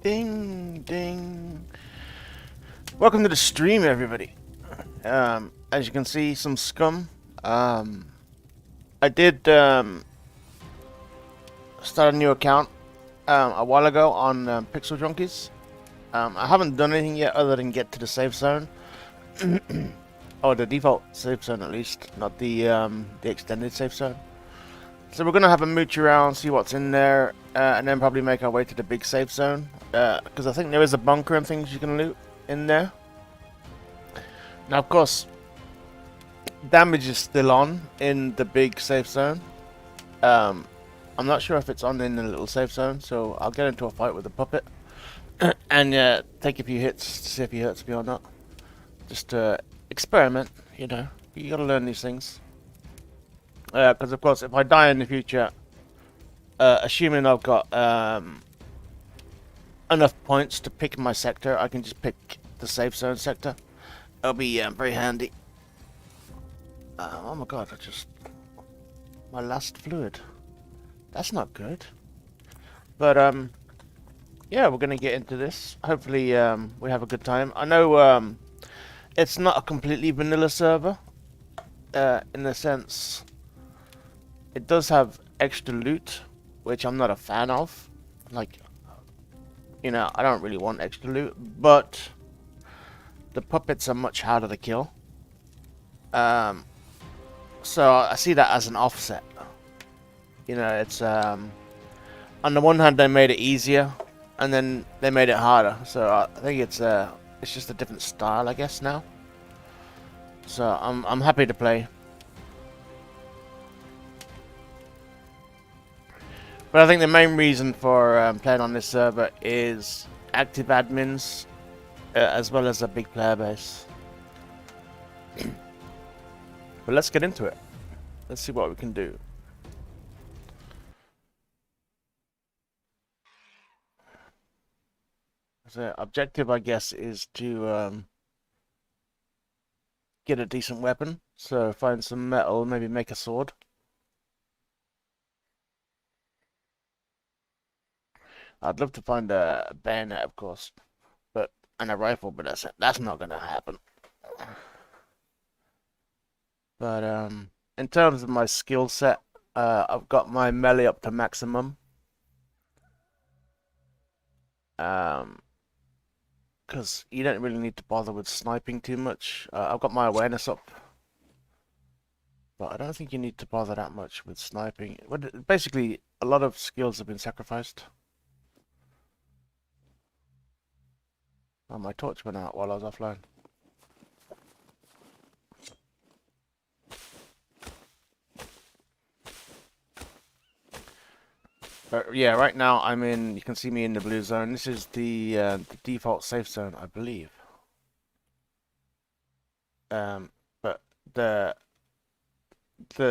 Ding, ding. Welcome to the stream, everybody. As you can see, some SCUM. I did start a new account a while ago on Pixel Junkies. I haven't done anything yet other than get to the safe zone. Or the default safe zone, at least, not the extended safe zone. So we're gonna have a mooch around, see what's in there, and then probably make our way to the big safe zone. Because I think there is a bunker and things you can loot in there. Now, of course, damage is still on in the big safe zone. I'm not sure if it's on in the little safe zone, so I'll get into a fight with the puppet and take a few hits to see if he hurts me or not. Just experiment, you know. You gotta learn these things. Because of course, if I die in the future, assuming I've got enough points to pick my sector, I can just pick the safe zone sector. It'll be very handy. Oh my god, my last fluid. That's not good. But yeah, we're gonna get into this. Hopefully we have a good time. I know it's not a completely vanilla server, in the sense it does have extra loot, which I'm not a fan of. Like, you know, I don't really want extra loot, but the puppets are much harder to kill. So I see that as an offset. You know, it's on the one hand they made it easier, and then they made it harder. So I think it's just a different style, I guess, now. So I'm happy to play. But I think the main reason for playing on this server is active admins, as well as a big player base. But let's get into it. Let's see what we can do. So objective, I guess, is to get a decent weapon. So find some metal, maybe make a sword. I'd love to find a bayonet, of course, and a rifle, but that's not gonna happen. But in terms of my skill set, I've got my melee up to maximum. Because you don't really need to bother with sniping too much. I've got my awareness up, but I don't think you need to bother that much with sniping. Basically, a lot of skills have been sacrificed. Oh, my torch went out while I was offline. But yeah, right now I'm in. You can see me in the blue zone. This is the default safe zone, I believe. But the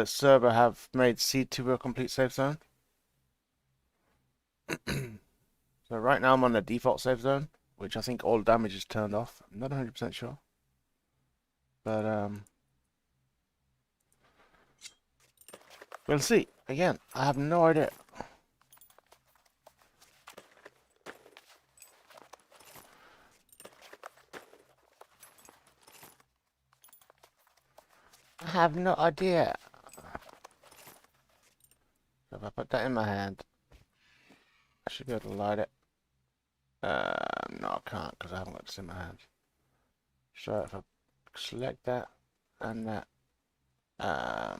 server have made C2 a complete safe zone. So right now I'm on the default safe zone, which I think all damage is turned off. I'm not 100% sure. But we'll see. Again, I have no idea. I have no idea. So if I put that in my hand, I should be able to light it. No, I can't because I haven't got this in my hand. So if I select that and that,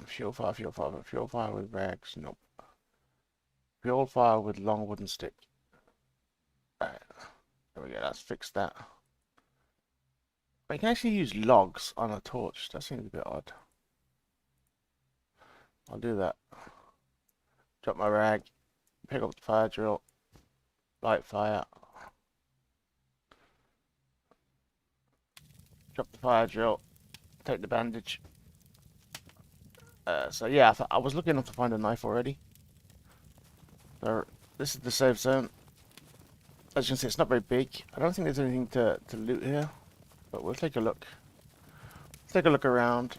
fuel fire with rags, nope. Fuel fire with long wooden stick. Alright, there we go, let's fix that. But you can actually use logs on a torch, that seems a bit odd. I'll do that. Drop my rag, pick up the fire drill, light fire. Drop the fire drill, take the bandage. So yeah, I was lucky enough to find a knife already. So this is the safe zone. As you can see, it's not very big. I don't think there's anything to loot here, but we'll take a look. Take a look around.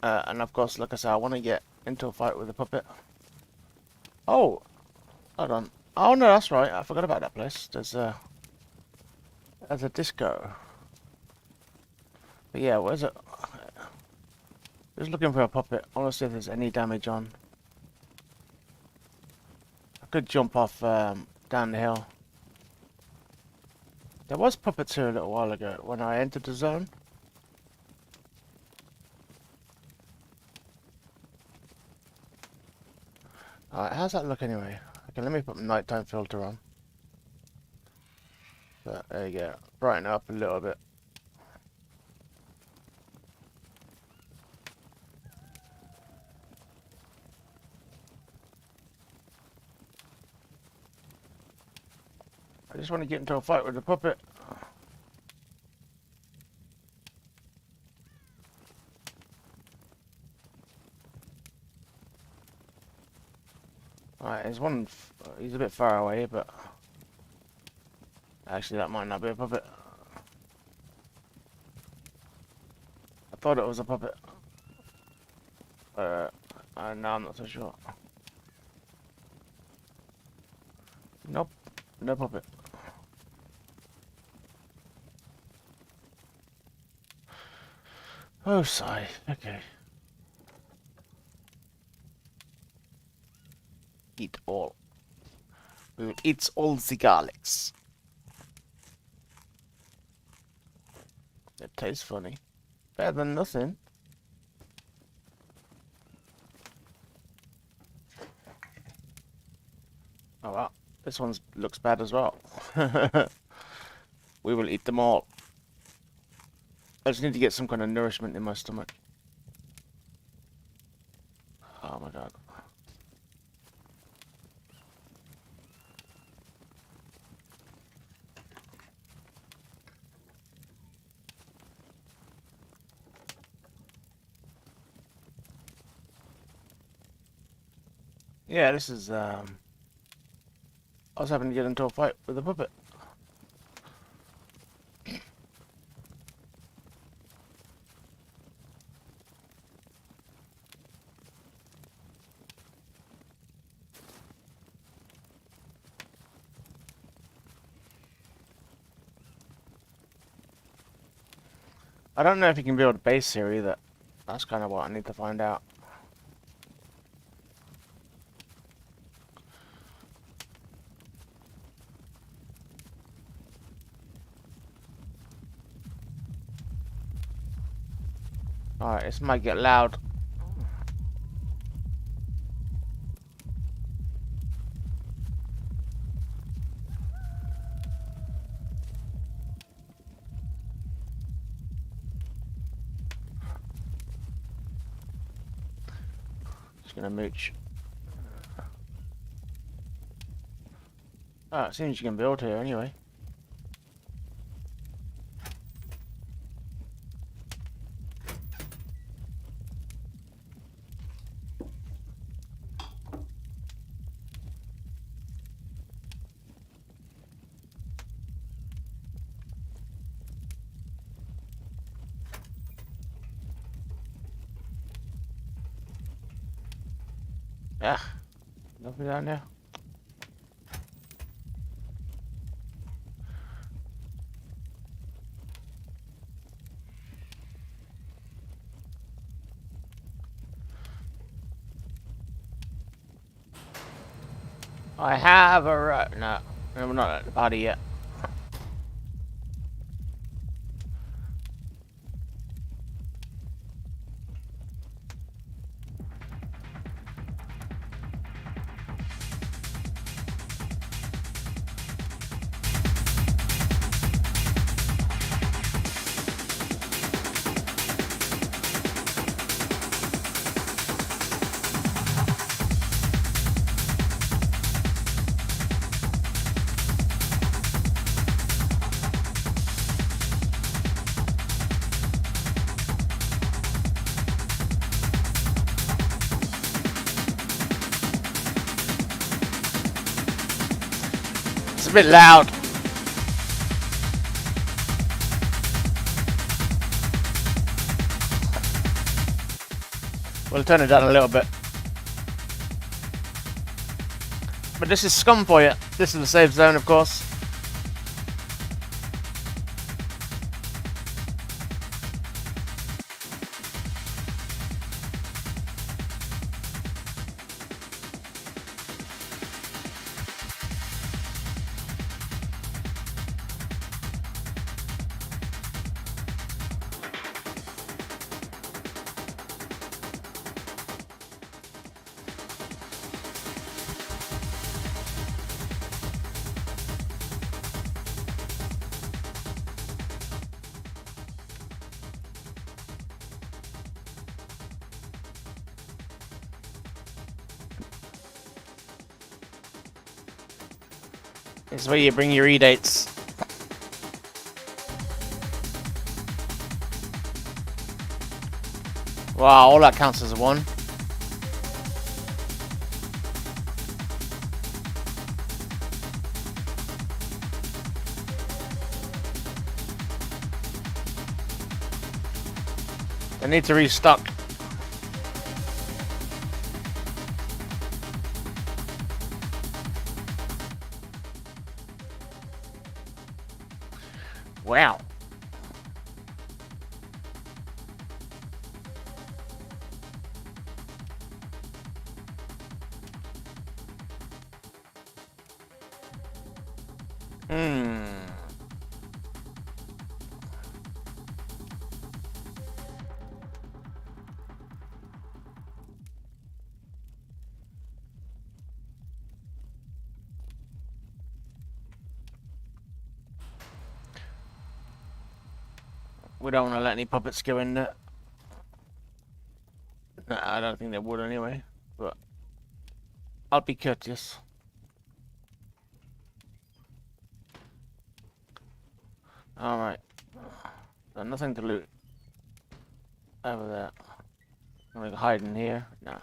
And of course, like I said, I want to get into a fight with the puppet. Oh, hold on. Oh no, that's right. I forgot about that place. There's a disco. But yeah, where's it? Just looking for a puppet. I want to see if there's any damage on. I could jump off down the hill. There was puppets here a little while ago when I entered the zone. Alright, how's that look anyway? Okay, let me put my nighttime filter on. But there you go. Brighten it up a little bit. I just want to get into a fight with the puppet. Alright, there's one. He's a bit far away, but actually that might not be a puppet. I thought it was a puppet. No, I'm not so sure. Nope, no puppet. Oh, sigh. Okay. Eat all. We will eat all the garlics. It tastes funny. Better than nothing. Oh wow. This one looks bad as well. We will eat them all. I just need to get some kind of nourishment in my stomach. Oh my god. Yeah, this is I was having to get into a fight with a puppet. I don't know if you can build a base here either. That's kind of what I need to find out. Alright, this might get loud. Just gonna mooch. Oh, it seems you can build here anyway. Yeah, nothing down there. I have a no, we're not at the body yet. It's a bit loud. We'll turn it down a little bit. But this is SCUM for you. This is the safe zone, of course. This is where you bring your E-dates. Wow, all that counts as a 1. I need to restock. Wow. We don't want to let any puppets go in there. No, I don't think they would anyway, but I'll be courteous. Alright. So nothing to loot. Over there. I'm gonna hide in here. No.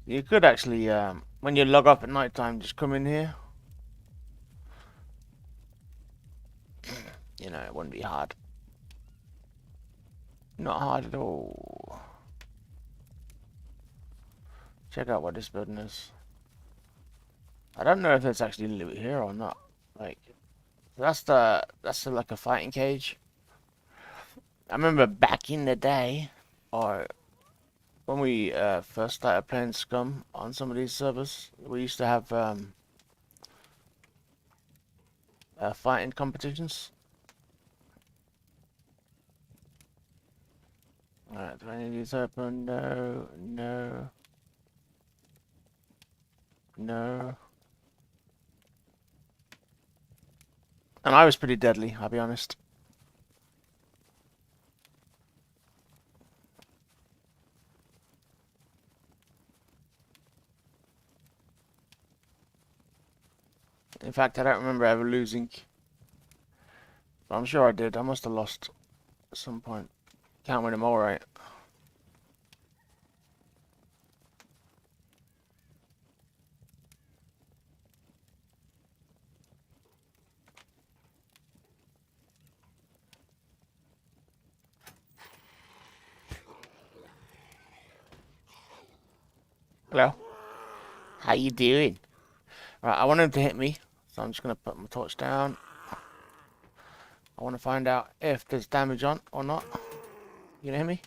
You could actually, when you log off at night time, just come in here. You know, it wouldn't be hard. Not hard at all. Check out what this building is. I don't know if there's actually loot here or not. Like, that's like a fighting cage. I remember back in the day, or when we first started playing SCUM on some of these servers, we used to have fighting competitions. Alright, do any of these open? No, no, no. And I was pretty deadly, I'll be honest. In fact, I don't remember ever losing. But I'm sure I did. I must have lost at some point. Can't win them all, right? Hello? How you doing? Right, I want him to hit me, so I'm just going to put my torch down. I want to find out if there's damage on or not. You gonna hit me?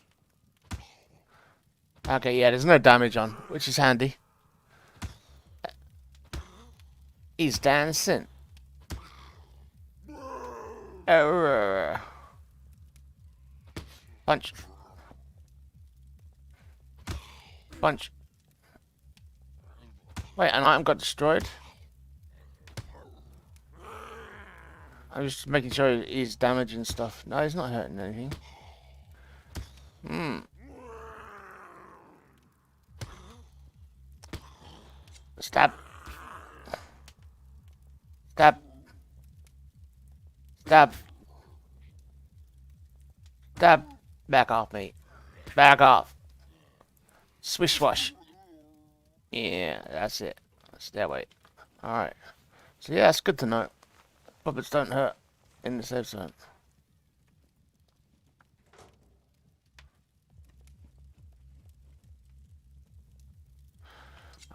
Okay, yeah, there's no damage on, which is handy. He's dancing. Punch. Punch. Wait, an item got destroyed? I'm just making sure he's damaging stuff. No, he's not hurting anything. Stab. Stab. Stab. Stab. Back off, mate. Back off. Swish swash. Yeah, that's it. That's that way. Alright. So yeah, it's good to know. Puppets don't hurt in the safe zone.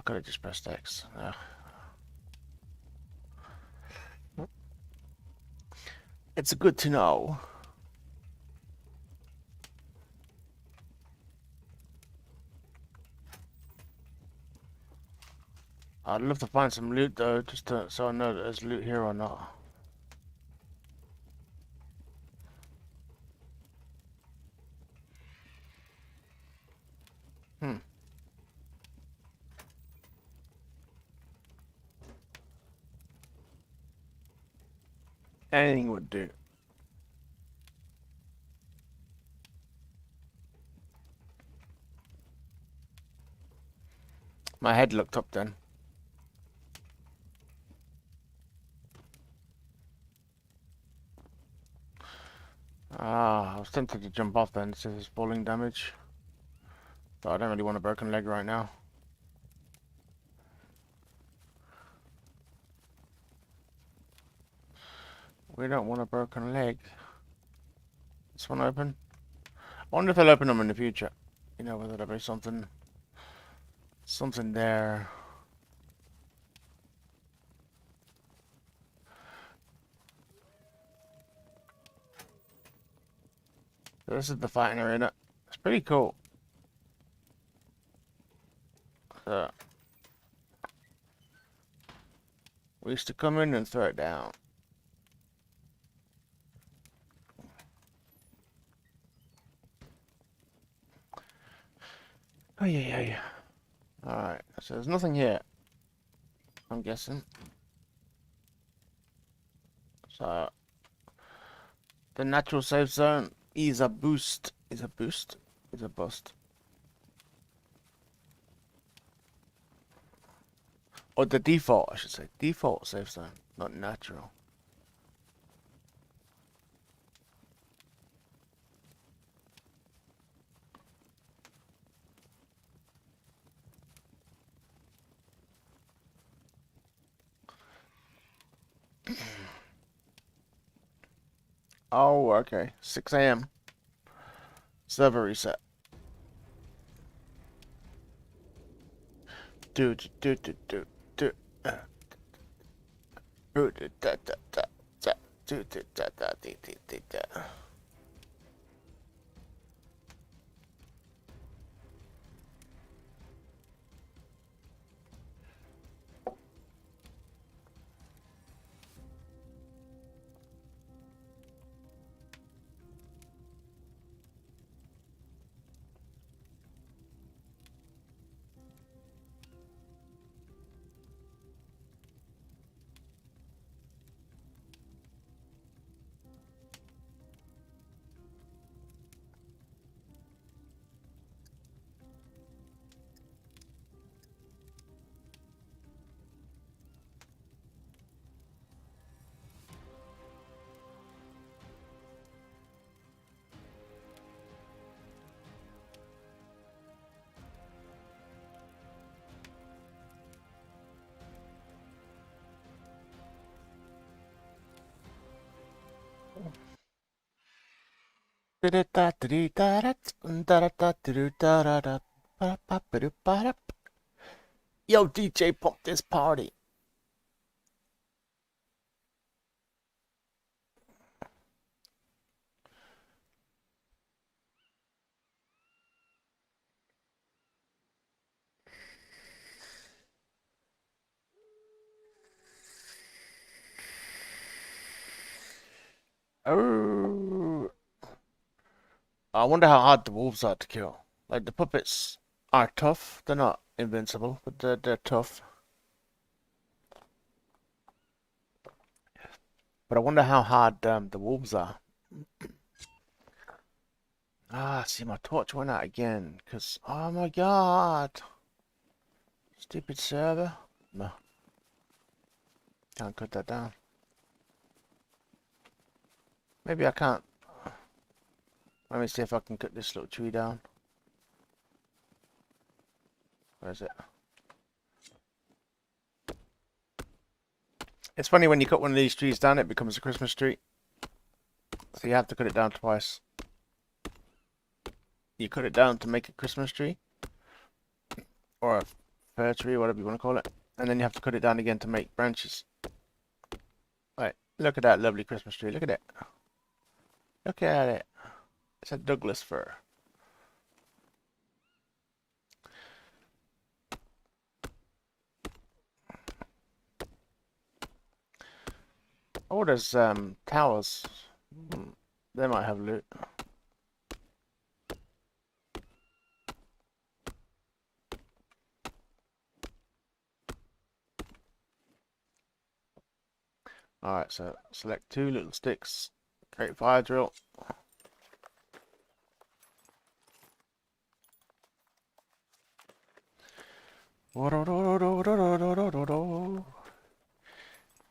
could have just pressed X. It's good to know. I'd love to find some loot though, just so I know that there's loot here or not. Anything would do. My head looked up then. Ah, I was tempted to jump off then, since it's falling damage. But I don't really want a broken leg right now. We don't want a broken leg. This one open? I wonder if they'll open them in the future. You know, whether there'll be something there. This is the fighting arena. It's pretty cool. So, we used to come in and throw it down. Oh yeah. Alright, so there's nothing here, I'm guessing. So, the natural safe zone is a boost. Is a boost? Is a bust. Or the default, I should say. Default safe zone, not natural. Oh, okay. 6 AM. Server reset. Do. Yo, DJ, pump this party. Oh. I wonder how hard the wolves are to kill. Like, the puppets are tough. They're not invincible, but they're tough. But I wonder how hard the wolves are. Ah, see, my torch went out again. Because, oh my god. Stupid server. No. Can't cut that down. Maybe I can't. Let me see if I can cut this little tree down. Where is it? It's funny when you cut one of these trees down, it becomes a Christmas tree. So you have to cut it down twice. You cut it down to make a Christmas tree. Or fir tree, whatever you want to call it. And then you have to cut it down again to make branches. Right, look at that lovely Christmas tree. Look at it. Look at it. It's a Douglas fir. Oh, there's towers. They might have loot. Alright, so select 2 little sticks. Create fire drill.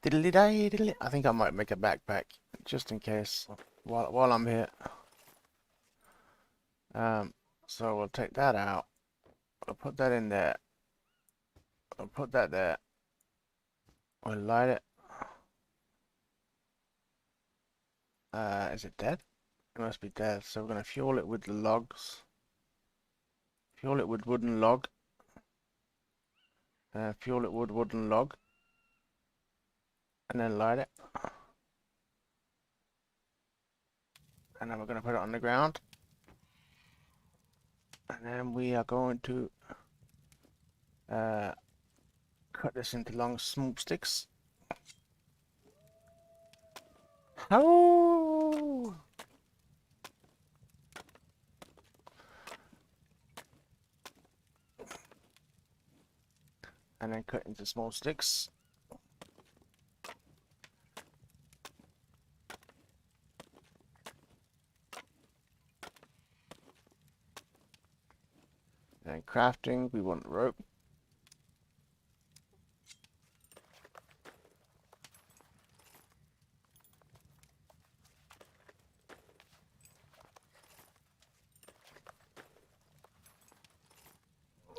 Diddly-day, I think I might make a backpack just in case while I'm here. So we'll take that out. I'll put that in there. I'll put that there. We'll light it. Is it dead? It must be dead. So we're gonna fuel it with the logs. Fuel it with wooden log. Fuel it with wooden log. And then light it. And then we're going to put it on the ground. And then we are going to cut this into long small sticks. Oh! And then cut into small sticks. And crafting, we want rope.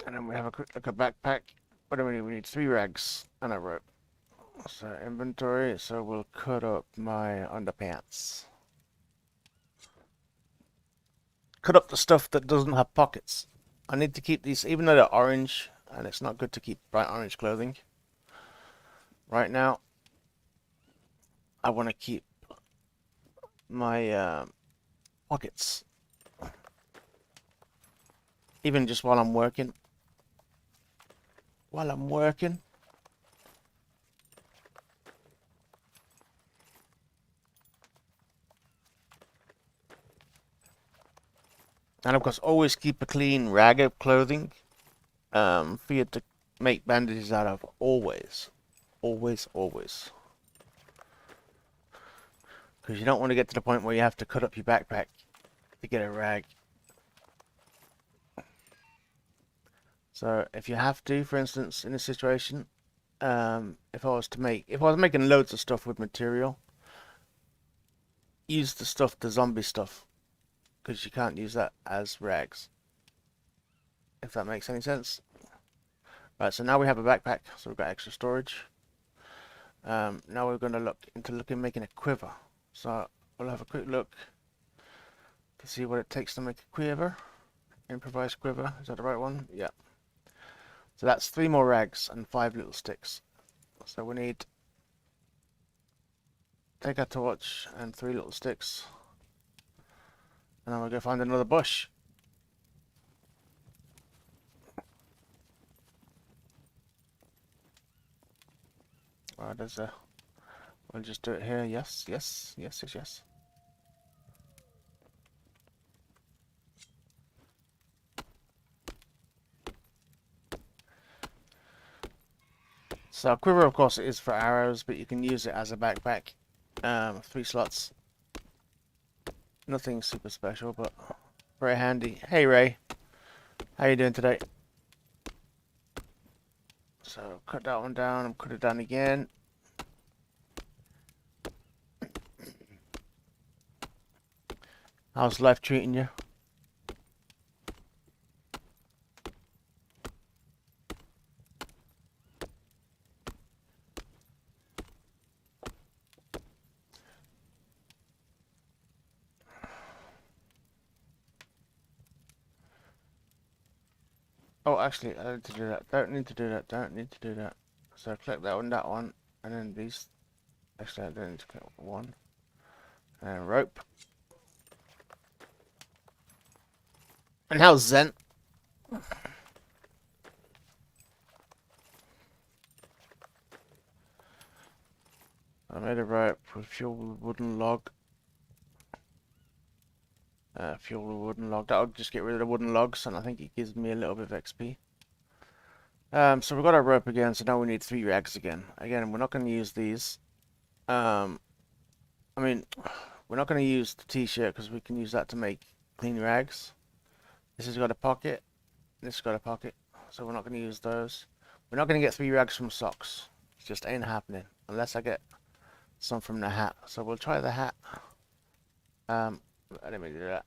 And then we have a quick look at backpack. What do we need? We need 3 rags and a rope. So inventory, so we'll cut up my underpants. Cut up the stuff that doesn't have pockets. I need to keep these, even though they're orange, and it's not good to keep bright orange clothing. Right now, I want to keep my pockets. Even just while I'm working. And of course, always keep a clean rag of clothing for you to make bandages out of. Always. Always, always. Because you don't want to get to the point where you have to cut up your backpack to get a rag. So if you have to, for instance, in a situation, if I was making loads of stuff with material, use the zombie stuff, because you can't use that as rags. If that makes any sense. Right, so now we have a backpack, so we've got extra storage. Now we're going to look into making a quiver. So we'll have a quick look to see what it takes to make a quiver. Improvised quiver, is that the right one? Yeah. So that's 3 more rags and 5 little sticks. So we need take a torch and 3 little sticks. And then we'll go find another bush. Alright, we'll just do it here. Yes, yes, yes, yes, yes. So a quiver, of course, is for arrows, but you can use it as a backpack. 3 slots. Nothing super special, but very handy. Hey Ray, how you doing today? So cut that one down and cut it down again. How's life treating you? Oh, actually, I need to do that. Don't need to do that. Don't need to do that. So click that one, and then these. Actually, I don't need to click one. And rope. And how's Zen? I made a rope with fuel with wooden log. Fuel with wooden log. That'll just get rid of the wooden logs, and I think it gives me a little bit of XP. So we've got our rope again, so now we need 3 rags again. Again, we're not going to use these. I mean, we're not going to use the t-shirt because we can use that to make clean rags. This has got a pocket. This has got a pocket. So we're not going to use those. We're not going to get 3 rags from socks. It just ain't happening. Unless I get some from the hat. So we'll try the hat. Let me do that.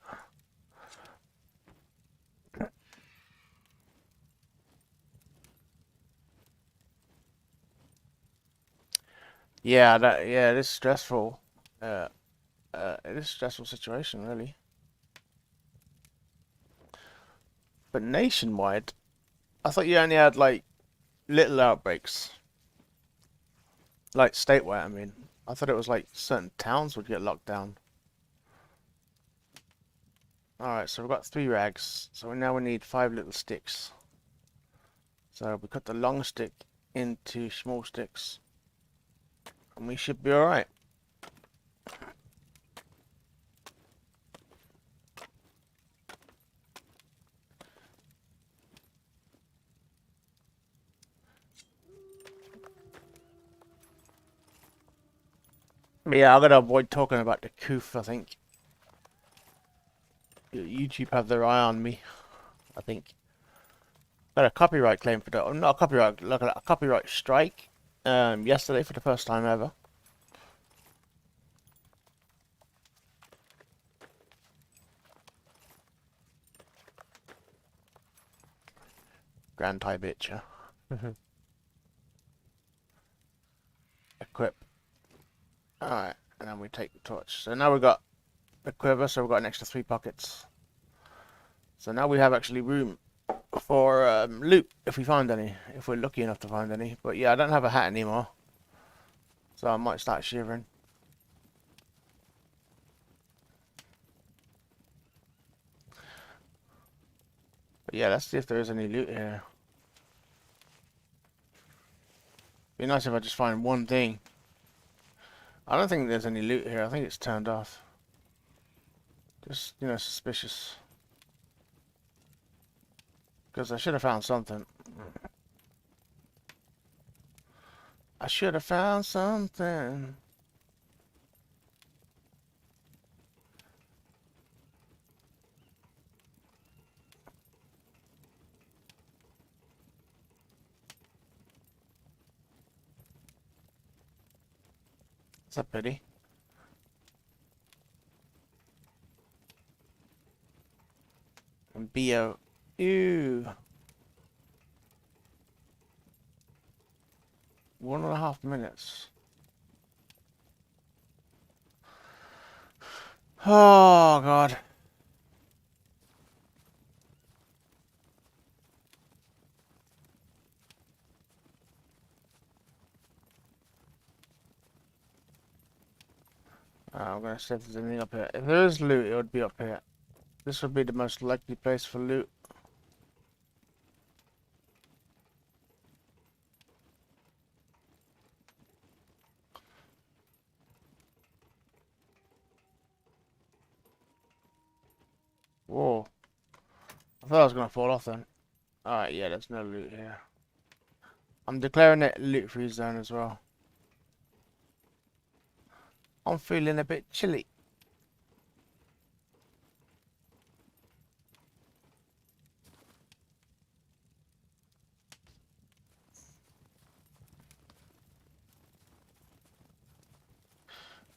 Yeah, it is stressful. It is a stressful situation, really. But nationwide, I thought you only had like little outbreaks. Like statewide, I mean. I thought it was like certain towns would get locked down. Alright, so we've got 3 rags. So now we need 5 little sticks. So we cut the long stick into small sticks. And we should be alright. Yeah, I'm gonna avoid talking about the coof, I think. YouTube have their eye on me, I think. Got a copyright claim for that. Oh, not a copyright, like a copyright strike. Yesterday for the first time ever. Grand Thai bitch, yeah. Equip. Alright, and then we take the torch. So now we've got a quiver, so we've got an extra 3 pockets. So now we have actually room for loot, if we find any. If we're lucky enough to find any. But yeah, I don't have a hat anymore. So I might start shivering. But yeah, let's see if there is any loot here. Be nice if I just find one thing. I don't think there's any loot here. I think it's turned off. Just, you know, suspicious. Because I should have found something. I should have found something. It's a pity. And BO. Ew. 1.5 minutes. Oh, God. I'm gonna see if there's anything up here. If there is loot, it would be up here. This would be the most likely place for loot. Whoa. I thought I was gonna fall off then. Alright, yeah, there's no loot here. I'm declaring it loot free zone as well. I'm feeling a bit chilly.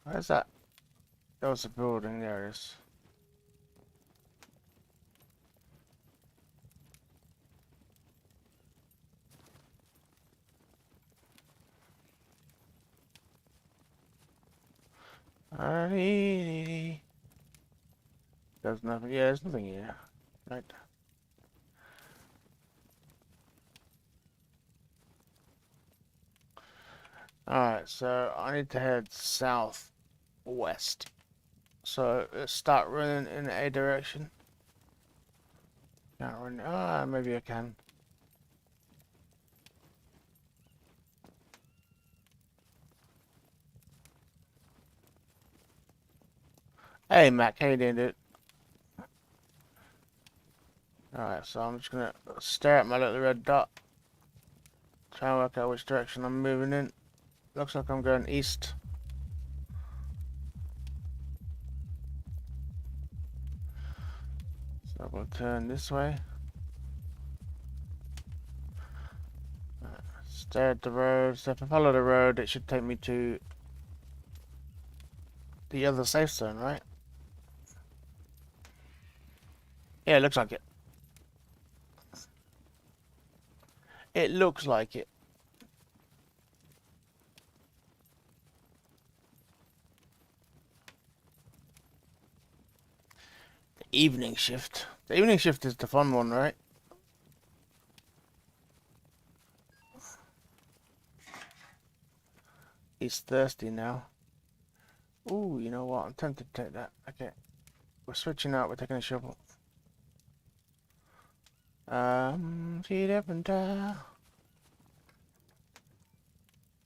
Where's that? There was a building, there it is. There's nothing. Yeah, there's nothing here. Right. Alright, so I need to head southwest. So let's start running in a direction. Can't run. Ah, maybe I can. Hey Mac, how you doing, dude? Alright, so I'm just gonna stare at my little red dot. Try and work out which direction I'm moving in. Looks like I'm going east. So we'll turn this way. Stare at the road. So if I follow the road, it should take me to the other safe zone, right? Yeah, it looks like it. It looks like it. The evening shift. The evening shift is the fun one, right? He's thirsty now. Ooh, you know what? I'm tempted to take that. Okay. We're switching out. We're taking a shovel. Feed up and down.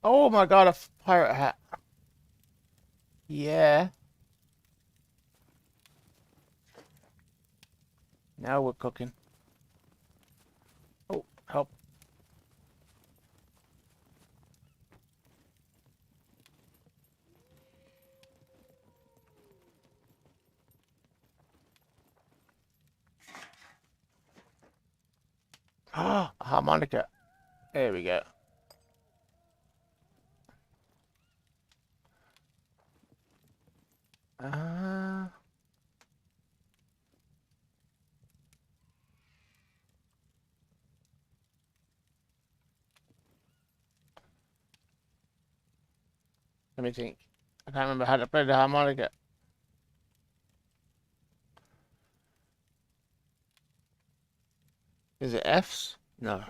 Oh my god, a pirate hat. Yeah. Now we're cooking. Oh, help. Ah, a harmonica. There we go. Uh, Let me think. I can't remember how to play the harmonica. Is it F's? No.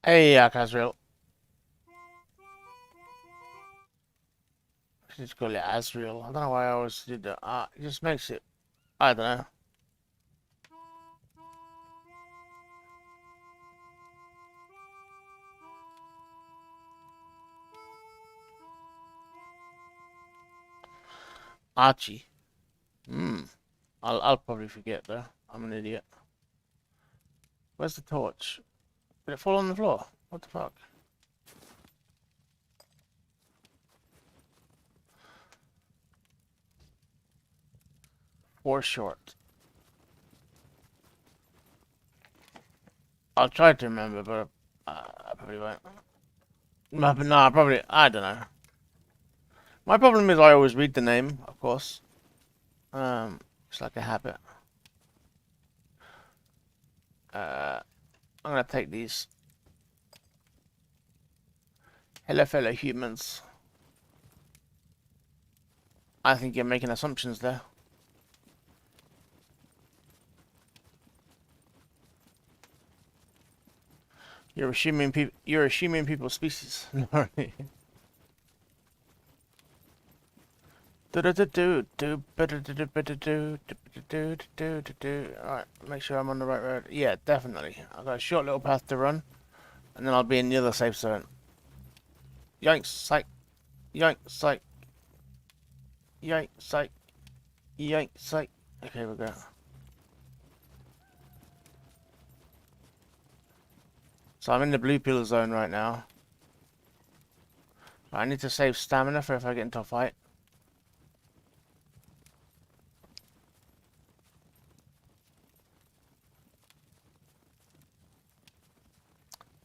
Hey, Casriel. Just call it Asriel. I don't know why I always did that. It just makes it. I don't know. Archie. Hmm. I'll probably forget though. I'm an idiot. Where's the torch? Did it fall on the floor? What the fuck? Or short. I'll try to remember, but I probably won't. No, probably. I don't know. My problem is I always read the name, of course. It's like a habit. I'm gonna take these. Hello, fellow humans. I think you're making assumptions there. You're assuming people. You're assuming people's species. Alright, make sure I'm on the right road. Yeah, definitely. I've got a short little path to run, and then I'll be in the other safe zone. Yoink, psych. Yoink, psych. Yoink, psych. Yoink, psych. Okay, we go. So I'm in the blue pill zone right now. I need to save stamina for if I get into a fight.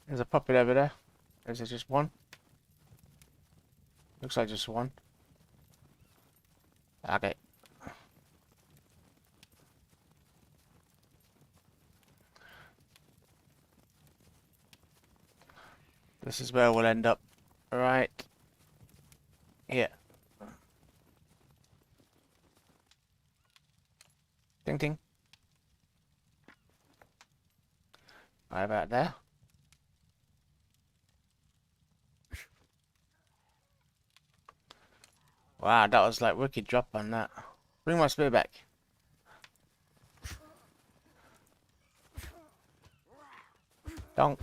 There's a puppet over there. Is it just one? Looks like just one. Okay. This is where we'll end up. Right here. Ding ding. Right about there. Wow, that was like wicked drop on that. Bring my spear back. Donk.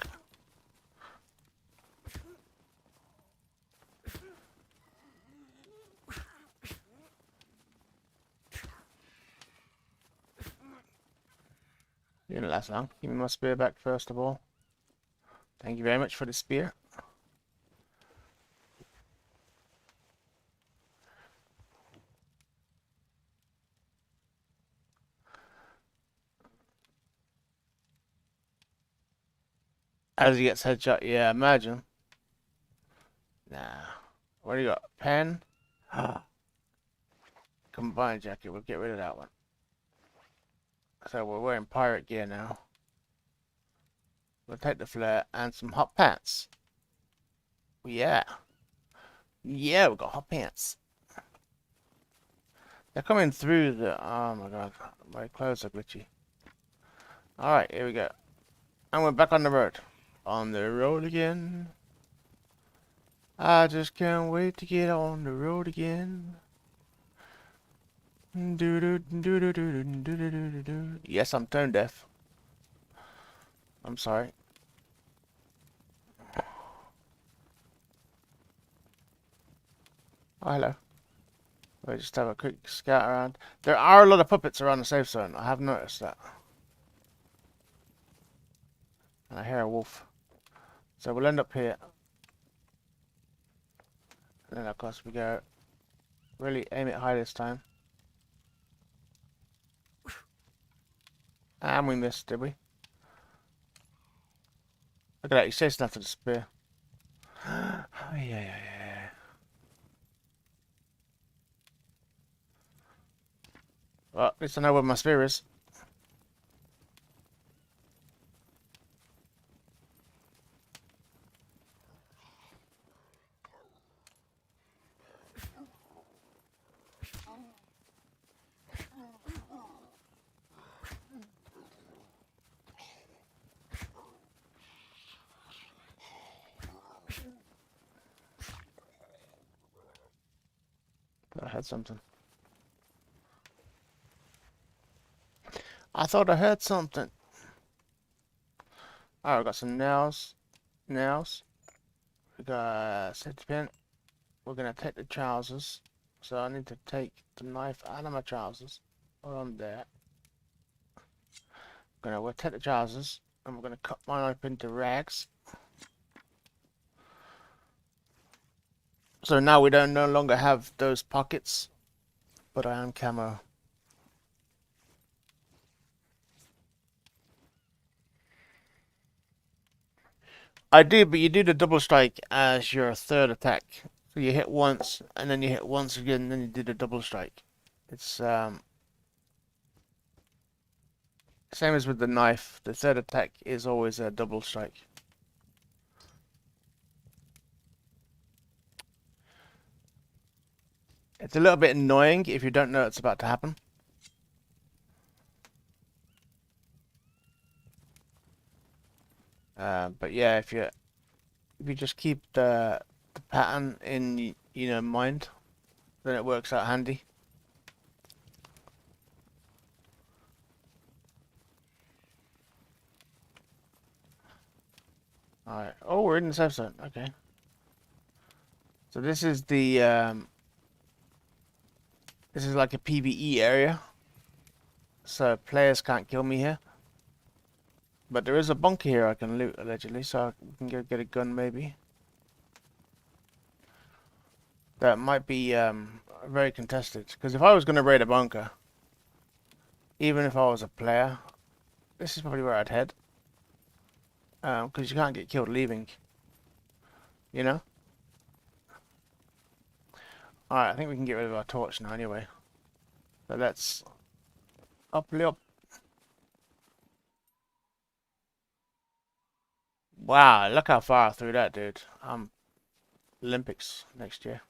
Didn't last long. Give me my spear back first of all. Thank you very much for the spear. As he gets headshot, yeah, imagine. Nah. What do you got? Pen? Combined jacket, we'll get rid of that one. So we're wearing pirate gear now. We'll take the flare and some hot pants. Yeah. Yeah, we got hot pants. They're coming through the... Oh my god, my clothes are glitchy. Alright, here we go. And we're back on the road. On the road again. I just can't wait to get on the road again. Yes, I'm tone deaf. I'm sorry. Oh, hello. We'll just have a quick scout around. There are a lot of puppets around the safe zone. I have noticed that. And I hear a wolf. So we'll end up here. And then of course we go. Really aim it high this time. And we missed, did we? Look at that, he's chasing after the spear. Oh, yeah. Well, at least I know where my spear is. I heard something. I thought I heard something. Alright, we got some nails. We got a safety pin. We're gonna take the trousers. So I need to take the knife out of my trousers. On there. We'll take the trousers and we're gonna cut mine up into rags. So now we don't no longer have those pockets, but I am camo. I do, but you do the double strike as your third attack. So you hit once, and then you hit once again, and then you do the double strike. It's same as with the knife. The third attack is always a double strike. It's a little bit annoying if you don't know it's about to happen. But yeah, if you just keep the pattern in mind, then it works out handy. Alright. Oh, we're in the safe zone. Okay. So this is the this is like a PvE area. So players can't kill me here. But there is a bunker here I can loot allegedly, so we can go get a gun maybe. That might be very contested. Because if I was going to raid a bunker, even if I was a player, this is probably where I'd head. Because you can't get killed leaving. You know? Alright, I think we can get rid of our torch now anyway. So let's up. Wow, look how far I threw that, dude. Olympics next year.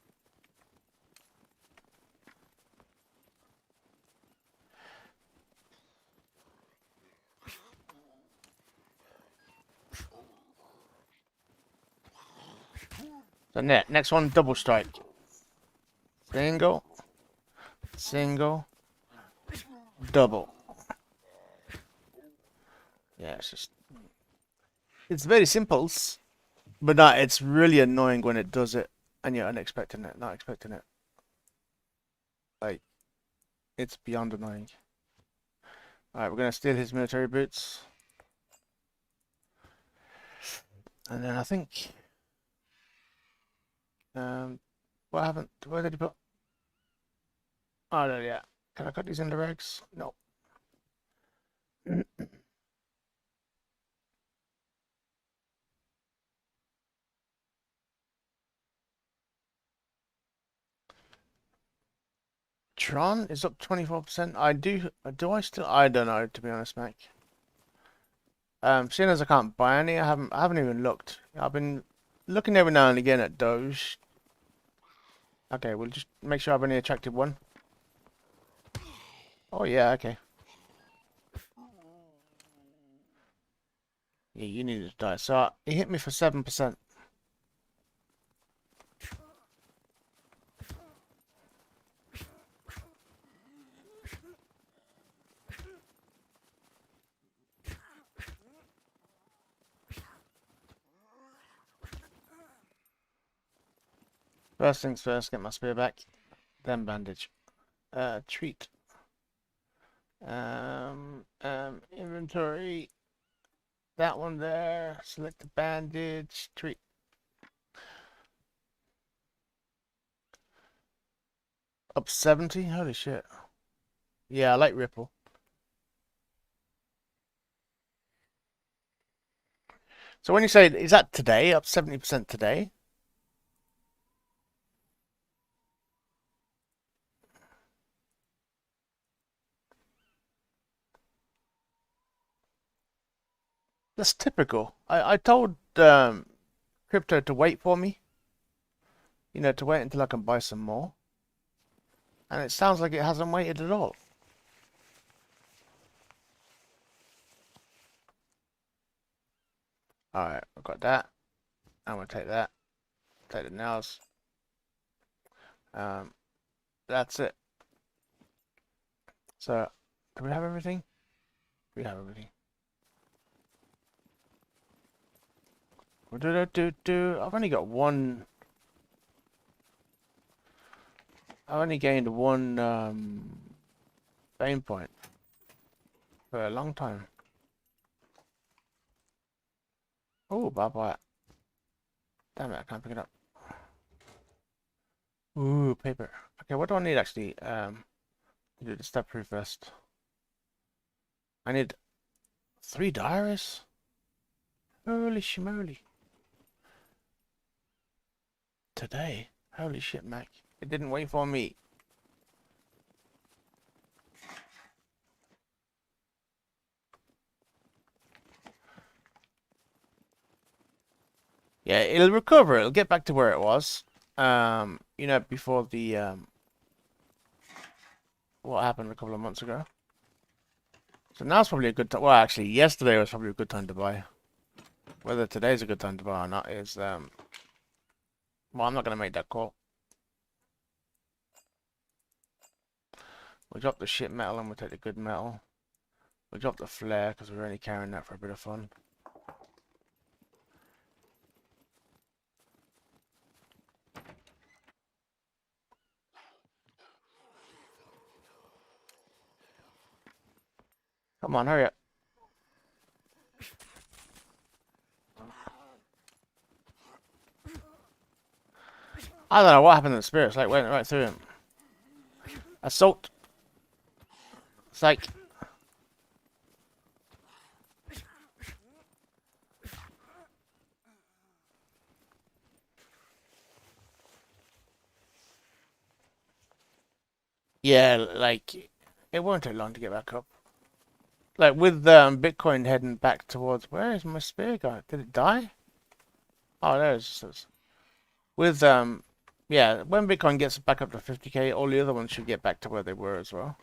So next one, double strike. Single, single, double. Yeah, it's very simple, but no, it's really annoying when it does it and you're unexpecting it, not expecting it. Like, it's beyond annoying. Alright, we're gonna steal his military boots. And then I think what happened? Where did he put? Oh no, yeah. Can I cut these into rags? No. Tron is up 24%. Do I still? I don't know, to be honest, Mac. Seeing as I can't buy any, I haven't even looked. I've been looking every now and again at Doge. Okay, we'll just make sure I've only attracted one. Oh yeah, okay. Yeah, you needed to die. So he hit me for 7%. First things first, get my spear back. Then bandage. Treat. Inventory. That one there. Select the bandage. Treat. Up 70? Holy shit. Yeah, I like Ripple. So when you say, is that today? Up 70% today? That's typical. I told Crypto to wait for me. You know, to wait until I can buy some more. And it sounds like it hasn't waited at all. Alright, I've got that. I'm gonna take that. Take the nails. That's it. So, do we have everything? We have everything. I've only got one. I've only gained one fame point for a long time. Oh, bye-bye. Damn it, I can't pick it up. Ooh, paper. Okay, what do I need actually? Do the step through first. I need 3 diaries. Holy shimoly. Today? Holy shit, Mac. It didn't wait for me. Yeah, it'll recover. It'll get back to where it was. You know, before the what happened a couple of months ago. So now's probably a good time. Well, actually, yesterday was probably a good time to buy. Whether today's a good time to buy or not is well, I'm not gonna make that call. We'll drop the shit metal and we'll take the good metal. We'll drop the flare because we're only carrying that for a bit of fun. Come on, hurry up. I don't know what happened to the spirits, like went right through him. Assault. Psych. Yeah, like, it won't take long to get back up. Like with Bitcoin heading back towards, where is my spear guy? Did it die? Oh, there it is. With yeah, when Bitcoin gets back up to 50k, all the other ones should get back to where they were as well.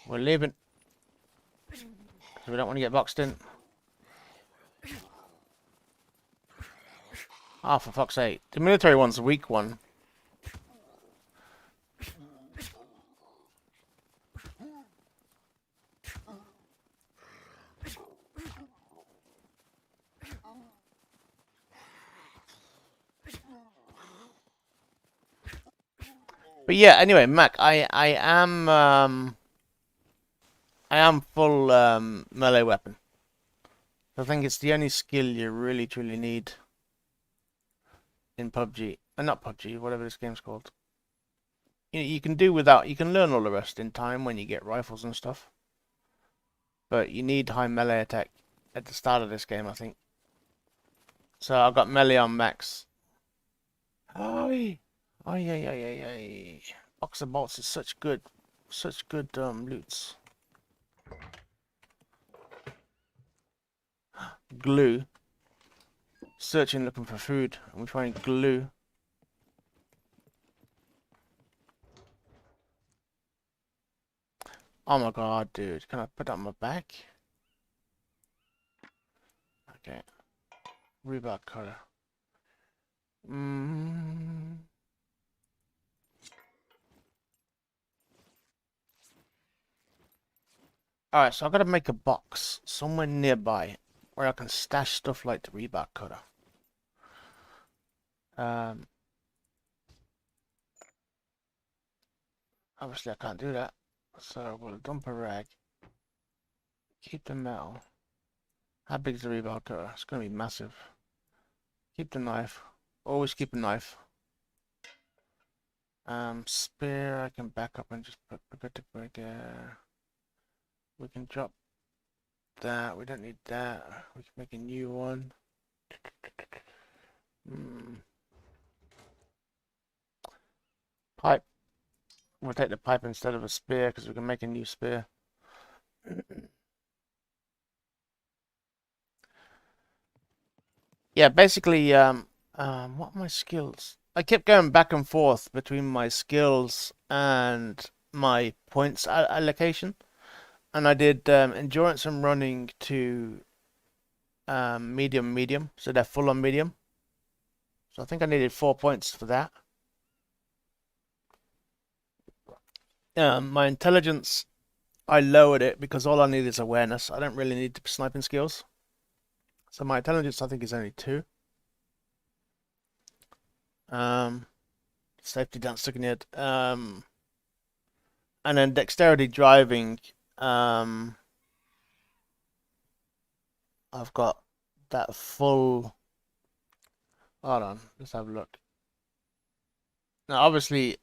We're leaving. Because we don't want to get boxed in. Oh, for fuck's sake. The military one's a weak one. But yeah, anyway, Mac, I am full melee weapon. I think it's the only skill you really truly need in PUBG. Not PUBG, whatever this game's called. You can do without, you can learn all the rest in time when you get rifles and stuff. But you need high melee attack at the start of this game, I think. So I've got melee on max. Oh, yeah. Box of bolts is such good loots. Glue. Searching, looking for food, and we find glue. Oh my god, dude. Can I put that on my back? Okay. Rebar cutter. Alright, so I've got to make a box somewhere nearby where I can stash stuff like the rebar cutter. Obviously I can't do that. So we'll dump a rag. Keep the metal. How big is the rebar cutter? It's going to be massive. Keep the knife. Always keep a knife. Spear, I can back up and just put the right there. We can drop that. We don't need that. We can make a new one. Pipe. We'll take the pipe instead of a spear because we can make a new spear. Yeah, basically, what are my skills? I kept going back and forth between my skills and my points allocation. And I did endurance and running to medium, so they're full on medium. So I think I needed 4 points for that. My intelligence, I lowered it because all I need is awareness. I don't really need sniping skills. So my intelligence, I think, is only 2. Safety down sticking it. And then dexterity driving. I've got that full. Hold on, let's have a look. Now, obviously,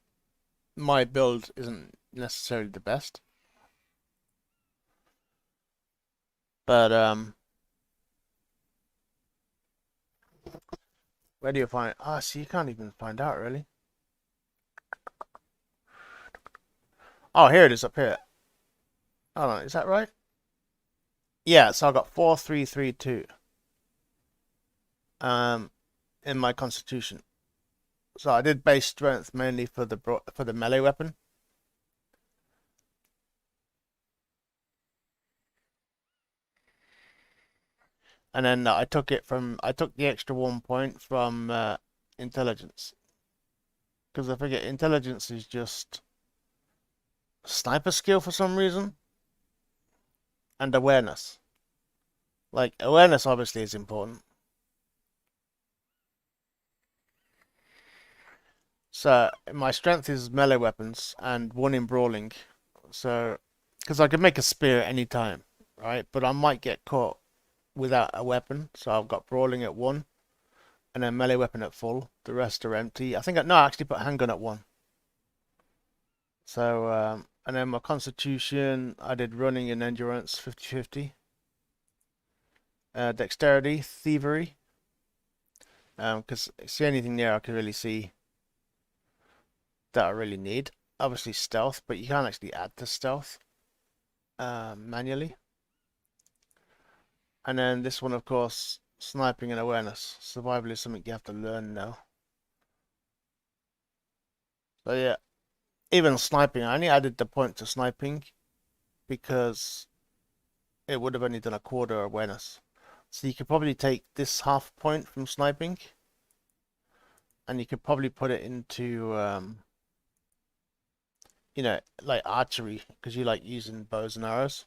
my build isn't necessarily the best, but where do you find? Ah, see, you can't even find out really. Oh, here it is up here. Hold on, is that right? Yeah, so I got 4-3-3-2. In my constitution. So I did base strength mainly for the melee weapon. And then I took the extra 1 point from intelligence. Because I figure intelligence is just sniper skill for some reason. And awareness. Like, awareness obviously is important. So, my strength is melee weapons and 1 in brawling. So, because I can make a spear anytime, right? But I might get caught without a weapon. So I've got brawling at 1. And then melee weapon at full. The rest are empty. I actually put handgun at 1. So, and then my constitution, I did running and endurance 50-50. Dexterity, thievery. Because it's the only thing there I can really see that I really need. Obviously stealth, but you can't actually add to stealth manually. And then this one, of course, sniping and awareness. Survival is something you have to learn now. So yeah, even sniping, I only added the point to sniping because it would have only done a quarter awareness. So you could probably take this half point from sniping and you could probably put it into, you know, like archery because you like using bows and arrows.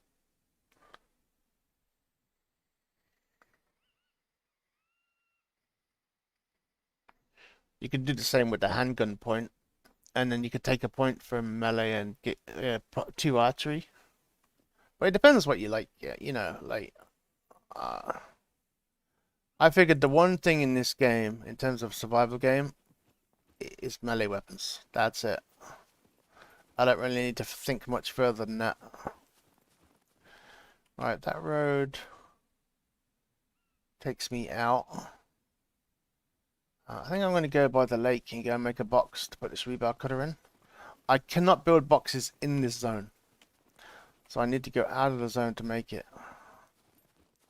You could do the same with the handgun point, and then you could take a point from melee and get two archery. But it depends what you like. Yeah, you know, like I figured the one thing in this game, in terms of survival game, is melee weapons. That's it. I don't really need to think much further than that. Alright, that road takes me out. I think I'm going to go by the lake and go make a box to put this rebar cutter in. I cannot build boxes in this zone. So I need to go out of the zone to make it.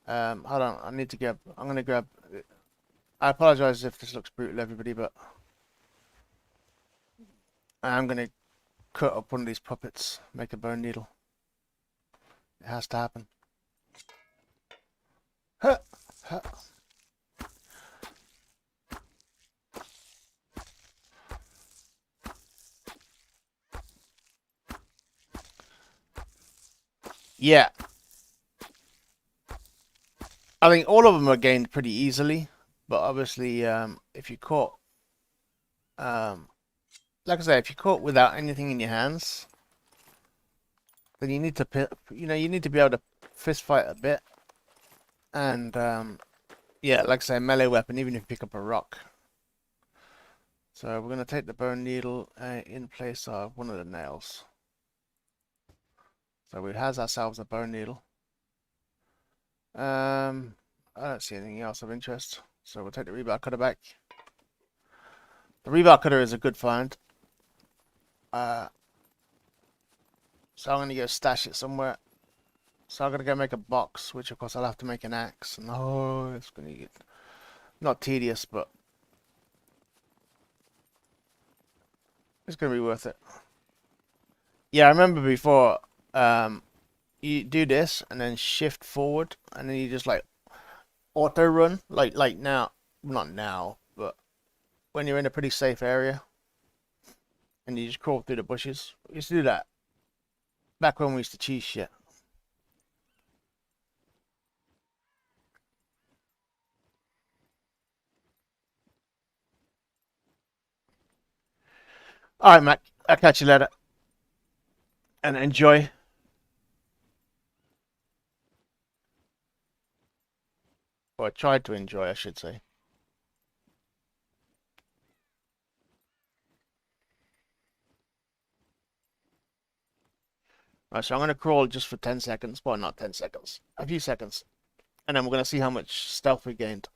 Hold on, I need to grab, I'm going to grab, I apologize if this looks brutal everybody, but I'm going to cut up one of these puppets, make a bone needle. It has to happen. Huh, huh. Yeah. I think all of them are gained pretty easily, but obviously, if you caught, like I say, if you caught without anything in your hands, then you need to, you know, you need to be able to fist fight a bit, and yeah, like I say, melee weapon, even if you pick up a rock. So we're gonna take the bone needle in place of one of the nails. So we has ourselves a bone needle. I don't see anything else of interest, so we'll take the rebar cutter back. The rebar cutter is a good find. So I'm gonna go stash it somewhere. So I'm gonna go make a box, which of course I'll have to make an axe. And oh, it's gonna get not tedious, but it's gonna be worth it. Yeah, I remember before. You do this and then shift forward, and then you just like auto run, like now, not now, but when you're in a pretty safe area, and you just crawl through the bushes. We used to do that back when we used to cheese shit. All right, Mac. I'll catch you later, and enjoy. Or I tried to enjoy, I should say. All right, so I'm gonna crawl just for 10 seconds. Well, not 10 seconds, a few seconds, and then we're gonna see how much stealth we gained.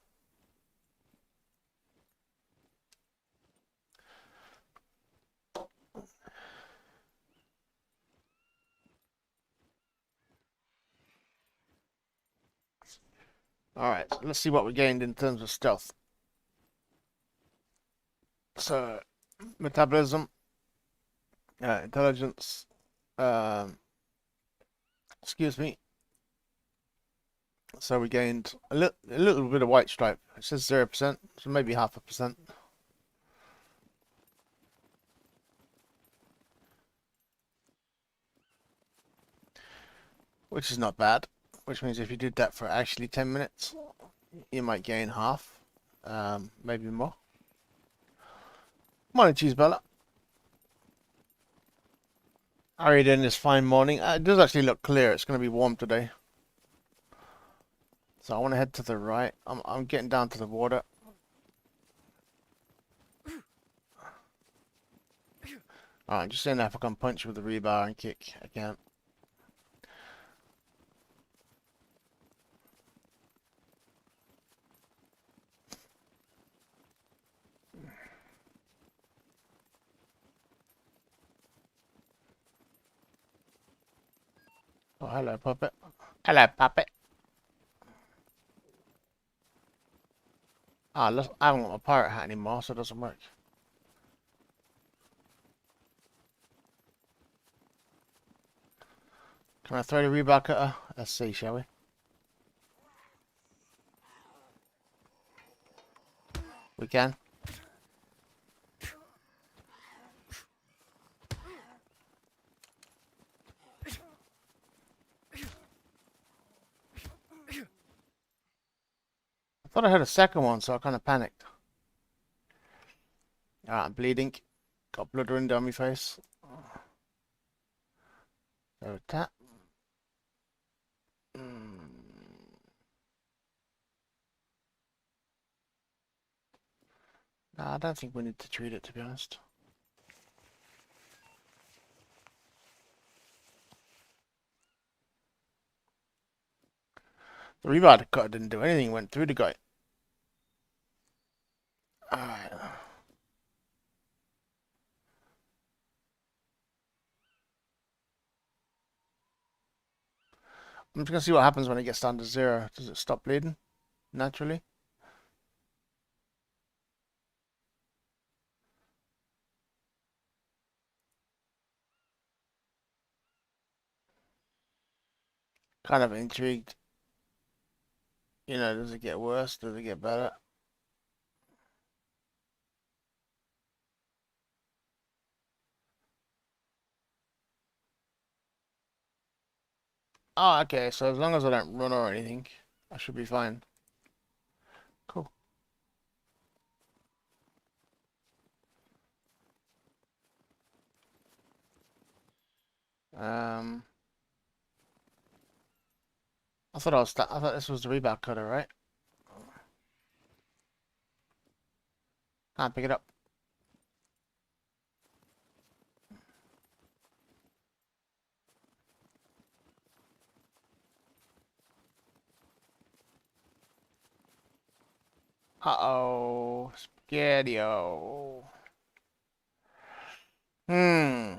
All right, so let's see what we gained in terms of stealth. So, metabolism, intelligence, excuse me. So we gained a little bit of white stripe. It says 0%, so maybe 0.5%. Which is not bad. Which means if you did that for actually 10 minutes, you might gain half, maybe more. Morning, Cheese Bella. How are you doing this fine morning? It does actually look clear. It's going to be warm today. So I want to head to the right. I'm getting down to the water. Alright, I'm just saying that if I can punch with the rebar and kick, I can't. Oh, hello, puppet. Hello, puppet. Ah, look, I haven't got my pirate hat anymore, so it doesn't work. Can I throw the rebar cutter? Let's see, shall we? We can. I thought I heard a second one, so I kind of panicked. Alright, I'm bleeding. Got blood running down my face. So that. Nah, I don't think we need to treat it, to be honest. The rebar cutter didn't do anything, went through the guy. Alright. I'm just gonna see what happens when it gets down to 0. Does it stop bleeding? Naturally? Kind of intrigued. You know, does it get worse? Does it get better? Oh, okay, so as long as I don't run or anything, I should be fine. Cool. I thought this was the rebar cutter, right? Can't pick it up. Uh-oh. Spaghetti-o. Hmm.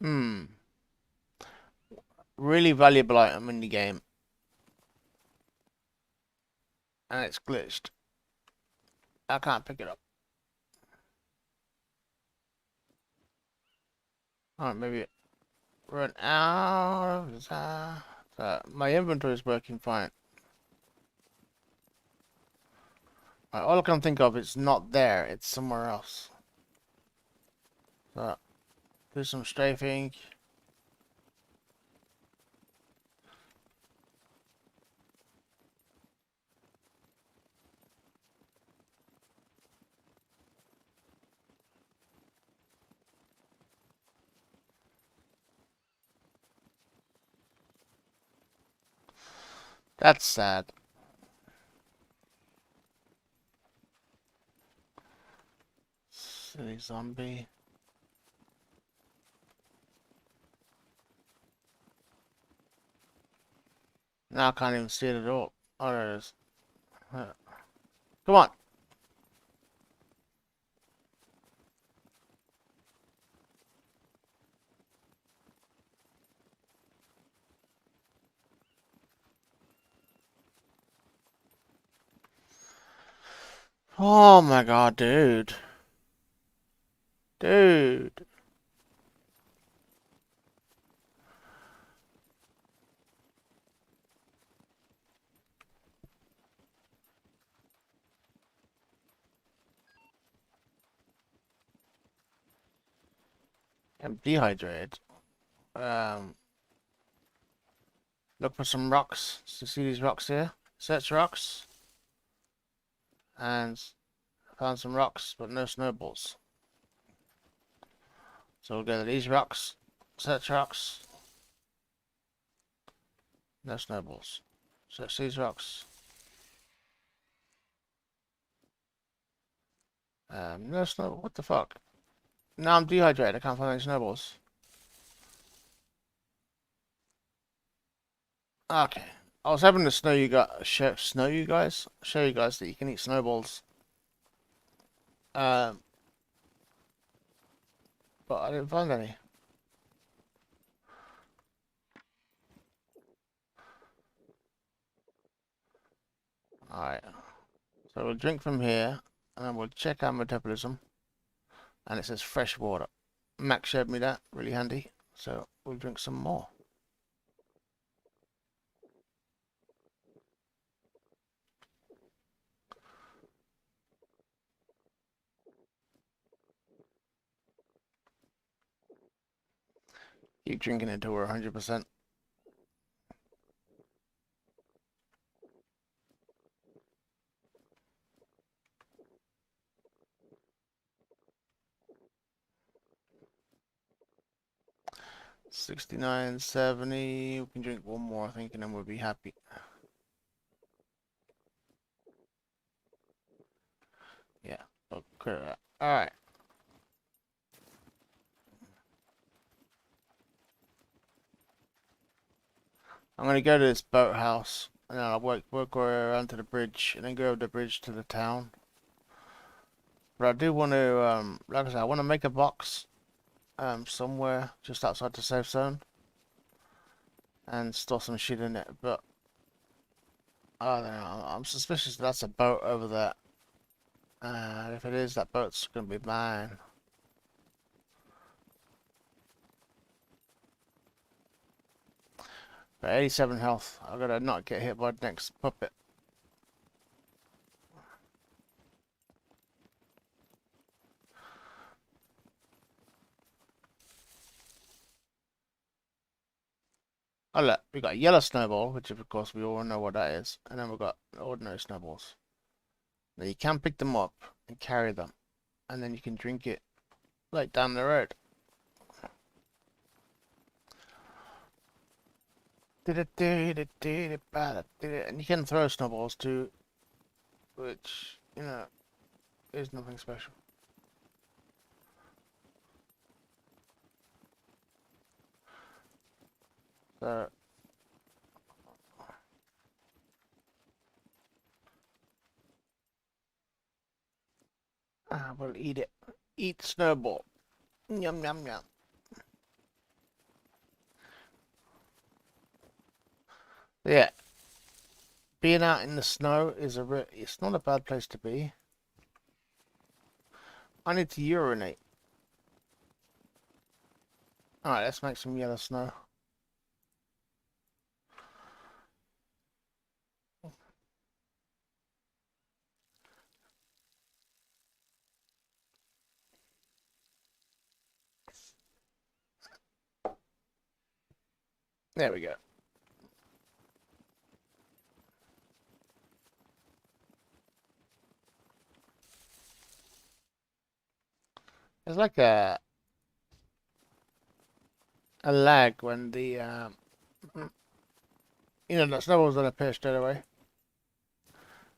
Hmm. Really valuable item in the game. And it's glitched. I can't pick it up. Alright, maybe run out of my inventory is working fine. All I can think of is not there, it's somewhere else. So, do some strafing. That's sad. Silly zombie. Now I can't even see it at all. Oh, there it is. Come on. Oh my god, dude. Dude. I'm dehydrated. Look for some rocks. So see these rocks here? Search rocks. And found some rocks, but no snowballs. So we'll go to these rocks. Search rocks. No snowballs. Search these rocks. No snow. What the fuck? Now I'm dehydrated. I can't find any snowballs. Okay. I was hoping to show you guys that you can eat snowballs. But I didn't find any. Alright. So we'll drink from here, and then we'll check our metabolism. And it says fresh water. Max showed me that, really handy. So we'll drink some more. Keep drinking until we're 100%. $69.70. We can drink one more, I think, and then we'll be happy. Yeah, I'll clear that. Alright. I'm gonna go to this boathouse, and then I'll work our way around to the bridge, and then go over the bridge to the town. But I do want to, like I said, I want to make a box, somewhere just outside the safe zone, and store some shit in it. But I don't know. I'm suspicious that's a boat over there, and if it is, that boat's gonna be mine. But 87 health. I gotta not get hit by the next puppet. Oh look, we got a yellow snowball, which of course we all know what that is, and then we've got ordinary snowballs. Now you can pick them up and carry them, and then you can drink it like down the road. And you can throw snowballs too, which, you know, is nothing special. So we'll eat it. Eat snowball. Yum yum yum. Yeah, being out in the snow is it's not a bad place to be. I need to urinate. Alright, let's make some yellow snow. There we go. There's like a lag when the you know, the snowballs don't appear straight away.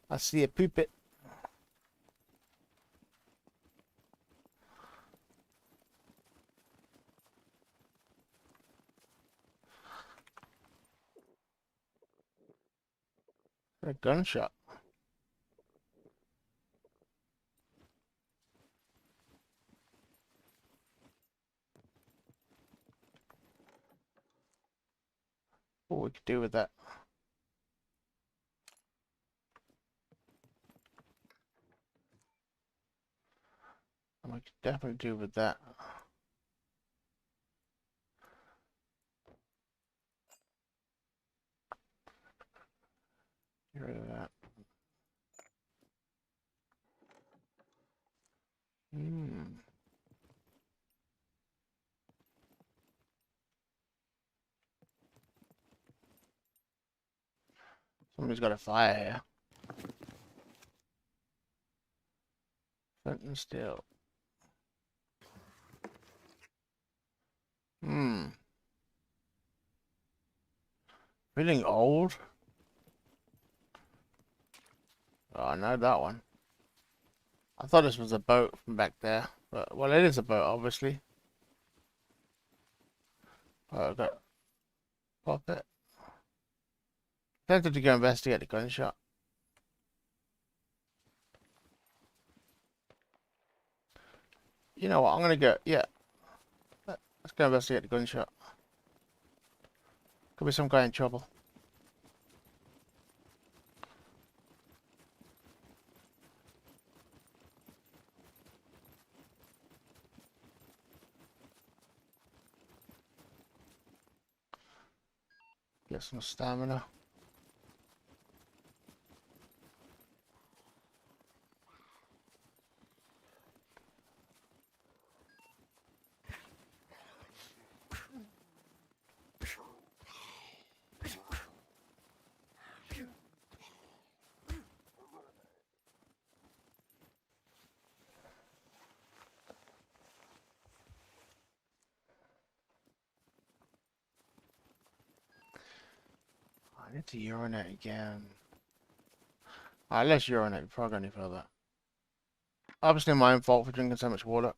I see a poop it. A gunshot. What we could do with that? We could definitely do with that. Get rid of that. Somebody's got a fire here. Flint and steel. Feeling old? Oh, I know that one. I thought this was a boat from back there. But, well, it is a boat, obviously. Oh, I got... Pop it. Tempted to go investigate the gunshot. You know what? I'm gonna go. Yeah, let's go investigate the gunshot. Could be some guy in trouble. Get some stamina. I need to urinate again. Alright, let's urinate before I go any further. Obviously my own fault for drinking so much water.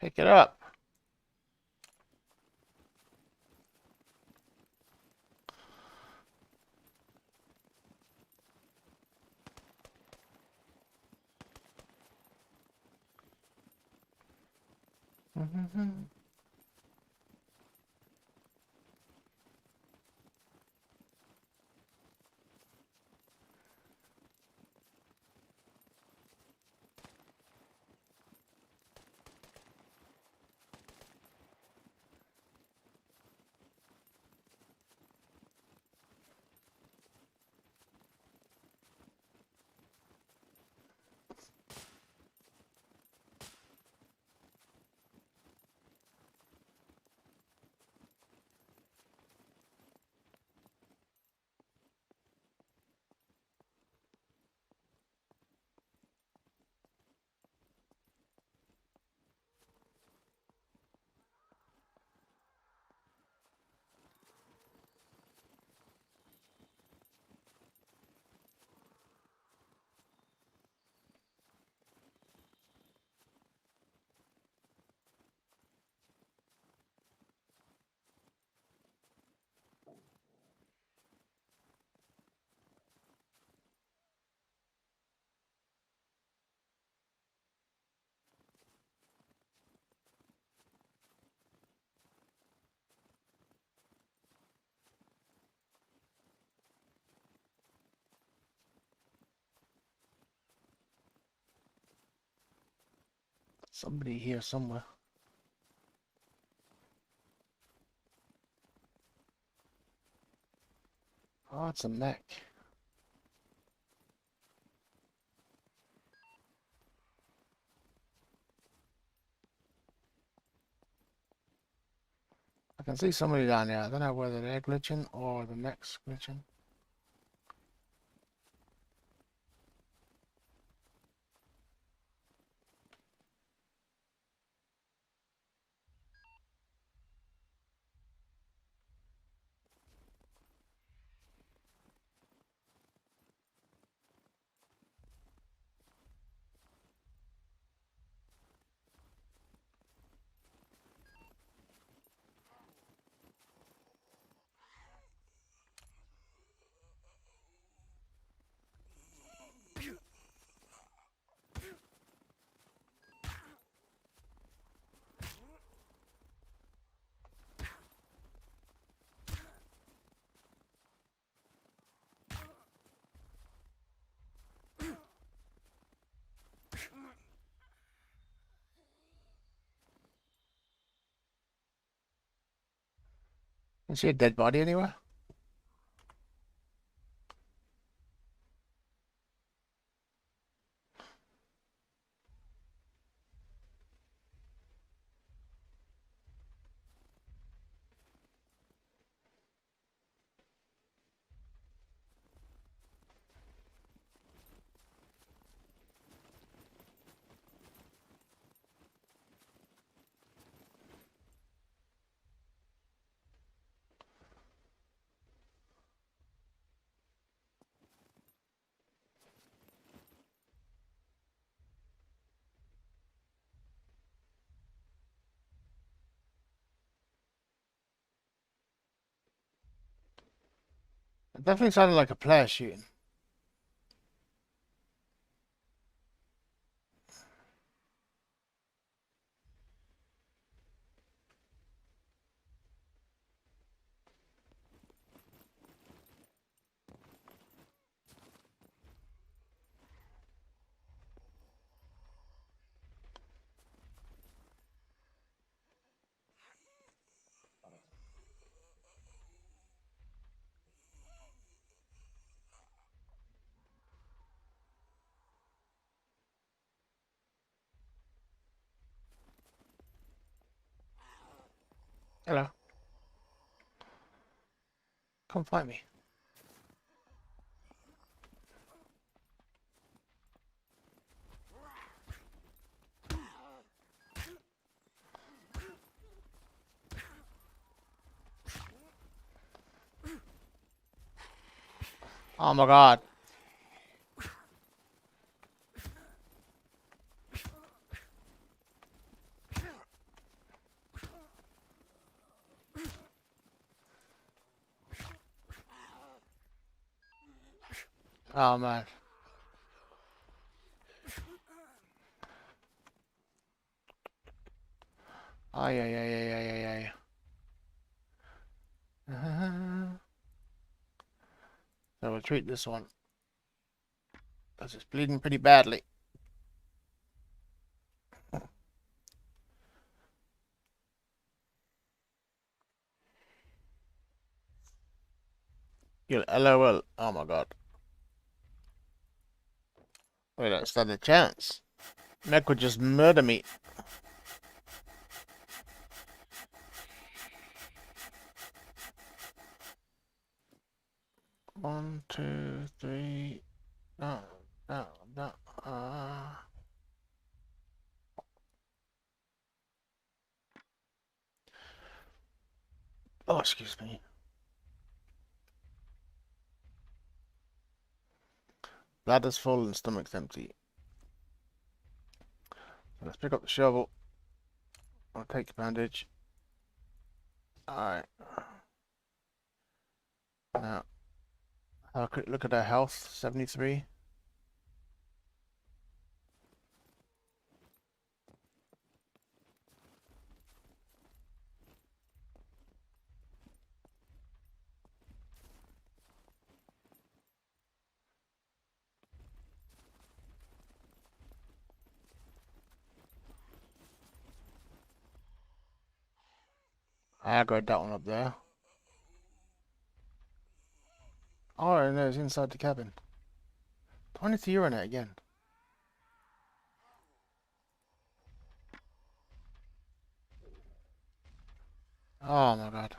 Pick it up. Somebody here somewhere. Oh, it's a mech. I can see somebody down there. I don't know whether they're glitching or the mech's glitching. Can you see a dead body anywhere? It definitely sounded like a player shooting. Hello. Come find me. Oh my god. Oh man. Ay, ay, ay, ay, ay, ay, ay. So we'll treat this one. Because it's bleeding pretty badly. You'll LOL. Oh my god. We don't stand a chance. Mech would just murder me. One, two, three. No, no, no. Oh, excuse me. Bladder's full and stomach's empty. So let's pick up the shovel. I'll take the bandage. Alright. Now, have a quick look at our health. 73. I got that one up there. Oh, no, it's inside the cabin. Do I need to urinate again? Oh my god.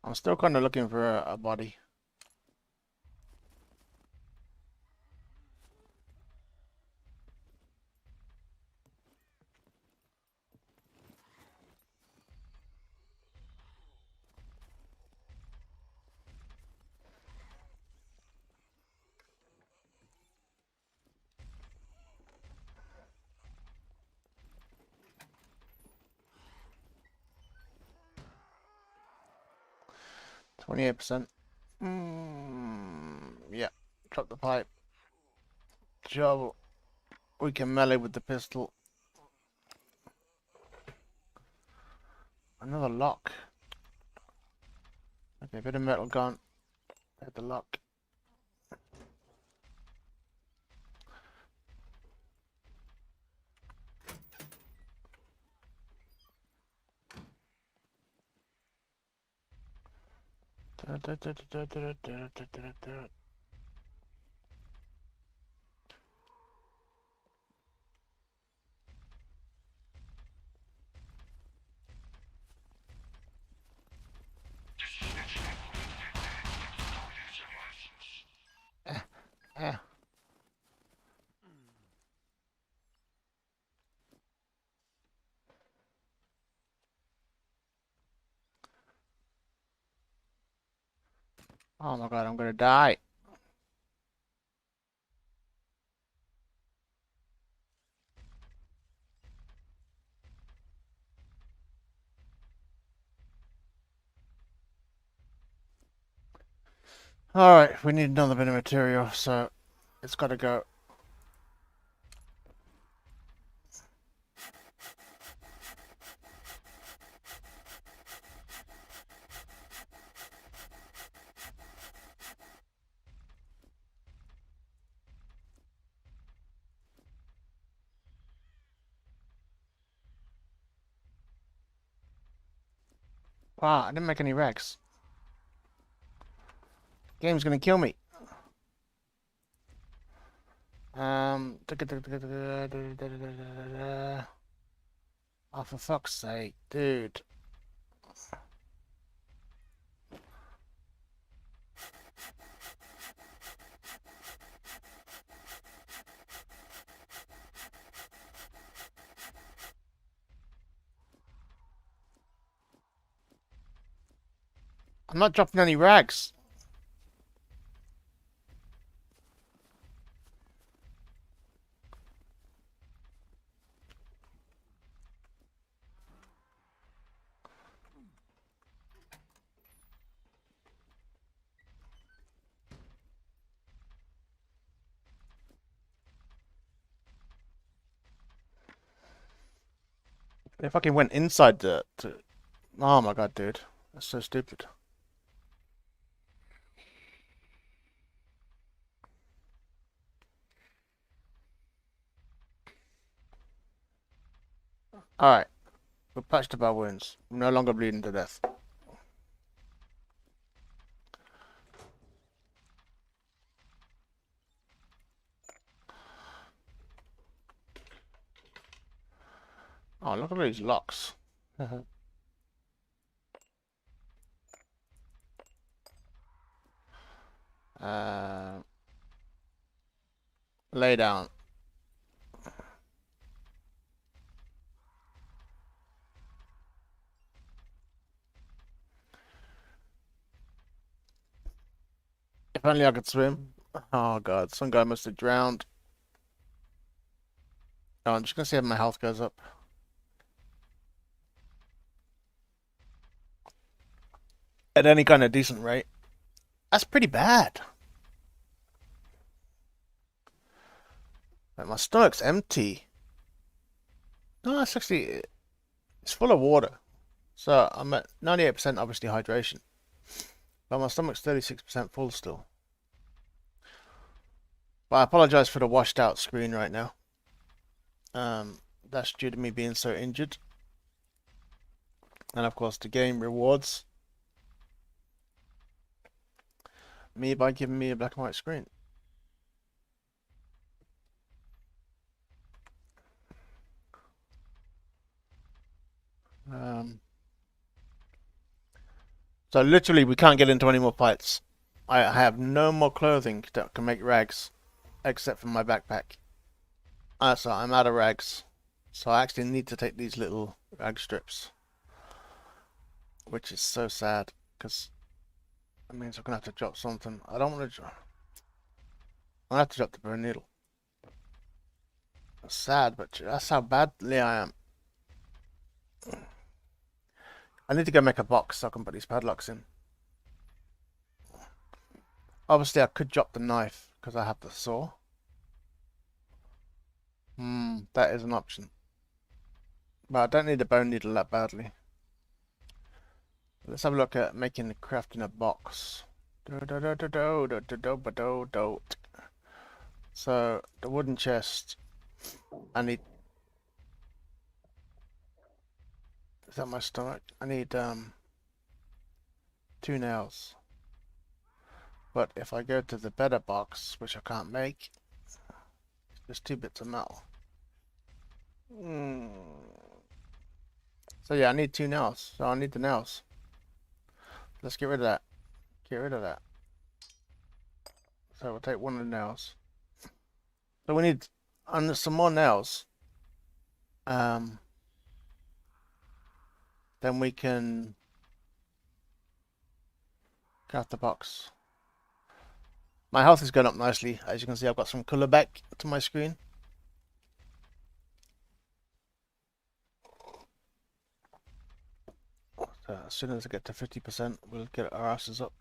I'm still kind of looking for a body. %28. Yeah. Drop the pipe. Shovel. We can melee with the pistol. Another lock. Okay, bit of metal gun. Hit the lock. Oh my god, I'm gonna die. Alright, we need another bit of material, so it's got to go. Wow, I didn't make any wrecks. Game's gonna kill me. Oh, for fuck's sake, dude. I'm not dropping any rags. They fucking went inside the... Oh my god, dude. That's so stupid. Alright. We've patched up our wounds. We're no longer bleeding to death. Oh, look at these locks. uh, lay down. If only I could swim. Oh god, some guy must have drowned. Oh, I'm just gonna see if my health goes up. At any kind of decent rate. That's pretty bad. Like, my stomach's empty. No, it's actually... It's full of water. So I'm at 98% obviously hydration. But my stomach's 36% full still. But I apologize for the washed out screen right now. That's due to me being so injured. And of course the game rewards me by giving me a black and white screen. So literally we can't get into any more fights. I have no more clothing that can make rags. Except for my backpack. So I'm out of rags. So I actually need to take these little rag strips. Which is so sad. Because that means I'm going to have to drop something. I don't want to drop... I'm going to have to drop the burn needle. That's sad, but that's how badly I am. I need to go make a box so I can put these padlocks in. Obviously I could drop the knife because I have the saw. That is an option. But I don't need the bone needle that badly. Let's have a look at making the crafting a box. So the wooden chest, I need... Is that my stomach? I need 2 nails. But if I go to the better box, which I can't make, there's 2 bits of metal. So yeah, I need 2 nails. So I need the nails. Let's get rid of that. Get rid of that. So we'll take 1 of the nails. So we need some more nails. Then we can craft the box. My health is going up nicely. As you can see, I've got some colour back to my screen. So as soon as I get to 50%, we'll get our asses up.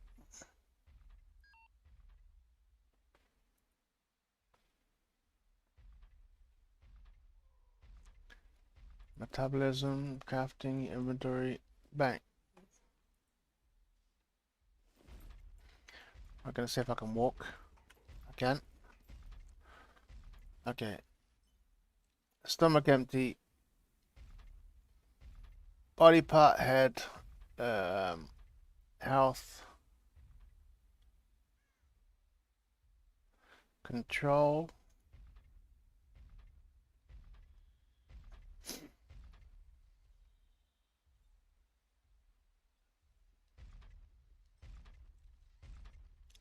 metabolism, crafting, inventory, bang. I'm gonna see if I can walk. I can. Okay. Stomach empty. Body part, head, health, control.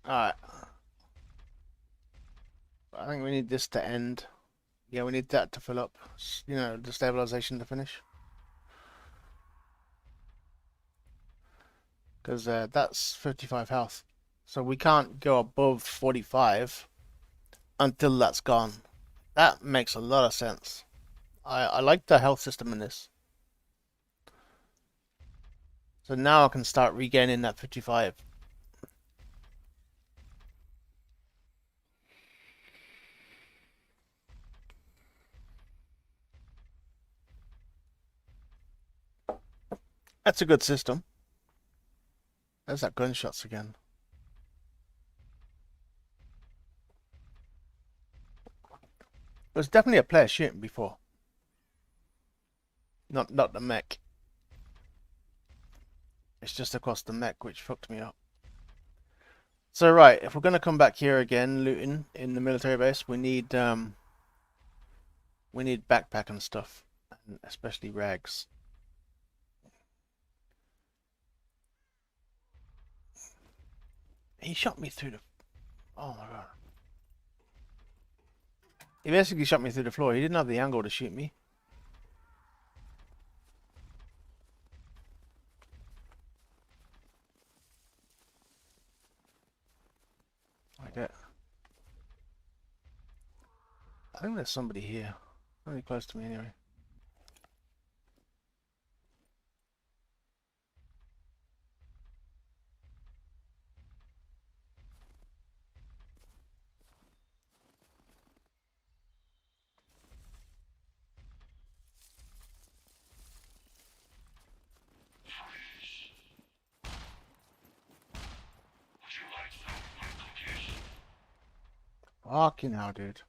Alright. I think we need this to end. Yeah, we need that to fill up. You know, the stabilization to finish. Because that's 55 health. So we can't go above 45 until that's gone. That makes a lot of sense. I like the health system in this. So now I can start regaining that 55. That's a good system. There's that gunshots again. There's definitely a player shooting before. Not the mech. It's just across the mech which fucked me up. So right, if we're gonna come back here again, looting in the military base, we need backpack and stuff, and especially rags. He shot me through the. Oh my god. He basically shot me through the floor. He didn't have the angle to shoot me. Like that. I think there's somebody here. Really close to me anyway. Fucking hell, dude.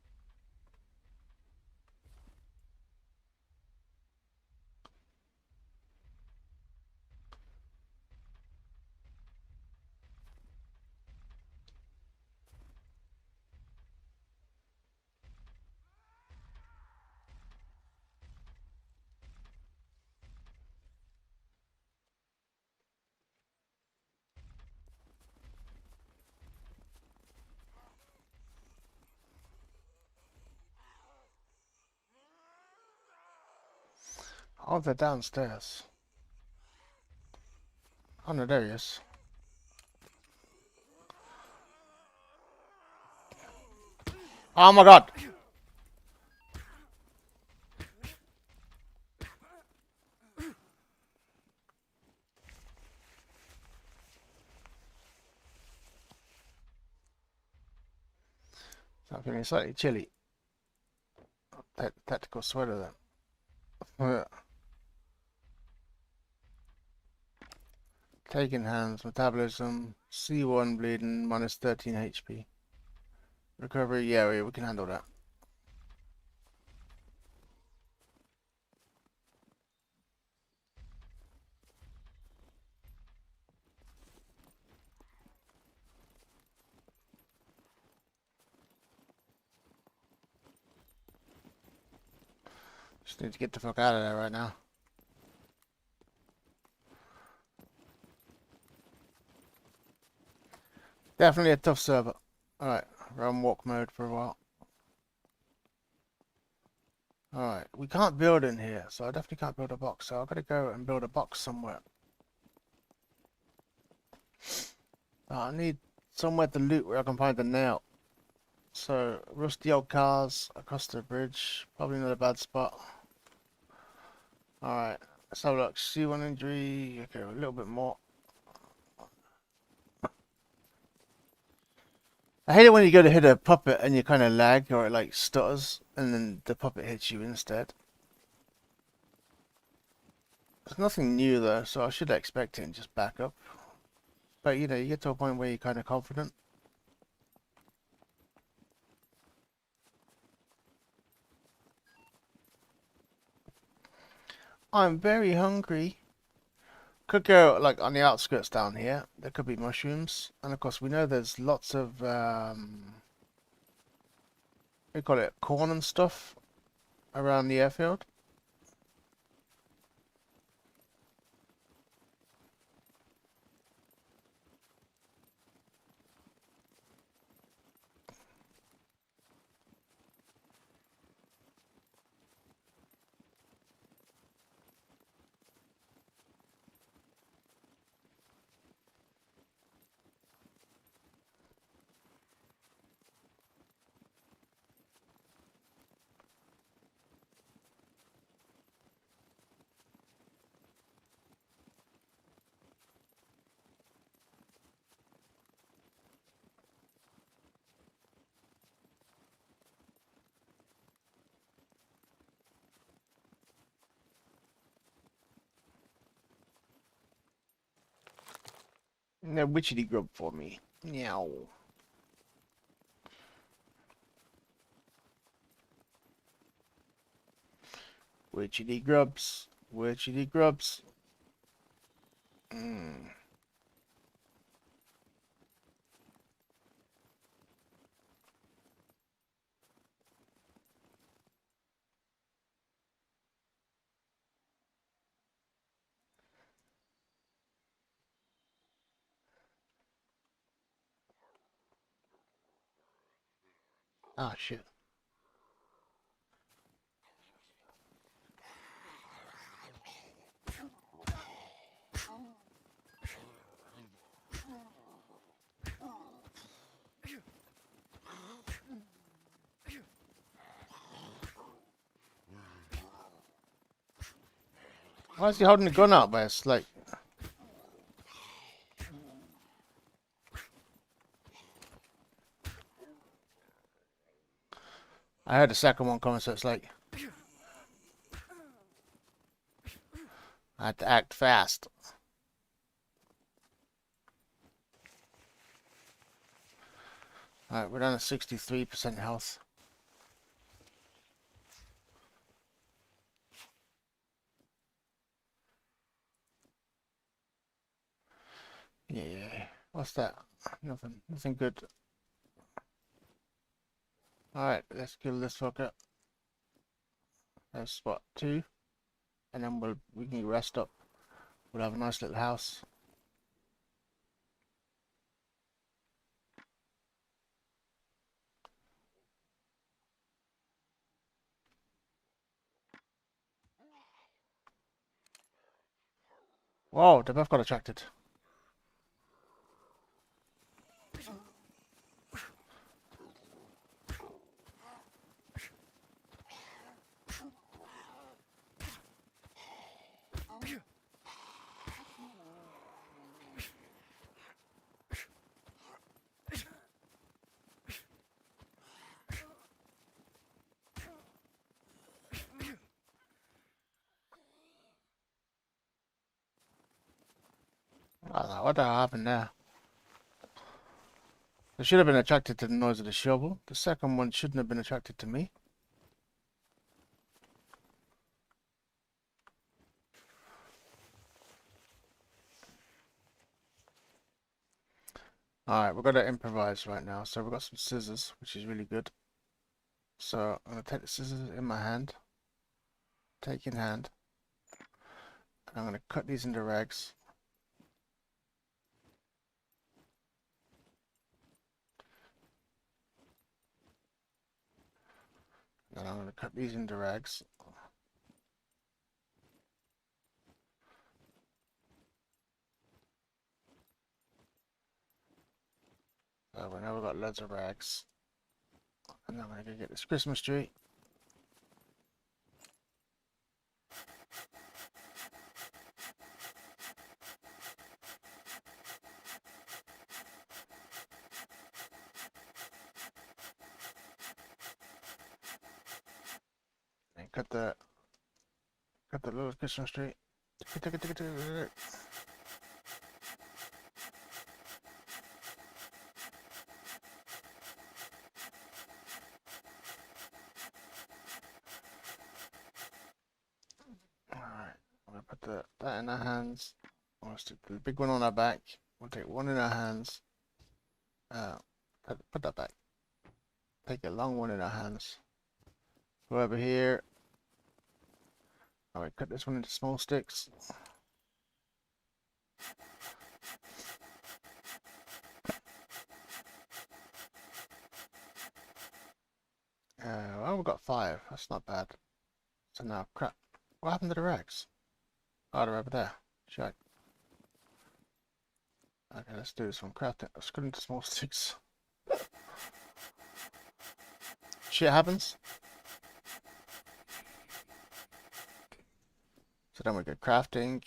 Oh, they're downstairs. Oh no, there he is. Oh my god! I'm feeling slightly chilly. Tactical sweater then. Taking hands, metabolism, C1 bleeding, minus 13 HP. Recovery, yeah, we can handle that. Just need to get the fuck out of there right now. Definitely a tough server. Alright, run walk mode for a while. Alright, we can't build in here, so I definitely can't build a box, so I've got to go and build a box somewhere. I need somewhere to loot where I can find the nail. So, rusty old cars across the bridge, probably not a bad spot. Alright, let's have a look. C1 injury, okay, a little bit more. I hate it when you go to hit a puppet and you kind of lag or it like stutters and then the puppet hits you instead. There's nothing new though, so I should expect it and just back up. But you know, you get to a point where you're kind of confident. I'm very hungry. Could go like on the outskirts down here. There could be mushrooms, and of course we know there's lots of we call it corn and stuff around the airfield. No witchetty grub for me. Meow. Witchetty grubs. Witchetty grubs. Mm. Ah, shit. Why is he holding the gun out by us? Like, I heard the second one coming, so it's like I had to act fast. Alright, we're down to 63% health. Yeah. What's that? Nothing. Nothing good. Alright, let's kill this fucker. That's what, 2? And then we can rest up. We'll have a nice little house. Whoa, they both got attracted. I don't know what the hell happened there. They should have been attracted to the noise of the shovel. The second one shouldn't have been attracted to me. Alright, we're going to improvise right now. So we've got some scissors, which is really good. So I'm going to take the scissors in my hand. Take in hand. And I'm going to cut these into rags. And I'm going to cut these into rags. So we know we've got loads of rags. And I'm going to go get this Christmas tree. And cut the little Christmas tree. it. Alright, we'll put that in our hands. We'll stick the big one on our back. We'll take one in our hands. Put that back. Take a long one in our hands. Go over here. Alright, cut this one into small sticks. Well, we've got 5. That's not bad. So now, crap. What happened to the rags? Oh, they're over there. Check. Okay, let's do this one. Crafting. Let's cut into small sticks. Shit happens. So then we go crafting.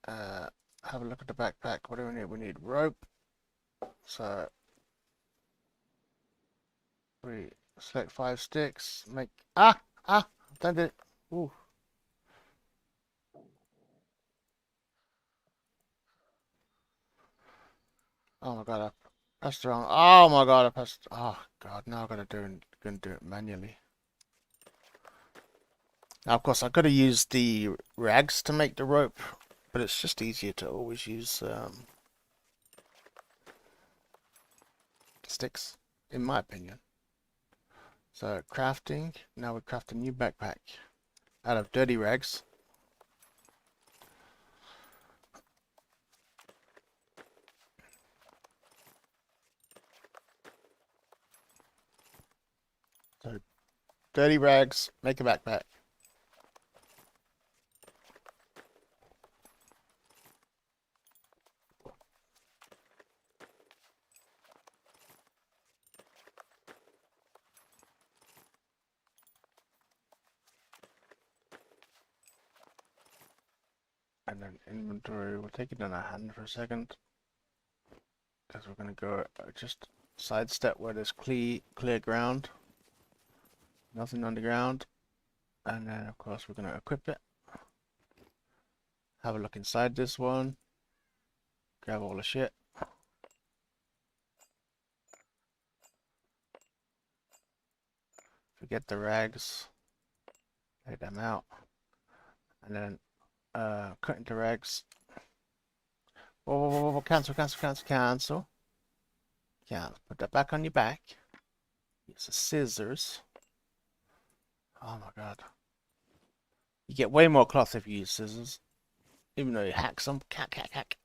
Have a look at the backpack. What do we need? We need rope. So we select 5 sticks. Make done it. Ooh. Oh my god, I pressed the wrong. Oh my god, I pressed. Oh god, now I gotta do it manually. Now, of course, I could have used the rags to make the rope, but it's just easier to always use sticks, in my opinion. So crafting. Now we craft a new backpack out of dirty rags. So dirty rags, make a backpack. And then inventory, we'll take it in our hand for a second. Because we're going to go just sidestep where there's clear ground. Nothing on the ground. And then of course we're going to equip it. Have a look inside this one. Grab all the shit. Forget the rags. Take them out. And then cut into rags. Whoa, cancel. Put that back on your back. Use the scissors. Oh my god. You get way more cloth if you use scissors. Even though you hack some. Hack.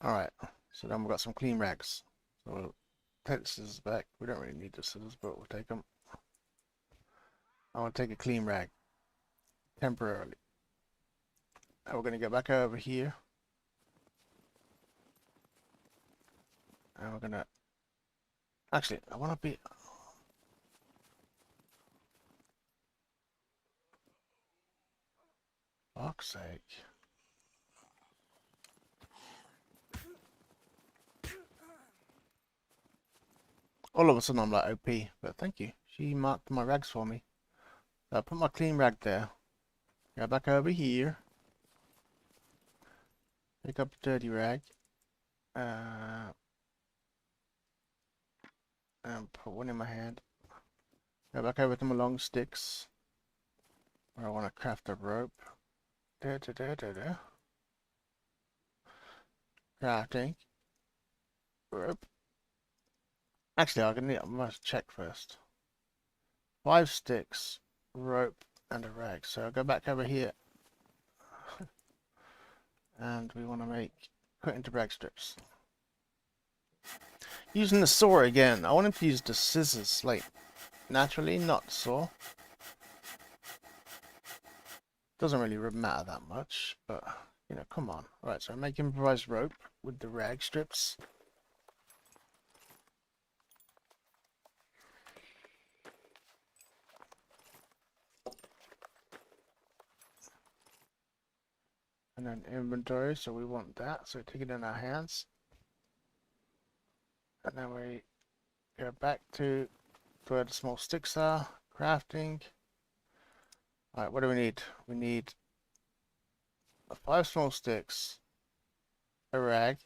Alright. So then we've got some clean rags. So we'll take the scissors back. We don't really need the scissors, but we'll take them. I want to take a clean rag. Temporarily. Now we're going to go back over here. And we're going to... Actually, I want to be... Fuck's sake. All of a sudden I'm like OP, but thank you. She marked my rags for me. So I put my clean rag there. Go back over here. Pick up the dirty rag. And put one in my hand. Go back over to my long sticks. Where I want to craft a rope. Crafting. Rope. Actually, I must check first. 5 sticks, rope, and a rag. So I'll go back over here. And we want to cut into rag strips. Using the saw again. I want him to use the scissors, like, naturally, not saw. Doesn't really matter that much, but, you know, come on. Right, so I make improvised rope with the rag strips. And then inventory, so we want that, so take it in our hands. And then we go back to where the small sticks are, crafting. Alright, what do we need? We need 5 small sticks, a rag,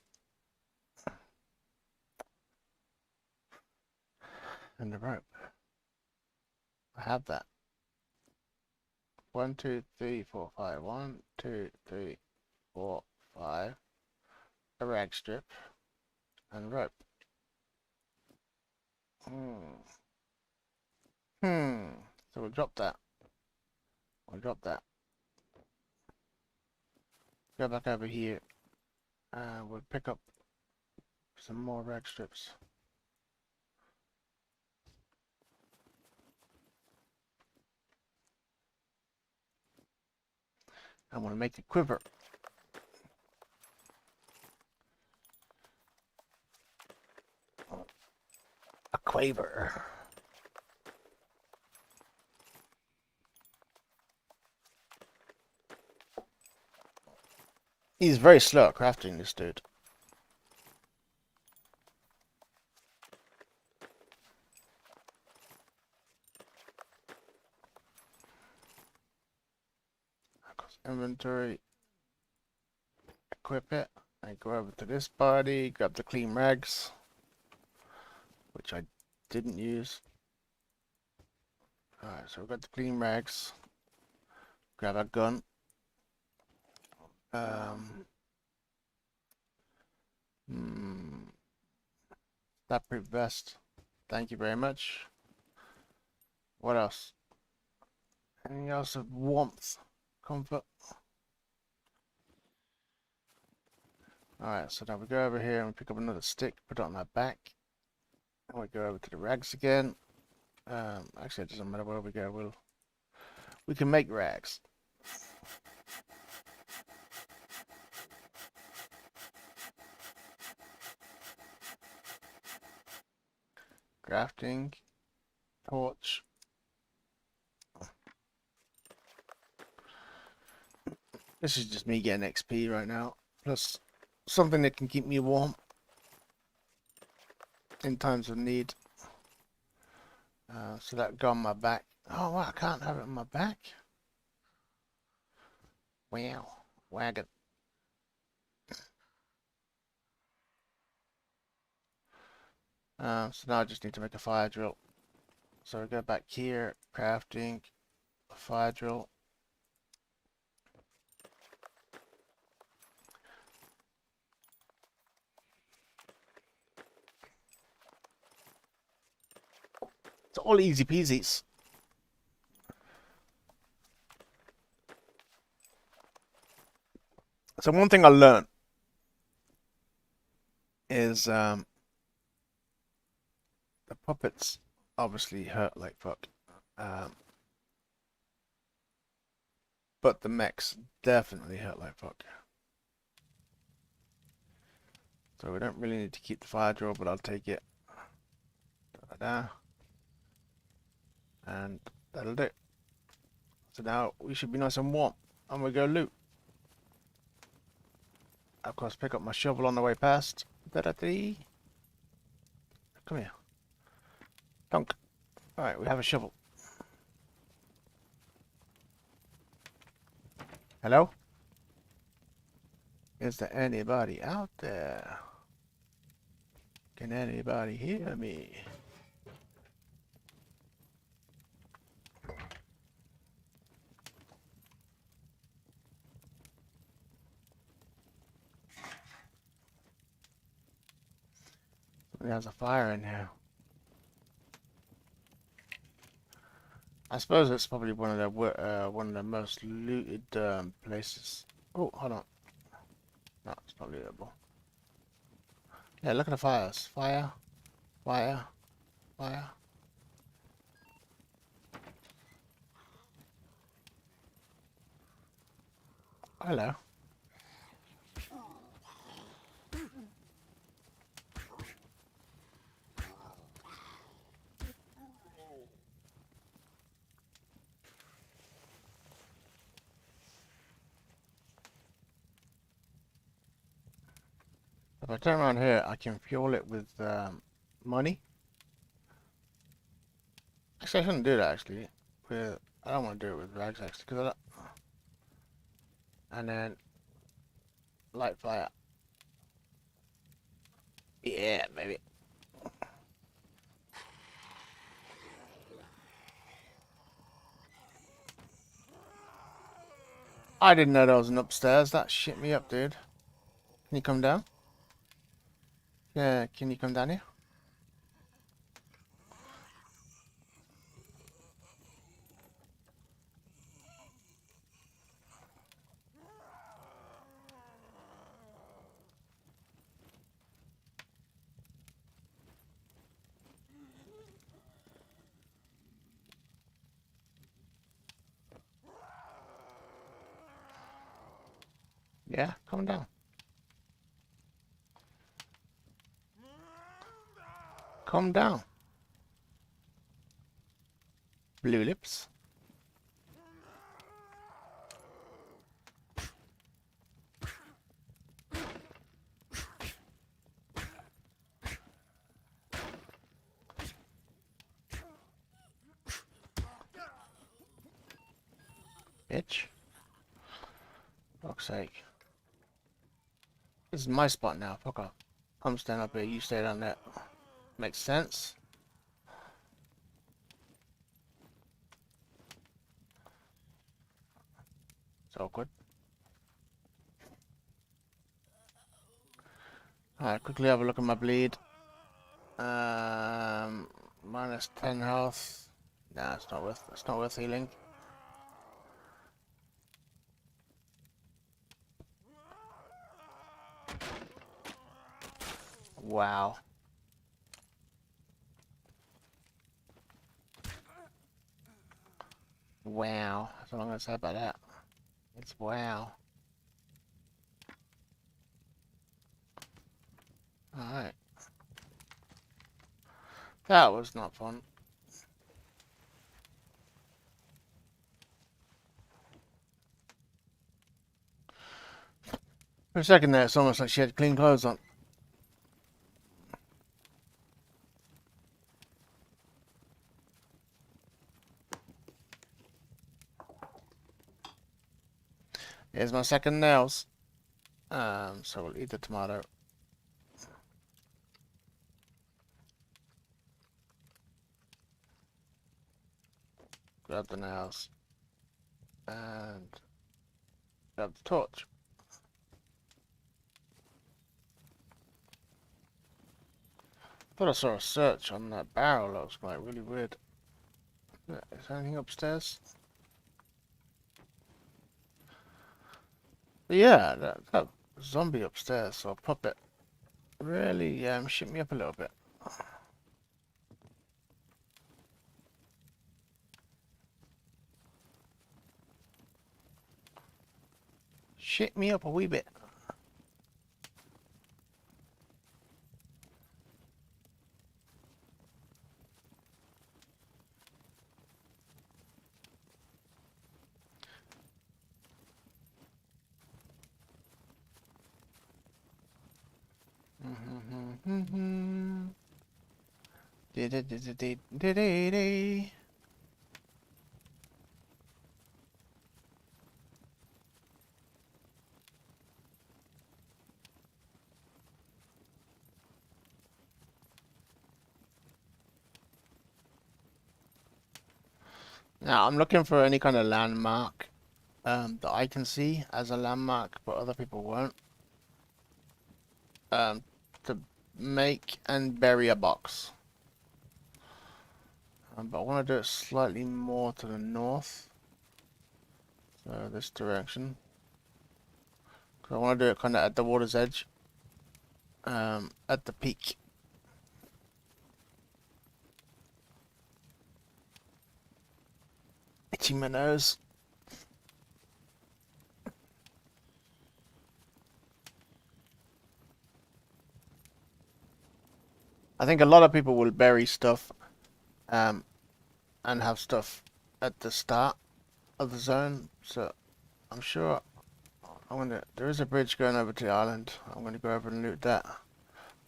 and a rope. I have that. 1, 2, 3, 4, 5. 1, 2, 3, 4, 5. A rag strip and rope. So we'll drop that. We'll drop that. Go back over here. We'll pick up some more rag strips. I want to make it quiver. A quaver. He's very slow at crafting, this dude. Inventory. Equip it. I go over to this body, grab the clean rags, which I didn't use. Alright, so we've got the clean rags. Grab a gun. That vest. Thank you very much. What else? Anything else of warmth? Comfort? Alright, so now we go over here and we pick up another stick, put it on our back. And we go over to the rags again. Actually, it doesn't matter where we go. We can make rags. Crafting. Torch. This is just me getting XP right now. Plus something that can keep me warm in times of need. So that go on my back. Oh, well, I can't have it on my back. Wow, wagon. So now I just need to make a fire drill. So we go back here, crafting, a fire drill. It's all easy peasies. So one thing I learned is the puppets obviously hurt like fuck. But the mechs definitely hurt like fuck. So we don't really need to keep the fire drill, but I'll take it. Da-da-da. And that'll do. So now we should be nice and warm. And we go loot. Of course, pick up my shovel on the way past. Da-da-dee. Come here. Dunk. Alright, we have a shovel. Hello? Is there anybody out there? Can anybody hear me? There's a fire in here. I suppose it's probably one of the most looted places. Oh, hold on. No, it's not lootable. Yeah, look at the fires. Fire, fire, fire. Hello. If I turn around here, I can fuel it with money. Actually, I shouldn't do that, actually. With I don't want to do it with rags actually, because I don't... And then light fire. Yeah, maybe. I didn't know there was an upstairs. That shit me up, dude. Can you come down? Yeah, can you come down here? Yeah, come down. Come down. Blue lips. Bitch. Fuck's sake. This is my spot now. Fuck off. I'm standing up here. You stay down there. Makes sense. It's awkward. Alright, quickly have a look at my bleed. Minus 10 health. Nah, it's not worth healing. Wow. Wow. That's all I'm gonna say about that. It's wow. Alright. That was not fun. For a second there, it's almost like she had clean clothes on. Here's my second nails. So we'll eat the tomato. Grab the nails. And grab the torch. Thought I saw a search on that barrel. That was like really weird. Is there anything upstairs? But yeah, that zombie upstairs, so puppet really shook me up a little bit. Shit me up a wee bit. Now I'm looking for any kind of landmark that I can see as a landmark, but other people won't. To make and bury a box. But I want to do it slightly more to the north. So this direction. Because I want to do it kind of at the water's edge. At the peak. Itching my nose. I think a lot of people will bury stuff and have stuff at the start of the zone, so I'm sure there is a bridge going over to the island. I'm gonna go over and loot that.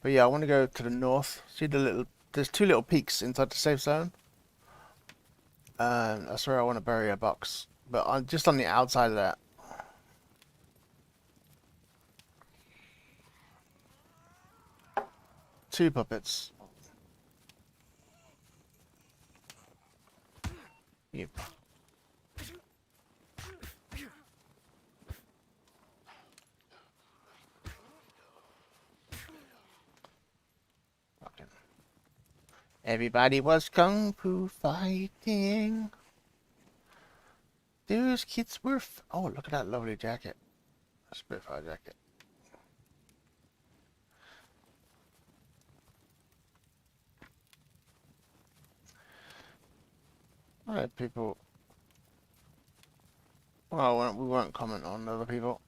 But yeah, I want to go to the north. See there's two little peaks inside the safe zone. That's where I want to bury a box. But just on the outside of that. Two puppets. Yep. Okay. Everybody was kung fu fighting. Those kids were. Oh, look at that lovely jacket. Spitfire jacket. Alright, people. Well, we won't comment on other people.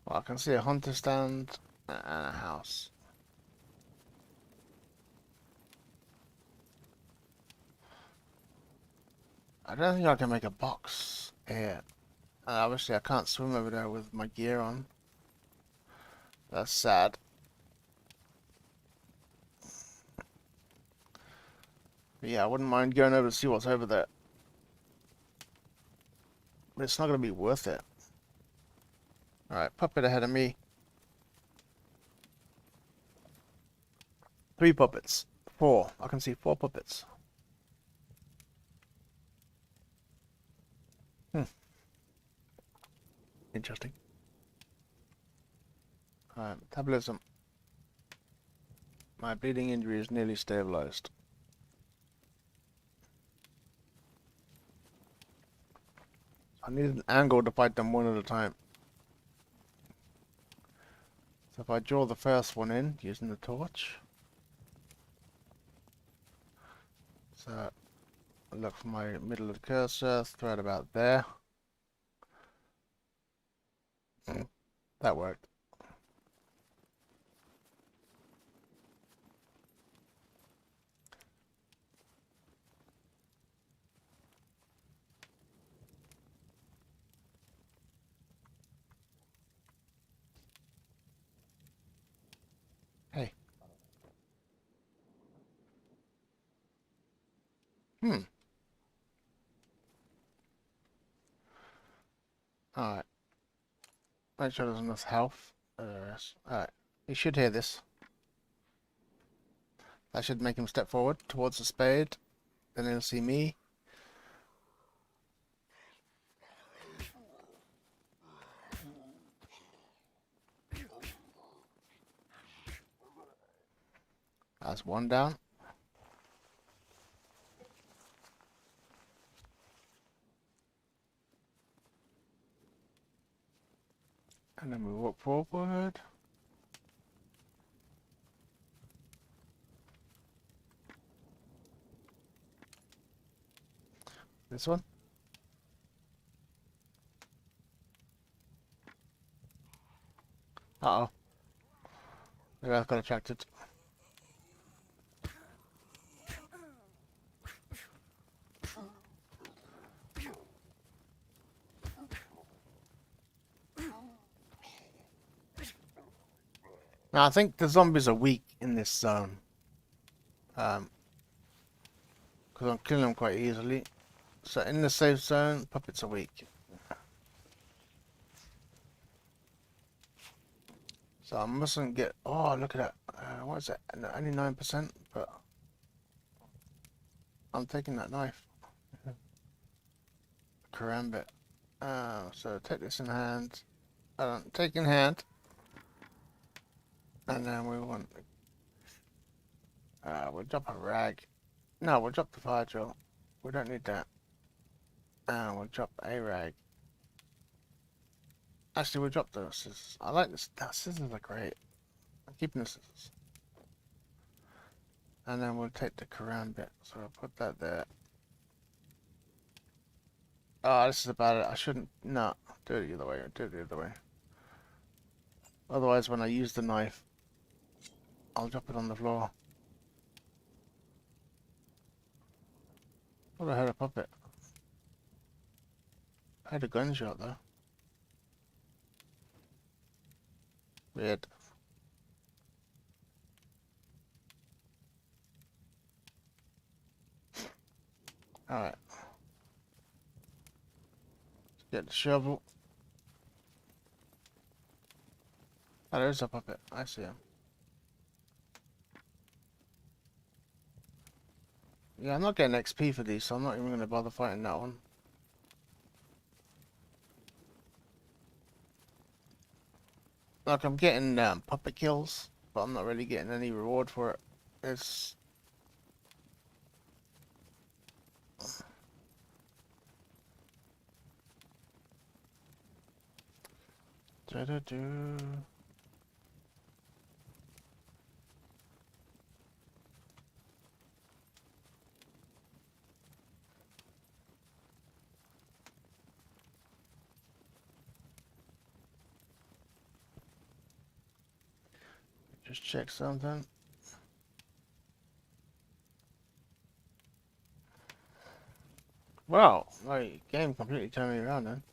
Well, I can see a hunter stand and a house. I don't think I can make a box here. Obviously, I can't swim over there with my gear on. That's sad. But yeah, I wouldn't mind going over to see what's over there. But it's not going to be worth it. Alright, puppet ahead of me. 3 puppets. 4. I can see 4 puppets. Interesting. Alright, metabolism. My bleeding injury is nearly stabilized. I need an angle to fight them one at a time. So if I draw the first one in using the torch. So I look for my middle of the cursor, throw it about there. That worked. Hey. Alright. Make sure there's enough health. Alright. He should hear this. That should make him step forward towards the spade. Then he'll see me. That's one down. And then we walk forward. This one. Uh-oh. Maybe I got attracted. Now, I think the zombies are weak in this zone. Because I'm killing them quite easily. So in the safe zone, puppets are weak. So I mustn't get... Oh, look at that. What is that? Only 9%, but... I'm taking that knife. Karambit. So take this in hand. Take in hand. And then we want... we'll drop a rag. No, we'll drop the fire drill. We don't need that. And we'll drop a rag. Actually, we'll drop the scissors. I like this. That scissors are great. I'm keeping the scissors. And then we'll take the karambit. So I'll put that there. Oh, this is about it. I shouldn't... No. Do it the other way. Do it the other way. Otherwise, when I use the knife, I'll drop it on the floor. What I had a puppet. I had a gunshot though. Weird. Alright. Get the shovel. Oh, there's a puppet. I see him. Yeah, I'm not getting XP for these, so I'm not even going to bother fighting that one. Like, I'm getting puppet kills, but I'm not really getting any reward for it. It's... Just check something. Wow, my game completely turned me around then.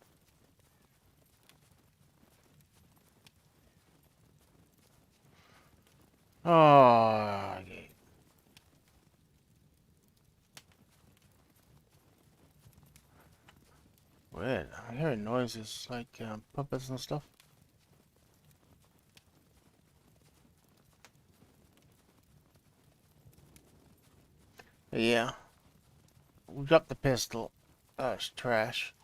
Oh, okay. Weird. I'm hearing noises like puppets and stuff. But yeah. We dropped the pistol. Oh, it's trash.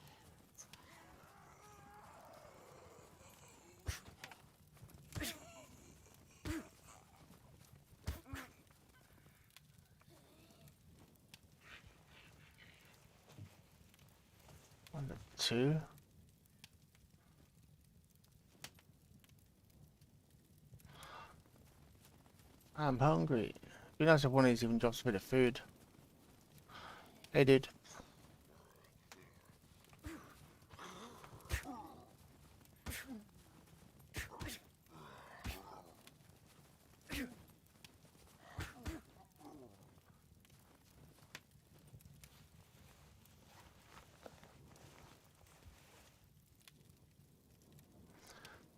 One, two. I'm hungry. It'd be nice if one of these even drops a bit of food. Hey, dude.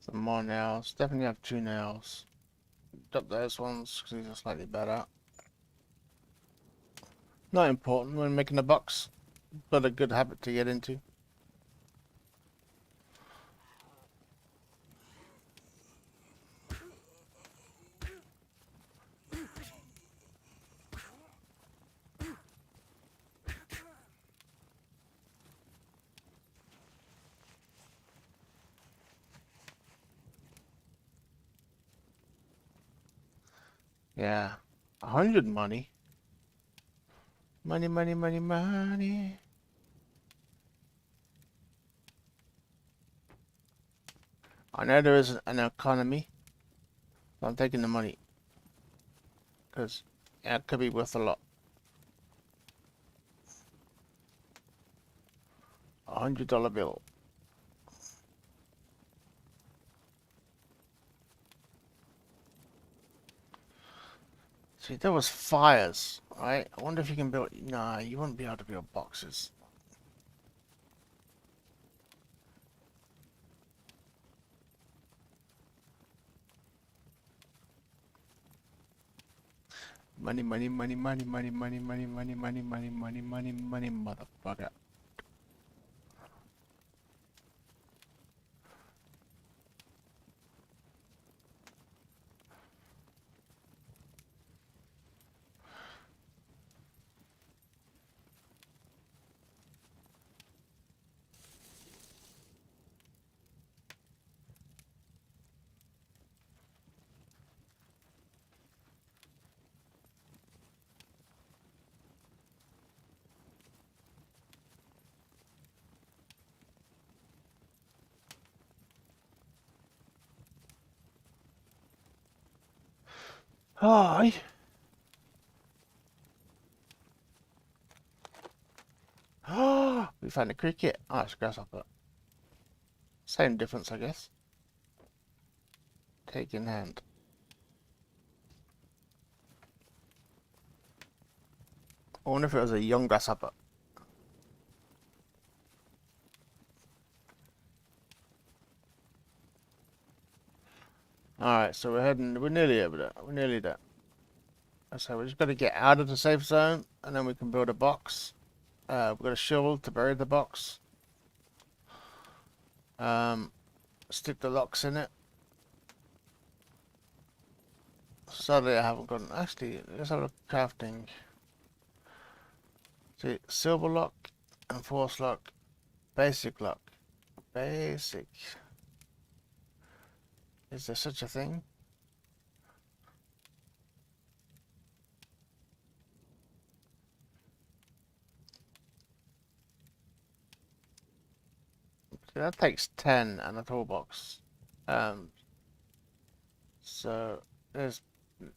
Some more nails. Definitely have 2 nails. Drop those ones because these are slightly better. Not important when making a box, but a good habit to get into. Yeah. 100 money. Money, money, money, money. I know there is an economy. So I'm taking the money. Because yeah, it could be worth a lot. $100 bill. See, there was fires, right? I wonder if you can build... Nah, you wouldn't be able to build boxes. Money, money, money, money, money, money, money, money, money, money, money, money, money, motherfucker. Hi. Oh, we found a cricket. Oh, it's a grasshopper. Same difference, I guess. Take in hand. I wonder if it was a young grasshopper. Alright, so we're nearly over there. We're nearly there. So we just got to get out of the safe zone, and then we can build a box. We've got a shovel to bury the box. Stick the locks in it. Sadly, I haven't gotten. Actually, let's have a look at crafting. See, silver lock and force lock, basic lock. Basic. Is there such a thing? See, that takes 10 and a toolbox. So there's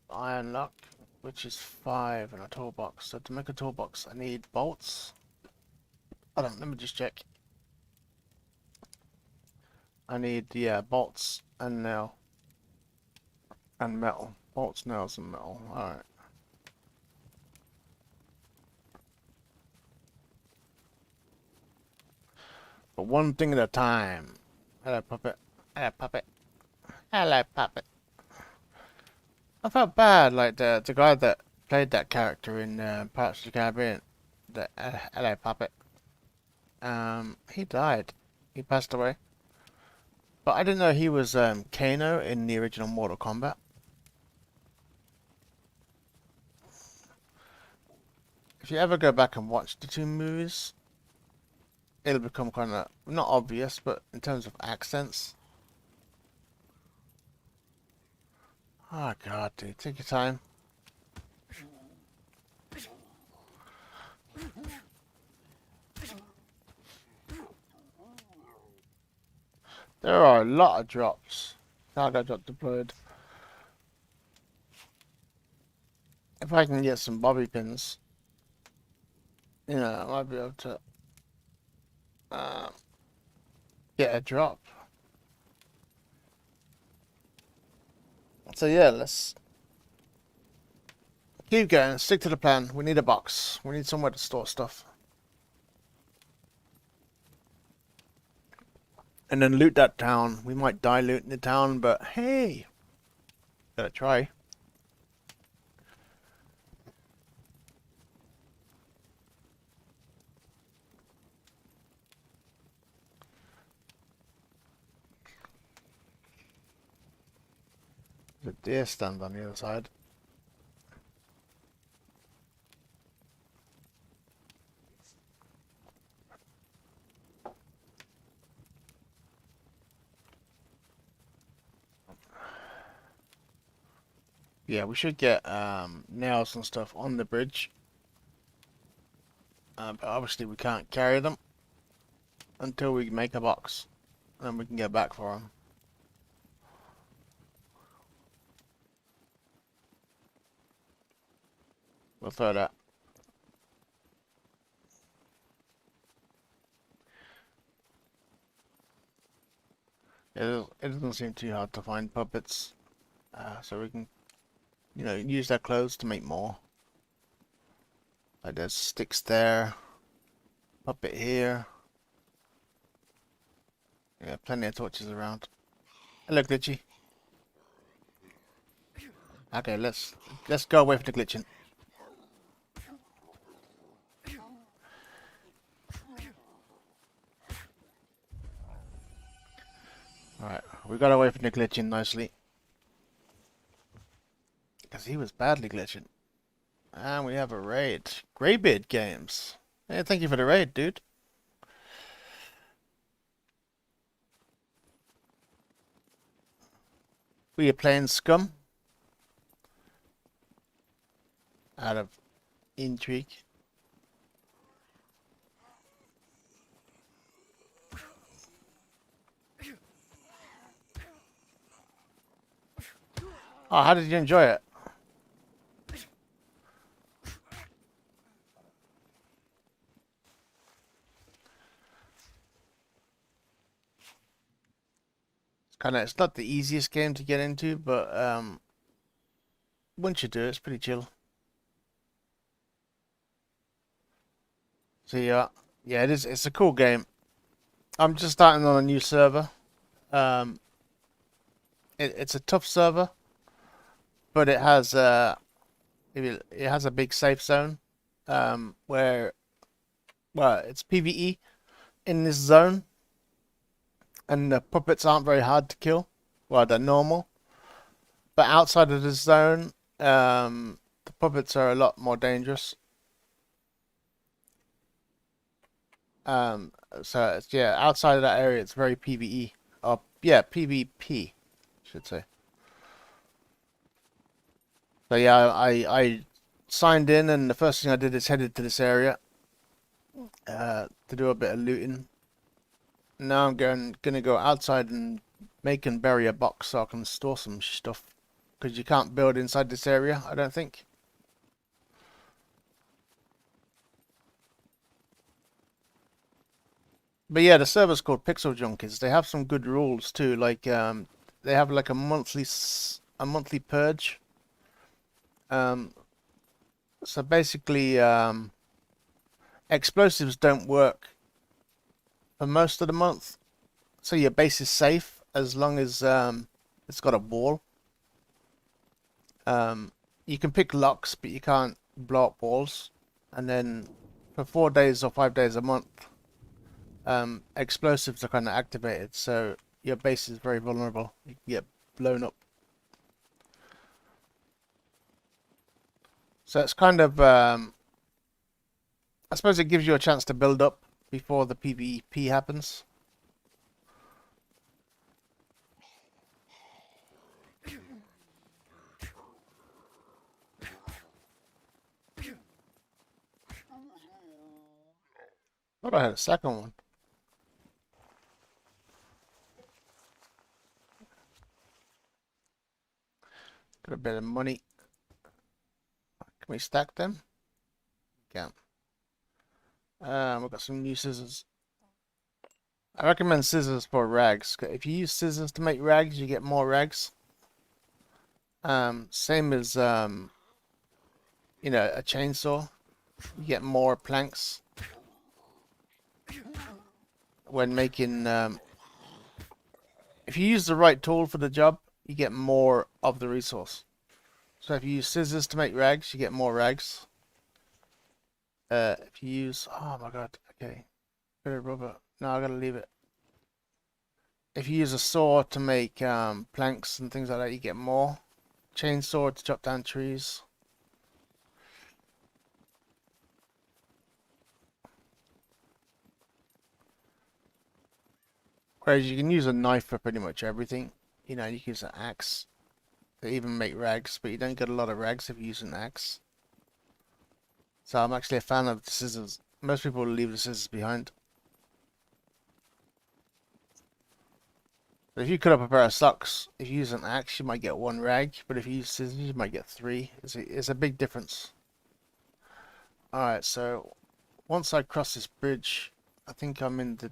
iron lock, which is 5 and a toolbox. So to make a toolbox, I need bolts. Hold on, let me just check. I need, yeah, bolts and nail. And metal. Bolts, nails, and metal. Alright. But one thing at a time. Hello, puppet. Hello, puppet. Hello, puppet. I felt bad, like the guy that played that character in Pirates of the Caribbean. The hello, puppet. He died. He passed away. But I didn't know he was Kano in the original Mortal Kombat. If you ever go back and watch the two movies, it'll become kind of not obvious, but in terms of accents. Oh god, dude, take your time. There are a lot of drops. Cargo drop deployed. If I can get some bobby pins, you know, I might be able to get a drop. So yeah, let's keep going. Stick to the plan. We need a box. We need somewhere to store stuff. And then loot that town. We might die looting the town, but hey, gotta try. There's a deer stand on the other side. Yeah, we should get nails and stuff on the bridge. But obviously we can't carry them until we make a box. And we can get back for them. We'll throw that. It doesn't seem too hard to find puppets. So we can, you know, use their clothes to make more. Like there's sticks there. Puppet here. Yeah, plenty of torches around. Hello, Glitchy. Okay, let's go away from the glitching. Alright, we got away from the glitching nicely. Because he was badly glitching. And we have a raid. Greybeard Games. Hey, thank you for the raid, dude. We are playing SCUM. Out of intrigue. Oh, how did you enjoy it? It's not the easiest game to get into, but once you do, it's pretty chill. So yeah, it's a cool game. I'm just starting on a new server. it's a tough server, but it has a big safe zone, where well it's PvE in this zone, and the puppets aren't very hard to kill. Well, they're normal, but outside of this zone, the puppets are a lot more dangerous. Um, so it's, yeah, outside of that area, it's very PvE. Or yeah, PvP, should say. So yeah, I signed in, and the first thing I did is headed to this area to do a bit of looting. Now I'm gonna go outside and make and bury a box so I can store some stuff. Because you can't build inside this area, I don't think. But yeah, the server's called Pixel Junkies. They have some good rules too. Like they have like a monthly purge. Um, so basically, explosives don't work for most of the month. So your base is safe as long as it's got a wall. You can pick locks, but you can't blow up walls. And then for 4 days or 5 days a month, explosives are kind of activated, so your base is very vulnerable. You can get blown up. So it's kind of, I suppose it gives you a chance to build up before the PvP happens. Thought I had a second one. Got a bit of money. Can we stack them? Can't. We've got some new scissors. I recommend scissors for rags. If you use scissors to make rags, you get more rags. Same as you know, a chainsaw. You get more planks when making. If you use the right tool for the job, you get more of the resource. So if you use scissors to make rags, you get more rags. If you use, oh my god, okay, bit of rubber. No, I gotta leave it. If you use a saw to make planks and things like that, you get more. Chainsaw to chop down trees. Whereas you can use a knife for pretty much everything. You know, you can use an axe to even make rags, but you don't get a lot of rags if you use an axe. So I'm actually a fan of the scissors. Most people leave the scissors behind. But if you cut up a pair of socks, if you use an axe, you might get one rag, but if you use scissors, you might get three. It's a big difference. Alright, so once I cross this bridge, I think I'm in the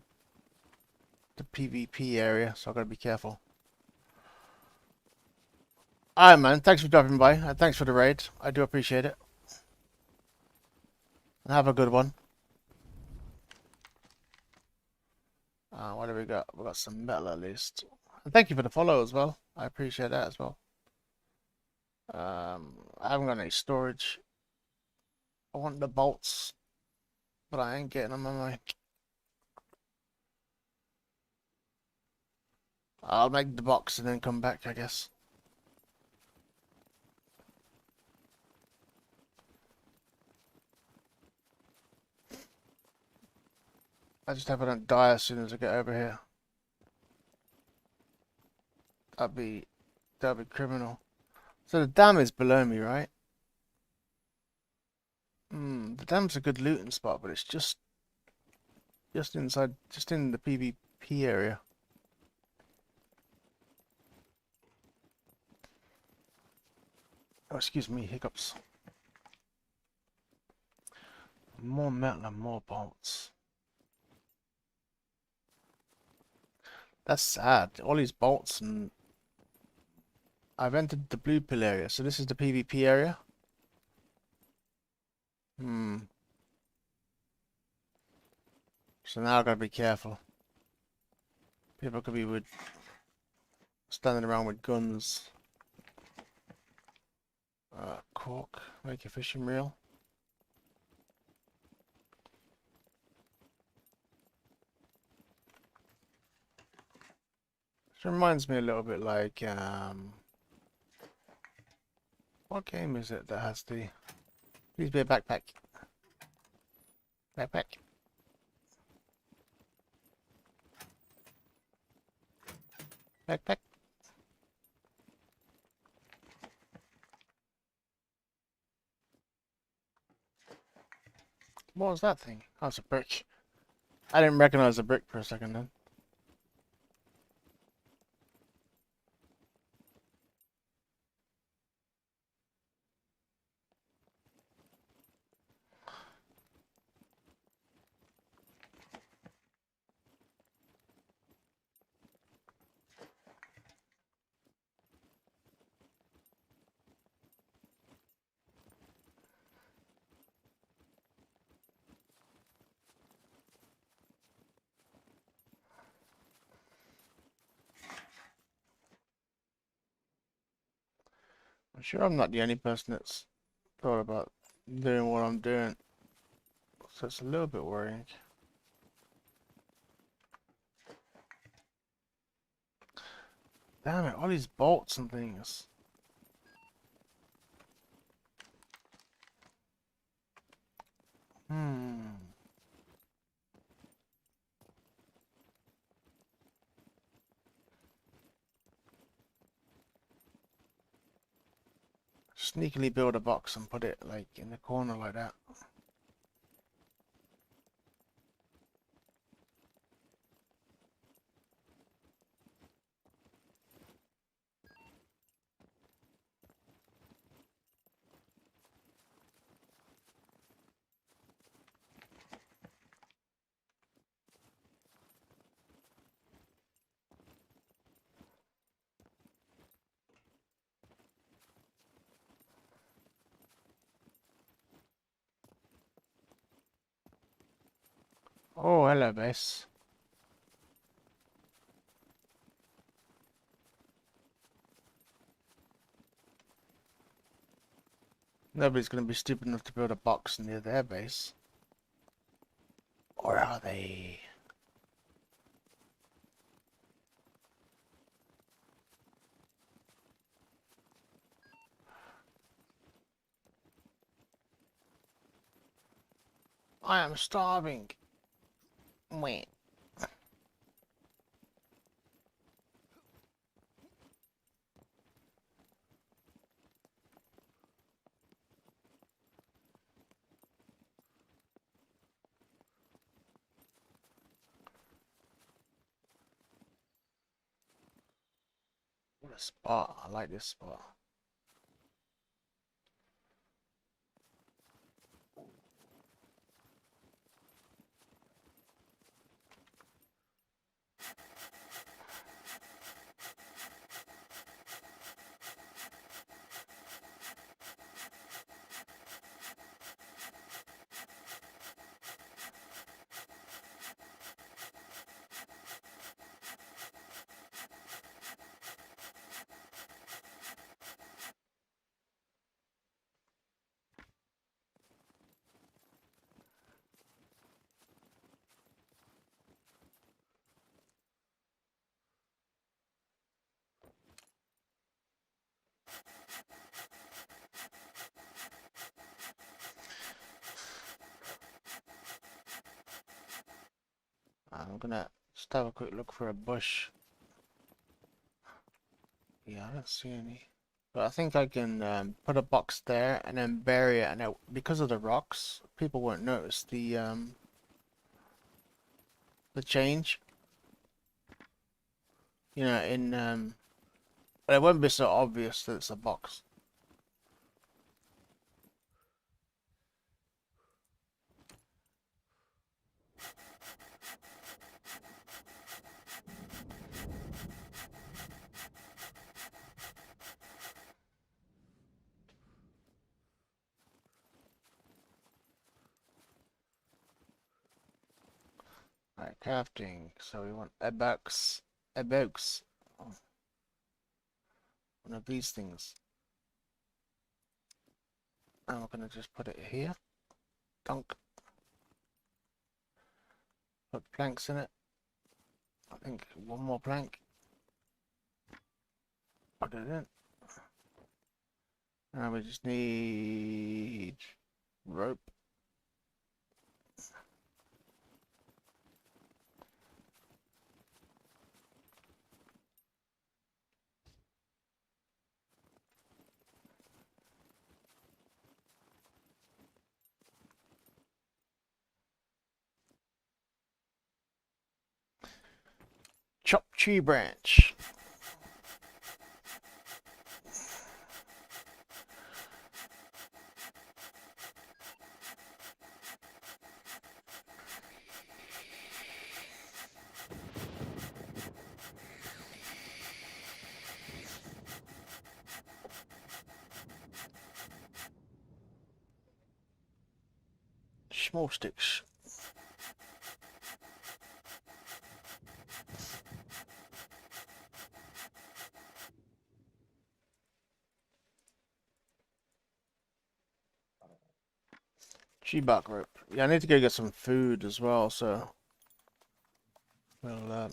PvP area, so I've got to be careful. Alright, man, thanks for dropping by, and thanks for the raid. I do appreciate it. And have a good one. What do we got? We got some metal at least. And thank you for the follow as well. I appreciate that as well. I haven't got any storage. I want the bolts, but I ain't getting them, am I? I'll make the box and then come back, I guess. I just hope I don't die as soon as I get over here. That'd be criminal. So the dam is below me, right? The dam's a good looting spot, but it's just inside, just in the PvP area. Oh, excuse me, hiccups. More metal and more bolts. That's sad. All these bolts, and I've entered the blue pill area, so this is the PvP area. So now I've got to be careful. People could be would. standing around with guns. Cork, make a fishing reel. This reminds me a little bit like, what game is it that has the... Please be a backpack. Backpack. Backpack. What was that thing? Oh, it's a brick. I didn't recognize the brick for a second then. I'm sure I'm not the only person that's thought about doing what I'm doing. So it's a little bit worrying. Damn it, all these bolts and things. Sneakily build a box and put it like in the corner like that. Oh, hello, base. Nobody's going to be stupid enough to build a box near their base. Or are they? I am starving. Wait. What a spot. I like this spot. I'm gonna just have a quick look for a bush. Yeah, I don't see any. But I think I can put a box there and then bury it, and because of the rocks, people won't notice the change. You know, it won't be so obvious that it's a box. Alright, crafting. So we want a box. A box. Oh. one of these things. And we're going to just put it here. Dunk. Put planks in it. I think one more plank. Put it in. And we just need rope. Chop tree branch. Small sticks. G-bark rope. Yeah, I need to go get some food as well, so we'll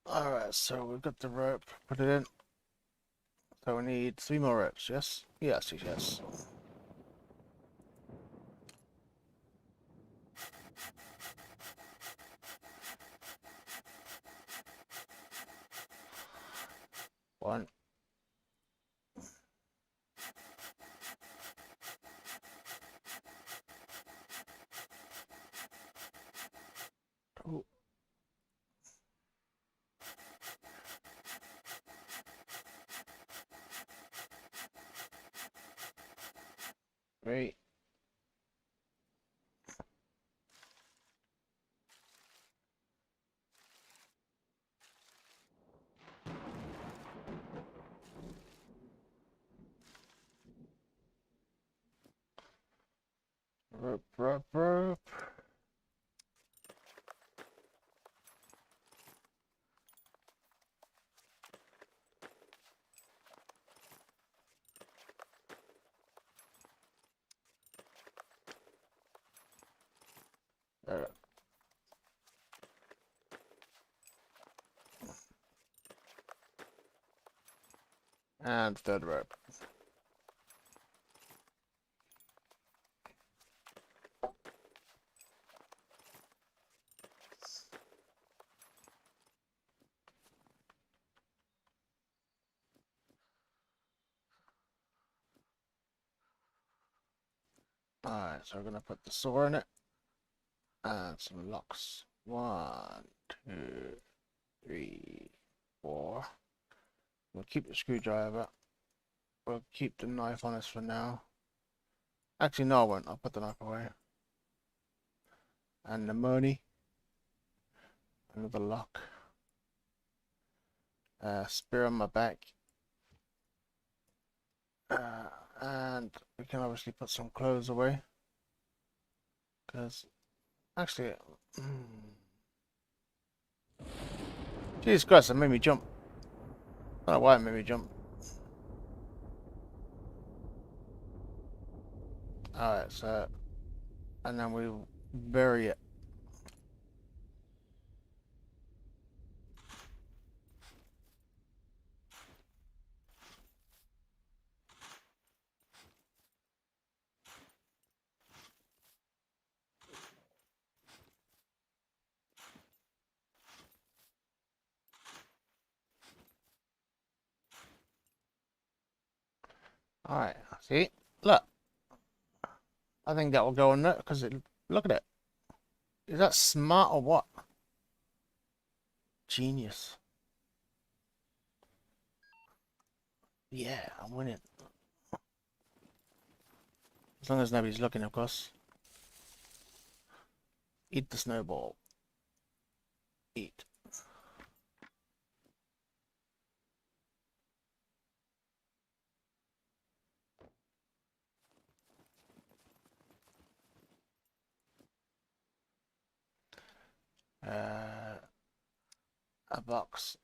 alright, so we've got the rope, put it in. So we need 3 more ropes, yes? Yes, yes, yes. One. Two. Three. Rope, rope, rope. There. And third rope. Alright, so we're gonna put the saw in it. And some locks. 1, 2, 3, 4. We'll keep the screwdriver. We'll keep the knife on us for now. Actually, no, I won't. I'll put the knife away. And the money. Another lock. Spear on my back. And we can obviously put some clothes away. Because, actually, Jesus Christ, it made me jump. I don't know why it made me jump. Alright, so, and then we bury it. Alright, see? Look. I think that will go on there, because look at it. Is that smart or what? Genius. Yeah, I'm winning. As long as nobody's looking, of course. Eat the snowball. Eat. A box.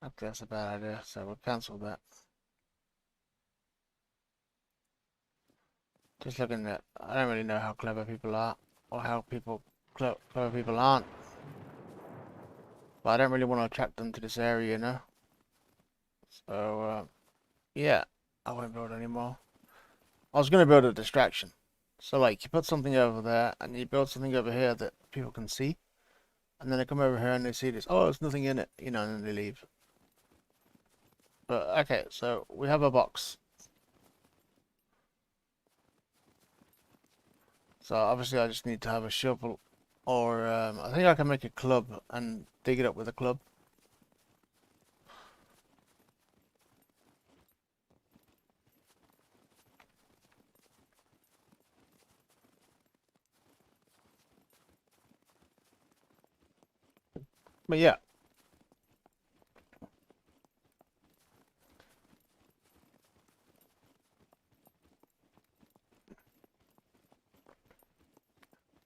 Okay, that's a bad idea, so we'll cancel that. Just looking at, I don't really know how clever people are, or how clever people aren't. But I don't really want to attract them to this area, you know? So, yeah, I won't build anymore. I was going to build a distraction. So, like, you put something over there, and you build something over here that people can see. And then they come over here and they see this, oh, there's nothing in it, you know, and then they leave. But, okay, so we have a box. So, obviously, I just need to have a shovel. Or, I think I can make a club and dig it up with a club. But yeah.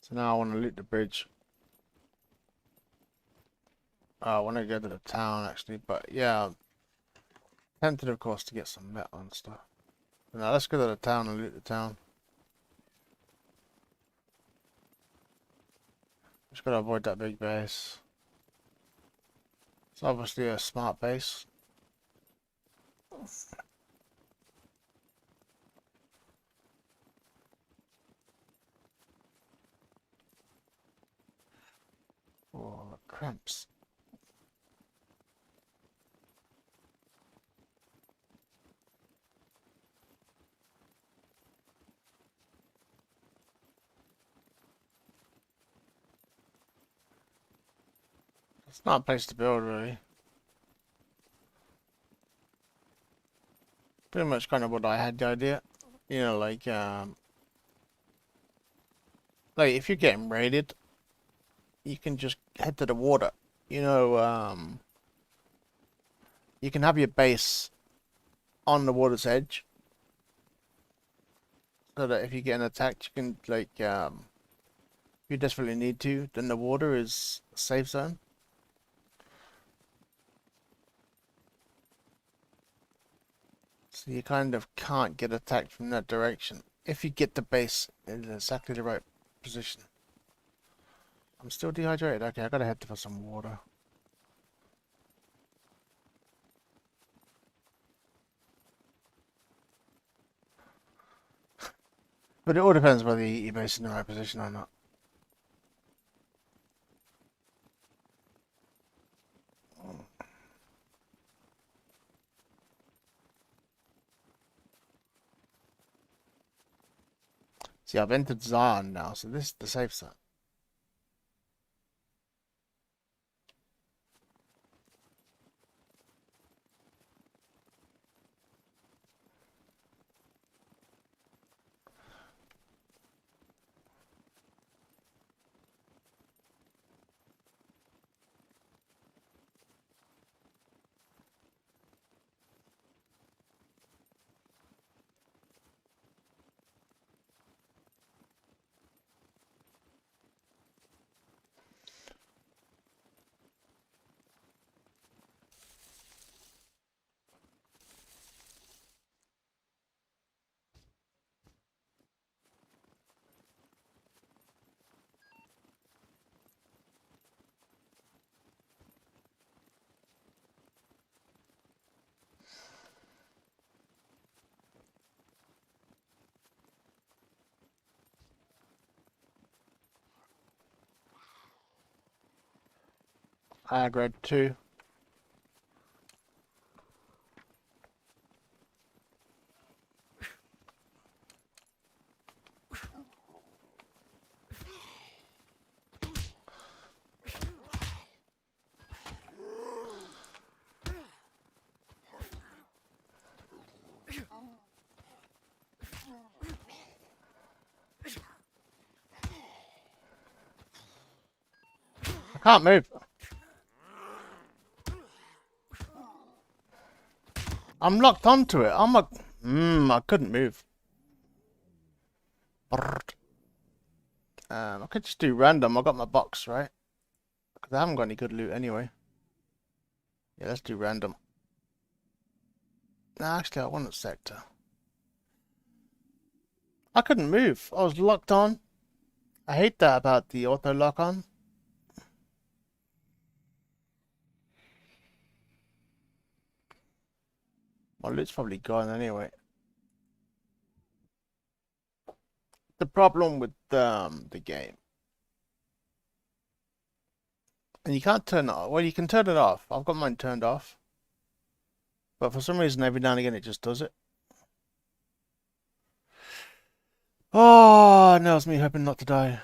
So now I want to loot the bridge. I want to go to the town actually, but yeah, I'm tempted of course to get some metal and stuff. So now let's go to the town and loot the town. Just gotta avoid that big base. It's obviously a smart base. Oh, cramps. It's not a place to build really. Pretty much kind of what I had the idea. You know, like if you're getting raided, you can just head to the water. You know, you can have your base on the water's edge. So that if you get attacked, you can like if you desperately need to, then the water is a safe zone. So you kind of can't get attacked from that direction if you get the base in exactly the right position. I'm still dehydrated. Okay, I gotta head for some water. But it all depends whether you eat your base in the right position or not. See, I've entered Zion now, so this is the safe zone. Grade 2. I can't move. I'm locked onto it. I'm like, I couldn't move. Brrrt. I could just do random. I got my box, right? Because I haven't got any good loot anyway. Yeah, let's do random. No, actually, I want a sector. I couldn't move. I was locked on. I hate that about the auto lock on. My loot's probably gone anyway. The problem with the game, and you can't turn it off. Well, you can turn it off. I've got mine turned off, but for some reason, every now and again, it just does it. Oh, no, it's me hoping not to die.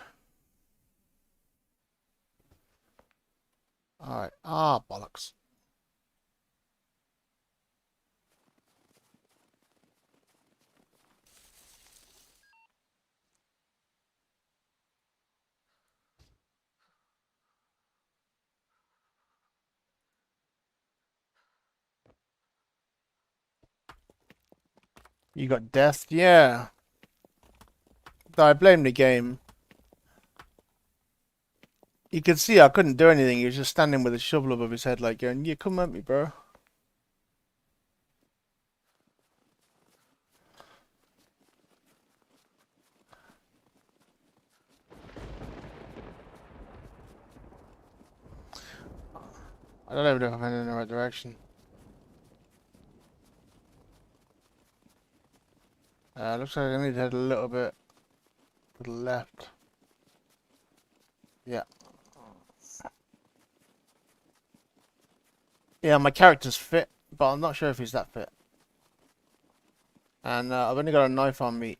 All right. Ah, bollocks. You got death? Yeah. I blame the game. You could see I couldn't do anything. He was just standing with a shovel above his head, like going, "Yeah, come at me, bro." I don't even know if I'm heading in the right direction. Looks like I need to head a little bit to the left. Yeah. Yeah, my character's fit, but I'm not sure if he's that fit. And I've only got a knife on me.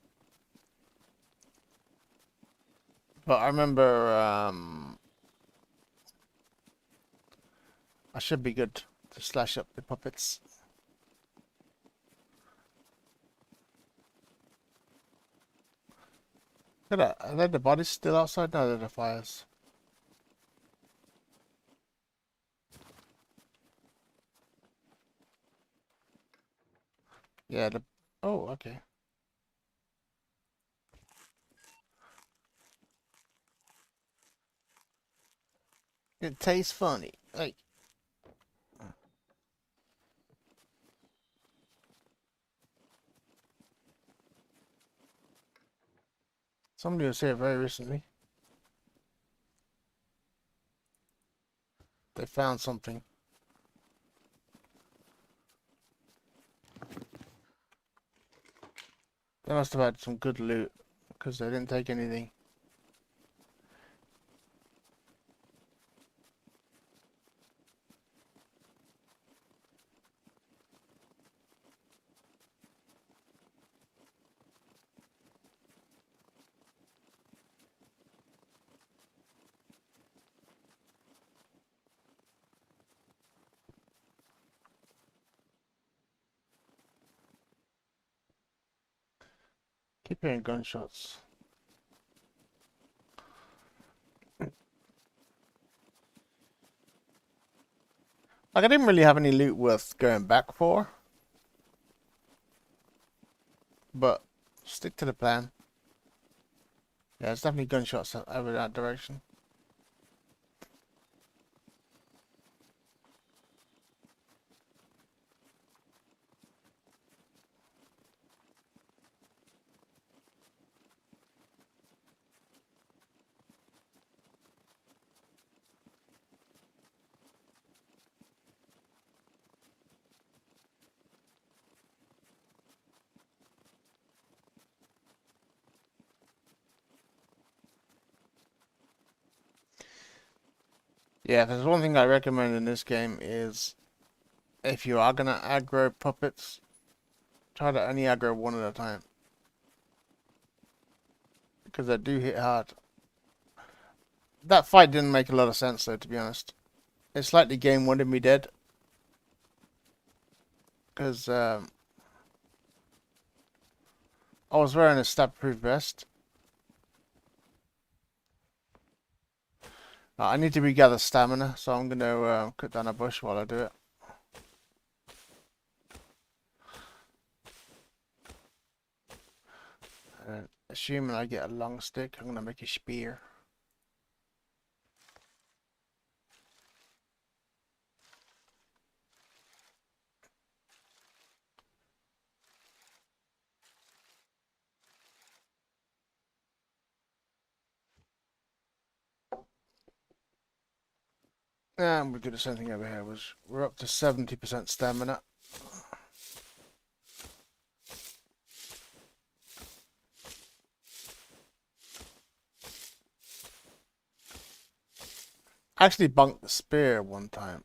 But I remember I should be good to slash up the puppets. Look at that. Are they the bodies still outside? No, they're the fires. Yeah, the... Oh, okay. It tastes funny. Like... Somebody was here very recently. They found something. They must have had some good loot, because they didn't take anything. Keep hearing gunshots. Like, I didn't really have any loot worth going back for. But, stick to the plan. Yeah, there's definitely gunshots over that direction. Yeah, if there's one thing I recommend in this game is if you are gonna aggro puppets, try to only aggro one at a time. Because they do hit hard. That fight didn't make a lot of sense though, to be honest. It's like the game wanted me dead. Because I was wearing a stab-proof vest. I need to regather stamina, so I'm going to cut down a bush while I do it. Assuming I get a long stick, I'm gonna make a spear. And we'll do the same thing over here. We're up to 70% stamina. I actually bunked the spear one time.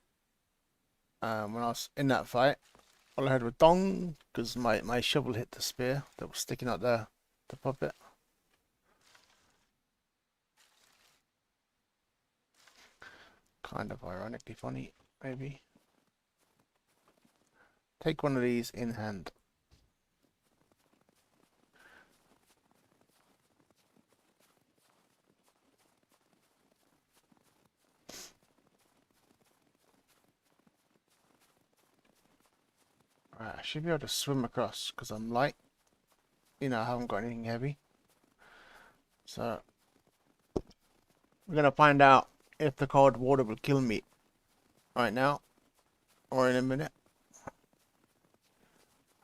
When I was in that fight, all I heard was dong because my shovel hit the spear that was sticking out the puppet. Kind of ironically funny, maybe. Take one of these in hand. Right, I should be able to swim across because I'm light. You know, I haven't got anything heavy. So, we're going to find out if the cold water will kill me right now or in a minute.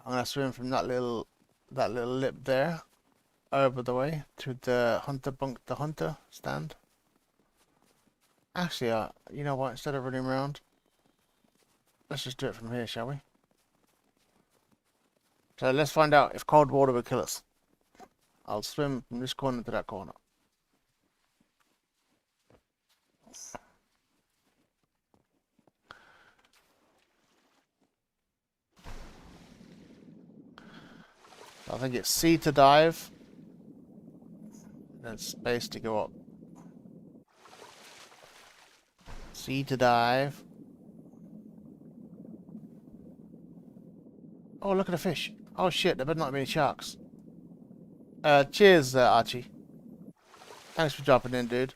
I'm going to swim from that little lip there over the way to the hunter stand. Actually, you know what? Instead of running around, let's just do it from here, shall we? So let's find out if cold water will kill us. I'll swim from this corner to that corner. I think it's C to dive, then space to go up. C to dive. Oh, look at the fish. Oh shit, there better not be any sharks. Cheers, Archie. Thanks for dropping in, dude.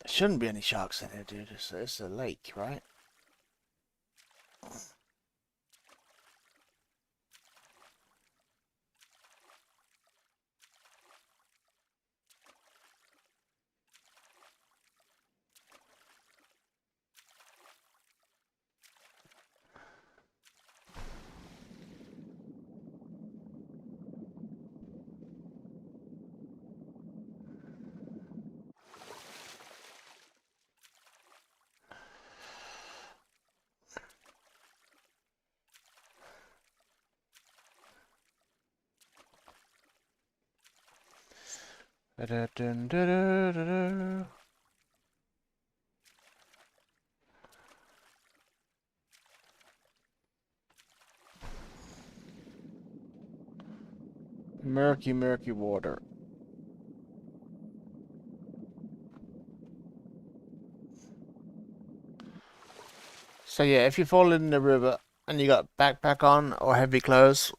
There shouldn't be any sharks in here, dude. It's a lake, right? Murky, murky water. So yeah, if you fall in the river and you got backpack on or heavy clothes,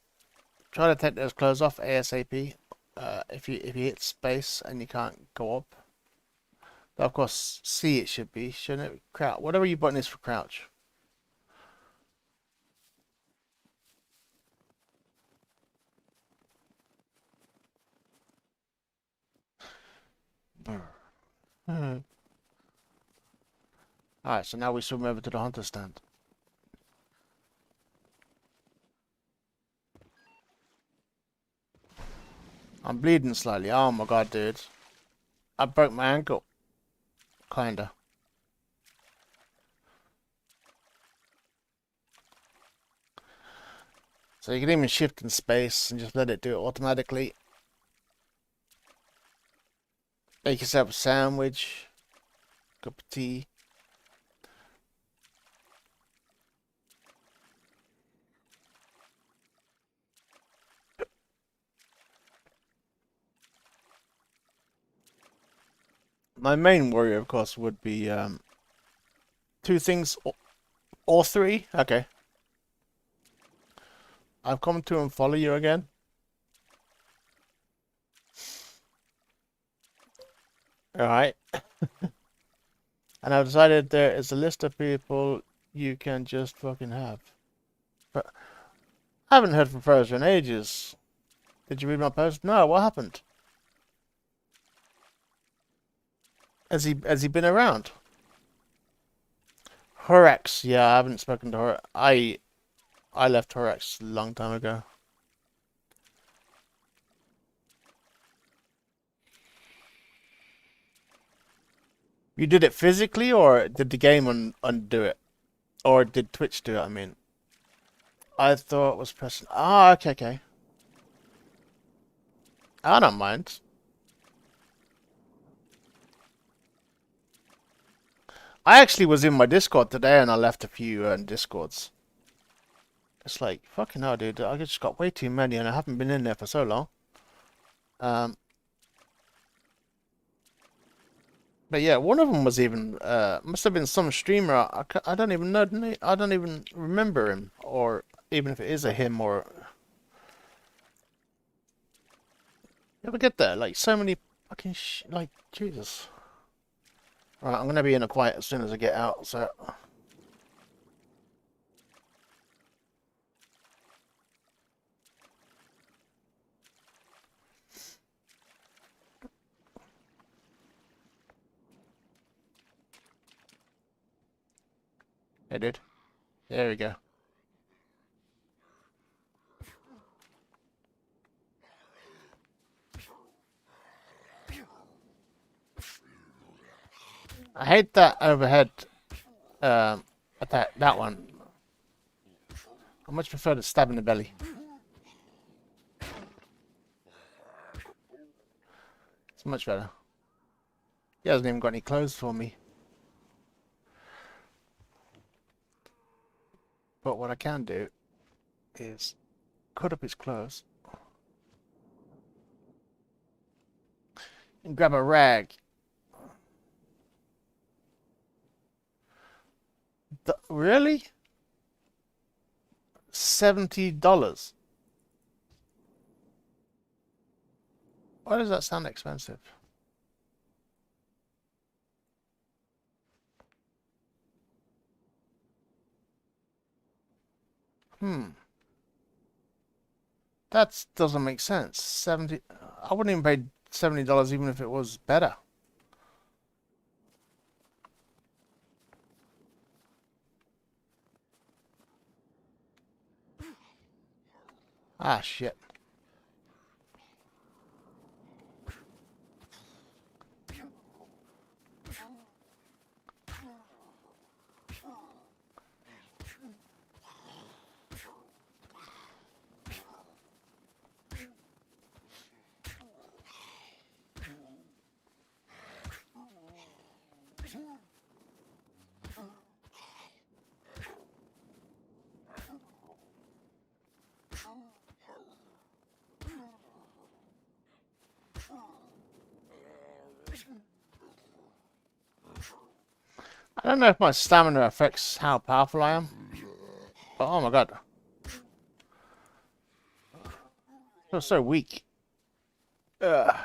try to take those clothes off ASAP. If you hit space and you can't go up. But of course, C it should be, shouldn't it? Crouch. Whatever your button is for crouch. Alright, so now we swim over to the hunter stand. I'm bleeding slightly. Oh my god, dude. I broke my ankle. Kinda. So you can even shift in space and just let it do it automatically. Make yourself a sandwich. Cup of tea. My main worry, of course, would be two things All three? Okay. I've come to unfollow you again. Alright. And I've decided there is a list of people you can just fucking have. But I haven't heard from Frozer in ages. Did you read my post? No, what happened? Has he been around? Horex, yeah, I haven't spoken to her. I left Horex a long time ago. You did it physically, or did the game undo it? Or did Twitch do it, I mean? I thought it was pressing... Ah, okay, okay. I don't mind. I actually was in my Discord today and I left a few Discords. It's like, fucking hell, dude. I just got way too many and I haven't been in there for so long. But yeah, one of them was even, must have been some streamer. I don't even know. I don't even remember him. Or even if it is a him or... You ever get that? Like, so many fucking like, Jesus. Right, I'm gonna be in a quiet as soon as I get out, so... Hey, dude. There we go. I hate that overhead attack, that one. I much prefer to stab in the belly. It's much better. He hasn't even got any clothes for me. But what I can do is cut up his clothes and grab a rag. Really? $70? Why does that sound expensive? That doesn't make sense. 70. I wouldn't even pay $70 even if it was better. Ah, shit. I don't know if my stamina affects how powerful I am. But oh my god. I feel so weak. Ugh.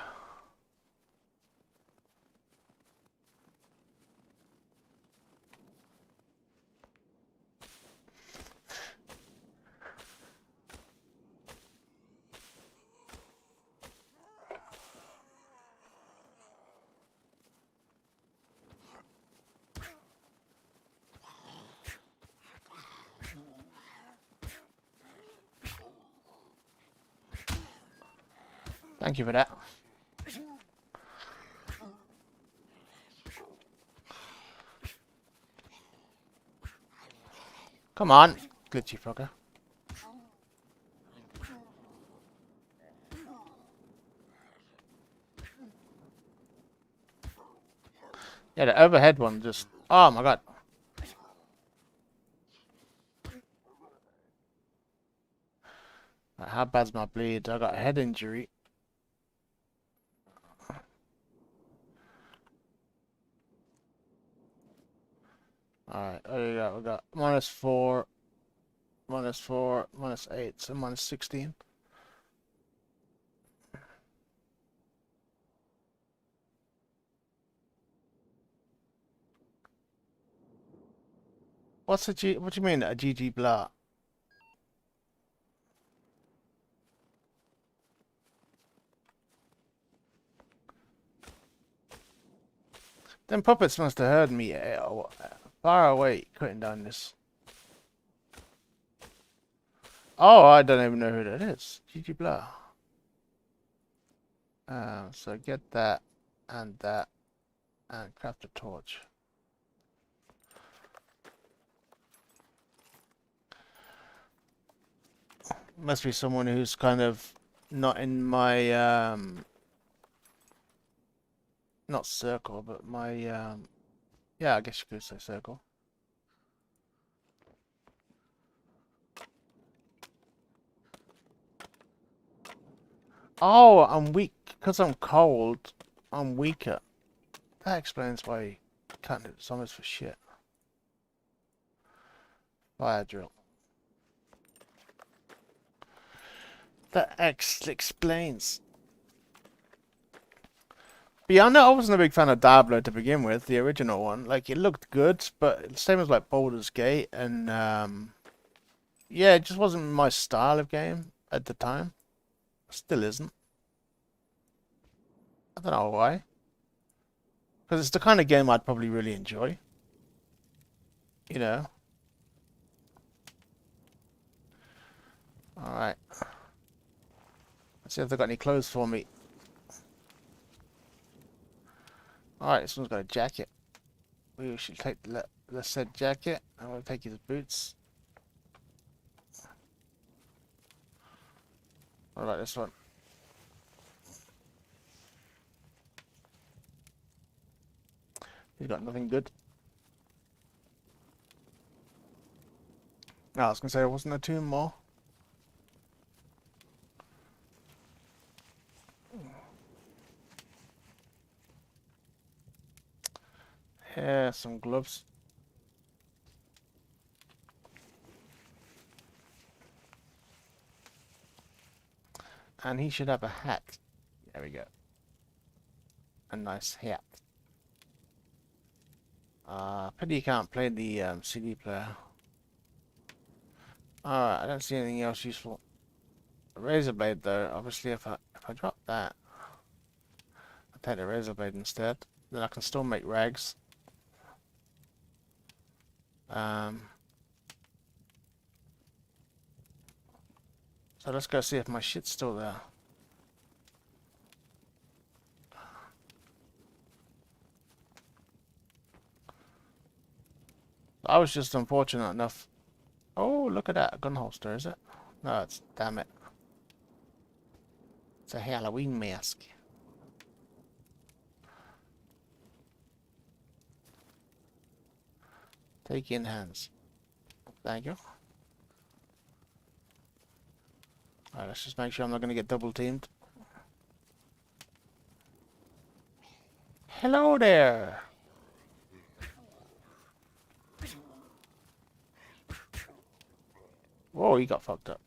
Thank you for that. Come on, glitchy fucker. Yeah, the overhead one just... Oh my god. How bad's my bleed? I got a head injury. Alright, there you go. We got -4, -4, -8, so -16. What's a G? What do you mean a GG blah? Them puppets must have heard me far away cutting down this. Oh, I don't even know who that is. GG blah. So get that and craft a torch. Must be someone who's kind of not in my not circle, but my yeah, I guess you could say circle. Oh, I'm weak because I'm cold. I'm weaker. That explains why you can't hit zombies for shit. Fire drill. That explains. But yeah, I wasn't a big fan of Diablo to begin with, the original one. Like, it looked good, but same as like Baldur's Gate, and yeah, it just wasn't my style of game at the time. Still isn't. I don't know why. Because it's the kind of game I'd probably really enjoy. You know. Alright. Let's see if they've got any clothes for me. Alright, this one's got a jacket. We should take the said jacket. I'm going to take his boots. What about this one? He's got nothing good. No, I was going to say, wasn't there 2 more? Yeah, some gloves. And he should have a hat. There we go. A nice hat. Pity you can't play the CD player. Alright, I don't see anything else useful. A razor blade though, obviously if I drop that, I'll take the razor blade instead. Then I can still make rags. So let's go see if my shit's still there. I was just unfortunate enough. Oh, look at that. A gun holster, is it? No, it's... damn it. It's a Halloween mask. Take in hands. Thank you. Alright, let's just make sure I'm not going to get double teamed. Hello there! Whoa, he got fucked up.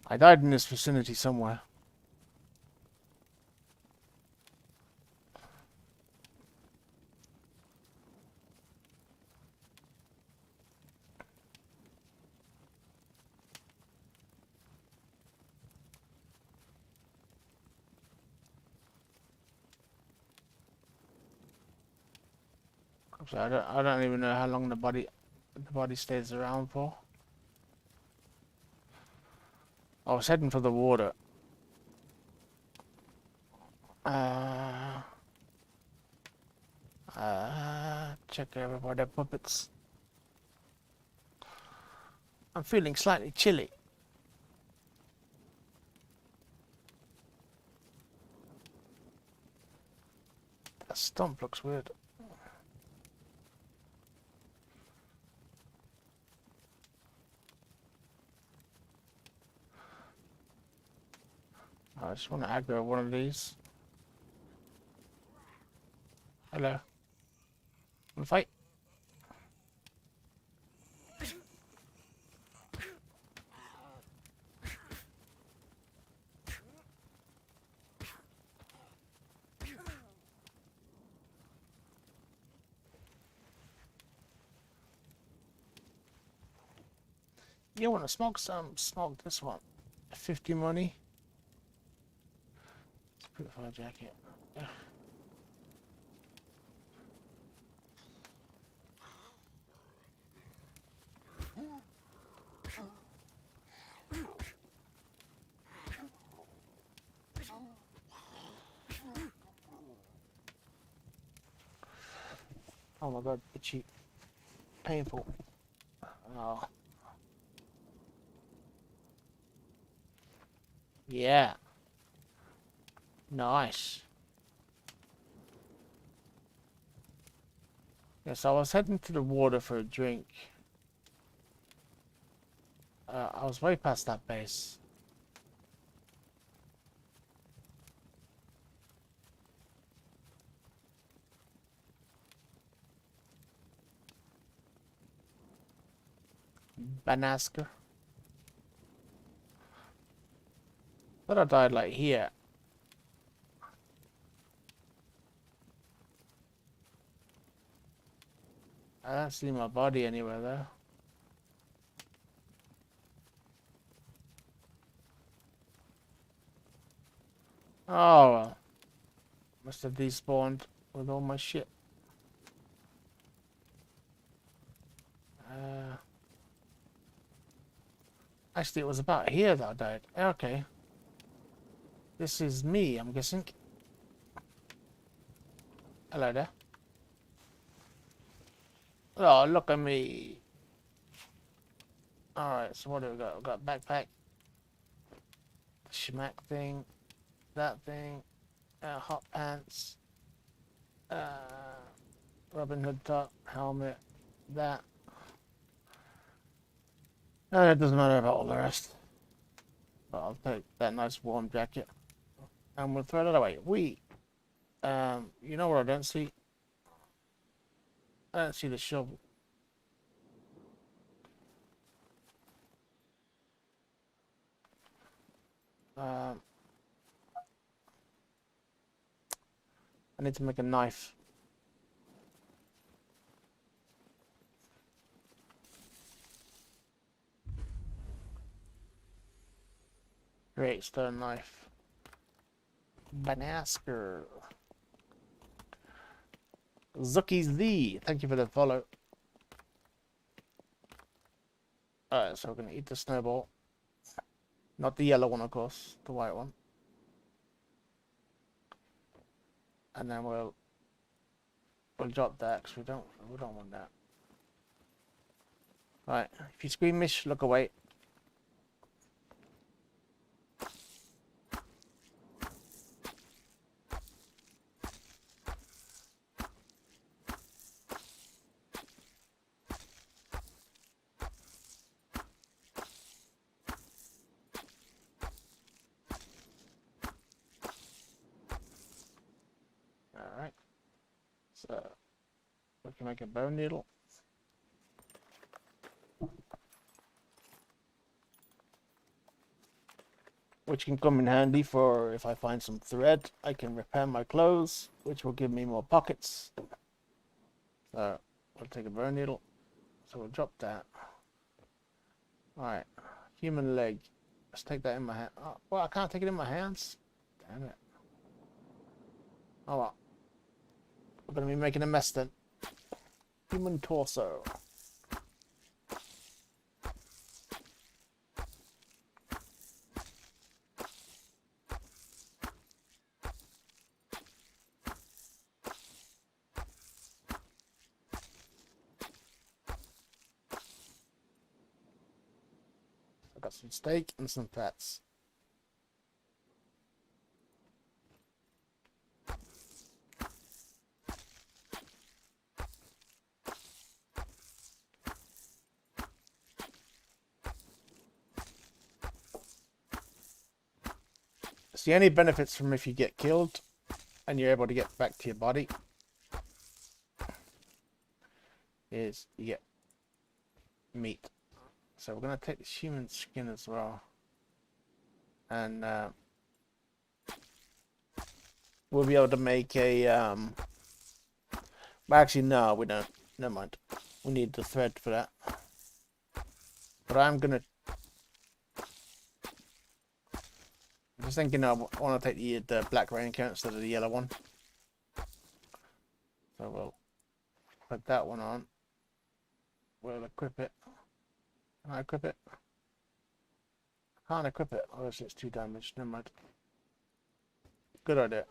I died in this vicinity somewhere. So I don't even know how long the body stays around for. I was heading for the water. Check everybody puppets. I'm feeling slightly chilly. That stump looks weird. I just want to aggro one of these. Hello. Want to fight? You want to smoke some? Smoke this one. 50 money. Purifier jacket. Ugh. Oh my god, itchy. Painful. Oh. Yeah. Nice. Yes, I was heading to the water for a drink. I was way past that base. Banasker. But I died like here. I don't see my body anywhere though. Oh well. Must have despawned with all my shit. Actually, it was about here that I died. Okay. This is me, I'm guessing. Hello there. Oh, look at me. Alright, so what do we got? We've got backpack. Schmack thing. That thing. Hot pants. Robin Hood top. Helmet. That. No, it doesn't matter about all the rest. But I'll take that nice warm jacket. And we'll throw that away. You know what I don't see? I don't see the shovel. I need to make a knife. Great stone knife. Banasker. Zucky's Z. Thank you for the follow. Alright, so we're gonna eat the snowball. Not the yellow one, of course, the white one. And then we'll drop that because we don't want that. Right, if you squeamish, look away. Alright. So we can make a bone needle. Which can come in handy for if I find some thread, I can repair my clothes, which will give me more pockets. So we'll take a bone needle. So we'll drop that. Alright, human leg. Let's take that in my hand. Oh, well, I can't take it in my hands. Damn it. Oh well. We're going to be making a mess then. Human torso. I got some steak and some fats. It's the only benefits from if you get killed and you're able to get back to your body is you get meat. So we're going to take this human skin as well. And we'll be able to make a... Well, actually, no, we don't. Never mind. We need the thread for that. But I'm going to... I'm just thinking I want to take the black raincoat instead of the yellow one. So we'll put that one on. We'll equip it. Can I equip it? Can't equip it. Oh, it's too damaged. Never mind. Good idea.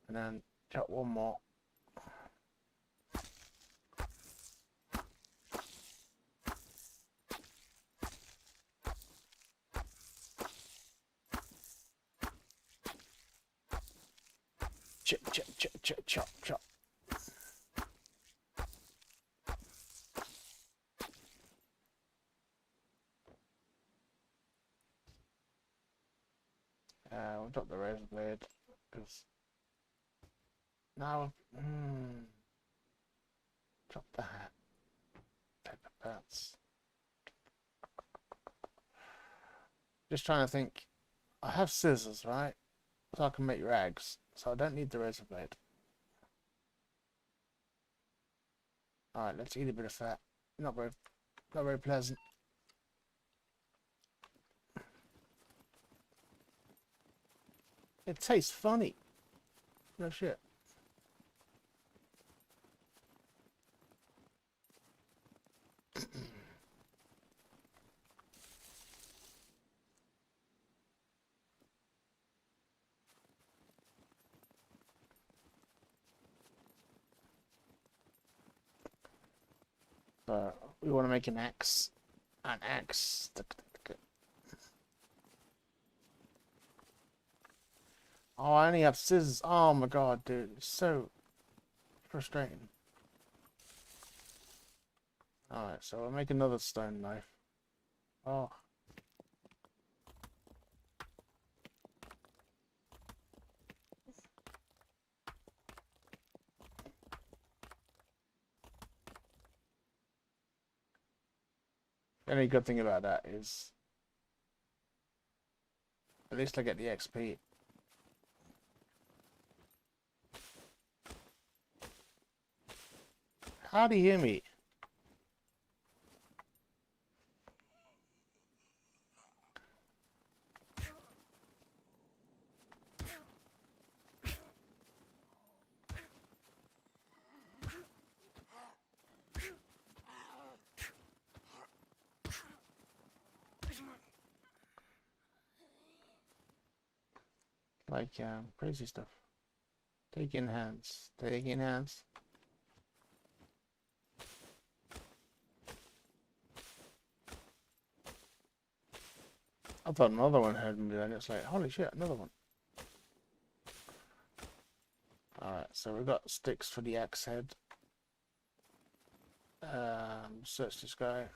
And then chop one more. Chop, chop, chop, chop, chop, chop. We'll drop the razor blade because now drop the hat. Paper parts. Just trying to think. I have scissors, right? So I can make rags. So I don't need the razor blade. Alright, let's eat a bit of fat. Not very pleasant. It tastes funny. No shit. So we want to make an axe. An axe. Oh, I only have scissors. Oh my god, dude. It's so frustrating. Alright, so we'll make another stone knife. Oh. The only good thing about that is at least I get the XP. How do you hear me? Like crazy stuff. Take in hands. Take in hands. I thought another one heard me then. It's like, holy shit, another one. Alright, so we've got sticks for the axe head. Search this guy.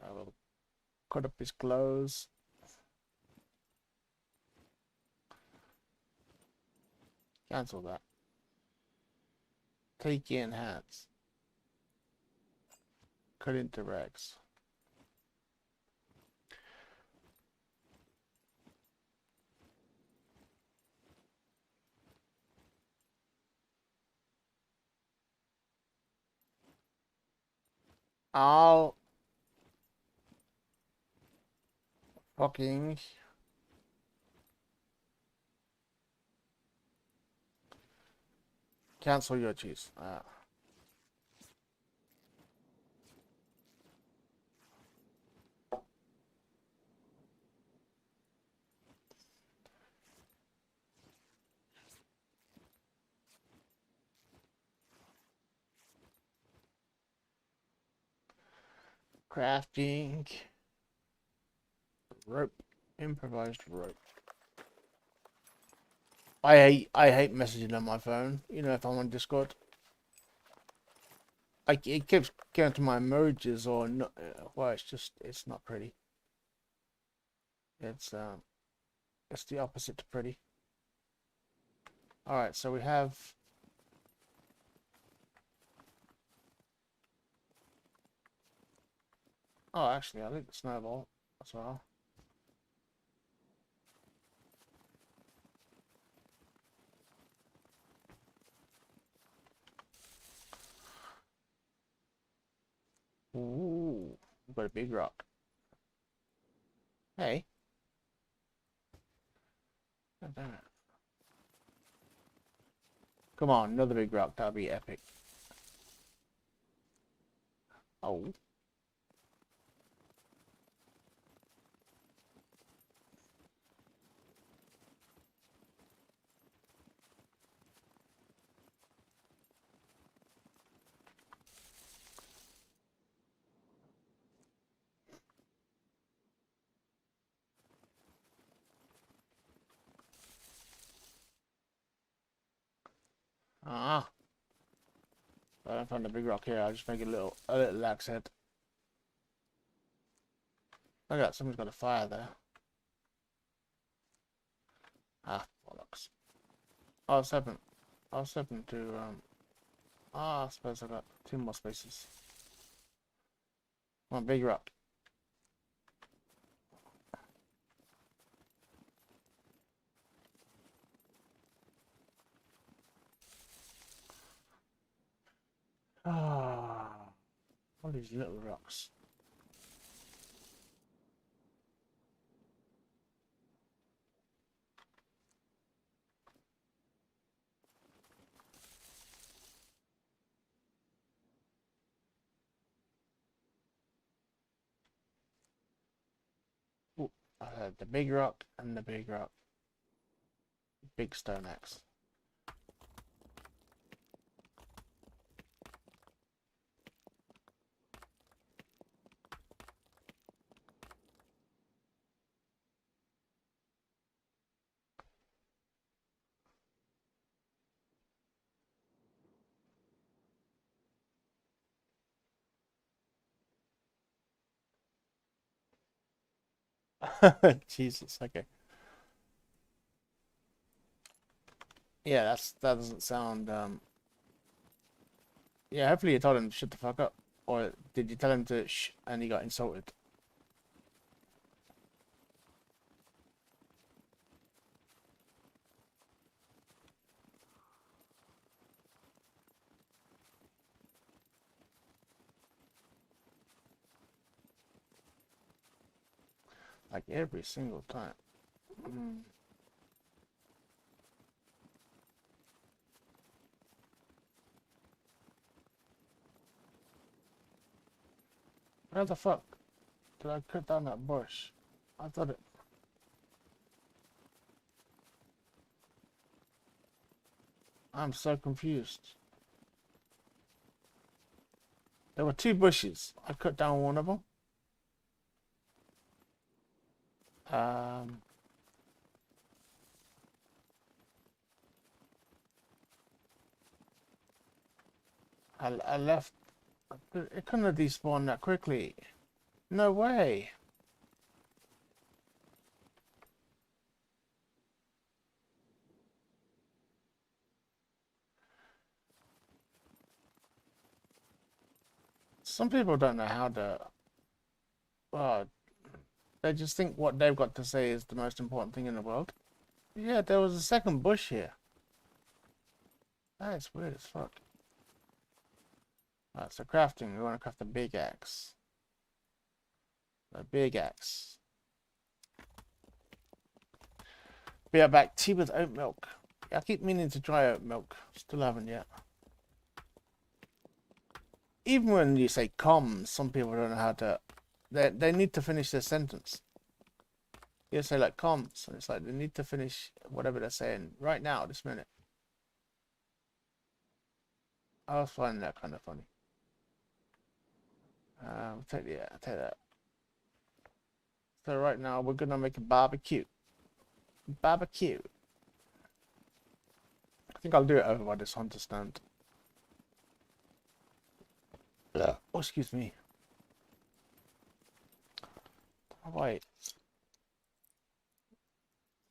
I will cut up his clothes. Cancel that. Take in hands. Cut into rags. I'll fucking cancel your cheese. Crafting rope, improvised rope. I hate messaging on my phone. You know, if I'm on Discord, Like it keeps going to my merges or not. Well, it's not pretty. It's the opposite to pretty. All right, so we have. Oh, actually, I think the snowball as well. Ooh, we've got a big rock. Hey. God damn it. Come on, another big rock. That'll be epic. Oh. Ah. I don't find a big rock here. I'll just make a little lax head. Look at that. Someone's got a fire there. Ah, bollocks. I was hoping to, I suppose I got 2 more spaces. One big rock. Ah, all these little rocks. Ooh, I had the big rock and the big rock. Big stone axe. Jesus, okay. Yeah, that doesn't sound yeah, hopefully you told him to shut the fuck up. Or did you tell him to shh and he got insulted? Like every single time. Mm. Where the fuck did I cut down that bush? I thought it. I'm so confused. There were 2 bushes. I cut down one of them. Um, I left. It couldn't have despawned that quickly. No way. Some people don't know how to. Well, they just think what they've got to say is the most important thing in the world. Yeah, there was a second bush here. That is weird as fuck. Alright, so crafting. We want to craft a big axe. A big axe. Be right back. Tea with oat milk. I keep meaning to try oat milk. Still haven't yet. Even when you say comms, some people don't know how to. They need to finish their sentence. You say like comms, and it's like they need to finish whatever they're saying right now, this minute. I was finding that kind of funny. I'll take that. So right now we're gonna make a barbecue. Barbecue. I think I'll do it over by this hunter stand. Oh, excuse me. Oh, wait.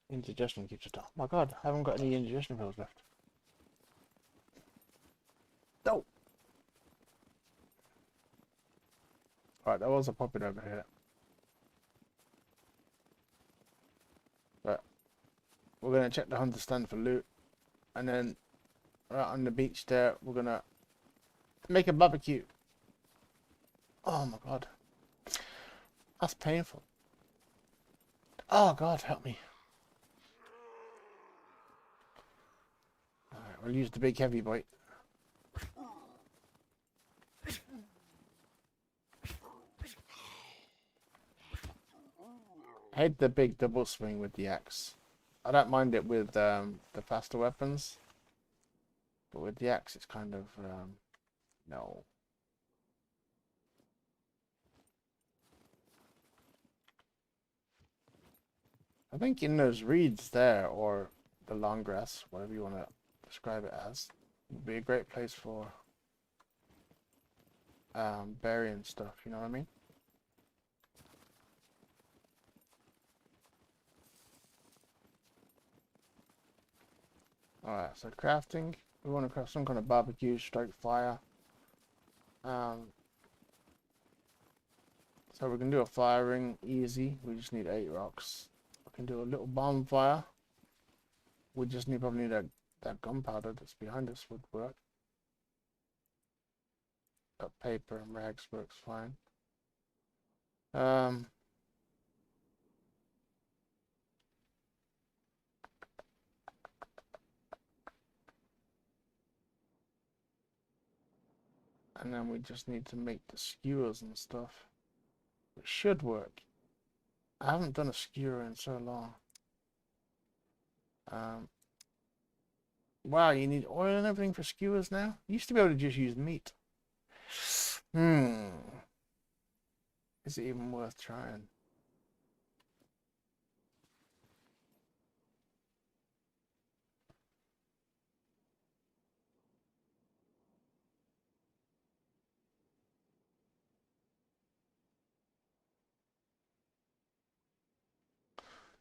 Indigestion keeps it up. Oh my god, I haven't got any indigestion pills left. No! Right, that was a popping over here. But we're gonna check the hunter stand for loot. And then right on the beach there, we're gonna make a barbecue. Oh my god. That's painful. Oh god, help me. Alright, we'll use the big heavy bite. I hate the big double swing with the axe. I don't mind it with the faster weapons. But with the axe, it's kind of, no. I think in those reeds there, or the long grass, whatever you want to describe it as, would be a great place for burying stuff, you know what I mean? Alright, so crafting. We want to craft some kind of barbecue, strike fire. So we can do a fire ring, easy. We just need 8 rocks. We can do a little bonfire. We just probably need that gunpowder that's behind us would work. Got paper and rags works fine. And then we just need to make the skewers and stuff. It should work. I haven't done a skewer in so long. Wow, you need oil and everything for skewers now? You used to be able to just use meat. Is it even worth trying?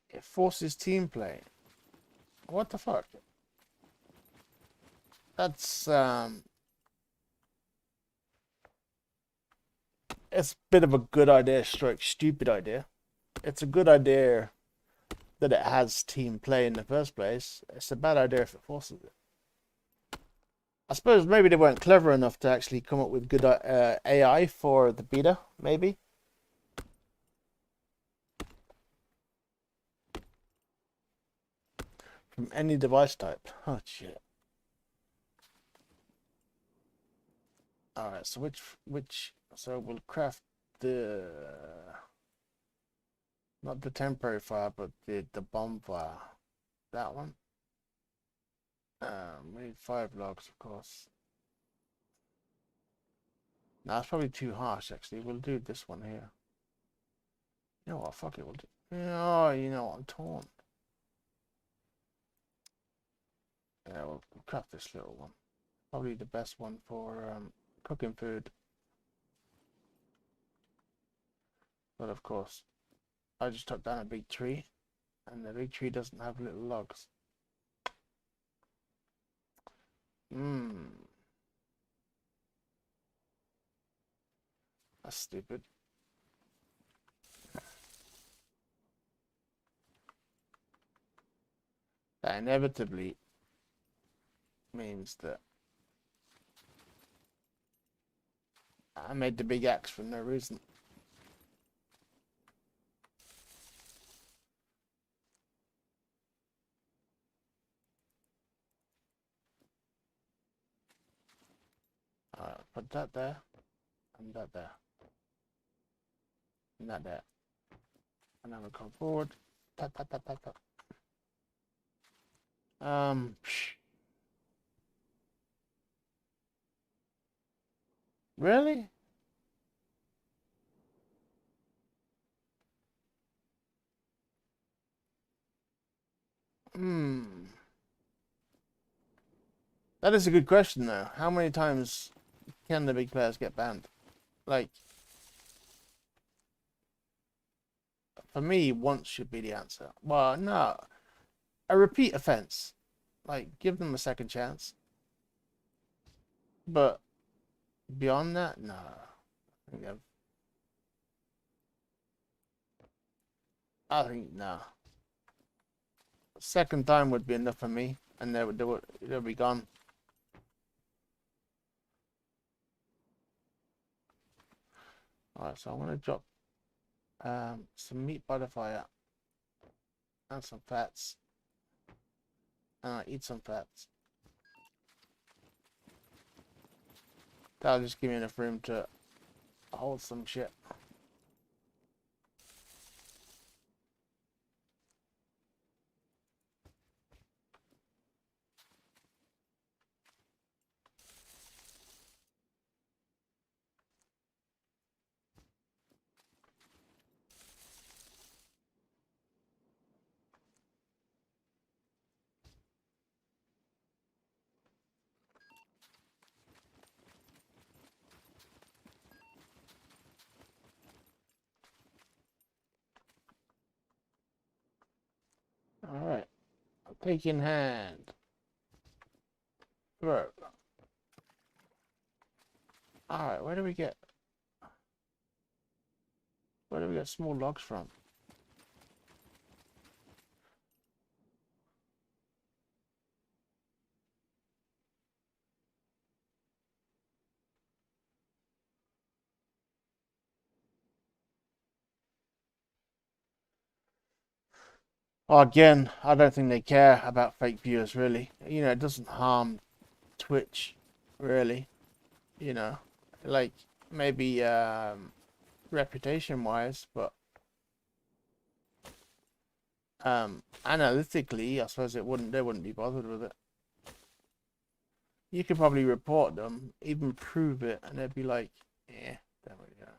It forces team play. What the fuck? That's it's a bit of a good idea stroke stupid idea. It's a good idea that it has team play in the first place. It's a bad idea if it forces it. I suppose maybe they weren't clever enough to actually come up with good AI for the beta, maybe. From any device type. Oh shit. Alright, so so we'll craft the, not the temporary fire, but the bonfire. That one. We need 5 logs, of course. No, that's probably too harsh, actually. We'll do this one here. You know what? Fuck it. We'll do. Oh, you know what? I'm torn. Yeah, we'll craft this little one. Probably the best one for cooking food. But of course, I just took down a big tree, and the big tree doesn't have little logs. That's stupid. That inevitably means that I made the big axe for no reason. Alright, put that there, and that there, and that there. And then we'll come forward. Tap, tap, tap, tap, tap. Really? That is a good question, though. How many times can the big players get banned? Like, for me, once should be the answer. Well, no. A repeat offense. Like, give them a second chance. But beyond that, no. I think no. Second time would be enough for me, and they'll be gone. Alright, so I want to drop some meat by the fire and some fats, and I eat some fats. That'll just give me enough room to hold some shit. Alright. Take in hand. Throw. Alright, where do we get small logs from? Oh, again, I don't think they care about fake viewers, really. You know, it doesn't harm Twitch, really. You know, like, maybe reputation-wise, but analytically, I suppose they wouldn't be bothered with it. You could probably report them, even prove it, and they'd be like, "Yeah, there we go."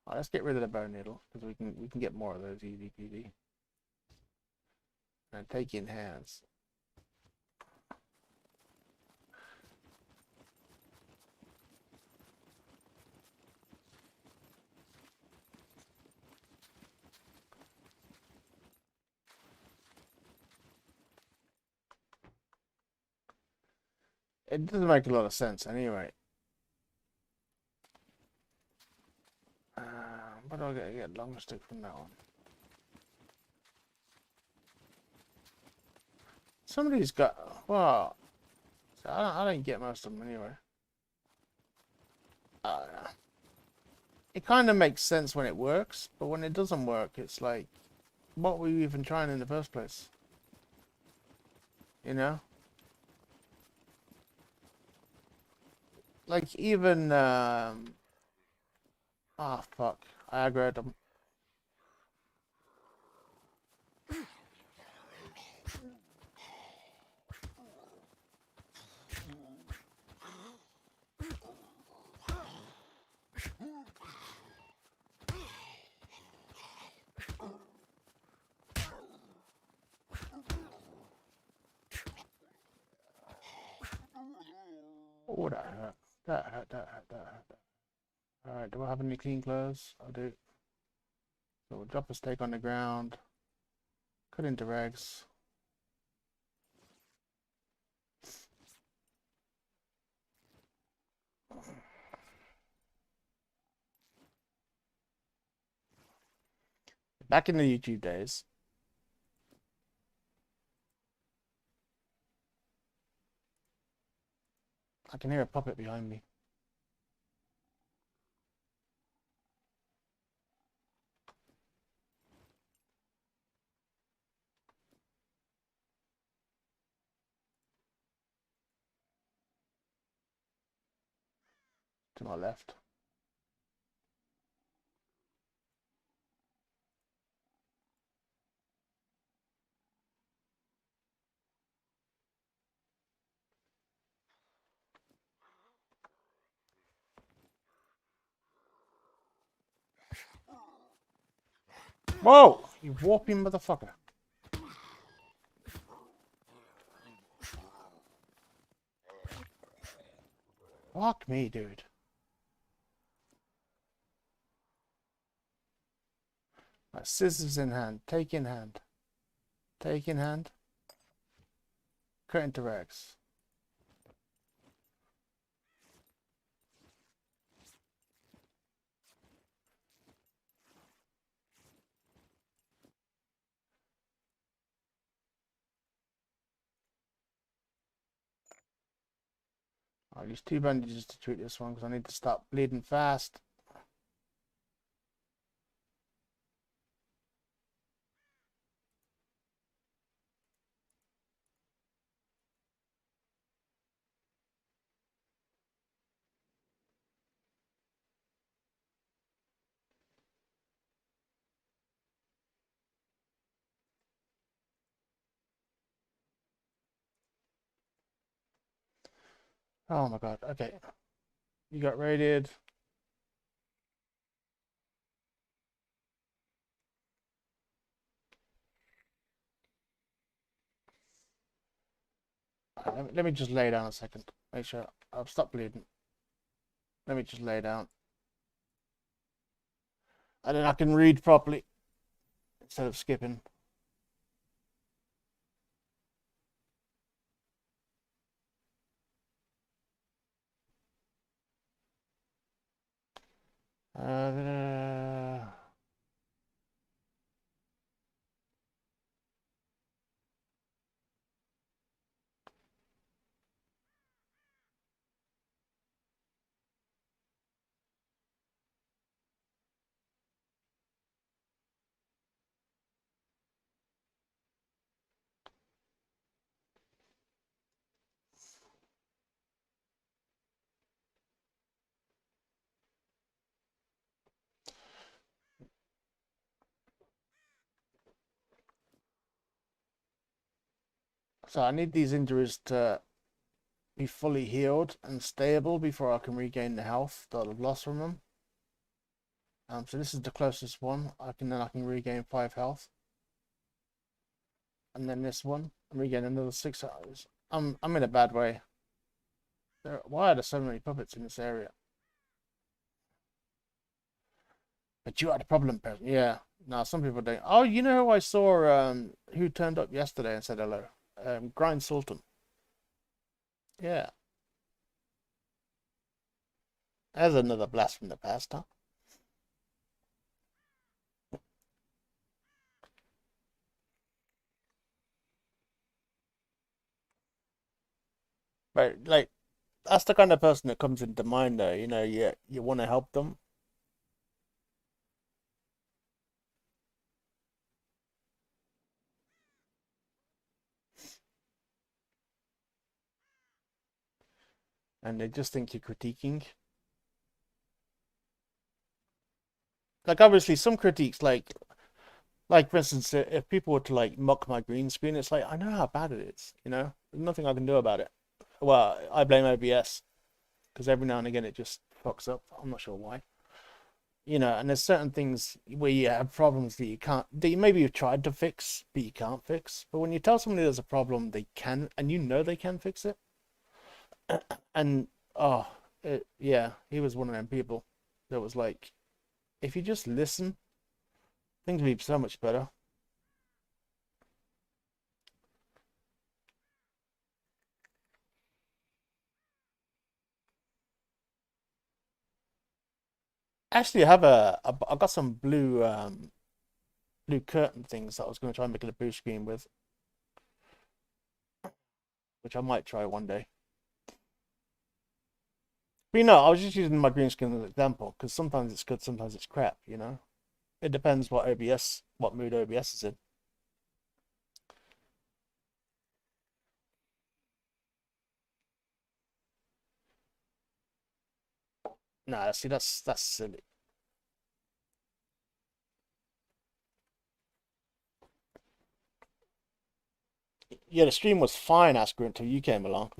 Right, let's get rid of the bone needle because we can get more of those easy peasy. And take in hands. It doesn't make a lot of sense anyway. But I'll get long stick from that one. Somebody's got, well, I don't get most of them anyway. It kind of makes sense when it works, but when it doesn't work, it's like, what were you even trying in the first place? You know? Like, even, fuck. I aggroed them. Oh, that hurt. That hurt. Alright, do I have any clean clothes? I do. So we'll drop a steak on the ground. Cut into rags. Back in the YouTube days. I can hear a puppet behind me. To my left. Whoa! You warping motherfucker. Fuck me, dude. Right, scissors in hand. Take in hand. Take in hand. Cut into rags. I'll use 2 bandages to treat this one because I need to stop bleeding fast. Oh my god. Okay. You got raided. Let me just lay down a second. Make sure I've stopped bleeding. Let me just lay down. And then I can read properly instead of skipping. Uh, so I need these injuries to be fully healed and stable before I can regain the health that I've lost from them. So this is the closest one. I can regain 5 health. And then this one, and regain another 6 hours. I'm in a bad way. Why are there so many puppets in this area? But you are the problem person. Yeah. No, some people don't. Oh, you know who I saw who turned up yesterday and said hello? Grind Sultan. Yeah. There's another blast from the past, huh? But like that's the kind of person that comes into mind though, you want to help them. And they just think you're critiquing. Like obviously some critiques like for instance if people were to like mock my green screen, it's like I know how bad it is, There's nothing I can do about it. Well, I blame OBS because every now and again it just fucks up. I'm not sure why. And there's certain things where you have problems that you maybe you've tried to fix, but you can't fix. But when you tell somebody there's a problem, they can, and they can fix it. And oh, yeah, he was one of them people that was like, if you just listen, things would be so much better. Actually, I got some blue curtain things that I was going to try and make a blue screen with, which I might try one day. But I was just using my green screen as an example because sometimes it's good, sometimes it's crap. It depends what mood OBS is in. Nah, see, that's silly. Yeah, the stream was fine, Asker, until you came along.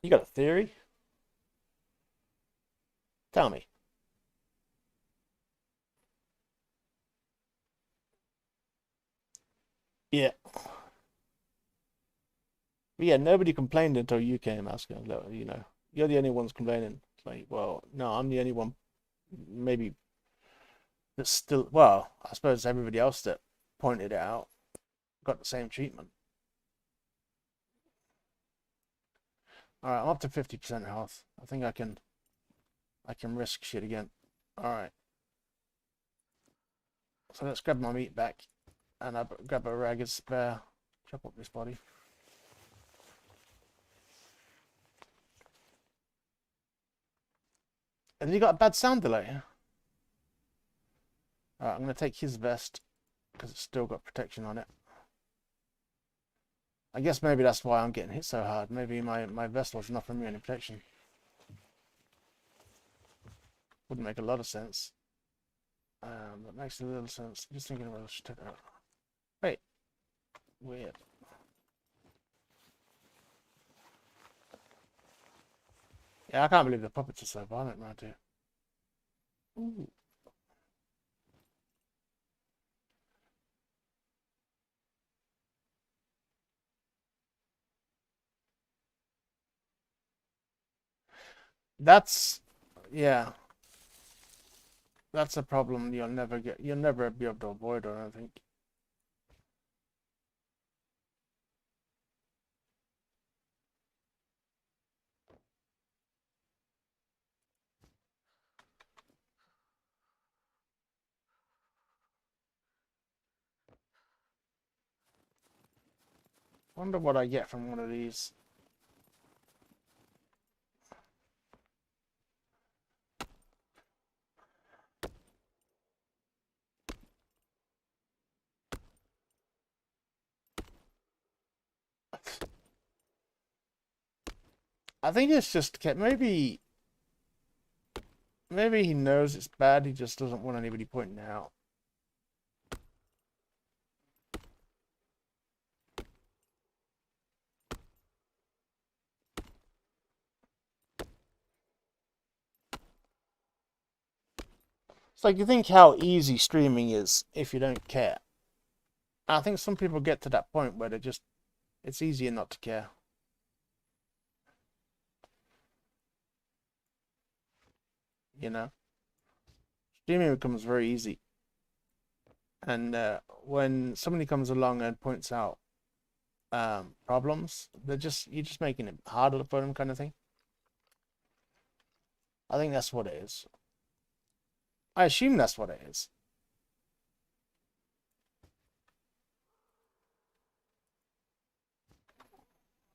You got a theory? Tell me. Yeah. But yeah, nobody complained until you came asking. You know, you're the only ones complaining. It's like, well, no, I'm the only one. Maybe that's still. Well, I suppose everybody else that pointed it out got the same treatment. All right, I'm up to 50% health. I think I can risk shit again. All right. So let's grab my meat back, and I grab a ragged spare. Chop up this body. And you got a bad sound delay. Alright, I'm going to take his vest because it's still got protection on it. I guess maybe that's why I'm getting hit so hard. Maybe my vest wasn't offering me any protection. Wouldn't make a lot of sense. That makes a little sense. I'm just thinking about it. Check it out. Wait. Weird. Yeah, I can't believe the puppets are so violent around here. Ooh. That's, yeah. That's a problem you'll never be able to avoid, I don't think. Wonder what I get from one of these. I think it's just maybe he knows it's bad. He just doesn't want anybody pointing it out. It's like you think how easy streaming is if you don't care. I think some people get to that point where it's easier not to care. You know, streaming becomes very easy, and when somebody comes along and points out problems, you're just making it harder for them, kind of thing. I think that's what it is. I assume that's what it is.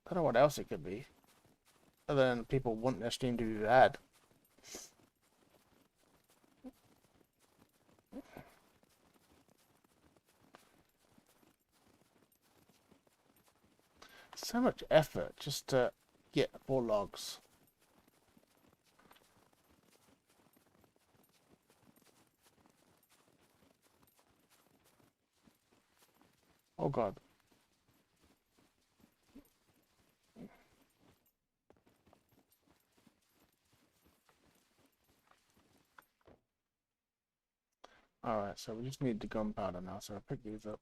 I don't know what else it could be, other than people want their stream to be bad. So much effort just to get 4 logs. Oh god. Alright, so we just need the gunpowder now, so I'll pick these up.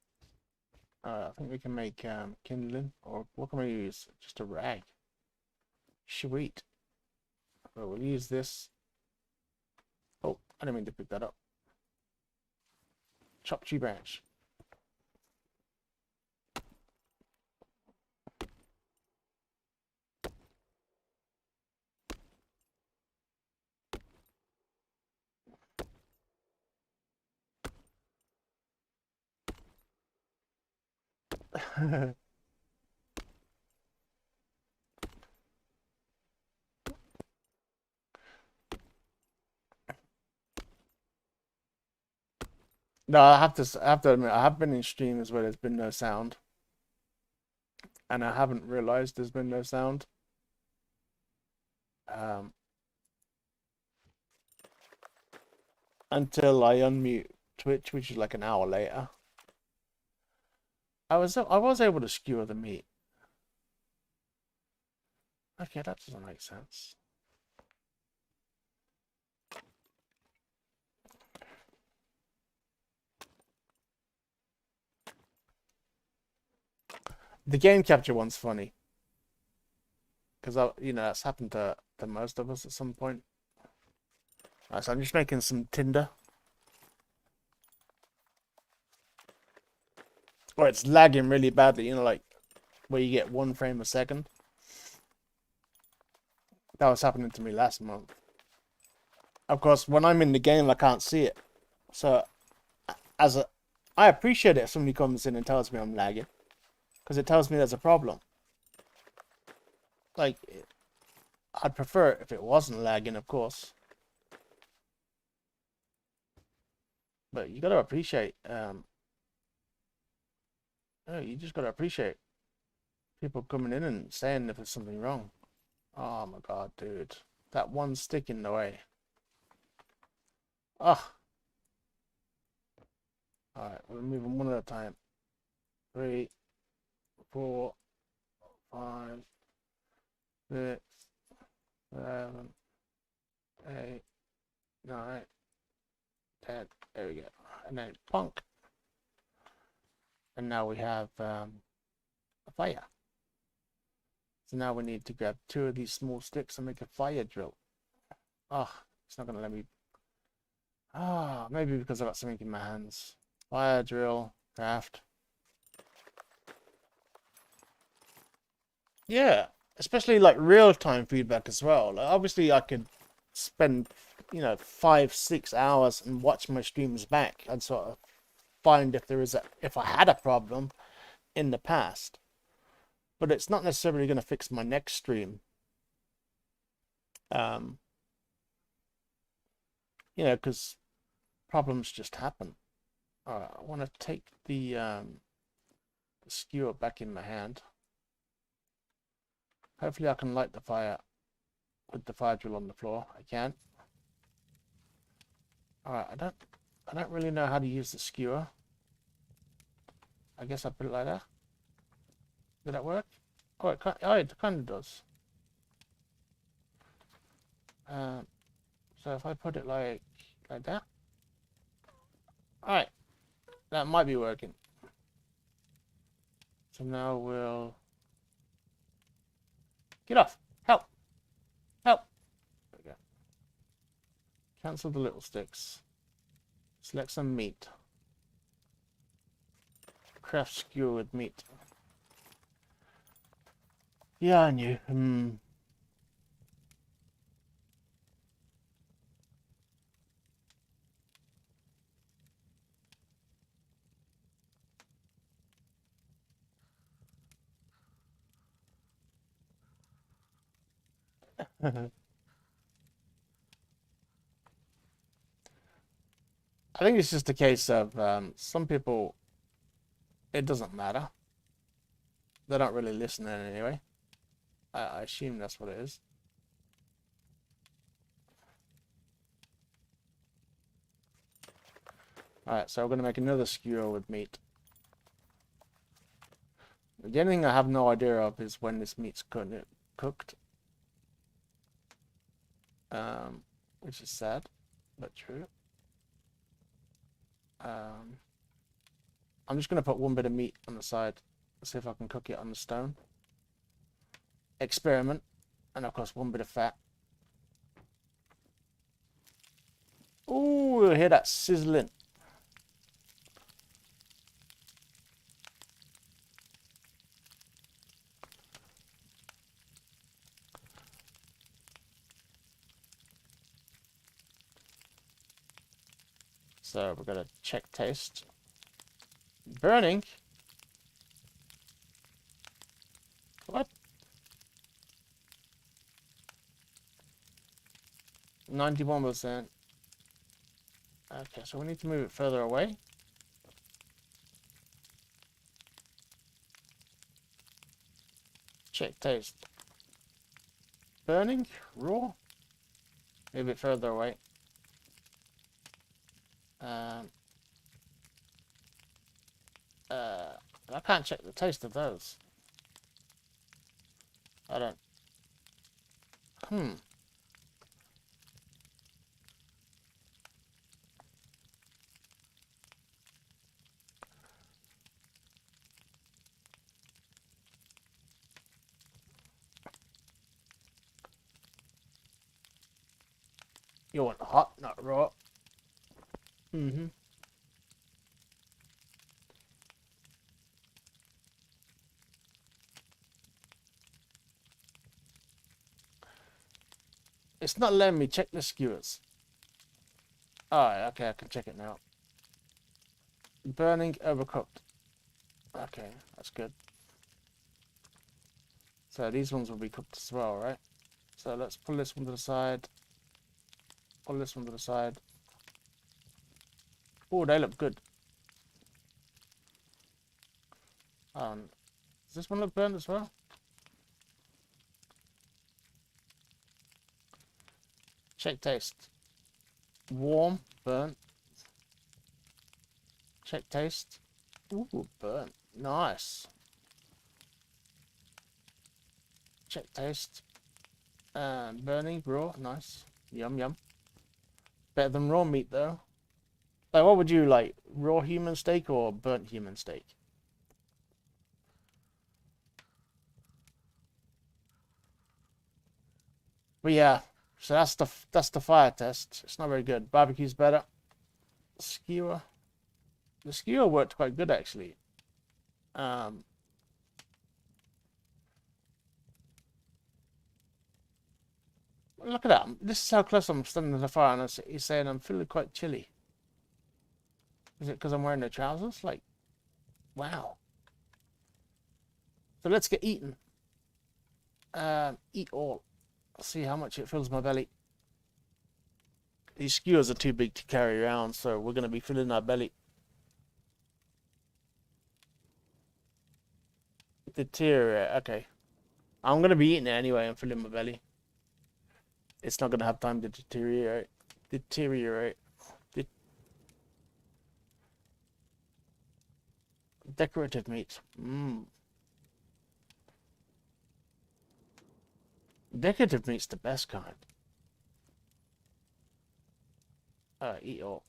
I think we can make kindling, or what can we use? Just a rag. Sweet. So we'll use this. Oh, I didn't mean to pick that up. Chop tree branch. No, I have to admit, I have been in streams where there's been no sound, and I haven't realized there's been no sound. Until I unmute Twitch, which is like an hour later. I was able to skewer the meat. Okay, that doesn't make sense. The game capture one's funny. because you know that's happened to most of us at some point. Alright, so I'm just making some tinder. Or it's lagging really badly, you know, like where you get 1 frame a second. That was happening to me last month. Of course, when I'm in the game, I can't see it. So, I appreciate it if somebody comes in and tells me I'm lagging, because it tells me there's a problem. Like, I'd prefer it if it wasn't lagging, of course. But you gotta appreciate, you just gotta appreciate people coming in and saying if there's something wrong. Oh my god, dude. That one stick in the way. Ugh. Alright, we'll move them one at a time. 3, 4, 5, 6, 7, 8, 9, 10. There we go. And then punk. And now we have a fire. So now we need to grab 2 of these small sticks and make a fire drill. Oh, it's not going to let me. Ah, maybe because I got something in my hands. Fire drill, craft. Yeah, especially like real-time feedback as well. Like, obviously, I could spend, you know, 5, 6 hours and watch my streams back and sort of find if I had a problem in the past. But it's not necessarily going to fix my next stream. You know, because problems just happen. Alright, I want to take the skewer back in my hand. Hopefully I can light the fire with the fire drill on the floor. I can. Alright, I don't really know how to use the skewer. I guess I put it like that. Did that work? Oh, it kind of does. So if I put it like that. Alright, that might be working. So now we'll get off. Help! Help! There we go. Cancel the little sticks. Select some meat. Craft skewer with meat. Yeah, I knew. I think it's just a case of some people, it doesn't matter. They don't really listen in anyway. I assume that's what it is. Alright, so we're going to make another skewer with meat. The only thing I have no idea of is when this meat's cooked. Which is sad, but true. I'm just going to put 1 bit of meat on the side. See if I can cook it on the stone. Experiment. And of course 1 bit of fat. Ooh, hear that sizzling. So we're going to check taste. Burning. What? 91%. Okay, so we need to move it further away. Check taste. Burning. Raw. Move it further away. I can't check the taste of those. I don't. You want hot, not raw. Mm-hmm. It's not letting me check the skewers. Alright, okay, I can check it now. Burning, overcooked. Okay, that's good. So these ones will be cooked as well, right? So let's pull this one to the side. Pull this one to the side. Oh, they look good. Does this one look burnt as well? Check taste. Warm, burnt. Check taste. Ooh, burnt. Nice. Check taste. Burning, raw, nice. Yum, yum. Better than raw meat, though. Like, what would you like? Raw human steak or burnt human steak? But yeah, so that's the fire test. It's not very good. Barbecue's better. Skewer. The skewer worked quite good, actually. Look at that. This is how close I'm standing to the fire, and he's saying I'm feeling quite chilly. Is it because I'm wearing the trousers? Like, wow. So let's get eaten. Eat all. See how much it fills my belly. These skewers are too big to carry around, so we're going to be filling our belly. Deteriorate. Okay. I'm going to be eating it anyway and filling my belly. It's not going to have time to deteriorate. Decorative meat. Decorative meat's the best kind. Eat all.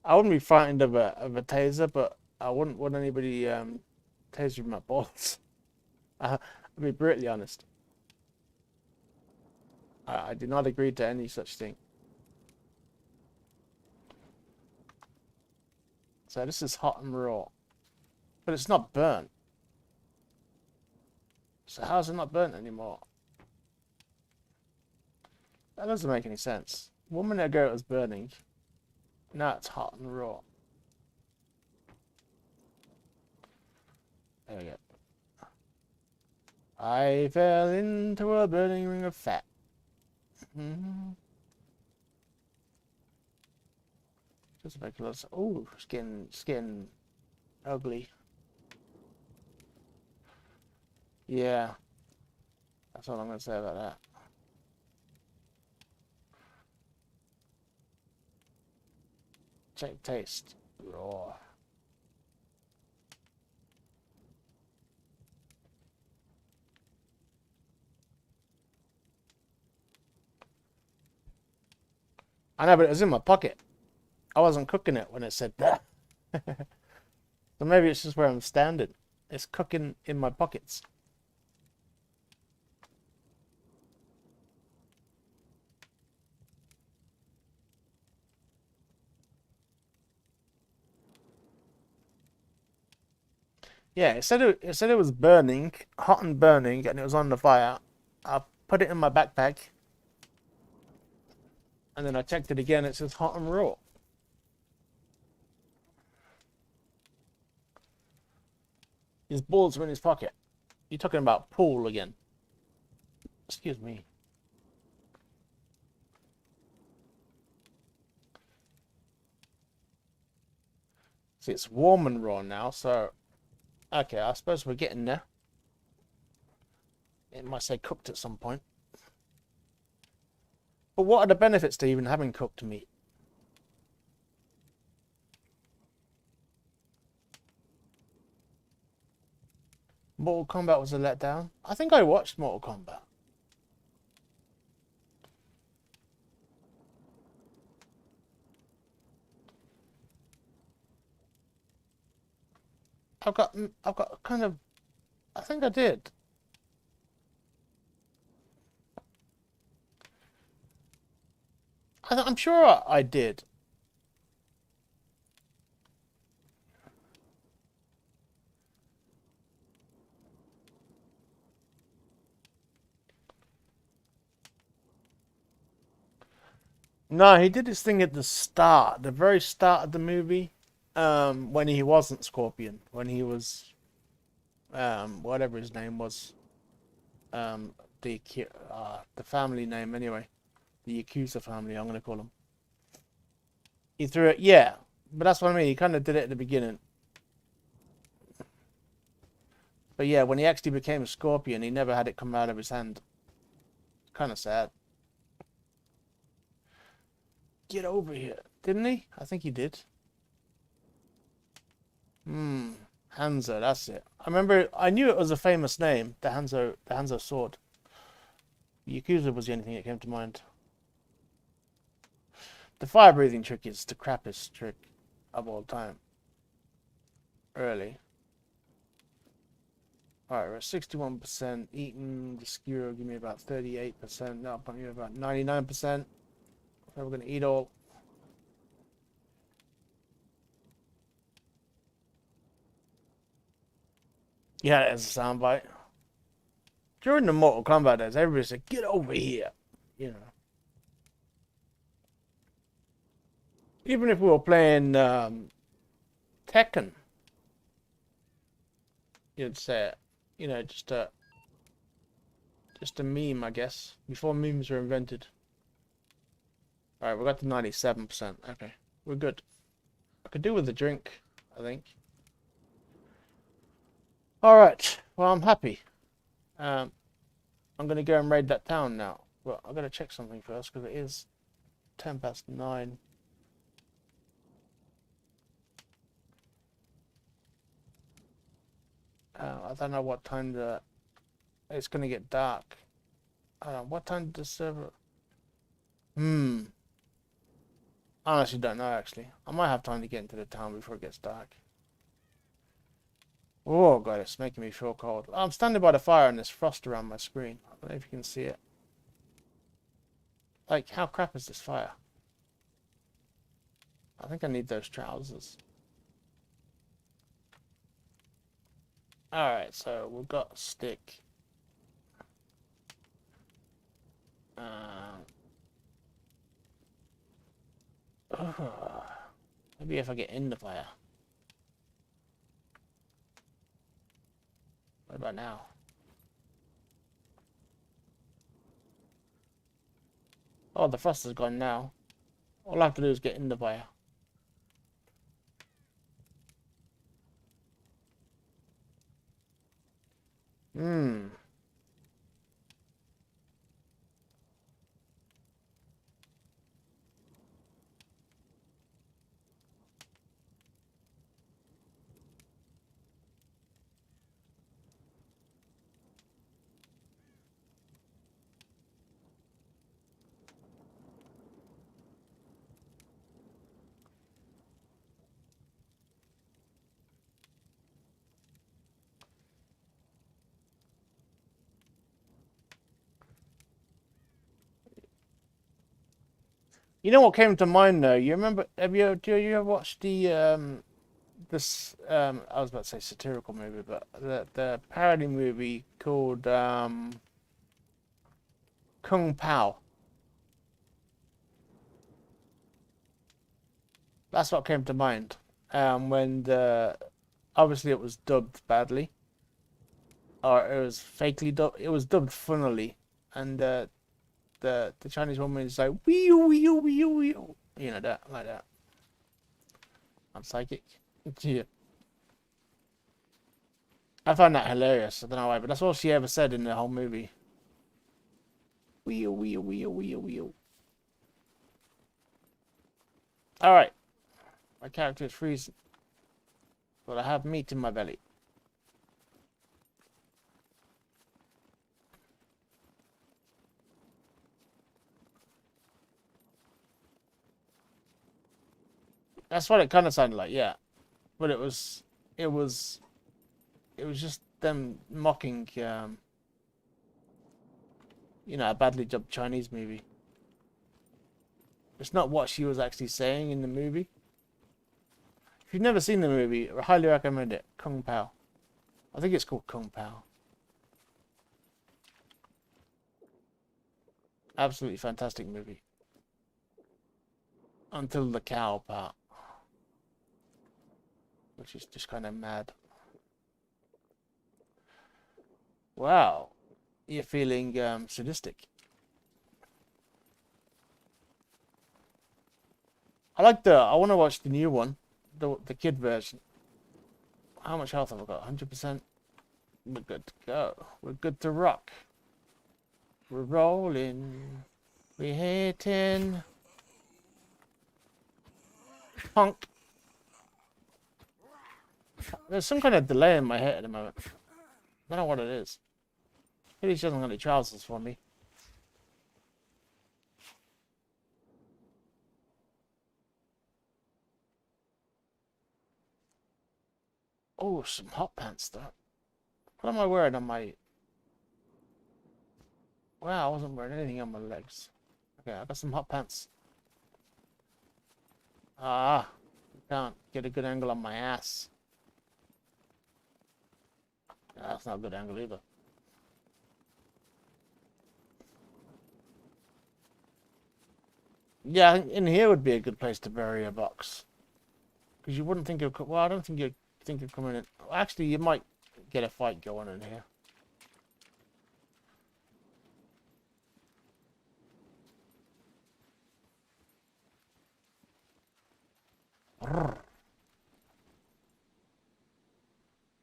I wouldn't be frightened of a taser, but I wouldn't want anybody tasering my balls. I'll be brutally honest. I do not agree to any such thing. So this is hot and raw, but it's not burnt. So how's it not burnt anymore? That doesn't make any sense. 1 minute ago it was burning. Now it's hot and raw. There we go. I fell into a burning ring of fat. Just make a lot. Oh, skin, ugly. Yeah, that's all I'm gonna say about that. Check taste. Raw. I know, but it was in my pocket. I wasn't cooking it when it said that. So maybe it's just where I'm standing. It's cooking in my pockets. Yeah, it said it was burning, hot and burning, and it was on the fire. I put it in my backpack, and then I checked it again. It says hot and raw. His balls were in his pocket. You're talking about pool again. Excuse me. See, it's warm and raw now, so okay, I suppose we're getting there. It might say cooked at some point. But what are the benefits to even having cooked meat? Mortal Kombat was a letdown. I think I watched Mortal Kombat. I've got kind of, I think I did. I'm sure I did. No, he did his thing at the start, the very start of the movie, when he wasn't Scorpion, when he was, whatever his name was, um, the family name anyway, the Yakuza family, I'm gonna call him. He threw it, yeah, but that's what I mean. He kind of did it at the beginning, but yeah, when he actually became a Scorpion, he never had it come out of his hand. Kind of sad. Get over here, didn't he? I think he did. Hanzo, that's it. I remember, I knew it was a famous name, the Hanzo sword. Yakuza was the only thing that came to mind. The fire breathing trick is the crappiest trick of all time. Really. Alright, we're at 61%. Eating the skewer, give me about 38%. Now, put me about 99%. So we're going to eat all. Yeah, as a soundbite. During the Mortal Kombat days, everybody said, get over here. You know. Even if we were playing Tekken, you'd say it. You know, just a meme, I guess. Before memes were invented. Alright, we got to 97%. Okay, we're good. I could do with a drink, I think. Alright, well, I'm happy. I'm going to go and raid that town now. Well, I've got to check something first, because it is 9:10. I don't know what time it's going to get dark. I don't know, what time did the server... I honestly don't know, actually. I might have time to get into the town before it gets dark. Oh, God, it's making me feel cold. I'm standing by the fire and there's frost around my screen. I don't know if you can see it. Like, how crap is this fire? I think I need those trousers. Alright, so we've got a stick. Maybe if I get in the fire. What about now? Oh, the frost is gone now. All I have to do is get in the fire. You know what came to mind though? You remember? Do you ever watch the I was about to say satirical movie, but the parody movie called Kung Pao? That's what came to mind. When obviously it was dubbed badly, or it was fakely dubbed. It was dubbed funnily, and the Chinese woman is like wee wee wee wee, you know, that like that. I'm psychic. Yeah. I found that hilarious. I don't know why, but that's all she ever said in the whole movie. Wee wee wee wee wee. Alright. My character is freezing. But I have meat in my belly. That's what it kind of sounded like, yeah. But it was just them mocking, you know, a badly dubbed Chinese movie. It's not what she was actually saying in the movie. If you've never seen the movie, I highly recommend it. Kung Pao. I think it's called Kung Pao. Absolutely fantastic movie. Until the cow part. Which is just kind of mad. Wow. You're feeling sadistic. I want to watch the new one. The kid version. How much health have I got? 100%? We're good to go. We're good to rock. We're rolling. We're hitting. Punk. There's some kind of delay in my head at the moment. I don't know what it is. Maybe she doesn't got any trousers for me. Oh, some hot pants though. What am I wearing on my... Wow, I wasn't wearing anything on my legs. Okay, I got some hot pants. Ah, can't get a good angle on my ass. That's not a good angle either. Yeah, I think in here would be a good place to bury a box. Because you wouldn't think of... Well, I don't think you'd think of coming in... Actually, you might get a fight going in here.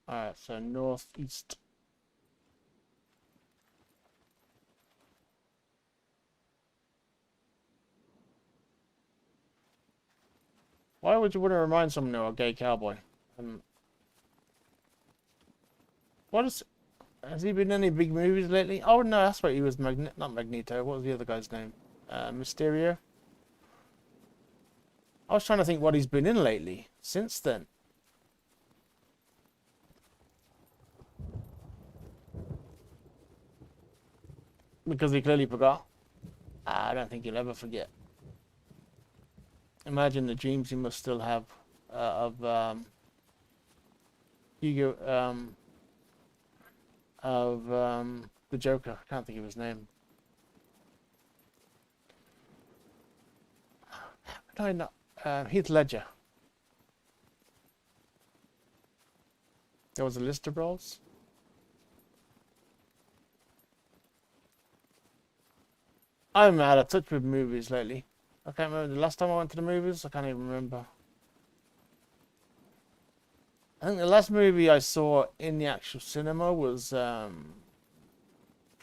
Alright, so northeast. Why would you want to remind someone they're a gay cowboy? What is... Has he been in any big movies lately? Oh no, that's right, he was not Magneto. What was the other guy's name? Mysterio? I was trying to think what he's been in lately. Since then. Because he clearly forgot. I don't think he'll ever forget. Imagine the dreams he must still have of Hugo, the Joker. I can't think of his name. No, not Heath Ledger. There was a list of roles. I'm out of touch with movies lately. I can't remember the last time I went to the movies. I can't even remember. I think the last movie I saw in the actual cinema was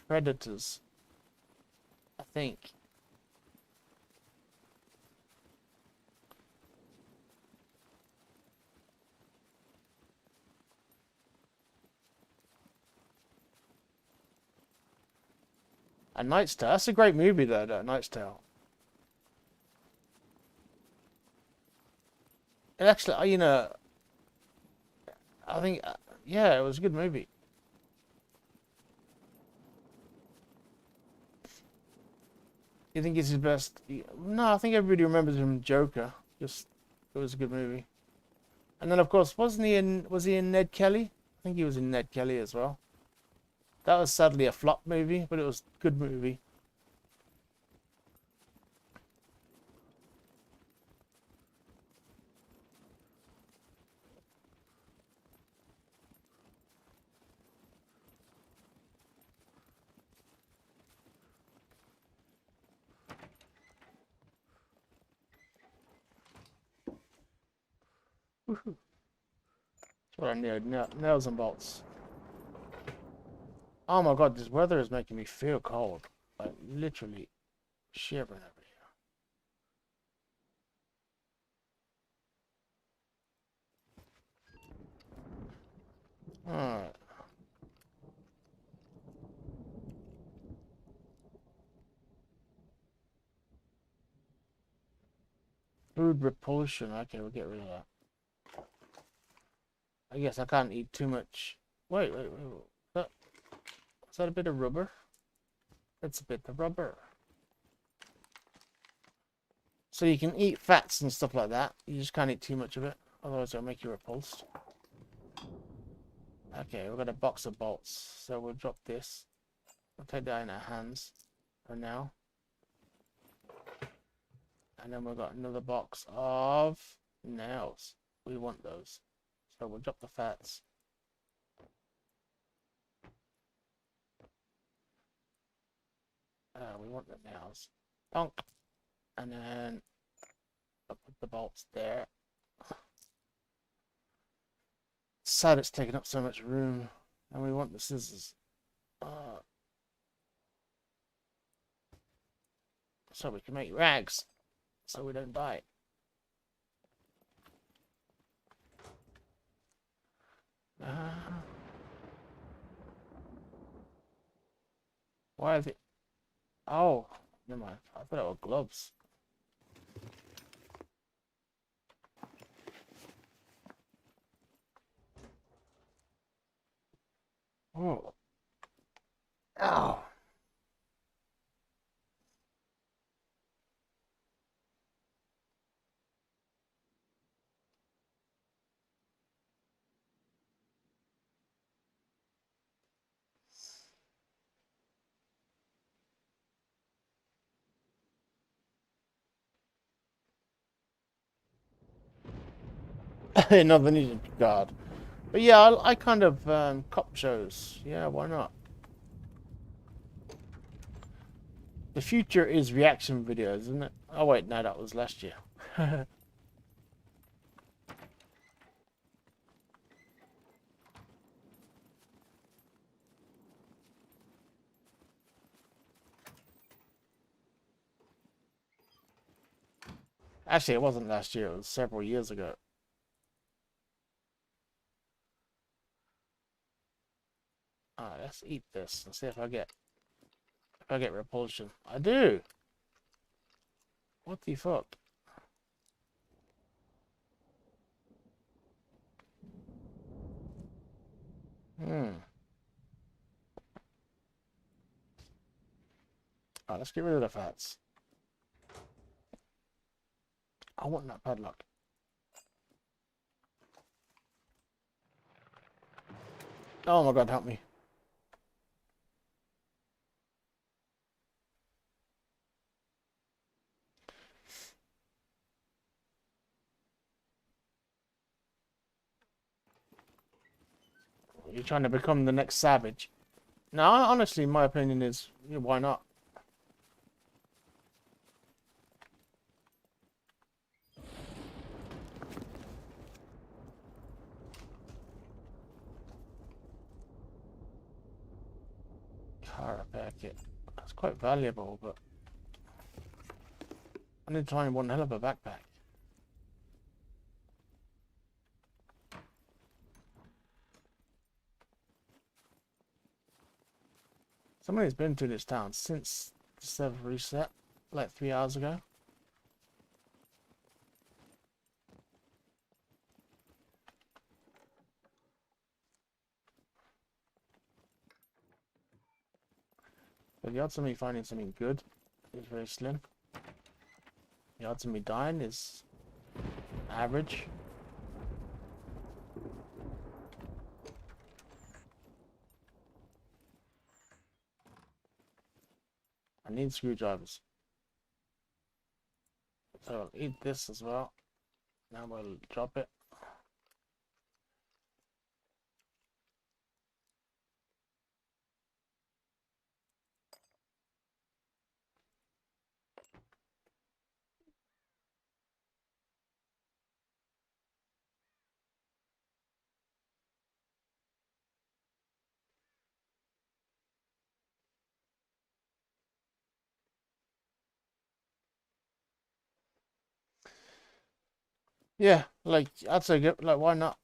Predators. I think. A Knight's Tale. That's a great movie though, that Knight's Tale. It actually, you know, I think, yeah, it was a good movie. You think it's his best? No, I think everybody remembers him Joker. Just, it was a good movie. And then, of course, was he in Ned Kelly? I think he was in Ned Kelly as well. That was sadly a flop movie, but it was a good movie. That's what I need. Nails and bolts. Oh my god, this weather is making me feel cold. Like, literally shivering over here. Alright. Food repulsion. Okay, we'll get rid of that. I guess I can't eat too much. Wait. Is that a bit of rubber? That's a bit of rubber. So you can eat fats and stuff like that. You just can't eat too much of it. Otherwise it'll make you repulsed. Okay, we've got a box of bolts. So we'll drop this. We'll take that in our hands for now. And then we've got another box of nails. We want those. So we'll drop the fats. We want the nails. Donk. And then I'll put the bolts there. Sad it's taking up so much room. And we want the scissors. So we can make rags. So we don't die. Why is it? Oh, never mind. I thought it were gloves. Oh. Ow. Another ninja guard. But yeah, I kind of cop shows. Yeah, why not? The future is reaction videos, isn't it? Oh wait, no, that was last year. Actually, it wasn't last year. It was several years ago. Alright, let's eat this and see if I get repulsion. I do. What the fuck? Alright, let's get rid of the fats. I want that padlock. Oh my god, help me. You're trying to become the next Savage. No, honestly, my opinion is, why not? Car repair kit. That's quite valuable, but I need to find one hell of a backpack. Somebody's been to this town since the server reset, like 3 hours ago. But the odds of me finding something good is very slim. The odds of me dying is average. I need screwdrivers. So I'll eat this as well. Now we'll drop it. Yeah, like I'd say, like why not?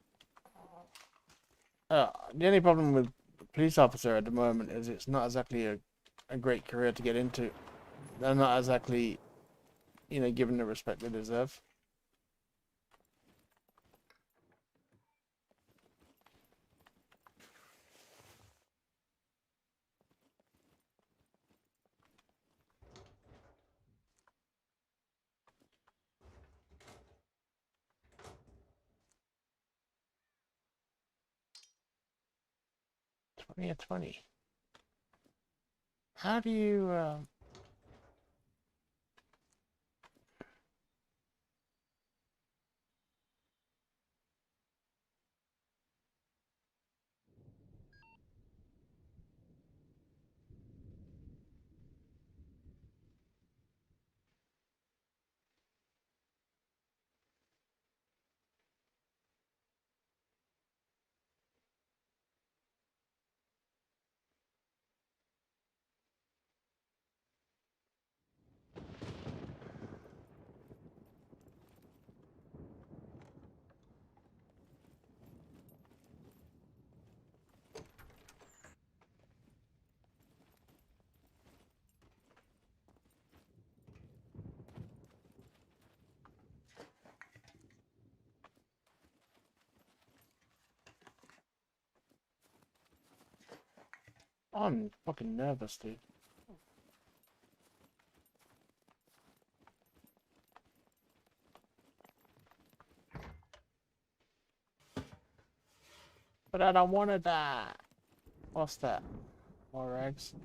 The only problem with police officer at the moment is it's not exactly a great career to get into. They're not exactly, you know, given the respect they deserve. Yeah, 20. How do you, I'm fucking nervous, dude. But I don't want to die. What's that? More rags.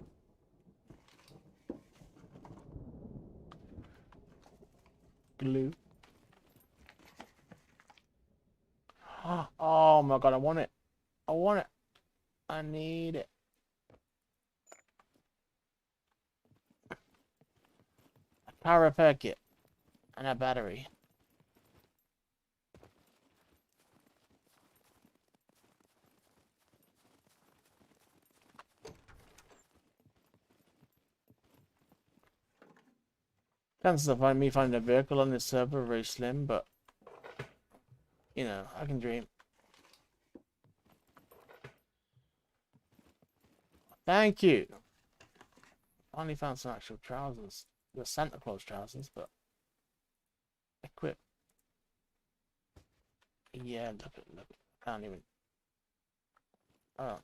Glue. Oh my god, I want it. I want it. I need it. A power repair kit. And a battery. Chances of me finding a vehicle on this server are very slim, but you know, I can dream. Thank you. Finally found some actual trousers. The Santa Claus trousers, but equip. Yeah, look at. Can't even. Oh.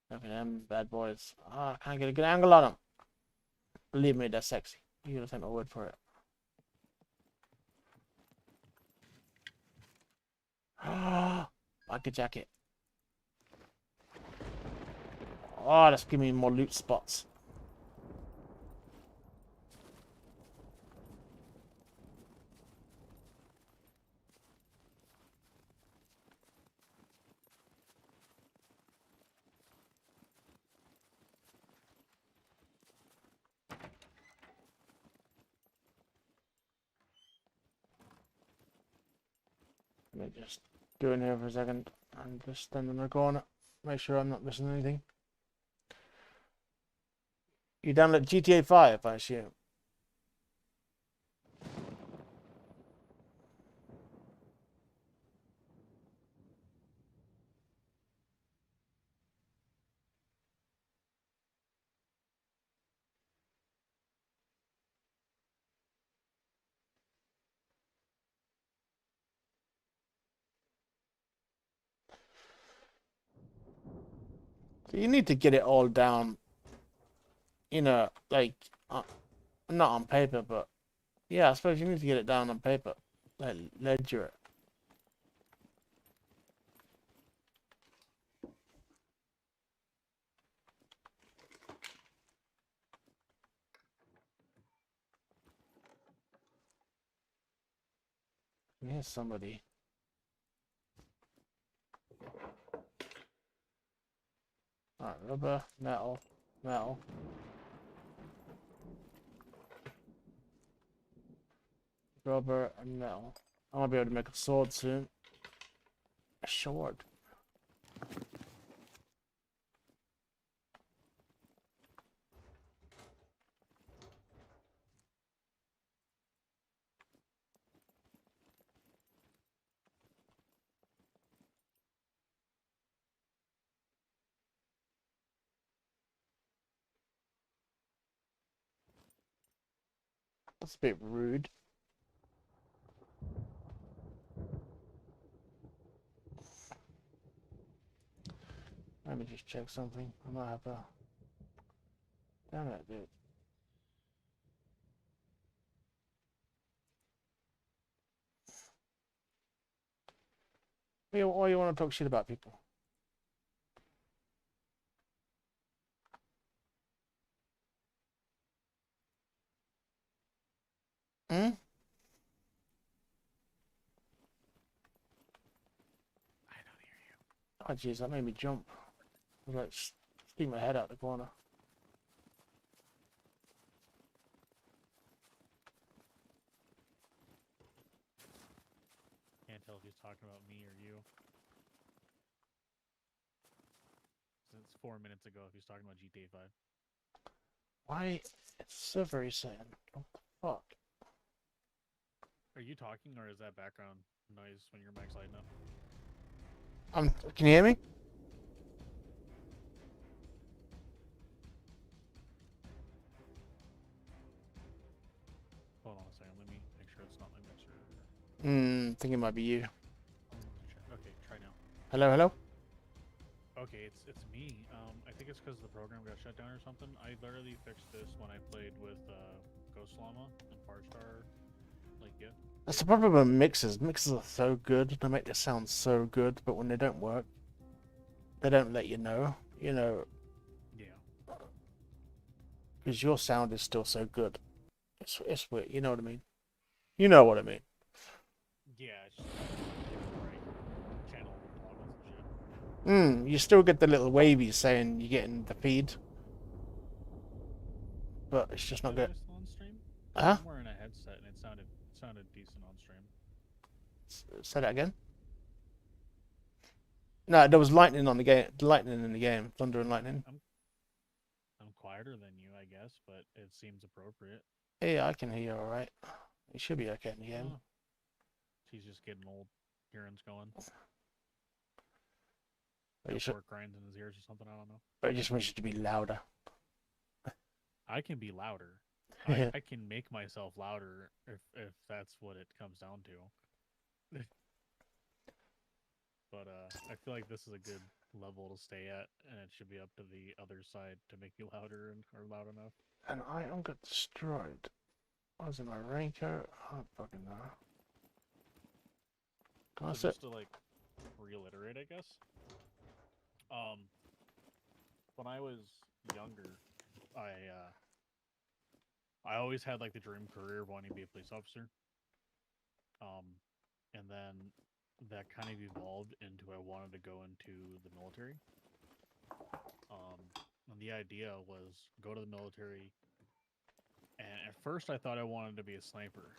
Look at them bad boys. Ah, I can't get a good angle on them. Believe me, they're sexy. You gotta take my word for it. Ah, biker jacket. Oh, that's giving me more loot spots. Let me just go in here for a second and just stand in the corner. Make sure I'm not missing anything. You download GTA 5, I assume. So you need to get it all down, you know, like, not on paper, but yeah, I suppose you need to get it down on paper. Like, ledger it. Here's somebody. Alright, rubber, metal, metal. Rubber and metal. I'm gonna be able to make a sword soon. A sword. That's a bit rude. Let me just check something. I might have a... Damn it, dude. Why you want to talk shit about people? Hmm? I don't hear you. Oh jeez, that made me jump. I was like, stick my head out the corner. Can't tell if he's talking about me or you. Since 4 minutes ago, if he's talking about GTA 5. Why? It's so very sad. What the fuck? Are you talking, or is that background noise when your mic's lighting up? Can you hear me? Hold on a second. Let me make sure it's not my mixer. I think it might be you. Okay, try now. Hello, hello? Okay, it's me. I think it's because the program got shut down or something. I literally fixed this when I played with Ghost Llama and Farstar. Like, yeah. That's the problem with mixers. Mixers are so good. They make it sound so good, but when they don't work, they don't let you know. You know, Yeah. because your sound is still so good. It's weird. You know what I mean? You know what I mean? Yeah, it's just right channel toggles and shit. You still get the little wavies saying you're getting the feed, but it's just not Did I good. still on stream? Huh? I'm wearing a headset and it sounded decent on stream. Say that again? No, there was lightning on the game. Lightning in the game. Thunder and lightning. I'm quieter than you, I guess, but it seems appropriate. Yeah, I can hear you all right. You should be okay in the game. Oh, she's just getting old. Hearing's going. But you Got should. pork rinds in his ears or something. I don't know. But I just wish it to be louder. I can be louder. Yeah. I can make myself louder if that's what it comes down to. But I feel like this is a good level to stay at, and it should be up to the other side to make you louder and or loud enough. And I got destroyed. I was in my raincoat. I don't fucking know. Can I So sit? just to like reiterate, I guess. Um, when I was younger, I always had like the dream career of wanting to be a police officer. Um, and then that kind of evolved into I wanted to go into the military. And the idea was go to the military. And at first, I thought I wanted to be a sniper.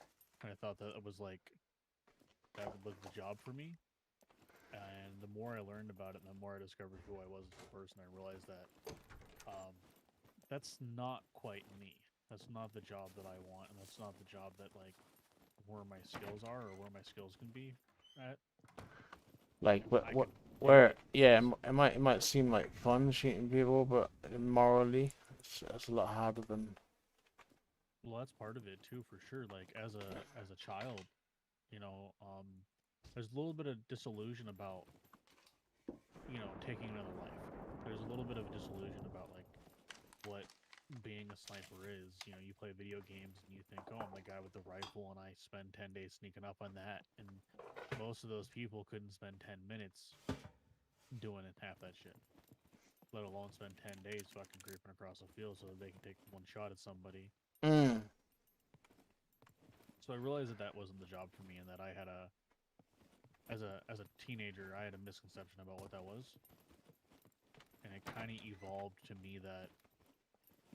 And I thought that it was like that was the job for me. And the more I learned about it, the more I discovered who I was as a person. I realized that um, that's not quite me. That's not the job that I want, and that's not the job that like where my skills are or where my skills can be at. Like I what? can do Where? it. Yeah, it might seem like fun shooting people, but morally, it's a lot harder than. Well, that's part of it too, for sure. Like as a child, you know, there's a little bit of disillusion about taking another life. There's a little bit of disillusion about like what being a sniper is. You know, you play video games and you think, oh, I'm the guy with the rifle, and I spend 10 days sneaking up on that, and most of those people couldn't spend 10 minutes doing it half that shit. Let alone spend 10 days fucking creeping across a field so that they can take one shot at somebody. Mm. So I realized that that wasn't the job for me, and that I had a as a teenager I had a misconception about what that was, and it kind of evolved to me that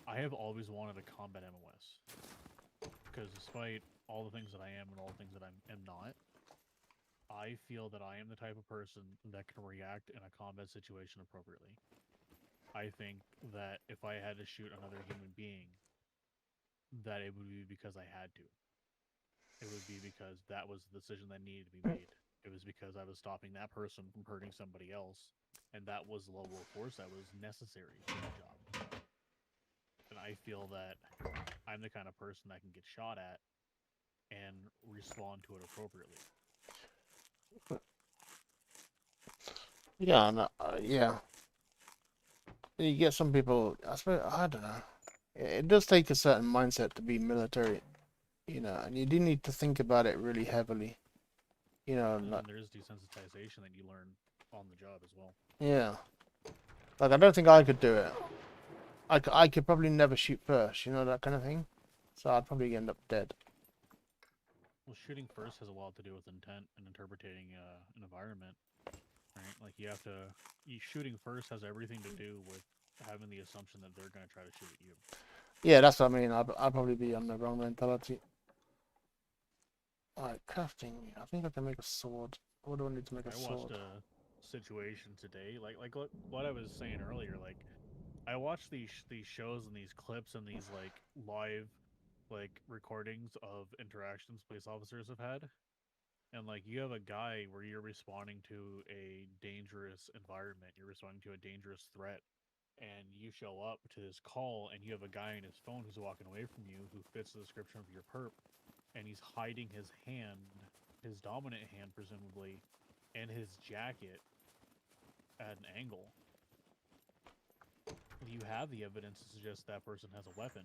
I have always wanted a combat MOS because despite all the things that I am and all the things that am not, I feel that I am the type of person that can react in a combat situation appropriately. I think that if I had to shoot another human being, that it would be because I had to. It would be because that was the decision that needed to be made. It was because I was stopping that person from hurting somebody else, and that was the level of force that was necessary for the job. And I feel that I'm the kind of person that can get shot at and respond to it appropriately. Yeah, no, yeah. You get some people. I suppose I don't know. It does take a certain mindset to be military, you know, and you do need to think about it really heavily. You know, And like, then there's desensitization that you learn on the job as well. yeah. Like I don't think I could do it. I could probably never shoot first, you know, that kind of thing. So I'd probably end up dead. Well, shooting first has a lot to do with intent and interpreting an environment, right? Like shooting first has everything to do with having the assumption that they're gonna try to shoot at you. Yeah, that's what I mean. I'd probably be on the wrong mentality. Alright, crafting. I think I can make a sword. What do I need to make a I watched sword? a situation today, like what I was saying earlier. Like I watched these shows and these clips and these like live like recordings of interactions police officers have had, and like you have a guy where you're responding to a dangerous environment, you're responding to a dangerous threat, and you show up to this call and you have a guy on his phone who's walking away from you who fits the description of your perp, and he's hiding his hand, his dominant hand presumably, and his jacket at an angle. You have the evidence to suggest that person has a weapon.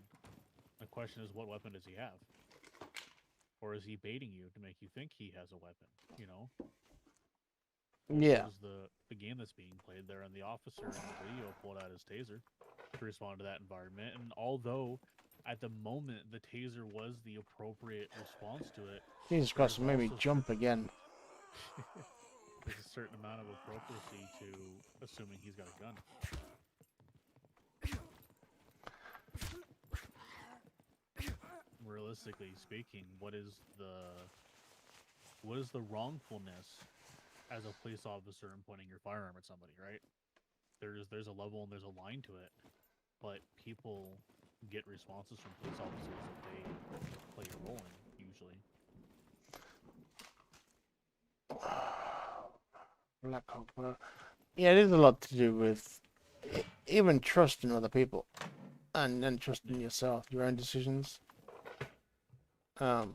The question is, what weapon does he have? Or is he baiting you to make you think he has a weapon? You know, what Yeah. was the game that's being played there? And the officer in the video pulled out his taser to respond to that environment. And although at the moment the taser was the appropriate response to it, Jesus Christ, there's it made me also jump again. there's a certain amount of appropriacy to assuming he's got a gun. Realistically speaking, what is the wrongfulness as a police officer in pointing your firearm at somebody, right? There's a level and there's a line to it, but people get responses from police officers that they play a role in usually. Black Hawk. Yeah, it is a lot to do with even trusting other people and then trusting Yeah. yourself, your own decisions. Um,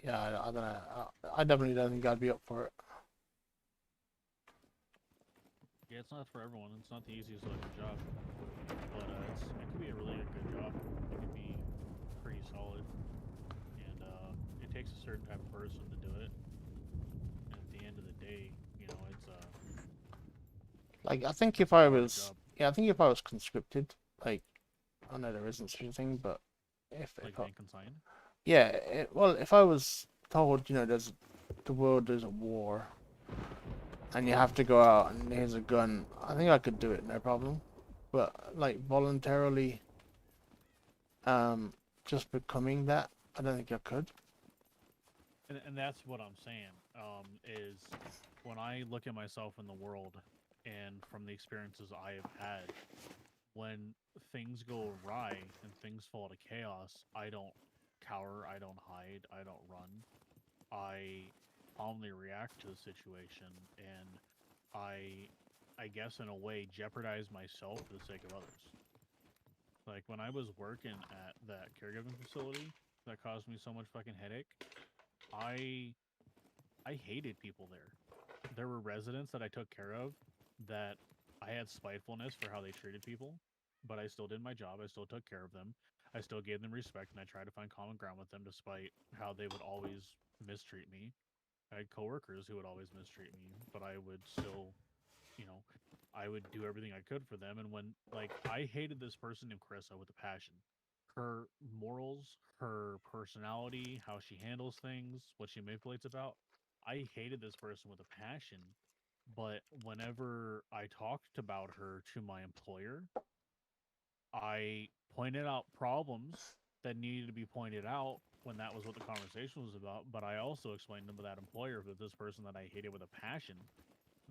yeah, I don't know. I definitely don't think I'd be up for it. Yeah, it's not for everyone. It's not the easiest looking job, but it could be a really good job. It could be pretty solid, and it takes a certain type of person to do it. And at the end of the day, you know, Like, I think if it's a I hard was, job. yeah, I think if I was conscripted, like, I know there isn't such a thing, but Like if I, being consigned. yeah, well, if I was told, you know, the world is a war, and you have to go out and here's a gun, I think I could do it, no problem. But like voluntarily, um, just becoming that, I don't think I could. And that's what I'm saying. Is when I look at myself in the world, and from the experiences I have had, when things go awry and things fall to chaos, I don't cower, I don't hide, I don't run. I calmly react to the situation, and I guess in a way jeopardize myself for the sake of others. Like when I was working at that caregiving facility that caused me so much fucking headache, I I hated people there. There were residents that I took care of that I had spitefulness for how they treated people, but I still did my job. I still took care of them. I still gave them respect, and I tried to find common ground with them despite how they would always mistreat me. I had coworkers who would always mistreat me, but I would still, you know, I would do everything I could for them. And when, like, I hated this person named Carissa with a passion. Her morals, her personality, how she handles things, what she manipulates about. I hated this person with a passion, but whenever I talked about her to my employer, I pointed out problems that needed to be pointed out when that was what the conversation was about. But I also explained to that employer that this person that I hated with a passion,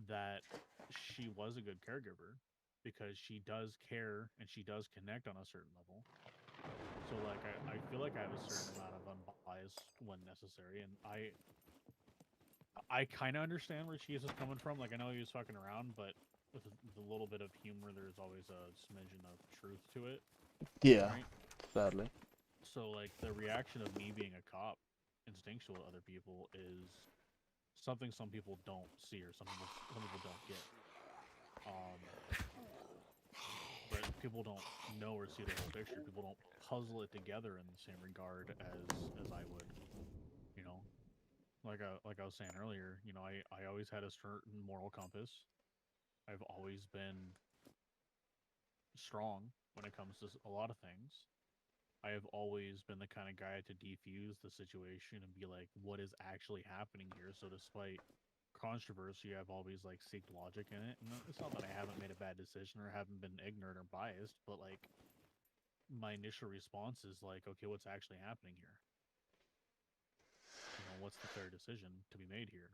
that she was a good caregiver because she does care and she does connect on a certain level. So like I feel like I have a certain amount of unbiased when necessary, and I kind of understand where she is coming from. Like I know he was fucking around, but with a little bit of humor, there's always a smidgen of truth to it, Yeah. right? Sadly. So like the reaction of me being a cop, instinctual to other people, is something some people don't see or some people don't get. But people don't know or see the whole picture. People don't puzzle it together in the same regard as I would. You know, like I was saying earlier. You know, I always had a certain moral compass. I've always been strong when it comes to a lot of things. I have always been the kind of guy to defuse the situation and be like, what is actually happening here? So despite controversy, I've always like seeked logic in it. And it's not that I haven't made a bad decision or haven't been ignorant or biased, but like my initial response is like, okay, what's actually happening here? You know, what's the fair decision to be made here?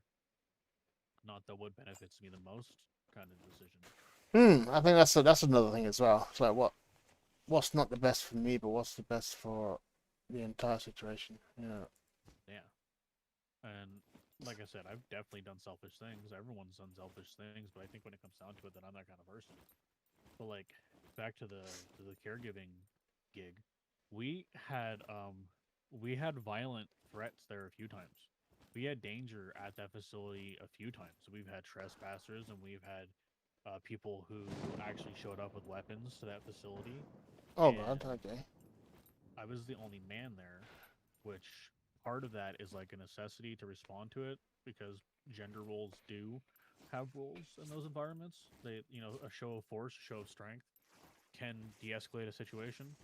Not the what benefits me the most kind of decision. I think that's another thing as well. It's like what's not the best for me, but what's the best for the entire situation. Yeah. Yeah. And like I said, I've definitely done selfish things. Everyone's done selfish things, but I think when it comes down to it, that I'm that kind of person. But like back to the caregiving gig, we had violent threats there a few times. We had danger at that facility a few times. We've had trespassers and we've had people who actually showed up with weapons to that facility. Oh And God. Okay. I was the only man there, which part of that is like a necessity to respond to it because gender roles do have roles in those environments. They, you know, a show of force, a show of strength can de-escalate a situation.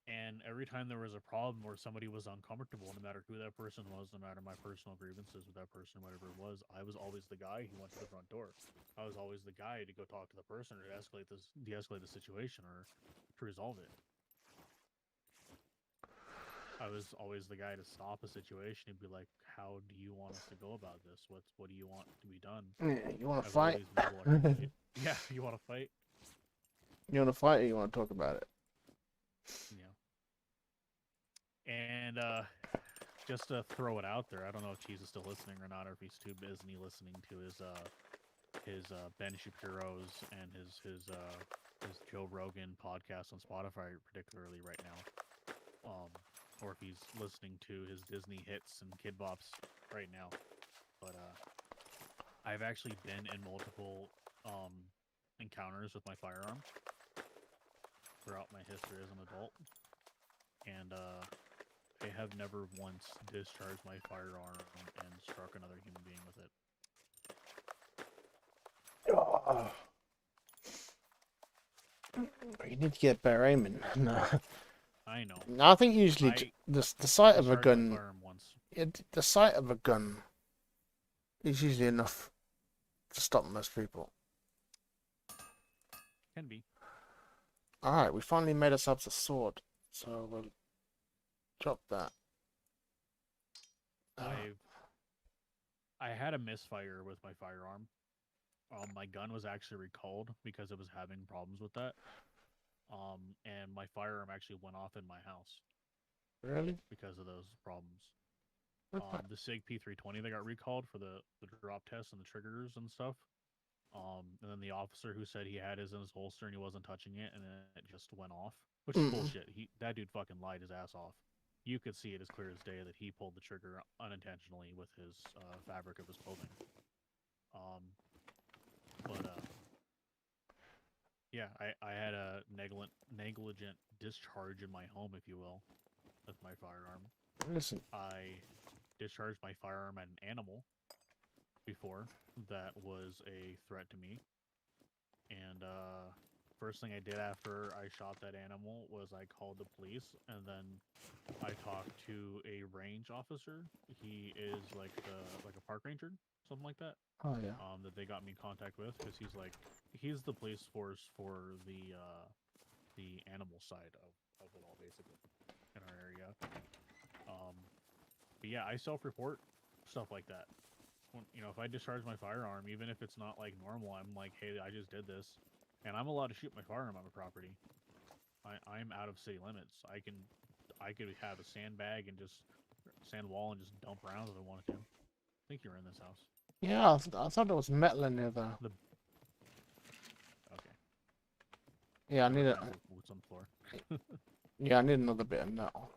And every time there was a problem where somebody was uncomfortable, no matter who that person was, no matter my personal grievances with that person, whatever it was, I was always the guy who went to the front door. I was always the guy to go talk to the person or to de-escalate the situation or to resolve it. I was always the guy to stop a situation and be like, "How do you want us to go about this? What do you want to be done?" Yeah. You want to I've fight? always been able to articulate. Yeah, you want to fight? You want to fight, or you want to talk about it? Yeah. And just to throw it out there, I don't know if Cheese is still listening or not, or if he's too busy listening to his Ben Shapiro's and his Joe Rogan podcast on Spotify, particularly right now. Or if he's listening to his Disney hits and Kid Bops right now. But I've actually been in multiple encounters with my firearm throughout my history as an adult, and I have never once discharged my firearm and struck another human being with it. Oh. You need to get better aiming. No. I know. No, I think usually the sight of a Discharged my gun, firearm once. the sight of a gun is usually enough to stop most people. Can be. Alright, we finally made ourselves a sword, so we'll drop that. I had a misfire with my firearm. My gun was actually recalled because it was having problems with that. And my firearm actually went off in my house Really? because of those problems. Okay. The SIG P320 that got recalled for the drop test and the triggers and stuff. And then the officer who said he had his in his holster and he wasn't touching it, and then it just went off, which is bullshit. That dude fucking lied his ass off. You could see it as clear as day that he pulled the trigger unintentionally with his fabric of his clothing. Yeah, I had a negligent discharge in my home, if you will, with my firearm. Listen. I discharged my firearm at an animal before that was a threat to me. And first thing I did after I shot that animal was I called the police, and then I talked to a range officer. He is like a park ranger, something like that. Oh yeah. That they got me in contact with because he's the police force for the animal side of it all, basically, in our area. But yeah, I self-report stuff like that. When, you know, if I discharge my firearm, even if it's not like normal, I'm like, hey, I just did this, and I'm allowed to shoot my firearm on the property. I'm out of city limits. I could have a sandbag and just sand wall and just dump rounds if I wanted to. I think you're in this house. Yeah, I thought there was metal in there though. Okay. Yeah, I need it. Boots on the floor. Yeah, I need another bit of metal.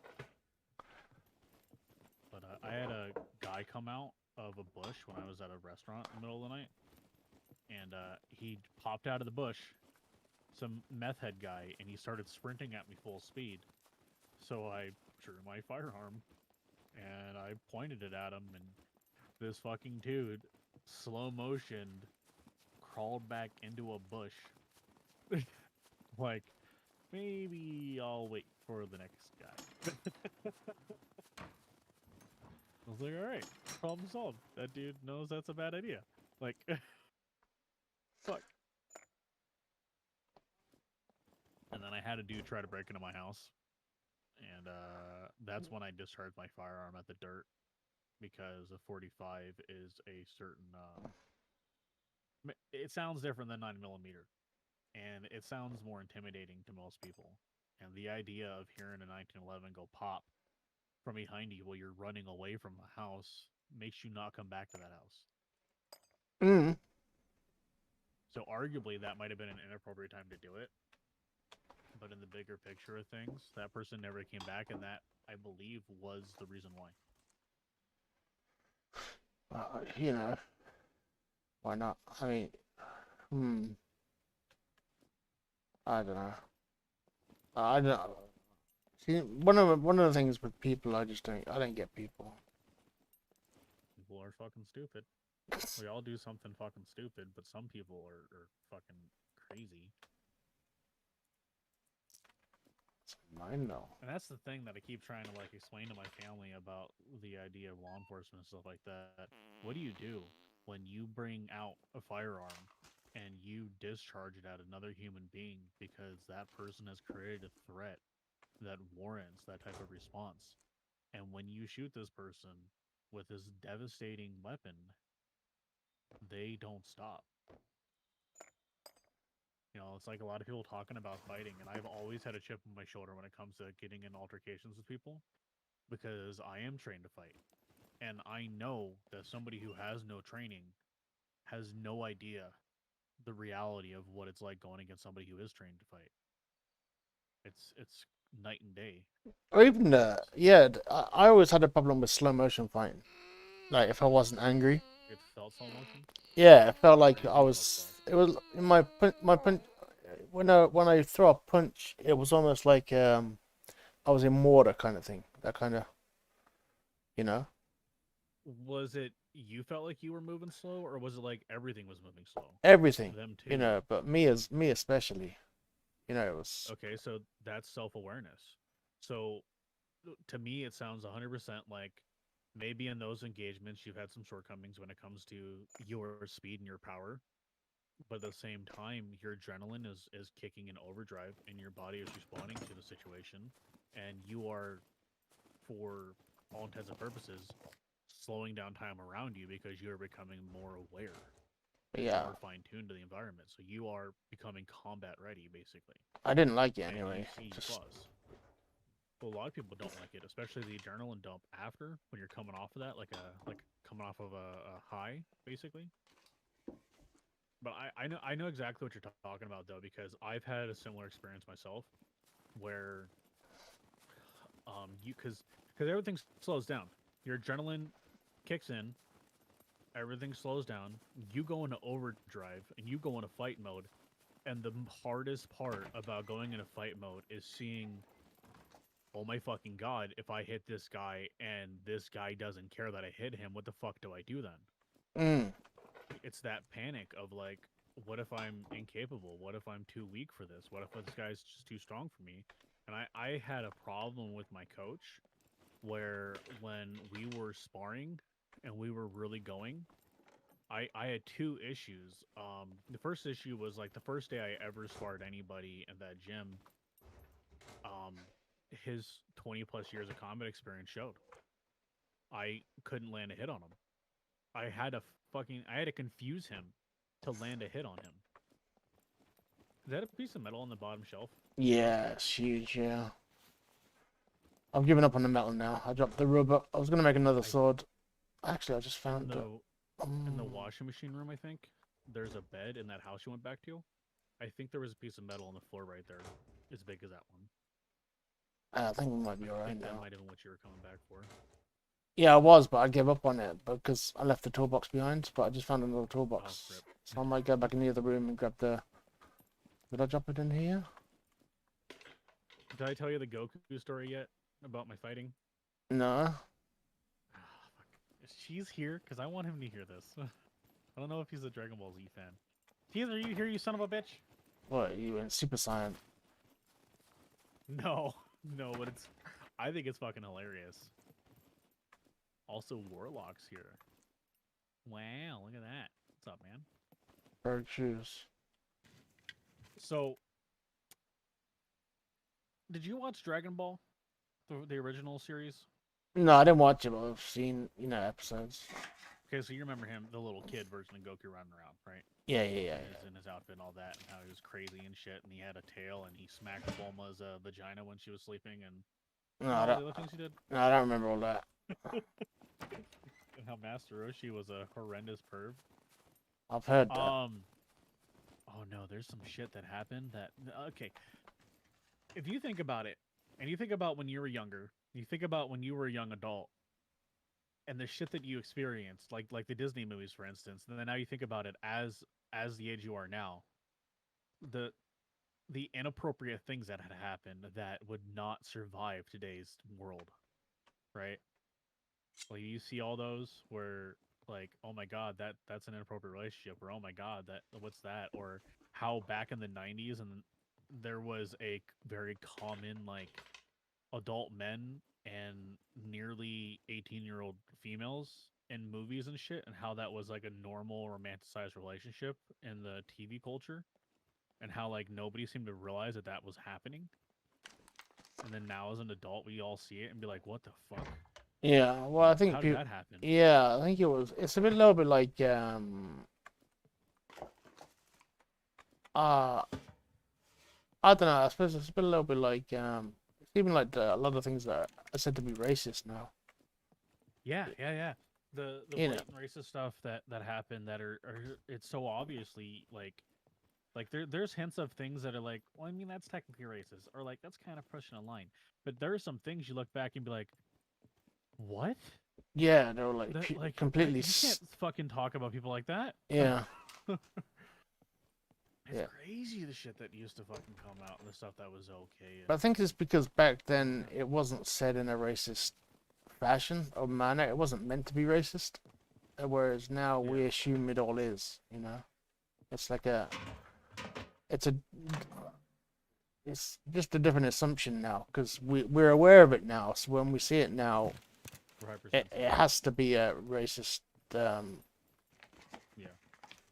But I had a guy come out of a bush when I was at a restaurant in the middle of the night, and he popped out of the bush, some meth head guy, and he started sprinting at me full speed. So I drew my firearm and I pointed it at him, and this fucking dude, slow motioned, crawled back into a bush. Like, maybe I'll wait for the next guy. I was like, all right, problem solved. That dude knows that's a bad idea. Like, fuck. And then I had a dude try to break into my house, and that's when I discharged my firearm at the dirt because a 45 is a certain. It sounds different than 9mm, and it sounds more intimidating to most people. And the idea of hearing a 1911 go pop from behind you while you're running away from the house makes you not come back to that house. Mm. So arguably that might have been an inappropriate time to do it. But in the bigger picture of things, that person never came back, and that, I believe, was the reason why. You know, why not? I mean, I don't know. I don't. See, one of the things with people, I don't get people. People are fucking stupid. We all do something fucking stupid, but some people are fucking crazy. Mine though. And that's the thing that I keep trying to like explain to my family about the idea of law enforcement and stuff like that. What do you do when you bring out a firearm and you discharge it at another human being because that person has created a threat that warrants that type of response? And when you shoot this person with this devastating weapon, they don't stop. You know, it's like a lot of people talking about fighting, and I've always had a chip on my shoulder when it comes to getting in altercations with people because I am trained to fight. And I know that somebody who has no training has no idea the reality of what it's like going against somebody who is trained to fight. It's night and day. Or even yeah, I always had a problem with slow motion fighting. Like if I wasn't angry, It felt slow motion. yeah, it felt like It I felt was. slow. It was in my punch. When I throw a punch, it was almost like I was in water kind of thing. That kind of, you know, Was it you felt like you were moving slow, or was it like everything was moving slow? everything, Them you too. know. But me especially, you know, it was. Okay, so that's self awareness. So to me, it sounds 100% like maybe in those engagements you've had some shortcomings when it comes to your speed and your power, but at the same time, your adrenaline is kicking in overdrive, and your body is responding to the situation, and you are, for all intents and purposes, slowing down time around you because you are becoming more aware and Yeah, more fine tuned to the environment. So you are becoming combat ready, basically, I didn't like it and you anyway. see Just flaws. Well, a lot of people don't like it, especially the adrenaline dump after when you're coming off of that, like coming off of a high, basically. But I know exactly what you're talking about though, because I've had a similar experience myself, where you because everything slows down, your adrenaline kicks in, everything slows down, you go into overdrive and you go into fight mode, and the hardest part about going into fight mode is seeing, oh my fucking god, if I hit this guy and this guy doesn't care that I hit him, what the fuck do I do then? mm, It's that panic of like, what if I'm incapable? What if I'm too weak for this? What if this guy's just too strong for me? And I had a problem with my coach where when we were sparring and we were really going, I had two issues. The first issue was like the first day I ever sparred anybody in that gym, um, his 20 plus years of combat experience showed. I couldn't land a hit on him. I had to confuse him to land a hit on him. Is that a piece of metal on the bottom shelf? yeah, it's huge. Yeah, I've given up on the metal now. I dropped the rubber. I was gonna make another I sword. Actually, I just in found it. the washing machine room, I think there's a bed in that house you went back to. I think there was a piece of metal on the floor right there, as big as that one. I think we might be I alright think that now. might have been what you were coming back for. Yeah, I was, but I gave up on it because I left the toolbox behind. But I just found another Oh, toolbox, rip. so I might go back in the other room and grab the. Did I drop it in here? Did I tell you the Goku story yet about my fighting? No. Ah, fuck. She's here because I want him to hear this. I don't know if he's a Dragon Ball Z fan. Cheese, are you here, you son of a bitch? What? You went Super Saiyan? No, no, but it's. I think it's fucking hilarious. Also, Warlock's here. Wow, look at that. What's up, man? Bird shoes. So, did you watch Dragon Ball, the original series? No, I didn't watch it, but I've seen episodes. Okay, so you remember him, the little kid version of Goku running around, right? Yeah, yeah, yeah. In his outfit and all that, and how he was crazy and shit, and he had a tail, and he smacked Bulma's vagina when she was sleeping, and No, all I the don't. other things he did. No, I don't remember all that. And how Master Roshi was a horrendous perv. I've heard that. Oh no, there's some shit that happened that. Okay, if you think about it, and you think about when you were younger, you think about when you were a young adult, and the shit that you experienced, like the Disney movies, for instance, and then now you think about it as the age you are now, the the inappropriate things that had happened that would not survive today's world, right? Like you see all those where like, oh my god, that's an inappropriate relationship, or oh my god, that what's that, or how back in the 90s and there was a very common like adult men and nearly 18-year-old females in movies and shit, and how that was like a normal romanticized relationship in the TV culture, and how like nobody seemed to realize that that was happening. And then now as an adult, we all see it and be like, "What the fuck? Yeah, well, I think How did people. that happen?" Yeah, I think it was. It's a little bit like uh, I don't know. I suppose it's a little bit like even like a lot of things that are said to be racist now. Yeah, yeah, yeah. The You know. blatant racist stuff that happened that are it's so obviously like there's hints of things that are like, well, I mean that's technically racist, or like that's kind of pushing a line. But there are some things you look back and be like, what? Yeah, they were like That like completely. you can't fucking talk about people like that. Yeah, It's yeah. crazy the shit that used to fucking come out and the stuff that was okay. But I think it's because back then it wasn't said in a racist fashion or manner. It wasn't meant to be racist. Whereas now Yeah. we assume it all is. You know, it's like a. It's a. It's just a different assumption now because we're aware of it now. So when we see it now, We're hyper it has to be a racist. Yeah.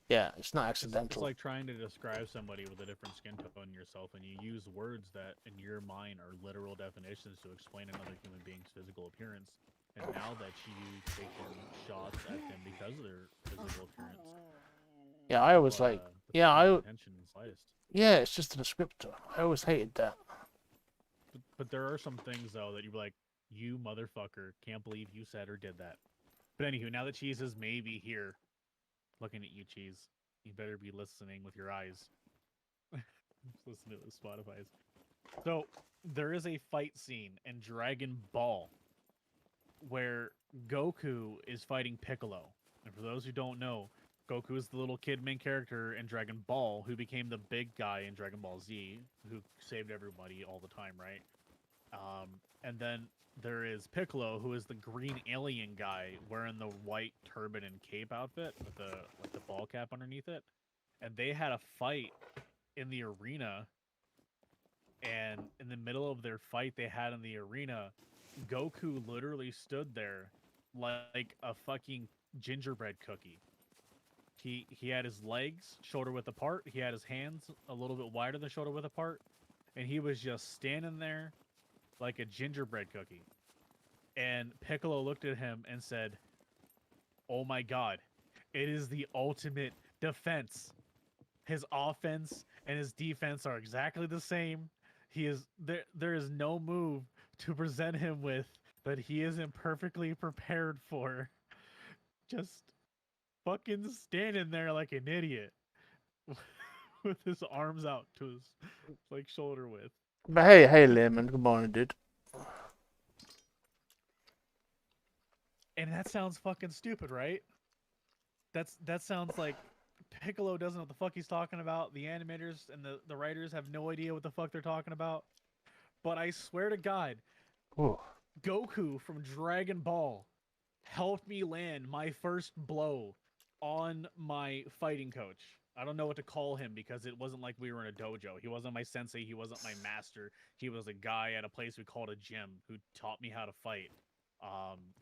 Yeah, it's not It's accidental. like trying to describe somebody with a different skin tone yourself, and you use words that, in your mind, are literal definitions to explain another human being's physical appearance. And now that you taking shots at them because of their physical appearance, Yeah, I always like. Yeah, defend contention in the slightest. Yeah, it's just a descriptor. I always hated that. But there are some things though that you're like, you motherfucker, can't believe you said or did that. But anywho, now that Cheese is maybe here, looking at you, Cheese, you better be listening with your eyes. Listen to the Spotify's. So there is a fight scene in Dragon Ball where Goku is fighting Piccolo. And for those who don't know, Goku is the little kid main character in Dragon Ball who became the big guy in Dragon Ball Z, who saved everybody all the time, right? And then there is Piccolo, who is the green alien guy wearing the white turban and cape outfit with the ball cap underneath it. And they had a fight in the arena, and in the middle of their fight they had in the arena, Goku literally stood there like a fucking gingerbread cookie. He had his legs shoulder width apart, he had his hands a little bit wider than shoulder width apart, and he was just standing there like a gingerbread cookie. And Piccolo looked at him and said, "Oh my god, it is the ultimate defense. His offense and his defense are exactly the same. He is there is no move to present him with that he isn't perfectly prepared for. Just fucking standing there like an idiot with his arms out to his like shoulder width." But hey, Lemon, good morning, dude. And that sounds fucking stupid, right? That sounds like Piccolo doesn't know what the fuck he's talking about. The animators and the writers have no idea what the fuck they're talking about. But I swear to God, Ooh. Goku from Dragon Ball helped me land my first blow on my fighting coach. I don't know what to call him because it wasn't like we were in a dojo. He wasn't my sensei. He wasn't my master. He was a guy at a place we called a gym who taught me how to fight.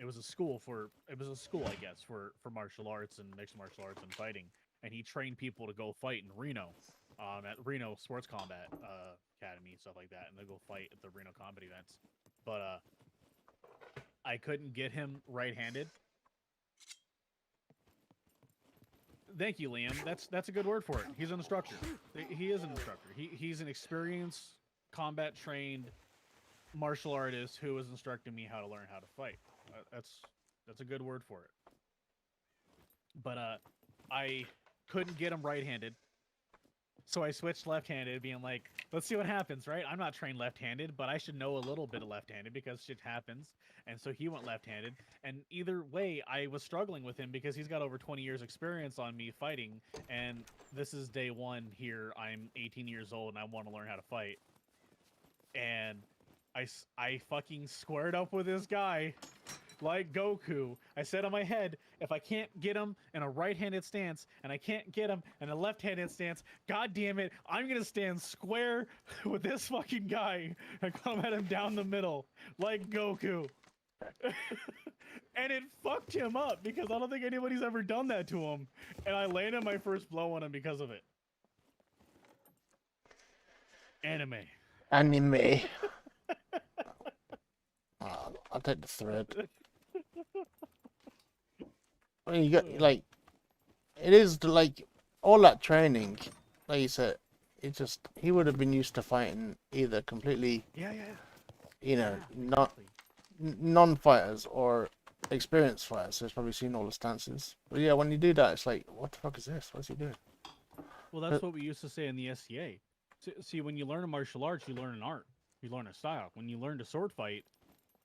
It was a school, I guess, for martial arts and mixed martial arts and fighting. And he trained people to go fight in Reno, at Reno Sports Combat Academy, stuff like that, and they go fight at the Reno combat events. But I couldn't get him right-handed. Thank you, Liam. That's a good word for it. He's an instructor. He is an instructor. He's an experienced, combat-trained martial artist who was instructing me how to learn how to fight. That's a good word for it. But I couldn't get him right-handed, so I switched left-handed, being like, let's see what happens, right? I'm not trained left-handed, but I should know a little bit of left-handed because shit happens. And so he went left-handed. And either way, I was struggling with him because he's got over 20 years experience on me fighting. And this is day one here. I'm 18 years old and I want to learn how to fight. And I fucking squared up with this guy like Goku. I said in my head, if I can't get him in a right-handed stance and I can't get him in a left-handed stance, god damn it, I'm gonna stand square with this fucking guy and come at him down the middle like Goku. And it fucked him up because I don't think anybody's ever done that to him. And I landed my first blow on him because of it. Anime. I'll take the thread. I mean, you got like, it is like all that training, like you said. It just he would have been used to fighting either completely, you know, not non-fighters or experienced fighters. So he's probably seen all the stances. But yeah, when you do that, it's like, what the fuck is this? What's he doing? Well, that's what we used to say in the SCA. See, when you learn a martial arts, you learn an art. You learn a style. When you learn to sword fight,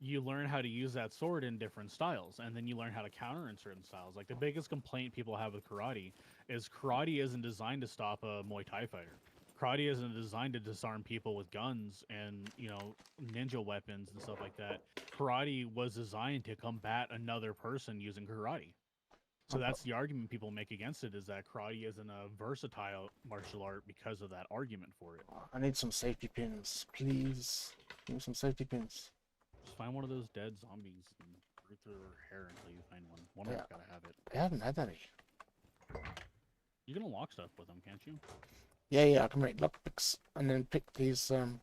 you learn how to use that sword in different styles, and then you learn how to counter in certain styles. Like, the biggest complaint people have with karate isn't designed to stop a Muay Thai fighter. Karate isn't designed to disarm people with guns and, you know, ninja weapons and stuff like that. Karate was designed to combat another person using karate. So that's the argument people make against it, is that karate isn't a versatile martial art because of that argument for it. I need some safety pins, please. Give me some safety pins. Just find one of those dead zombies and root through their hair until you find one. One of them's gotta have it. I haven't had any. You can unlock stuff with them, can't you? Yeah, I can make lockpicks and then pick these locks.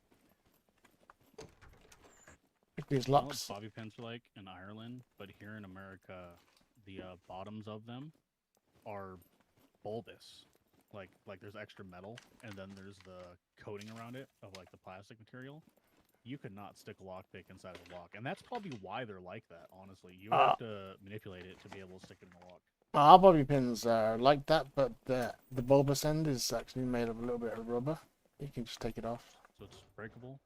What bobby pins are like in Ireland, but here in America, the bottoms of them are bulbous. Like there's extra metal, and then there's the coating around it of like the plastic material. You could not stick a lockpick inside of a lock, and that's probably why they're like that. Honestly, you have to manipulate it to be able to stick it in the lock. Our bobby pins are like that, but the bulbous end is actually made of a little bit of rubber. You can just take it off. So it's breakable?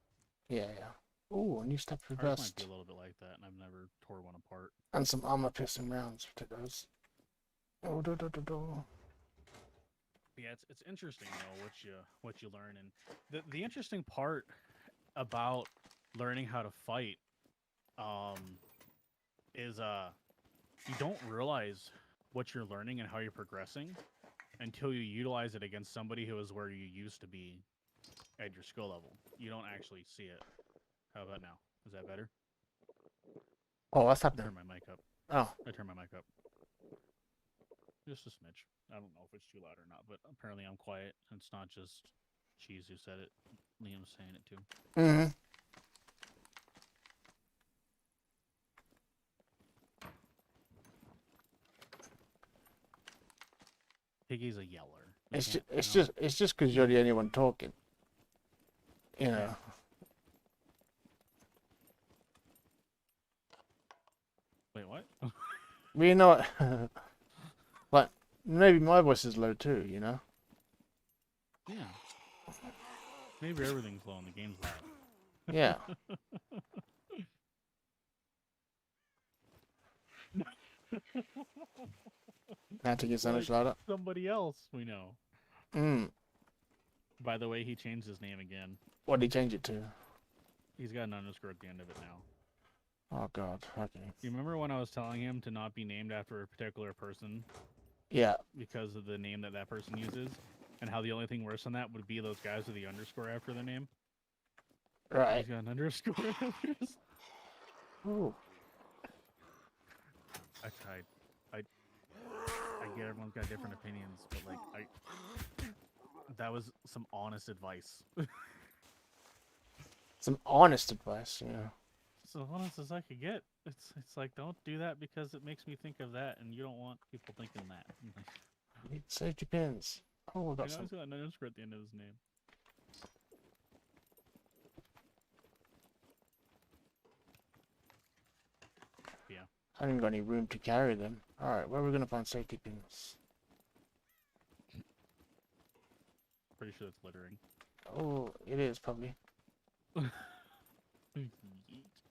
Yeah. Oh, a new step Ours reversed. might be a little bit like that, and I've never tore one apart. And some armor piercing rounds to those. Oh, Yeah, it's interesting though what you learn, and the interesting part about learning how to fight is you don't realize what you're learning and how you're progressing until you utilize it against somebody who is where you used to be at your skill level. You don't actually see it. How about now? Is that better? Oh, what's happening? Turn my mic up. Oh. I turned my mic up. Just a smidge. I don't know if it's too loud or not, but apparently I'm quiet. It's not just Cheese who said it. Liam's saying it too. Mm-hmm. Piggy's a yeller. It's just because you're the only one talking. You know. Wait, what? But you know what? Like, maybe my voice is low too, you know? Yeah. Maybe everything's low and the game's loud. Yeah. Anti is Like louder. somebody else we know. Mm. By the way, he changed his name again. What did he change it to? He's got an underscore at the end of it now. Oh god. Okay. You remember when I was telling him to not be named after a particular person Yeah. because of the name that person uses, and how the only thing worse than that would be those guys with the underscore after their name? Right. He's got an underscore after his. Ooh. I tried. I get everyone's got different opinions, but like that was some honest advice. Some honest advice, yeah. It's as honest as I could get. It's like, don't do that because it makes me think of that, and you don't want people thinking that. Need safety pins. Oh, we've got He's some. got an underscore at the end of his name. Yeah. I haven't got any room to carry them. Alright, where are we going to find safety pins? Pretty sure that's littering. Oh, it is probably.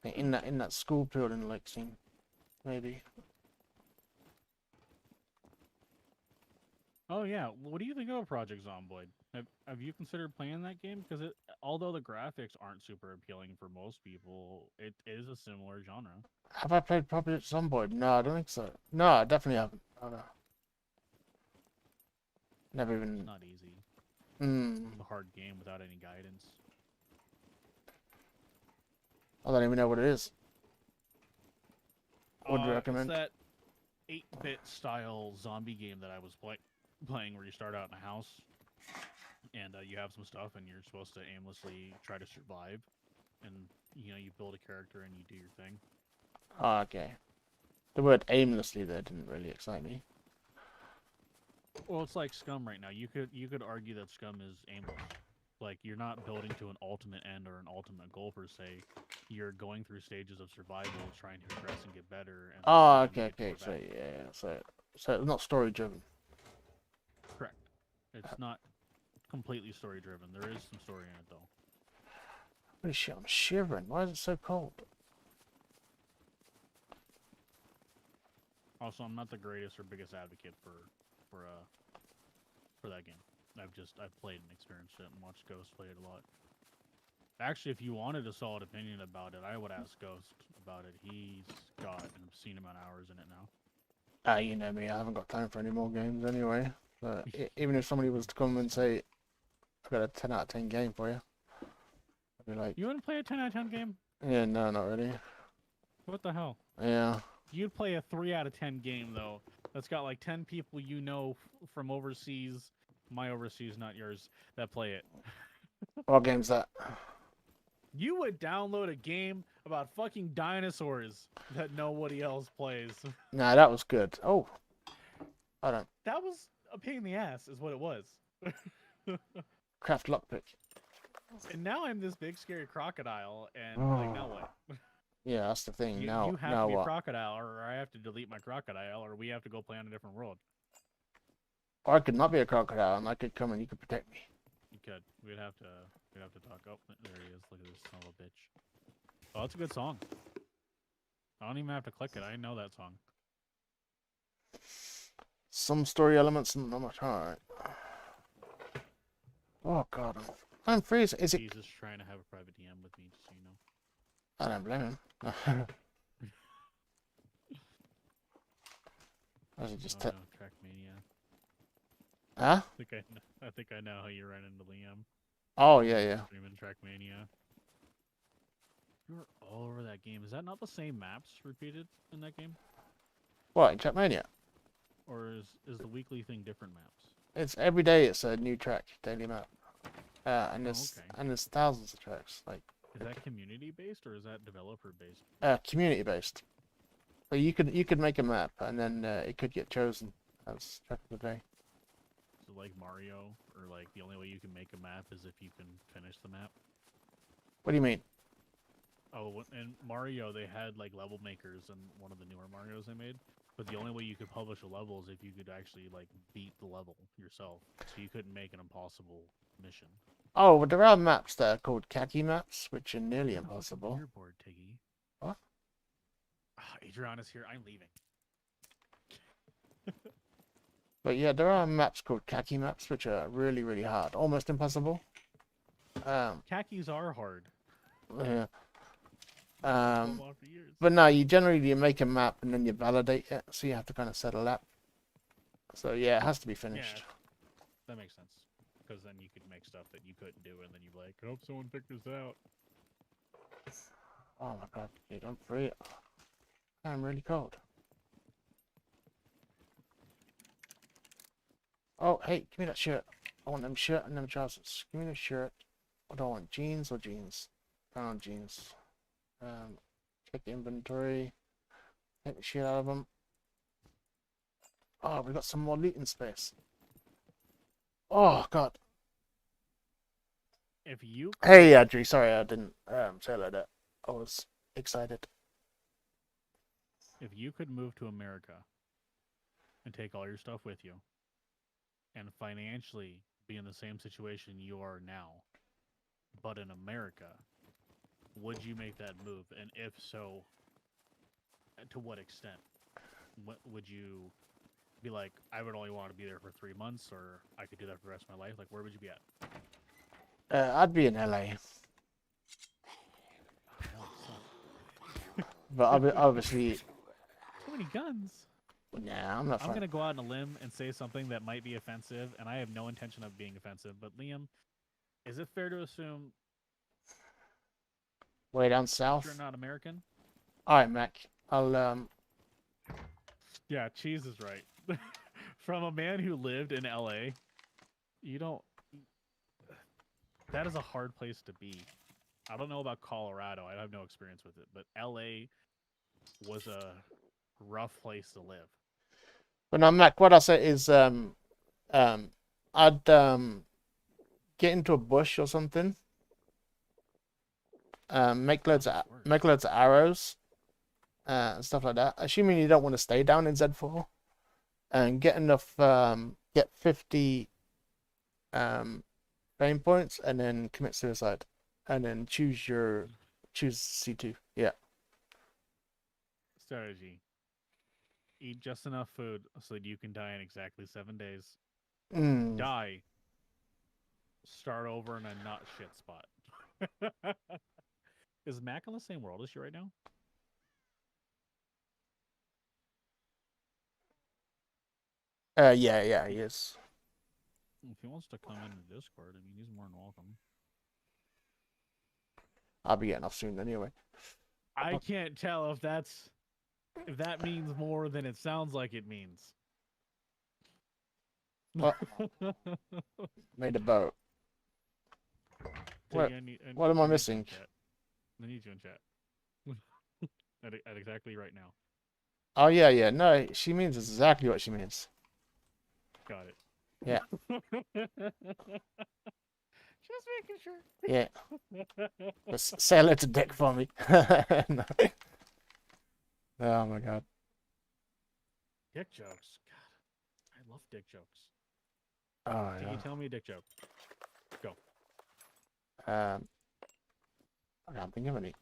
In that school building like scene. Maybe. Oh yeah, what do you think of Project Zomboid? Have you considered playing that game? Because although the graphics aren't super appealing for most people, it is a similar genre. Have I played Project Zomboid? No, I don't think so. No, I definitely haven't. Oh no. Never It's even. not easy. Hmm. It's a hard game without any guidance. I don't even know what it is. Would you recommend? It's that 8-bit style zombie game that I was playing where you start out in a house and you have some stuff and you're supposed to aimlessly try to survive, and you build a character and you do your thing. Oh, okay. The word aimlessly there didn't really excite me. Well, it's like SCUM right now. You could argue that SCUM is aimless. Like, you're not building to an ultimate end or an ultimate goal per se. You're going through stages of survival, trying to progress and get better. And Oh, then okay, okay. get So back. yeah, so it's not story driven. Correct. It's not completely story driven. There is some story in it though. Holy shit, I'm shivering. Why is it so cold? Also, I'm not the greatest or biggest advocate for that game. I've played and experienced it and watched Ghost play it a lot. Actually, if you wanted a solid opinion about it, I would ask Ghost about it. He's got an obscene amount of hours in it now. You know me, I haven't got time for any more games anyway. But even if somebody was to come and say, I've got a 10 out of 10 game for you, I'd be like, You wouldn't play a 10 out of 10 game? yeah, no, not really. What the hell? Yeah. You'd play a 3 out of 10 game though. That's got like 10 people from overseas, my overseas, not yours, that play it. What game's that? You would download a game about fucking dinosaurs that nobody else plays. Nah, that was good. Oh. I don't. That was a pain in the ass, is what it was. Craft lockpick. And now I'm this big scary crocodile, and like, now what? Yeah, that's the thing. You now have now to be what? a crocodile, or I have to delete my crocodile, or we have to go play on a different world. Or I could not be a crocodile and I could come and you could protect me. You could. We'd have to talk. Oh, there he is. Look at this son of a bitch. Oh, that's a good song. I don't even have to click it. I know that song. Some story elements and not much. Alright. Oh god, I'm freezing. Is it? He's just trying to have a private DM with me, just so you know. I don't blame him. Was it just no, Trackmania. Huh? I think I know how you ran into Liam. Oh yeah. Streaming Trackmania. You're all over that game. Is that not the same maps repeated in that game? What, in Trackmania? Or is the weekly thing different maps? It's every day. It's a new track, daily map. And there's thousands of tracks. Like. Is that community based or is that developer based? Community based. So you could make a map and then it could get chosen as track of the day. So like Mario, or like the only way you can make a map is if you can finish the map? What do you mean? Oh, in Mario they had like level makers in one of the newer Marios they made, but the only way you could publish a level is if you could actually like beat the level yourself. So you couldn't make an impossible mission. Oh, well, there are maps that are called khaki maps, which are nearly impossible. Leaderboard, Tiggy. What? Adrian is here. I'm leaving. But yeah, there are maps called khaki maps, which are really, really hard, almost impossible. Khakis are hard. Yeah. I've played for years. But no, you make a map and then you validate it, so you have to kind of settle that. So yeah, it has to be finished. Yeah, that makes sense. Because then you could make stuff that you couldn't do, and then you'd be like, I hope someone figures this out. Oh my god, dude, I'm free. I'm really cold. Oh, hey, give me that shirt. I want them shirt and them trousers. Give me the shirt. What do I want? Jeans or jeans? I want jeans. Check the inventory. Take the shit out of them. Oh, we got some more looting space. Oh god. If you Hey, Adri. Sorry, I didn't say it like that. I was excited. if you could move to America and take all your stuff with you, and financially be in the same situation you are now, but in America, would you make that move? And if so, to what extent? What would you be like? I would only want to be there for 3 months, or I could do that for the rest of my life. Like, where would you be at? I'd be in LA, but obviously, Too many guns. nah, I'm not. I'm gonna go out on a limb and say something that might be offensive, and I have no intention of being offensive. But Liam, is it fair to assume Way down south. you're not American? All right, Mac. I'll Yeah, cheese is right. From a man who lived in LA, you don't. That is a hard place to be. I don't know about Colorado. I have no experience with it, but LA was a rough place to live. But no, Mac. What I say is I'd get into a bush or something. Make loads of arrows, and stuff like that. Assuming you don't want to stay down in Z4, and get enough get 50 fame points, and then commit suicide, and then choose C2. Yeah. Strategy. Eat just enough food so that you can die in exactly 7 days. Mm. Die. Start over in a not shit spot. Is Mac on the same world as you right now? Yeah, he is. If he wants to come into Discord, I mean, he's more than welcome. I'll be getting off soon anyway. I can't tell if that means more than it sounds like it means. Well, made a boat. What am I missing? I need you in chat. at exactly right now. Oh yeah. No, she means exactly what she means. Got it. Yeah. Just making sure. Yeah. Just say hello to Dick for me. No. Oh my god. Dick jokes. God, I love dick jokes. Oh Can yeah. you tell me a dick joke? Go. I can't think of any.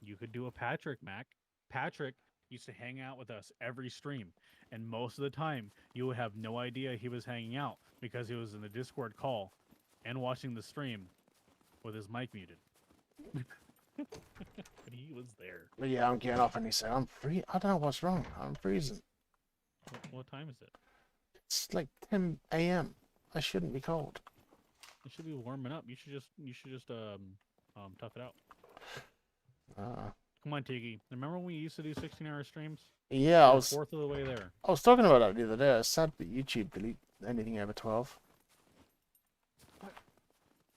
You could do a Patrick, Mac. Patrick used to hang out with us every stream, and most of the time you would have no idea he was hanging out because he was in the Discord call and watching the stream with his mic muted. But he was there. But yeah, I'm getting off and he said, I'm free. I don't know what's wrong. I'm freezing. What time is it? It's like 10 a.m. I shouldn't be cold. It should be warming up. You should just tough it out. Come on, Tiki. Remember when we used to do 16-hour streams? Yeah, We're a fourth of the way there. I was talking about that the other day. It's sad that YouTube delete anything over 12. What?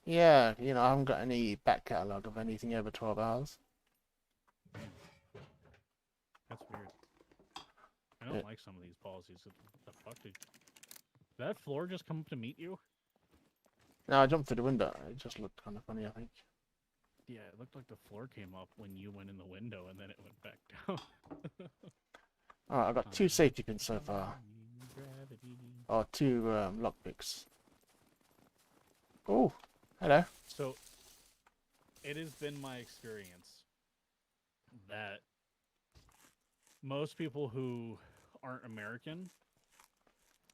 Yeah, you know, I haven't got any back catalogue of anything over 12 hours. That's weird. I don't like some of these policies. What the fuck did that floor just come up to meet you? No, I jumped through the window. It just looked kind of funny, I think. Yeah, it looked like the floor came up when you went in the window and then it went back down. Alright, I got 2 safety pins so far. Oh, 2 lockpicks. Oh, hello. So, it has been my experience that most people who aren't American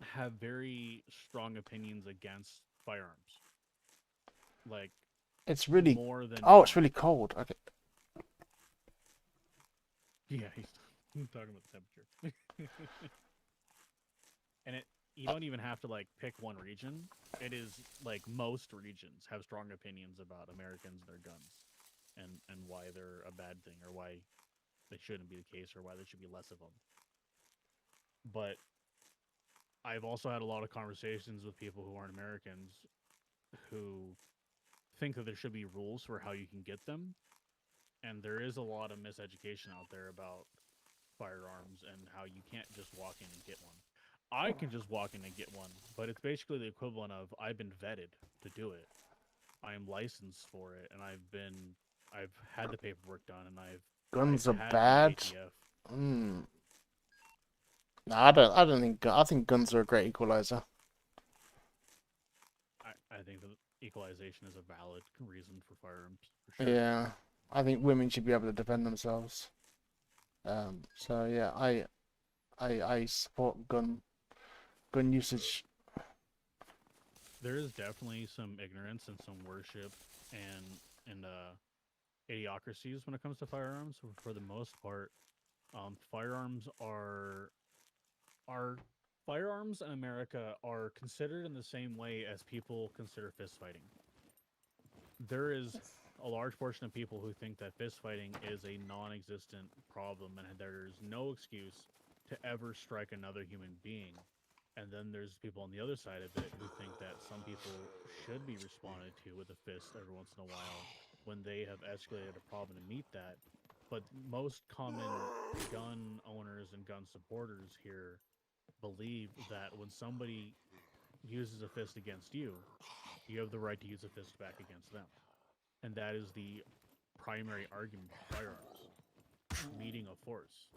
have very strong opinions against firearms, like It's really. more than Oh, it's normal. really cold. Okay. Yeah, he's talking about the temperature. And you Uh, don't even have to like pick one region. It is like most regions have strong opinions about Americans and their guns, and why they're a bad thing, or why they shouldn't be the case, or why there should be less of them. But I've also had a lot of conversations with people who aren't Americans who think that there should be rules for how you can get them, and there is a lot of miseducation out there about firearms and how you can't just walk in and get one. I can just walk in and get one, but it's basically the equivalent of I've been vetted to do it. I am licensed for it, and I've had the paperwork done, and I've guns are had the bad. ATF. Hmm. No, I don't. I don't think. I think guns are a great equalizer. I think that equalization is a valid reason for firearms for sure. Yeah. I think women should be able to defend themselves. So yeah, I support gun usage. There is definitely some ignorance and some worship and idiocracies when it comes to firearms. For the most part, firearms are firearms in America are considered in the same way as people consider fist fighting. There is a large portion of people who think that fist fighting is a non-existent problem and there's no excuse to ever strike another human being. And then there's people on the other side of it who think that some people should be responded to with a fist every once in a while when they have escalated a problem to meet that. But most common gun owners and gun supporters here believe that when somebody uses a fist against you, you have the right to use a fist back against them. And that is the primary argument for firearms, meeting of force.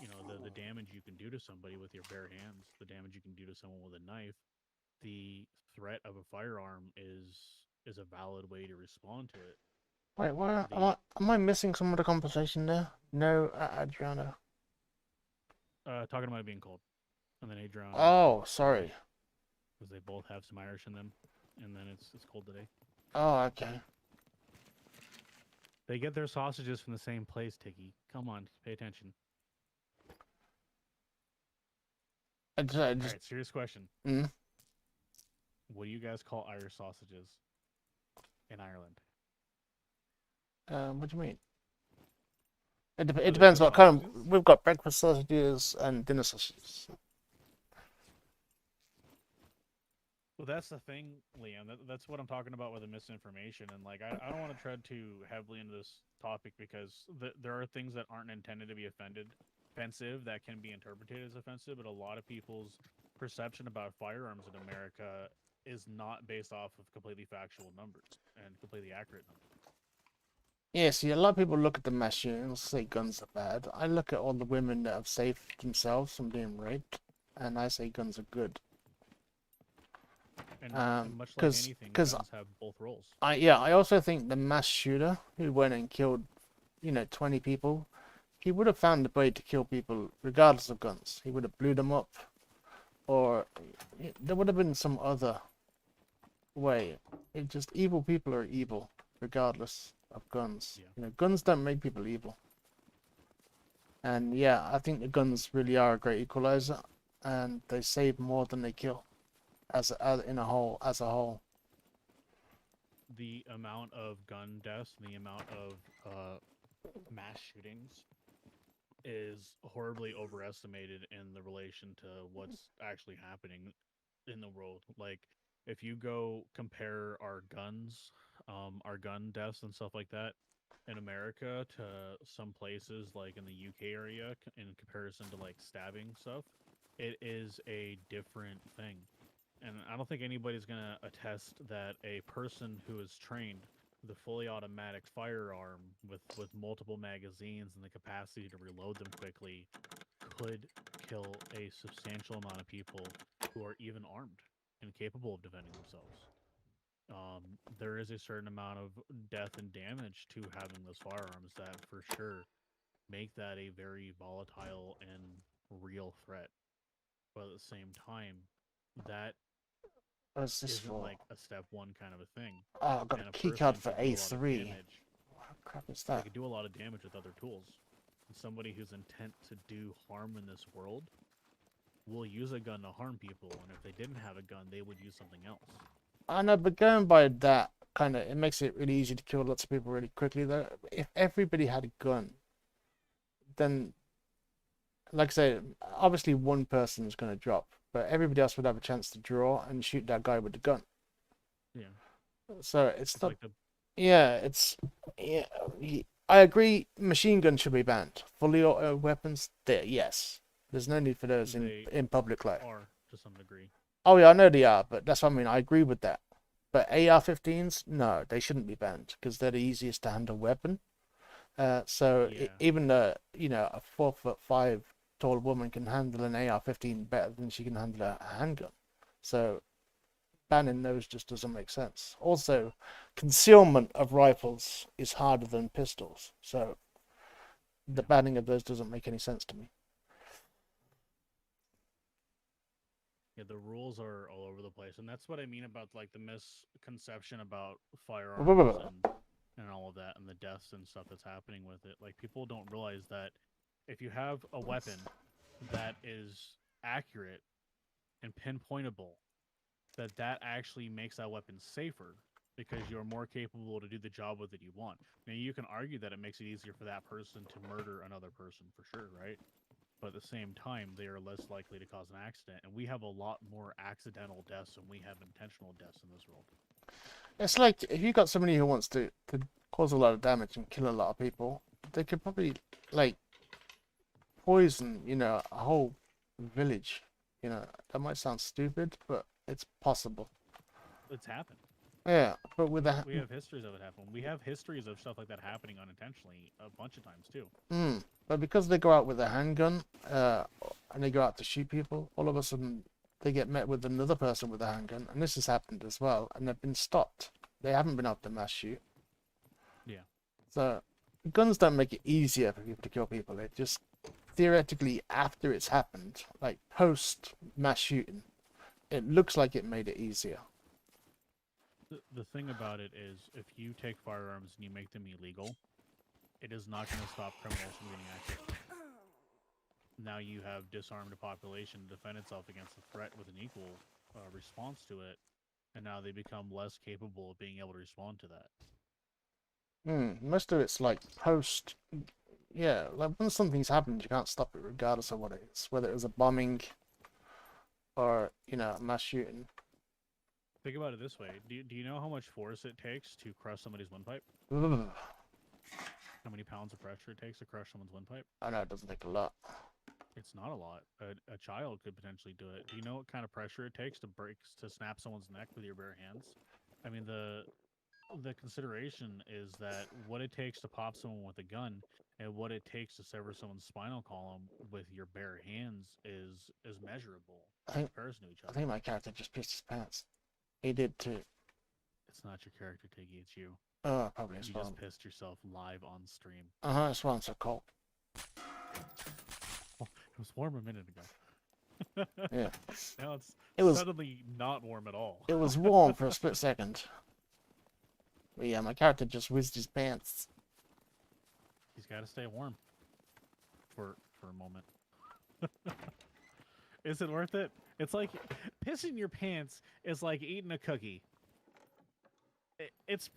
You know, the damage you can do to somebody with your bare hands, the damage you can do to someone with a knife, the threat of a firearm is a valid way to respond to it. Wait, what? Am The I missing some of the conversation there? No, Adriana. talking about it being cold, and then Adrian, Oh, sorry. because they both have some Irish in them, and then it's cold today. Oh, okay. They get their sausages from the same place, Tiggy. Come on, pay attention. I All just right, serious question. mm, What do you guys call Irish sausages in Ireland? what do you mean? It Are they depends just what kind sausages? of. We've got breakfast sausages and dinner sausages. Well, that's the thing, Liam. That's what I'm talking about with the misinformation. And like, I don't want to tread too heavily into this topic because there are things that aren't intended to be offensive that can be interpreted as offensive. But a lot of people's perception about firearms in America is not based off of completely factual numbers and completely accurate numbers. Yeah, see, a lot of people look at the mass shootings, say guns are bad. I look at all the women that have saved themselves from being raped, and I say guns are good. And much like Because anything, because guns have both roles. I also think the mass shooter who went and killed 20 people, he would have found a way to kill people regardless of guns. He would have blew them up, or there would have been some other way. It just evil people are evil regardless of guns. Yeah. Guns don't make people evil. And yeah, I think the guns really are a great equalizer, and they save more than they kill, as a whole. The amount of gun deaths and the amount of mass shootings is horribly overestimated in the relation to what's actually happening in the world. Like, if you go compare our gun deaths and stuff like that in America to some places like in the UK area in comparison to like stabbing stuff, it is a different thing. And I don't think anybody's going to attest that a person who is trained with a fully automatic firearm with multiple magazines and the capacity to reload them quickly could kill a substantial amount of people who are even armed and capable of defending themselves. There is a certain amount of death and damage to having those firearms that for sure make that a very volatile and real threat. But at the same time, that What's this isn't for? like a step one kind of a thing. Oh, I've got And a a key person card for could do a lot of A3. damage. What crap is They that? could do a lot of damage with other tools. And somebody who's intent to do harm in this world will use a gun to harm people, and if they didn't have a gun, they would use something else. I know, but going by that kind of, it makes it really easy to kill lots of people really quickly. Though, if everybody had a gun, then, like I say, obviously one person is going to drop, but everybody else would have a chance to draw and shoot that guy with the gun. Yeah. So it's not. Like the Yeah, it's. Yeah, I agree. Machine guns should be banned. Fully auto weapons, yes. There's no need for those they in public life. are to some degree. Oh yeah, I know they are, but that's what I mean. I agree with that. But AR-15s, no, they shouldn't be banned because they're the easiest to handle weapon. So Yeah. even a 4'5" tall woman can handle an AR-15 better than she can handle a handgun. So banning those just doesn't make sense. Also, concealment of rifles is harder than pistols, so the Yeah. banning of those doesn't make any sense to me. Yeah, the rules are all over the place, and that's what I mean about like the misconception about firearms and all of that, and the deaths and stuff that's happening with it. Like people don't realize that if you have a weapon that is accurate and pinpointable, that actually makes that weapon safer because you're more capable to do the job with it you want. Now you can argue that it makes it easier for that person to murder another person for sure, right? But at the same time, they are less likely to cause an accident, and we have a lot more accidental deaths than we have intentional deaths in this world. It's like if you got somebody who wants to cause a lot of damage and kill a lot of people, they could probably like poison, a whole village. That might sound stupid, but it's possible. It's happened. Yeah, but with a We have histories of it happening. We have histories of stuff like that happening unintentionally a bunch of times too. but because they go out with a handgun, and they go out to shoot people, all of a sudden they get met with another person with a handgun, and this has happened as well, and they've been stopped. They haven't been able to mass shoot. Yeah. So guns don't make it easier for people to kill people. It just theoretically after it's happened, like post mass shooting, it looks like it made it easier. The thing about it is, if you take firearms and you make them illegal, it is not going to stop criminals from getting access to them. Now you have disarmed a population to defend itself against a threat with an equal response to it, and now they become less capable of being able to respond to that. Most of it's like post. Yeah, like when something's happened, you can't stop it regardless of what it is, whether it was a bombing or a mass shooting. Think about it this way: do you know how much force it takes to crush somebody's windpipe? Ugh. How many pounds of pressure it takes to crush someone's windpipe? I know it doesn't take a lot. It's not a lot. A child could potentially do it. Do you know what kind of pressure it takes to snap someone's neck with your bare hands? I mean, the consideration is that what it takes to pop someone with a gun and what it takes to sever someone's spinal column with your bare hands is measurable I in think comparison to each I other. think my character just pissed his pants. He did too. It's not your character, Tiggy. It's you. Oh, probably as You well. just pissed yourself live on stream. That's why I'm so cold. It was warm a minute ago. Yeah. Now it's It was suddenly not warm at all. it was warm for a split second. But yeah, my character just whizzed his pants. He's got to stay warm for a moment. Is it worth it? It's like pissing your pants is like eating a cookie. It's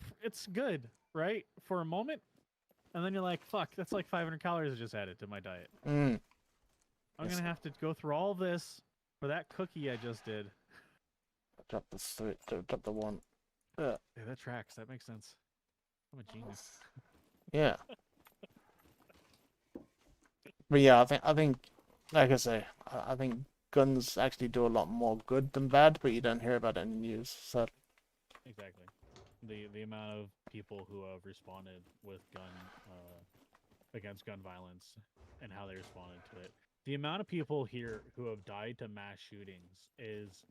good, right? For a moment, and then you're like, "Fuck, that's like 500 calories I just added to my diet." Mm. I'm Yes. gonna have to go through all this for that cookie I just did. Drop the one. Yeah, that tracks. That makes sense. I'm a genius. Yeah. But yeah, I think, like I say, I think guns actually do a lot more good than bad, but you don't hear about it in the news. So Exactly. The amount of people who have responded with against gun violence and how they responded to it. The amount of people here who have died to mass shootings is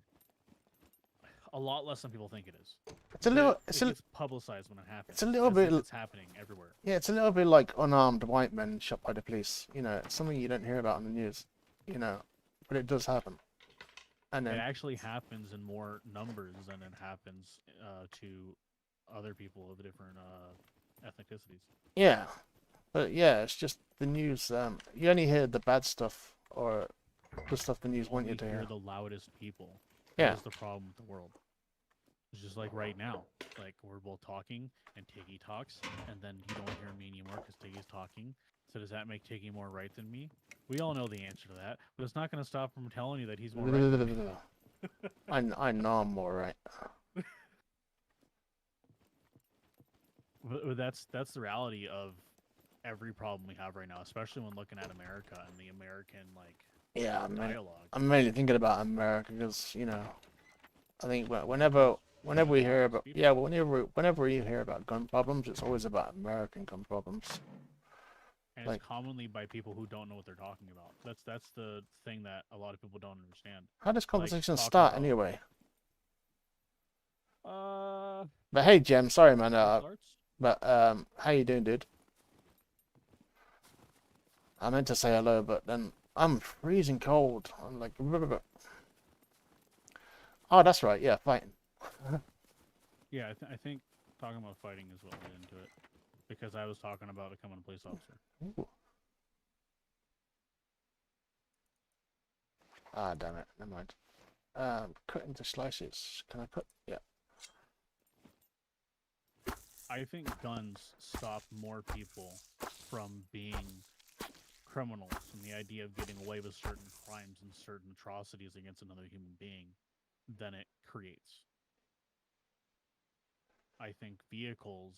a lot less than people think it is. It's a little. It gets publicized when it happens. It's a little as bit. if it's happening everywhere. Yeah, it's a little bit like unarmed white men shot by the police. You know, it's something you don't hear about in the news. You know, but it does happen. And then It actually happens in more numbers than it happens to other people of different ethnicities. yeah, but yeah, it's just the news. You only hear the bad stuff or the stuff the news want you to hear. The loudest people. Yeah. That's the problem with the world. It's just like right now. Like, we're both talking, and Tiggy talks, and then you don't hear me anymore because Tiggy's talking. So does that make Tiggy more right than me? We all know the answer to that, but it's not going to stop from telling you that he's more right than me. I know I'm more right. But that's the reality of every problem we have right now, especially when looking at America and the American, like, Yeah, dialogue. I'm mainly thinking about America because, you know, I think whenever we hear about whenever you hear about gun problems, it's always about American gun problems. And Like, it's commonly by people who don't know what they're talking about. That's the thing that a lot of people don't understand. how does conversation talking start about- anyway? Uh, But hey, Jem, sorry man. starts? But how you doing, dude? I meant to say hello, but then I'm freezing cold. I'm like, oh, that's right. Yeah, fighting. Yeah, I think talking about fighting is what led into it, because I was talking about becoming a police officer. Ooh. Ah, damn it. Never mind. Cut into slices. Can I cut? Yeah. I think guns stop more people from being criminals and the idea of getting away with certain crimes and certain atrocities against another human being than it creates. I think vehicles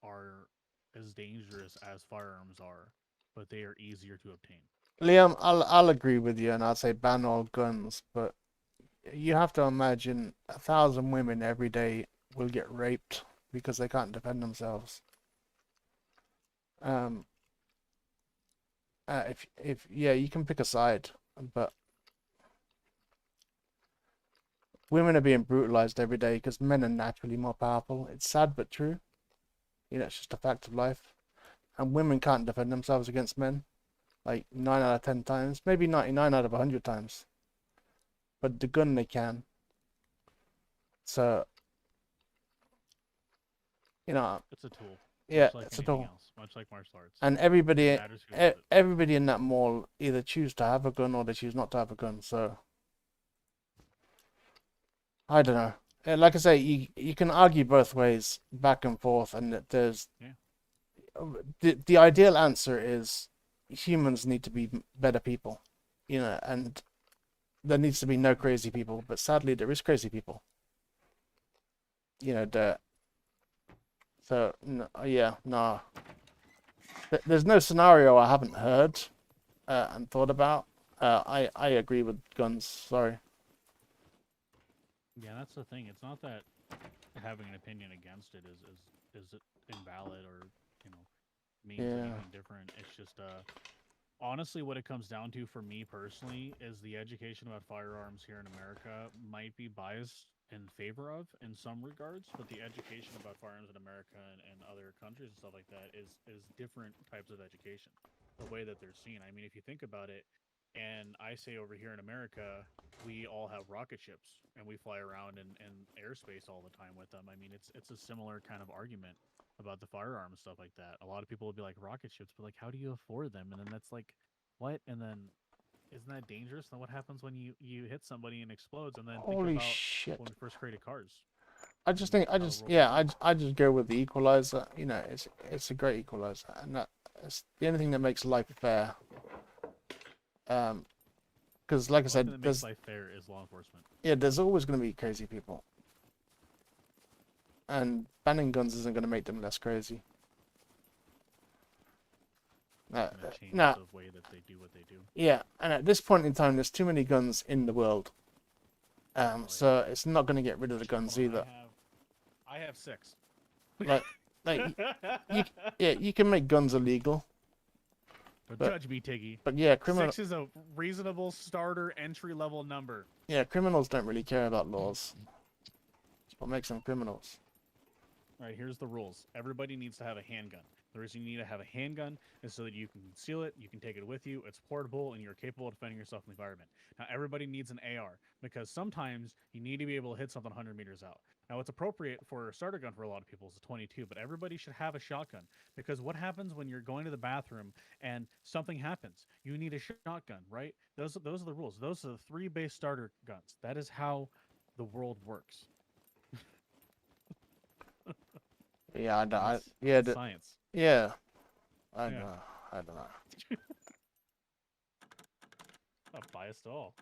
are as dangerous as firearms are, but they are easier to obtain. Liam, I'll agree with you, and I'll say ban all guns. But you have to imagine 1,000 women every day will get raped because they can't defend themselves. If yeah, you can pick a side, but women are being brutalized every day because men are naturally more powerful. It's sad but true. You know, it's just a fact of life. And women can't defend themselves against men. Like 9 out of 10 times, maybe 99 out of 100 times. But the gun they can. So, you know, It's a tool. yeah, Much like it's a anything tool. else, much like martial arts. And everybody, It matters who has it. everybody in that mall either choose to have a gun or they choose not to have a gun. So, I don't know. Like I say, you can argue both ways, back and forth, and that there's the ideal answer is humans need to be better people, you know, and there needs to be no crazy people. But sadly, there is crazy people. You know, so no, yeah, no. There's no scenario I haven't heard and thought about. I agree with guns. Sorry. Yeah, that's the thing. It's not that having an opinion against it is invalid or, you know, means anything different. It's just honestly what it comes down to for me personally is the education about firearms here in America might be biased in favor of in some regards, but the education about firearms in America and other countries and stuff like that is different types of education. The way that they're seen. I mean, if you think about it, and I say over here in America, we all have rocket ships and we fly around in airspace all the time with them. I mean, it's a similar kind of argument about the firearm and stuff like that. A lot of people will be like, rocket ships, but like, how do you afford them? And then that's like, what? And then isn't that dangerous? Then what happens when you hit somebody and explodes? And then Holy think about shit. when we first created cars. I just think I just go with the equalizer. You know, it's a great equalizer, and that's the only thing that makes life fair. Because like I said, that makes life fair is law enforcement. Yeah, there's always going to be crazy people, and banning guns isn't going to make them less crazy. Change the way that they do what they do. Yeah, and at this point in time, there's too many guns in the world. So it's not going to get rid of the guns either. I have 6. You can make guns illegal. But judge me, Tiggy. But yeah, 6 is a reasonable starter entry-level number. Yeah, criminals don't really care about laws. What makes them criminals? All right, here's the rules. Everybody needs to have a handgun. The reason you need to have a handgun is so that you can conceal it, you can take it with you, it's portable, and you're capable of defending yourself in the environment. Now, everybody needs an AR because sometimes you need to be able to hit something 100 meters out. Now, it's appropriate for a starter gun for a lot of people is a 22, but everybody should have a shotgun because what happens when you're going to the bathroom and something happens? You need a shotgun, right? Those are the rules. Those are the 3 base starter guns. That is how the world works. Yeah, I don't. It's science. Yeah. I Yeah. don't know. I don't know. Not biased at all.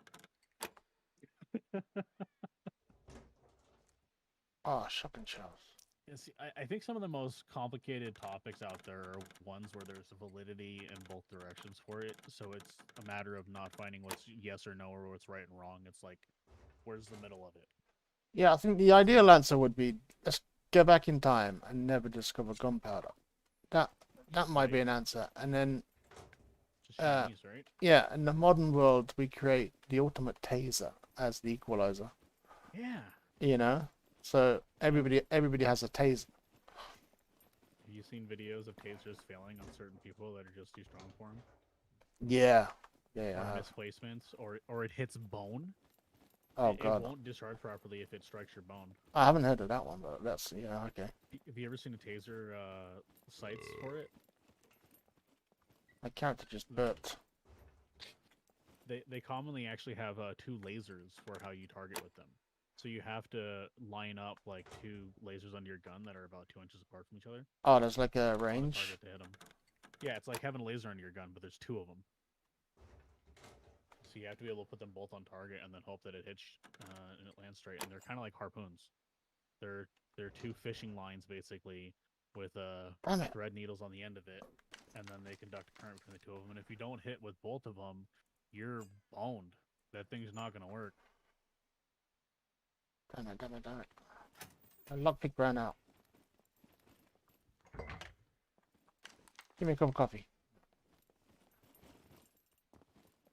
Oh, shopping shelves. Yeah, see, I think some of the most complicated topics out there are ones where there's validity in both directions for it. So it's a matter of not finding what's yes or no or what's right and wrong. It's like, where's the middle of it? Yeah, I think the ideal answer would be let's go back in time and never discover gunpowder. That might be an answer. And then, Just Chinese, right? yeah, in the modern world, we create the ultimate taser as the equalizer. Yeah. You know, so everybody has a taser. Have you seen videos of tasers failing on certain people that are just too strong for them? Yeah, Or yeah. misplacements, or it hits bone. Oh God, It won't discharge properly if it strikes your bone. I haven't heard of that one, but that's okay. Have you ever seen a taser sights for it? My character just burped. They commonly actually have 2 lasers for how you target with them. So you have to line up like 2 lasers under your gun that are about 2 inches apart from each other. Oh, there's like a On the range. target to hit them. Yeah, it's like having a laser under your gun, but there's 2 of them. So you have to be able to put them both on target and then hope that it hits and it lands straight. And they're kind of like harpoons. They're 2 fishing lines basically with thread needles on the end of it, and then they conduct a current between the 2 of them. And if you don't hit with both of them, you're boned. That thing's not gonna work. Damn it. The lockpick ran out. Give me a cup of coffee.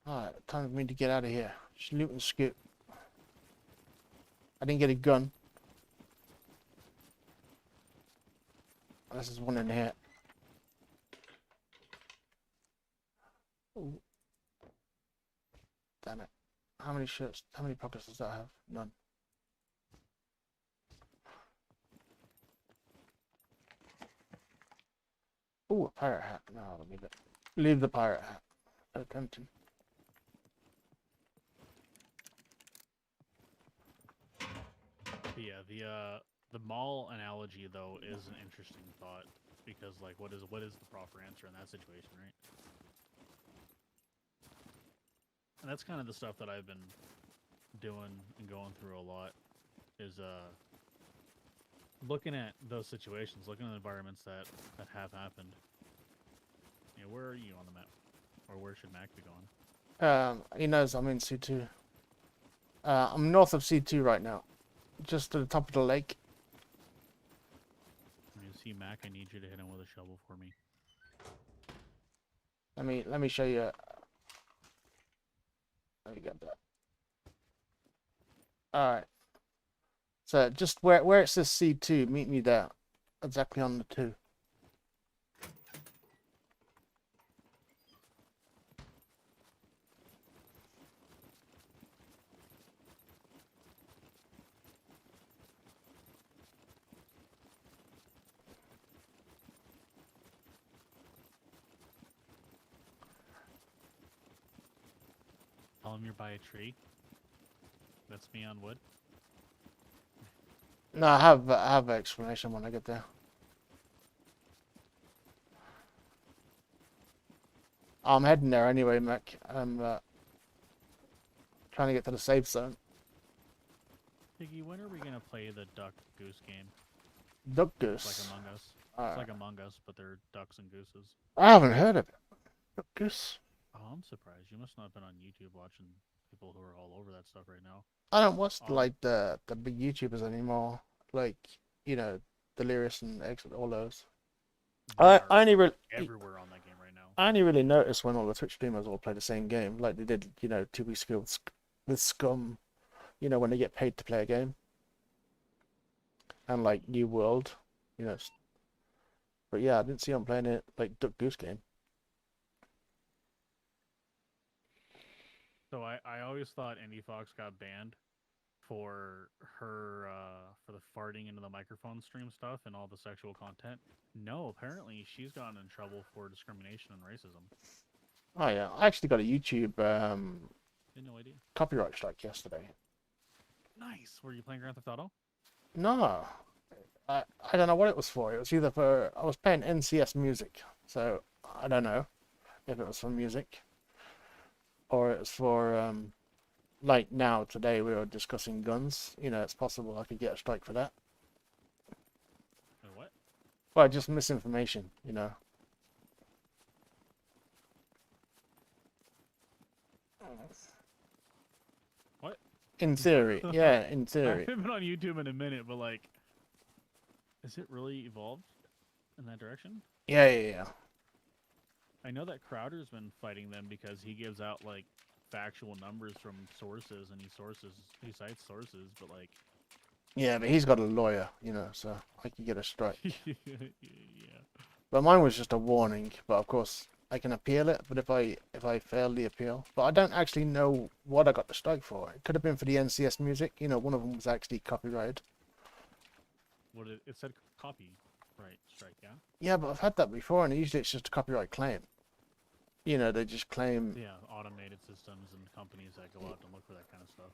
Alright, time for me to get out of here. Just loot and scoot. I didn't get a gun. This is one in here. Ooh. Damn it. How many shirts? How many pockets does that have? None. Ooh, a pirate hat. No, I'll leave it. Leave the pirate hat. So tempting. But yeah, the mall analogy though is an interesting thought because like what is the proper answer in that situation, right? And that's kind of the stuff that I've been doing and going through a lot is looking at those situations, looking at the environments that have happened. You know, where are you on the map? Or where should Mac be going? He knows I'm in C2. I'm north of C2 right now. Just to the top of the lake. When you see Mac, I need you to hit him with a shovel for me. Let me show you. Let me get that. Alright. So just where it says C2, meet me there. Exactly on the 2. Tell him you're by a tree. That's me on wood. No, I have an explanation when I get there. I'm heading there anyway, Mac. I'm trying to get to the safe zone. Piggy, when are we gonna play the Duck Goose game? Duck Goose. It's like Among Us. Alright. It's like Among Us, but they're ducks and gooses. I haven't heard of it. Duck Goose. Oh, I'm surprised. You must not have been on YouTube watching people who are all over that stuff right now. I don't watch like the big YouTubers anymore. Like, you know, Delirious and Exit, all those. I only really everywhere on that game right now. I only really noticed when all the Twitch streamers all play the same game, like they did, 2 weeks ago with SCUM. You know, when they get paid to play a game. and like New World, you know. But yeah, I didn't see him playing it like Duck Goose Game. So I always thought Indie Fox got banned for her for the farting into the microphone stream stuff and all the sexual content. No, apparently she's gotten in trouble for discrimination and racism. Oh yeah, I actually got a YouTube Had no idea. copyright strike yesterday. Nice. Were you playing Grand Theft Auto? No, I don't know what it was for. It was either for I was playing NCS music, so I don't know if it was for music or it was for like now today we were discussing guns. You know, it's possible I could get a strike for that. What? Well, just misinformation, you know. What? In theory, yeah, in I theory. haven't been on YouTube in a minute, but like, is it really evolved in that direction? Yeah. I know that Crowder's been fighting them because he gives out like factual numbers from sources and he cites sources, but like Yeah, but he's got a lawyer, you know, so I could get a strike. yeah. But mine was just a warning, but of course I can appeal it, but if I fail the appeal. But I don't actually know what I got the strike for. It could have been for the NCS music, you know, one of them was actually copyrighted. What it said copy right strike, yeah? Yeah, but I've had that before and usually it's just a copyright claim. You know, they just claim Yeah, automated systems and companies that go out and look for that kind of stuff.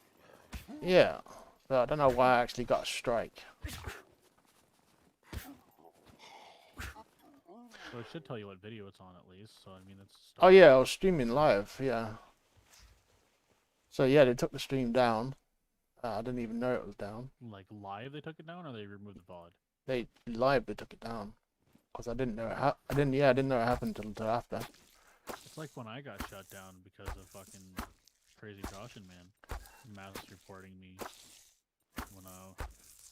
yeah. So I don't know why I actually got a strike. So it should tell you what video it's on at least. So I mean, it's. Oh yeah, I was streaming live, yeah. So yeah, they took the stream down. I didn't even know it was down. Like live, they took it down, or they removed the VOD. They took it down because I didn't know it. I didn't know it happened till after. It's like when I got shut down because of fucking crazy caution, man. Mass reporting me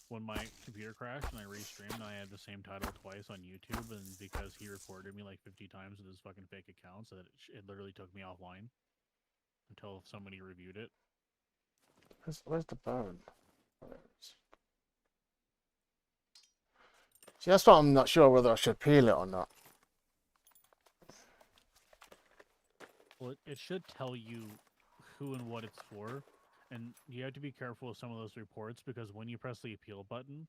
when my computer crashed and I restreamed and I had the same title twice on YouTube, and because he reported me like 50 times with his fucking fake account, so that it literally took me offline until somebody reviewed it. Where's the bone? See, that's what I'm not sure whether I should peel it or not. Well, it should tell you who and what it's for, and you have to be careful with some of those reports because when you press the appeal button,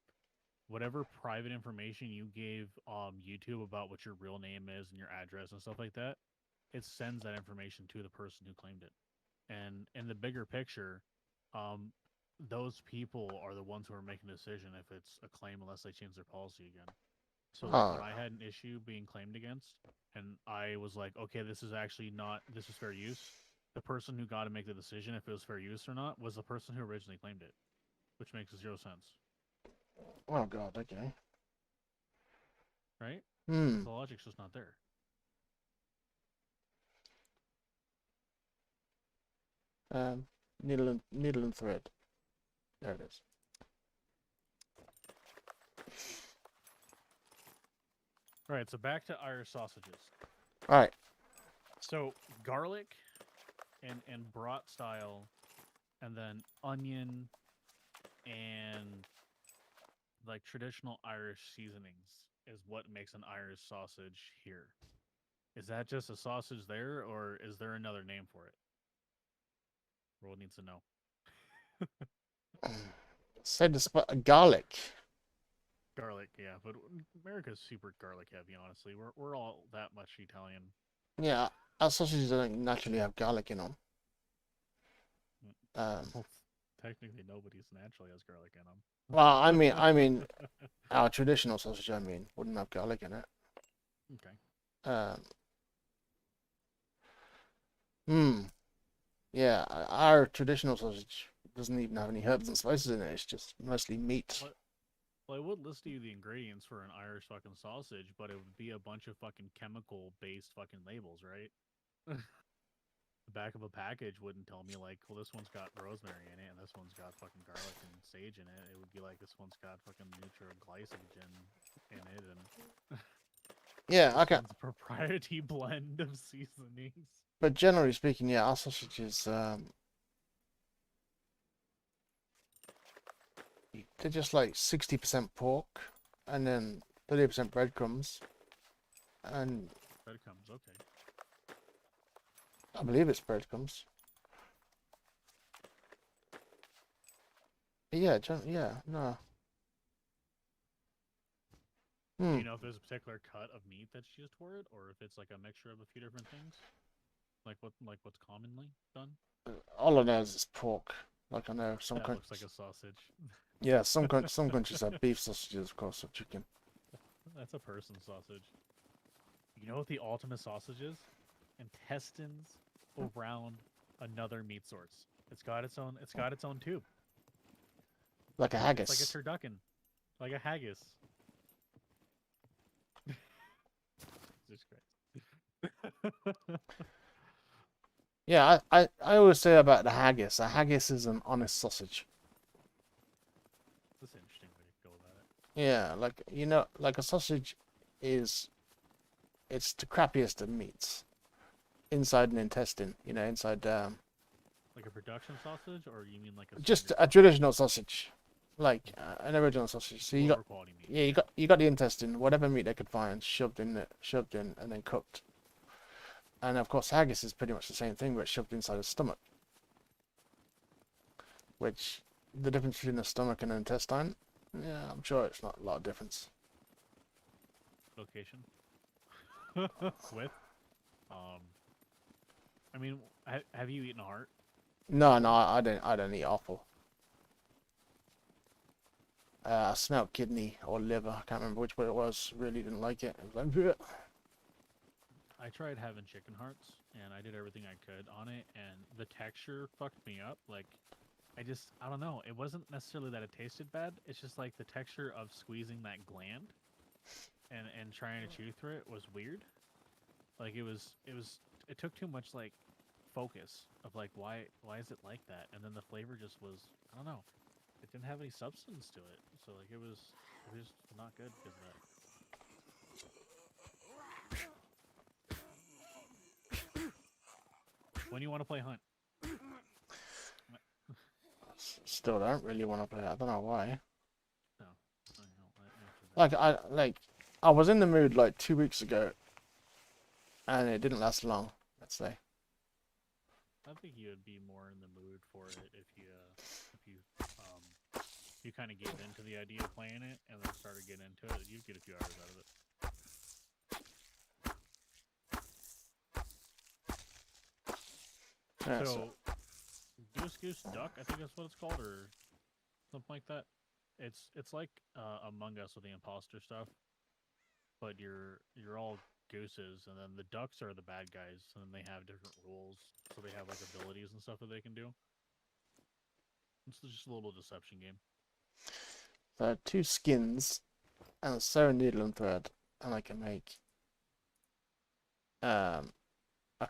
whatever private information you gave YouTube about what your real name is and your address and stuff like that, it sends that information to the person who claimed it. And in the bigger picture, those people are the ones who are making the decision if it's a claim unless they change their policy again. So like when I had an issue being claimed against and I was like, okay, this is fair use, the person who got to make the decision if it was fair use or not was the person who originally claimed it, which makes zero sense. Oh god, okay. Right? Hmm. The logic's just not there. Needle and thread. There it is. All right, so back to Irish sausages. All right. So garlic and brat style, and then onion and like traditional Irish seasonings is what makes an Irish sausage here. Is that just a sausage there, or is there another name for it? World needs to know. Said garlic. Garlic, yeah, but America's super garlic heavy. Honestly, we're all that much Italian. Yeah, our sausages don't naturally have garlic in them. Well, technically, nobody's naturally has garlic in them. Well, I mean, our traditional sausage, wouldn't have garlic in it. Okay. Yeah, our traditional sausage doesn't even have any herbs and spices in it. It's just mostly meat. Well, I would list you the ingredients for an Irish fucking sausage, but it would be a bunch of fucking chemical-based fucking labels, right? The back of a package wouldn't tell me like, well, this one's got rosemary in it, and this one's got fucking garlic and sage in it. It would be like, this one's got fucking nitroglycogen in it, and yeah, okay. It's a proprietary blend of seasonings. But generally speaking, yeah, our sausages they're just like 60% pork, and then 30% breadcrumbs, and Breadcrumbs, okay. I believe it's breadcrumbs. Yeah, yeah, no. Do you know if there's a particular cut of meat that's used for it, or if it's like a mixture of a few different things, like what's commonly done? All I know is it's pork. Like I know some That countries. looks like a sausage. Yeah, some countries have beef sausages, of course, or chicken. That's a person sausage. You know what the ultimate sausage is? Intestines around another meat source. It's got its own. It's got its own tube. Like a It's like a haggis. turducken, like a haggis. Jesus Christ. Yeah, I always say about the haggis. A haggis is an honest sausage. That's an interesting way to go about it. Yeah, like you know, like a sausage is it's the crappiest of meats. Inside an intestine, you know, inside Like a production sausage, or you mean like a just standard a traditional sausage, like an original sausage. So you got lower quality meat? yeah, you got the intestine, whatever meat they could find, shoved in, and then cooked. And of course, haggis is pretty much the same thing, but it's shoved inside the stomach. Which the difference between the stomach and the intestine, yeah, I'm sure it's not a lot of difference. Location. With. I mean, have you eaten a heart? No, no, I don't eat offal. I smelled kidney or liver. I can't remember which way it was. Really didn't like it. It was like, bleh. I tried having chicken hearts, and I did everything I could on it, and the texture fucked me up. Like, I don't know. It wasn't necessarily that it tasted bad. It's just like the texture of squeezing that gland and trying to chew through it was weird. Like it took too much like focus of like why is it like that? And then the flavor just was, I don't know. It didn't have any substance to it. So like it was just not good because of that. When you want to play Hunt? Still don't really want to play it. I don't know why. No. I know, Like I was in the mood like 2 weeks ago, and it didn't last long. Let's say. I think you would be more in the mood for it if you kind of gave into the idea of playing it and then started getting into it. You'd get a few hours out of it. Yeah, So, Goose Goose Duck, I think that's what it's called, or something like that. It's like Among Us with the imposter stuff, but you're all gooses, and then the ducks are the bad guys, and then they have different rules, so they have like abilities and stuff that they can do. It's just a little deception game. there are 2 skins and a sewing needle and thread, and I can make a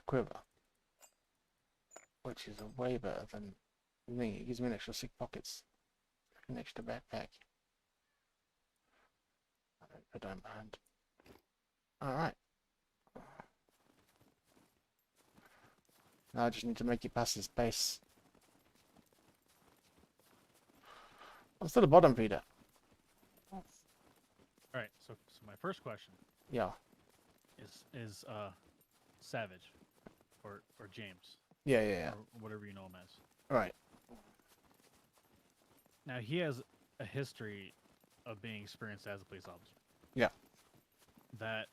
quiver, which is way better than me. It gives me an extra 6 pockets, an extra backpack. I don't mind. All right. Now I just need to make it past this base. I'm still a bottom feeder. All right. So my first question Yeah. is Savage, or James, Yeah. or whatever you know him as. All right. Now he has a history of being experienced as a police officer. Yeah. That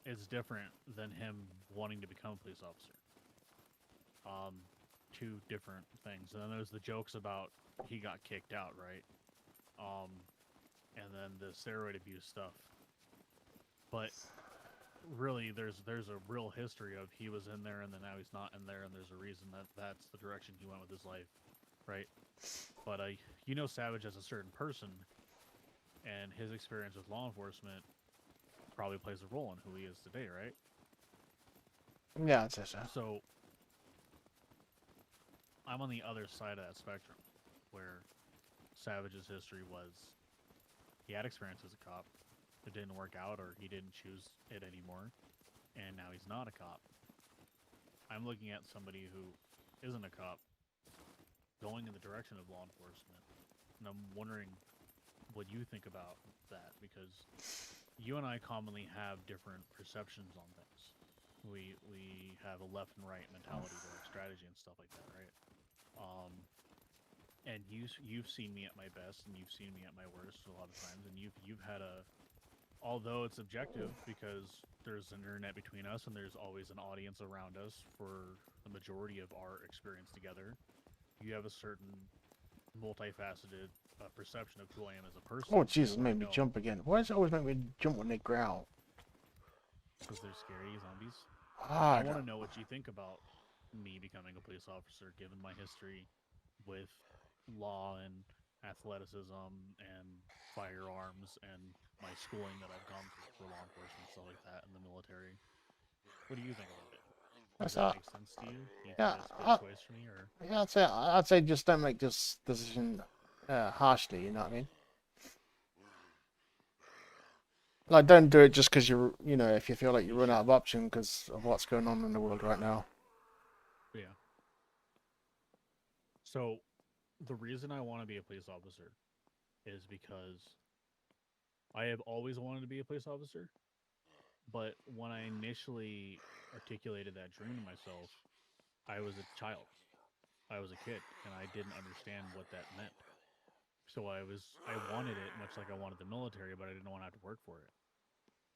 is different than him wanting to become a police officer. Two different things. And then there's the jokes about he got kicked out, right? And then the steroid abuse stuff. But really, there's a real history of he was in there and then now he's not in there, and there's a reason that's the direction he went with his life, right? But you know Savage as a certain person, and his experience with law enforcement probably plays a role in who he is today, right? Yeah, I'd say so. So I'm on the other side of that spectrum, where Savage's history was he had experience as a cop, it didn't work out, or he didn't choose it anymore, and now he's not a cop. I'm looking at somebody who isn't a cop going in the direction of law enforcement, and I'm wondering what you think about that, because you and I commonly have different perceptions on things. We have a left and right mentality to like strategy and stuff like that, right? Um, and you've seen me at my best and you've seen me at my worst a lot of times, and you've had a, although it's objective because there's an internet between us and there's always an audience around us for the majority of our experience together, you have a certain multifaceted perception of who I am as a person. Oh, Jesus, So I made me know jump again. Why does it always make me jump when they growl? because they're scary zombies. I Ah, want to know what you think about me becoming a police officer, given my history with law and athleticism and firearms and my schooling that I've gone through for law enforcement, stuff like that, in the military. What do you think about it? Does that's that make sense to you? Do you think yeah, that's a good choice for me, or yeah. I'd say just don't make this decision harshly. You know what I mean? Like, don't do it just because if you feel like you run out of option because of what's going on in the world right now. yeah? So the reason I want to be a police officer is because I have always wanted to be a police officer, but when I initially articulated that dream to myself, I was a child. I was a kid, and I didn't understand what that meant. So I wanted it much like I wanted the military, but I didn't want to have to work for it.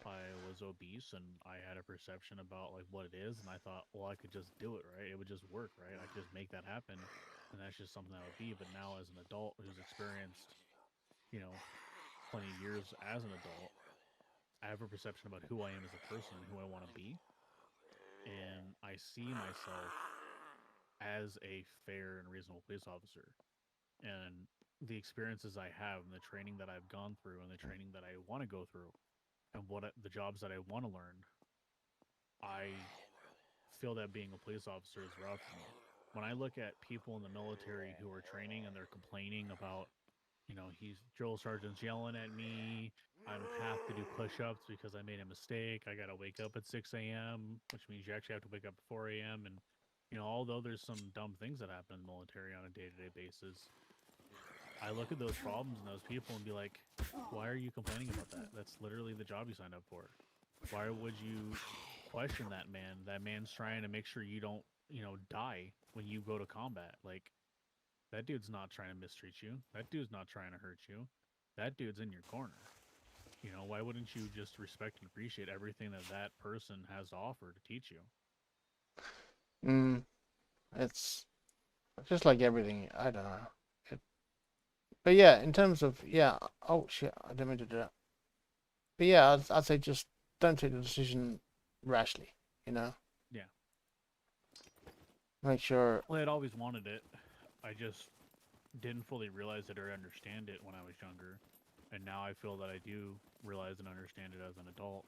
I was obese and I had a perception about like what it is, and I thought, well, I could just do it, right? It would just work, right? I could just make that happen, and that's just something that would be. But now, as an adult who's experienced, you know, plenty of years as an adult, I have a perception about who I am as a person and who I want to be, and I see myself as a fair and reasonable police officer. And the experiences I have and the training that I've gone through and the training that I want to go through and the jobs that I want to learn, I feel that being a police officer is route for me. When I look at people in the military who are training and they're complaining about, he's drill sergeant's yelling at me. I'm have to do push-ups because I made a mistake. I gotta wake up at 6 a.m., which means you actually have to wake up at 4 a.m. And although there's some dumb things that happen in the military on a day-to-day basis, I look at those problems and those people and be like, why are you complaining about that? That's literally the job you signed up for. Why would you question that man? That man's trying to make sure you don't, die when you go to combat. Like, that dude's not trying to mistreat you. That dude's not trying to hurt you. That dude's in your corner. Why wouldn't you just respect and appreciate everything that that person has to offer to teach you? Mm, it's just like everything. I don't know. It, but yeah, in terms of oh shit, I didn't mean to do that. But yeah, I'd say just don't take the decision rashly. You know, Yeah. make sure. Well, I had always wanted it. I just didn't fully realize it or understand it when I was younger. And now I feel that I do realize and understand it as an adult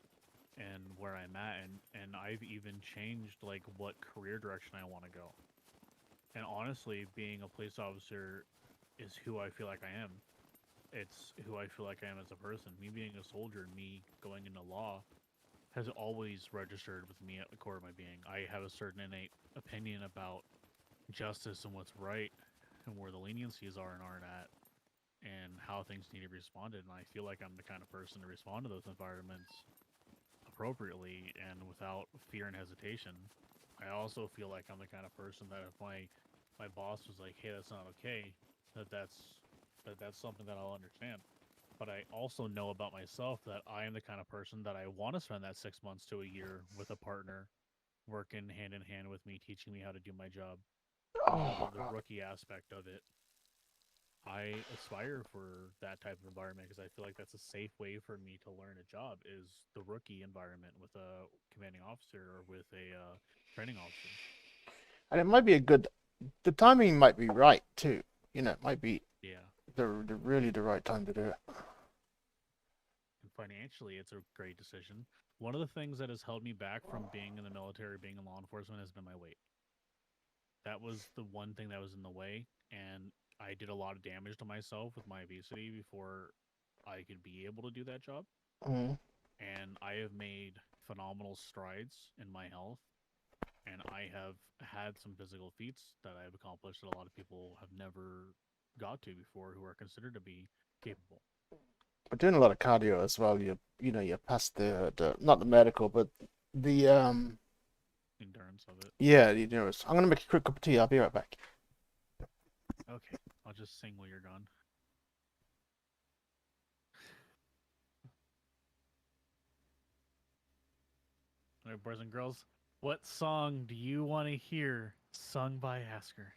and where I'm at, and I've even changed like what career direction I want to go. And honestly, being a police officer is who I feel like I am. It's who I feel like I am as a person. Me being a soldier and me going into law has always registered with me at the core of my being. I have a certain innate opinion about justice and what's right and where the leniencies are and aren't at and how things need to be responded. And I feel like I'm the kind of person to respond to those environments appropriately and without fear and hesitation. I also feel like I'm the kind of person that if my boss was like, "Hey, that's not okay," that's something that I'll understand. But I also know about myself that I am the kind of person that I want to spend that 6 months to a year with a partner, working hand in hand with me, teaching me how to do my job. Oh my The god. rookie aspect of it, I aspire for that type of environment because I feel like that's a safe way for me to learn a job is the rookie environment with a commanding officer or with a training officer. And it might be a good. The timing might be right too. It might be Yeah. the really the right time to do it. And financially, it's a great decision. One of the things that has held me back from being in the military, being in law enforcement, has been my weight. That was the one thing that was in the way. And I did a lot of damage to myself with my obesity before I could be able to do that job. Mm. And I have made phenomenal strides in my health. And I have had some physical feats that I've accomplished that a lot of people have never got to before who are considered to be capable. But doing a lot of cardio as well. You're past the not the medical, but the Endurance of it. yeah. I'm gonna make a quick cup of tea. I'll be right back. Okay, I'll just sing while you're gone. All right, boys and girls, what song do you want to hear sung by Asker?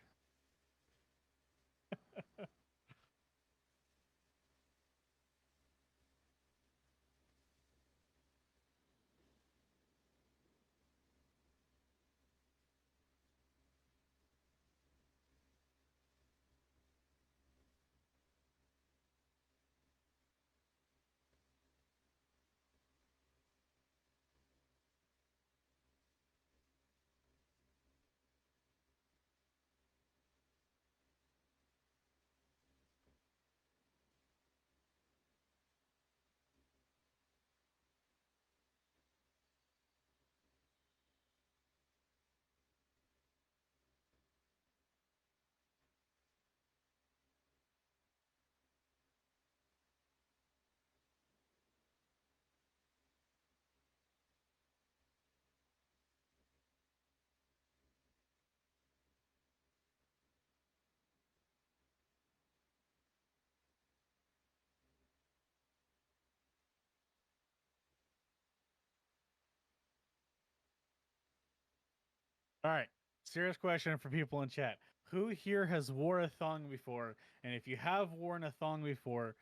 All right, serious question for people in chat. Who here has wore a thong before? And if you have worn a thong before,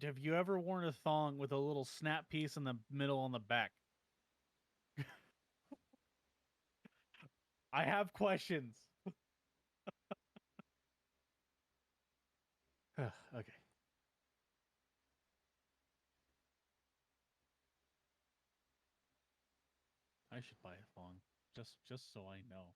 have you ever worn a thong with a little snap piece in the middle on the back? I have questions. Okay. I should buy a thong just so I know.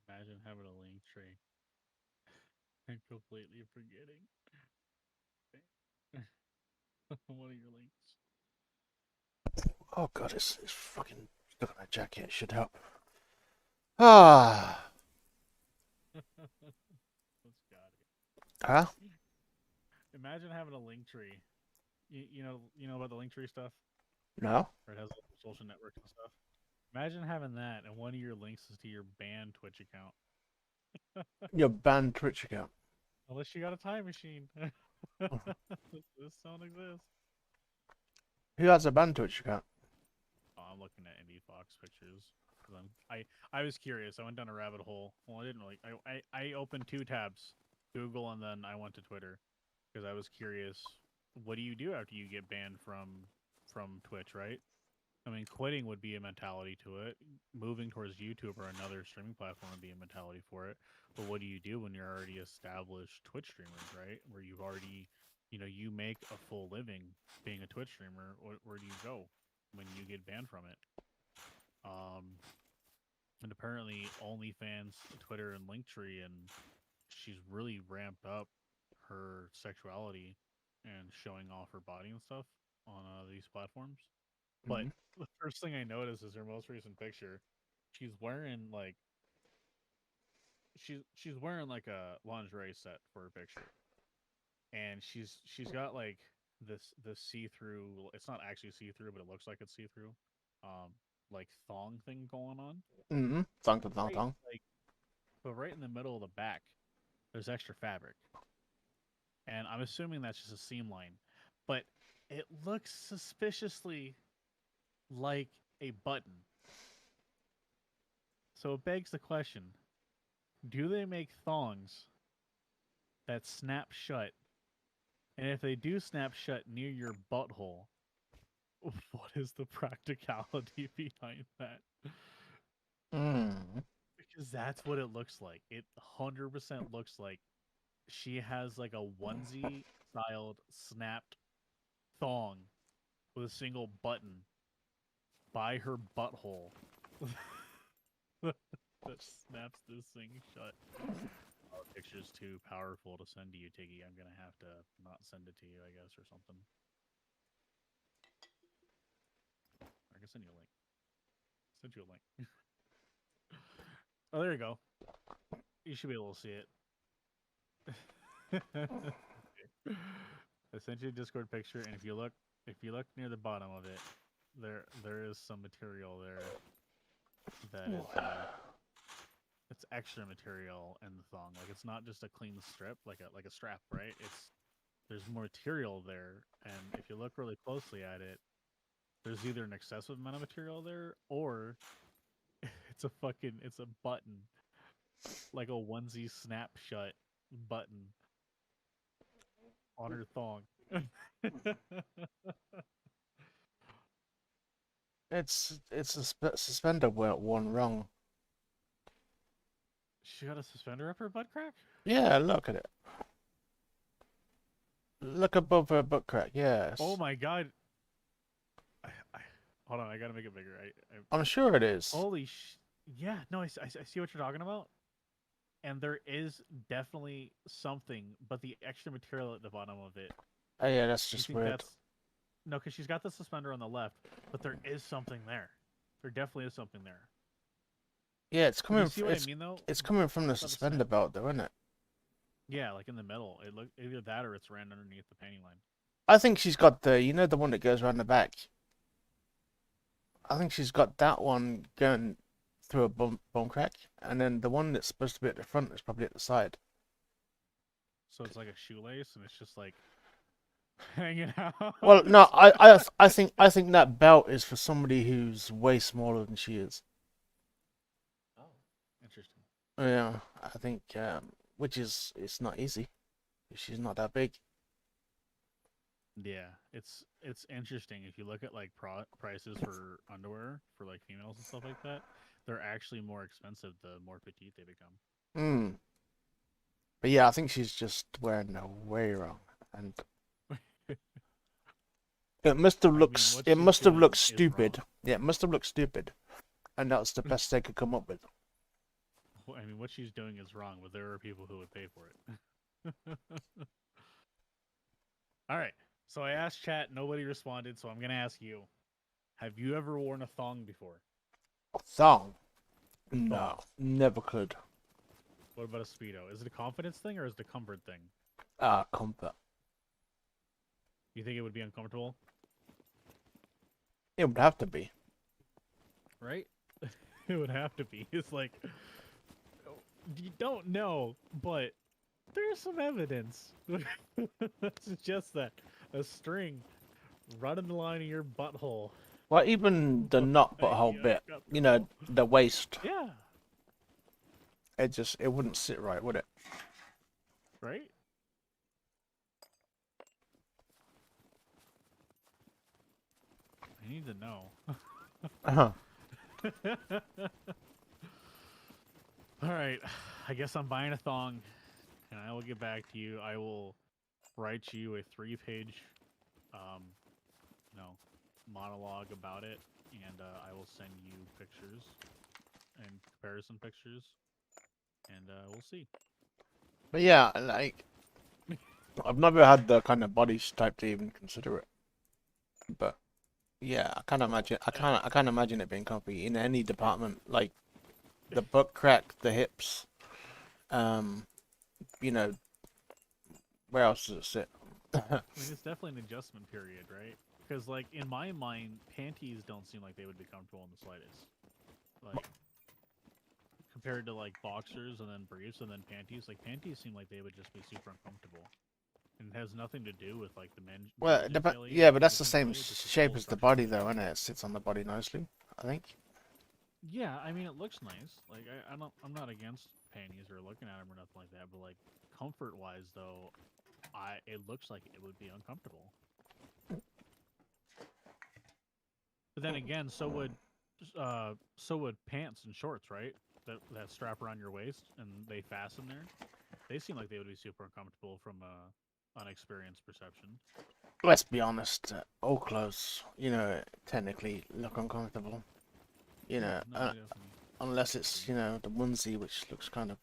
Imagine having a link tree and completely forgetting. One of your links. Oh god, it's fucking stuck on my jacket. It should help. Ah, Let's got it. huh? Imagine having a link tree. You know about the link tree stuff, No, where it has social networks and stuff. Imagine having that, and one of your links is to your banned Twitch account. your banned Twitch account. Unless you got a time machine. This don't exist. Who has a banned Twitch account? Oh, I'm looking at Indie Fox pictures. I was curious. I went down a rabbit hole. Well, I didn't really. I opened two tabs, Google, and then I went to Twitter because I was curious. What do you do after you get banned from Twitch? Right? I mean, quitting would be a mentality to it. Moving towards YouTube or another streaming platform would be a mentality for it. But what do you do when you're already established Twitch streamers, right? Where you've already, you make a full living being a Twitch streamer. Where do you go when you get banned from it? Um, and apparently OnlyFans, Twitter, and Linktree, and she's really ramped up her sexuality and showing off her body and stuff on these platforms. But Mm-hmm. the first thing I noticed is her most recent picture. She's wearing like she's wearing like a lingerie set for her picture. and she's got like this see-through. It's not actually see-through, but it looks like it's see-through. Like thong thing going on. Mm-hmm. Thong, thong, thong, Right, thong. like, but right in the middle of the back, there's extra fabric, and I'm assuming that's just a seam line, but it looks suspiciously like a button. So it begs the question: do they make thongs that snap shut? And if they do snap shut near your butthole, what is the practicality behind that? Mm. Because that's what it looks like. It 100% looks like she has like a onesie styled snapped thong with a single button by her butthole that snaps this thing shut. Oh, picture's too powerful to send to you, Tiggy. I'm gonna have to not send it to you, I guess, or something. I can send you a link. Send you a link. Oh, there you go. You should be able to see it. I sent you a Discord picture, and if you look near the bottom of it, there is some material there that is it's extra material in the thong. Like it's not just a clean strip, like a strap, right? There's more material there, and if you look really closely at it, there's either an excessive amount of material there, or it's a button, like a onesie snap shut button on her thong. It's a suspender worn wrong. She got a suspender up her butt crack? Yeah, look at it. Look above her butt crack. Yes. Oh my god. Hold on, I gotta make it bigger. I'm sure it is. Holy yeah, no, I see what you're talking about. And there is definitely something, but the extra material at the bottom of it. Oh yeah, that's just weird. No, because she's got the suspender on the left, but there is something there. There definitely is something there. Yeah, it's coming. See what I mean, though? It's coming from the suspender belt, though, isn't it? Yeah, like in the middle. It look either that or it's ran underneath the panty line. I think she's got the one that goes around the back. I think she's got that one going through a bone crack, and then the one that's supposed to be at the front is probably at the side. So it's like a shoelace, and it's just like hanging out. Well, no, I think that belt is for somebody who's way smaller than she is. Oh, interesting. Yeah, I think, which is it's not easy. She's not that big. Yeah, it's interesting if you look at like prices for underwear for like females and stuff like that. They're actually more expensive the more petite they become. Hmm. But yeah, I think she's just wearing her way wrong, and it must have looked stupid. Yeah, it must have looked stupid, and that's the best they could come up with. Well, I mean, what she's doing is wrong, but there are people who would pay for it. All right. So I asked chat, nobody responded, so I'm gonna ask you: have you ever worn a thong before? Thong? No, never could. What about a Speedo? Is it a confidence thing or is it a comfort thing? Comfort. You think it would be uncomfortable? It would have to be. Right? It would have to be. It's like, you don't know, but there's some evidence that suggests that a string running the line of your butthole. Well, even the not butthole bit, you know, the waist. Yeah. It wouldn't sit right, would it? Right? I need to know. All right. I guess I'm buying a thong, and I will get back to you. I will write you a 3-page, monologue about it, and I will send you pictures and comparison pictures, and we'll see. But yeah, like, I've never had the kind of body type to even consider it. But yeah, I can't imagine it being comfy in any department, like the butt crack, the hips, you know, Where else does it sit? I mean, it's definitely an adjustment period, right? Because, like, in my mind, panties don't seem like they would be comfortable in the slightest. Like, compared to, like, boxers and then briefs and then panties, like, panties seem like they would just be super uncomfortable. And it has nothing to do with, like, the men. Well, yeah, but that's the same shape as the body, though, isn't it? It sits on the body nicely, I think. Yeah, I mean, it looks nice. Like, I'm not against panties or looking at them or nothing like that. But like, comfort-wise, though, it looks like it would be uncomfortable. But then again, so would pants and shorts, right? That strap around your waist and they fasten there. They seem like they would be super uncomfortable from a unexperienced perception. Let's be honest, all clothes, technically look uncomfortable. No, Unless it's, the onesie, which looks kind of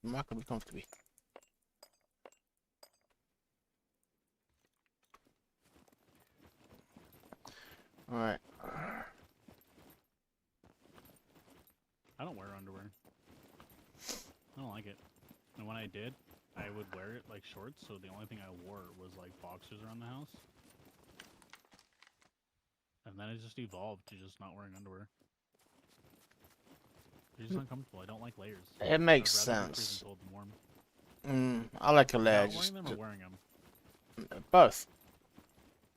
remarkably comfortable. Alright. I don't wear underwear. I don't like it. And when I did, I would wear it like shorts, so the only thing I wore was like boxers around the house. And then it just evolved to just not wearing underwear. They're just uncomfortable. I don't like layers. It makes sense. I like a layer. Wearing them or wearing them? Both.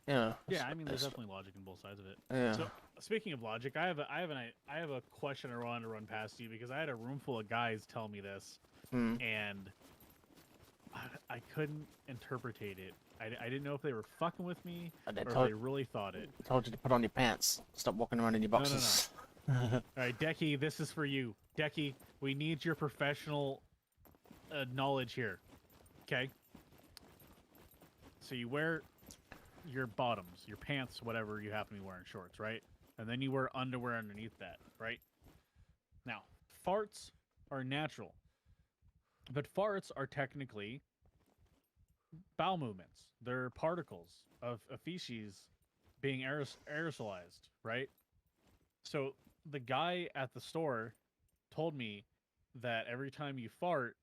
Yeah, I mean, there's definitely logic in both sides of it. Yeah. So, speaking of logic, I have a question I wanted to run past you because I had a room full of guys tell me this, and I couldn't interpretate it. I didn't know if they were fucking with me or if they really thought it. I told you to put on your pants. Stop walking around in your boxes. No. All right, Decky, this is for you. Decky, we need your professional knowledge here. Okay? So you wear your bottoms, your pants, whatever you happen to be wearing, shorts, right? And then you wear underwear underneath that, right? Now, farts are natural. But farts are technically bowel movements. They're particles of feces being aerosolized, right? So the guy at the store told me that every time you fart,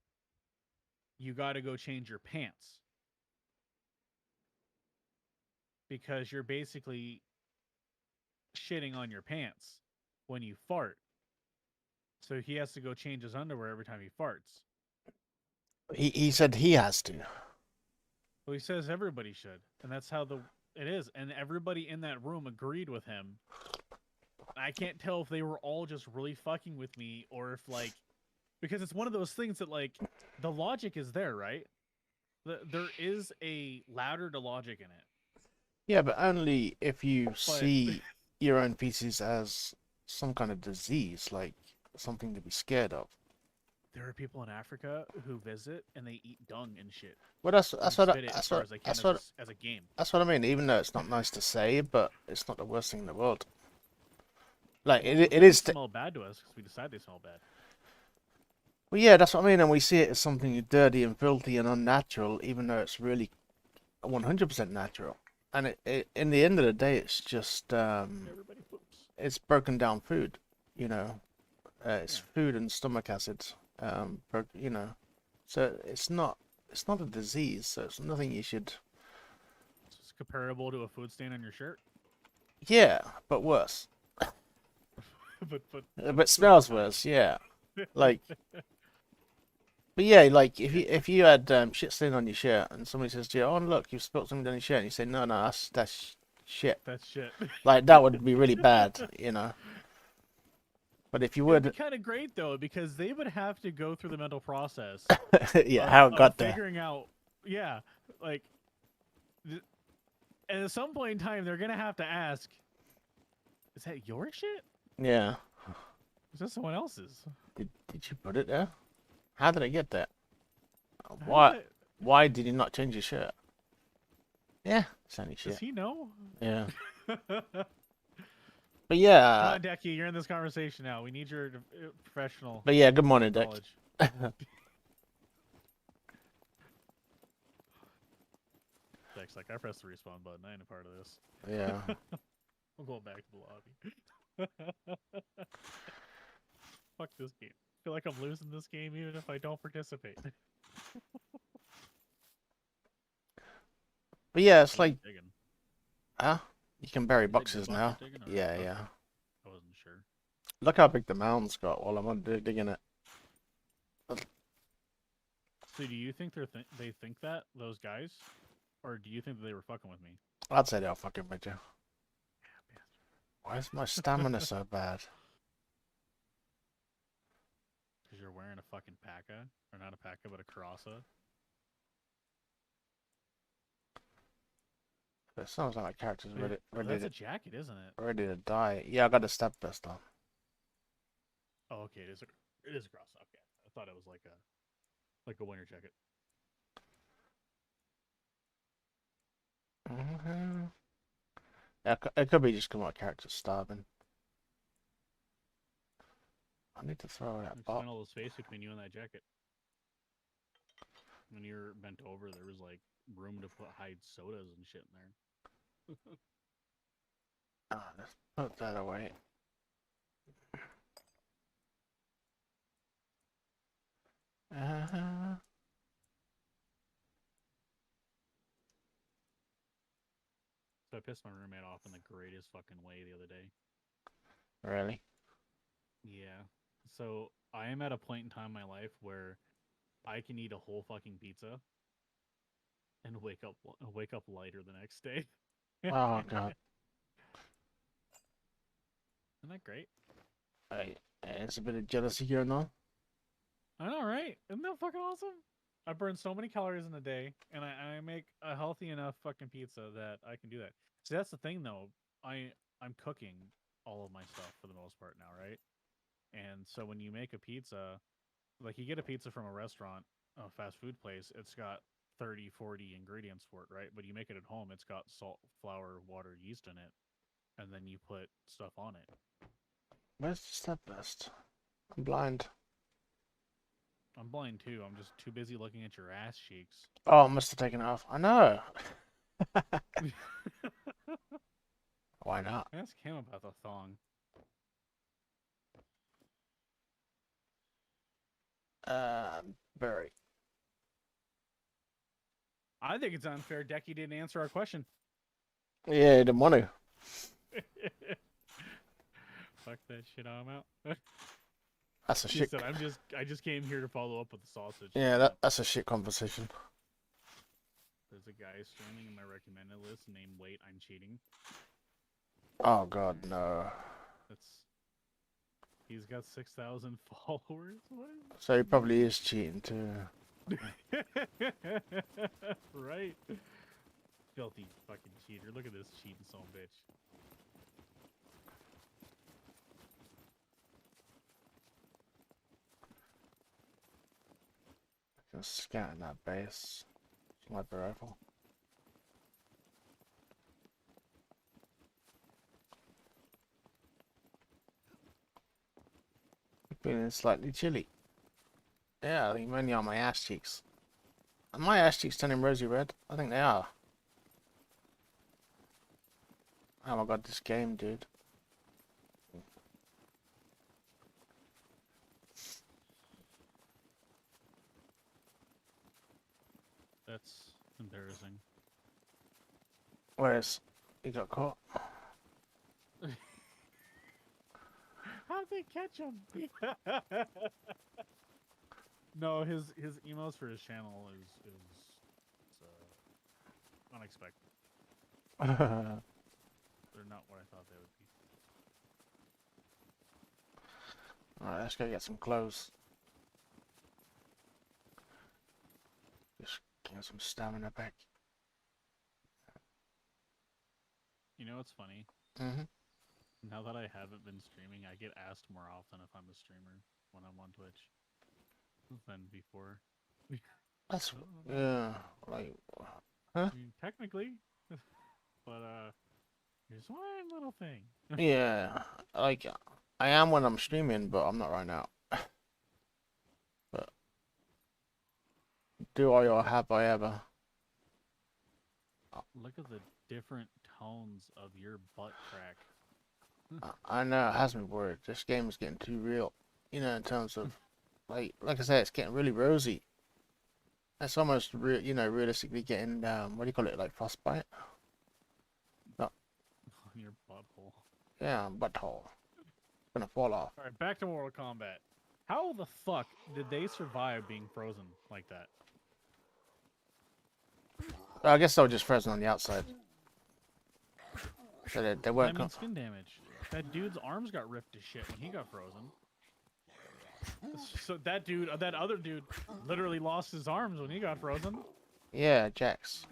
you got to go change your pants. Because you're basically shitting on your pants when you fart. So he has to go change his underwear every time he farts. He said he has to. Well, he says everybody should. And that's how it is. And everybody in that room agreed with him. I can't tell if they were all just really fucking with me or if, like... Because it's one of those things that, like, the logic is there, right? There is a ladder to logic in it. Yeah, but only if you see your own feces as some kind of disease, like something to be scared of. There are people in Africa who visit and they eat dung and shit. Well, that's what I mean. Even though it's not nice to say, but it's not the worst thing in the world. Like it is. Smell bad to us because we decide they smell bad. Well, yeah, that's what I mean, and we see it as something dirty and filthy and unnatural, even though it's really 100% natural. And in the end of the day, it's just it's broken down food, it's food and stomach acid, so it's not a disease, so it's nothing you should. It's comparable to a food stain on your shirt. Yeah, but worse. but smells worse. Yeah, like. But yeah, like if you had shit stain on your shirt and somebody says to you, "Oh look, you've spilled something on your shirt," and you say, "No, that's shit." That's shit. Like that would be really bad, But if you would, it'd be kind of great though, because they would have to go through the mental process. Yeah, how it got there. Figuring out, yeah, like, and at some point in time, they're gonna have to ask, "Is that your shit?" Yeah. Is that someone else's? Did you put it there? How did I get that? Why did you not change your shirt? Yeah, it's only shit. Does he know? Yeah. But yeah. Come on, Decky, you're in this conversation now. We need your professional. But yeah, good morning, Deck. Deck's like, I pressed the respawn button. I ain't a part of this. Yeah. We'll go back to the lobby. Fuck this game. I feel like I'm losing this game even if I don't participate. But yeah, it's What are like, you digging? huh? You can bury Is it good boxes luck you're now. digging, or Yeah, okay? yeah. I wasn't sure. Look how big the mound's got while I'm digging it. So do you think they think that those guys, or do you think that they were fucking with me? I'd say they're fucking with you. Why is my stamina so bad? Because you're wearing a fucking Paka, or not a Paka, but a Karasa. It sounds like my character's ready, That's a jacket, isn't it? ready to die. Yeah, I got the step vest on. Oh, okay, it is a Karasa. Okay, I thought it was like a winter jacket. Yeah, it could be just because my character's starving. I need to throw that bot. Explain all the space between you and that jacket. When you're bent over, there was like room to hide sodas and shit in there. Let's put that away. Uh, So I pissed my roommate off in the greatest fucking way the other day. really? Yeah. So I am at a point in time in my life where I can eat a whole fucking pizza and wake up lighter the next day. Isn't Oh god. that great? It's a bit of jealousy going on. I know, right? Isn't that fucking awesome? I burn so many calories in a day, and I make a healthy enough fucking pizza that I can do that. See, that's the thing, though. I'm cooking all of my stuff for the most part now, right? And so when you make a pizza, like you get a pizza from a restaurant, a fast food place, it's got 30, 40 ingredients for it, right? But you make it at home, it's got salt, flour, water, yeast in it, and then you put stuff on it. Where's the step vest? I'm blind. I'm blind too. I'm just too busy looking at your ass cheeks. Oh, I must have taken it off. I know. Why not? Ask him about the thong. Very. I think it's unfair Decky didn't answer our question. Yeah, I didn't want to. Fuck that shit, I'm out. That's a He shit. said, I just came here to follow up with the sausage. Yeah, that's a shit conversation. There's a guy streaming in my recommended list named Wait, I'm Cheating. Oh god, no. He's got 6,000 followers. What? So he probably is cheating too. Right? Filthy fucking cheater. Look at this cheating son of a bitch. Just scanning that base. Sniper rifle. Feeling slightly chilly. Yeah, I think mainly on my ass cheeks. Are my ass cheeks turning rosy red? I think they are. Oh my god, this game, dude. That's embarrassing. Whereas he got caught. How'd they catch him? No, his emails for his channel is unexpected. They're not what I thought they would be. Alright, let's go get some clothes. Just get some stamina back. You know what's funny? Now that I haven't been streaming, I get asked more often if I'm a streamer when I'm on Twitch than before. That's yeah, like huh? I mean, technically, but here's one little thing. Yeah, like I am when I'm streaming, but I'm not right now. But do I or have I ever? Look at the different tones of your butt crack. I know it has me worried. This game is getting too real. You know, in terms of like I said, it's getting really rosy. It's almost realistically getting what do you call it, like frostbite? No, On your butthole. yeah, butthole. It's gonna fall off. All right, back to Mortal Kombat. How the fuck did they survive being frozen like that? I guess they were just frozen on the outside. So they That weren't. means skin damage. That dude's arms got ripped to shit when he got frozen. So that other dude, literally lost his arms when he got frozen. Yeah, Jax.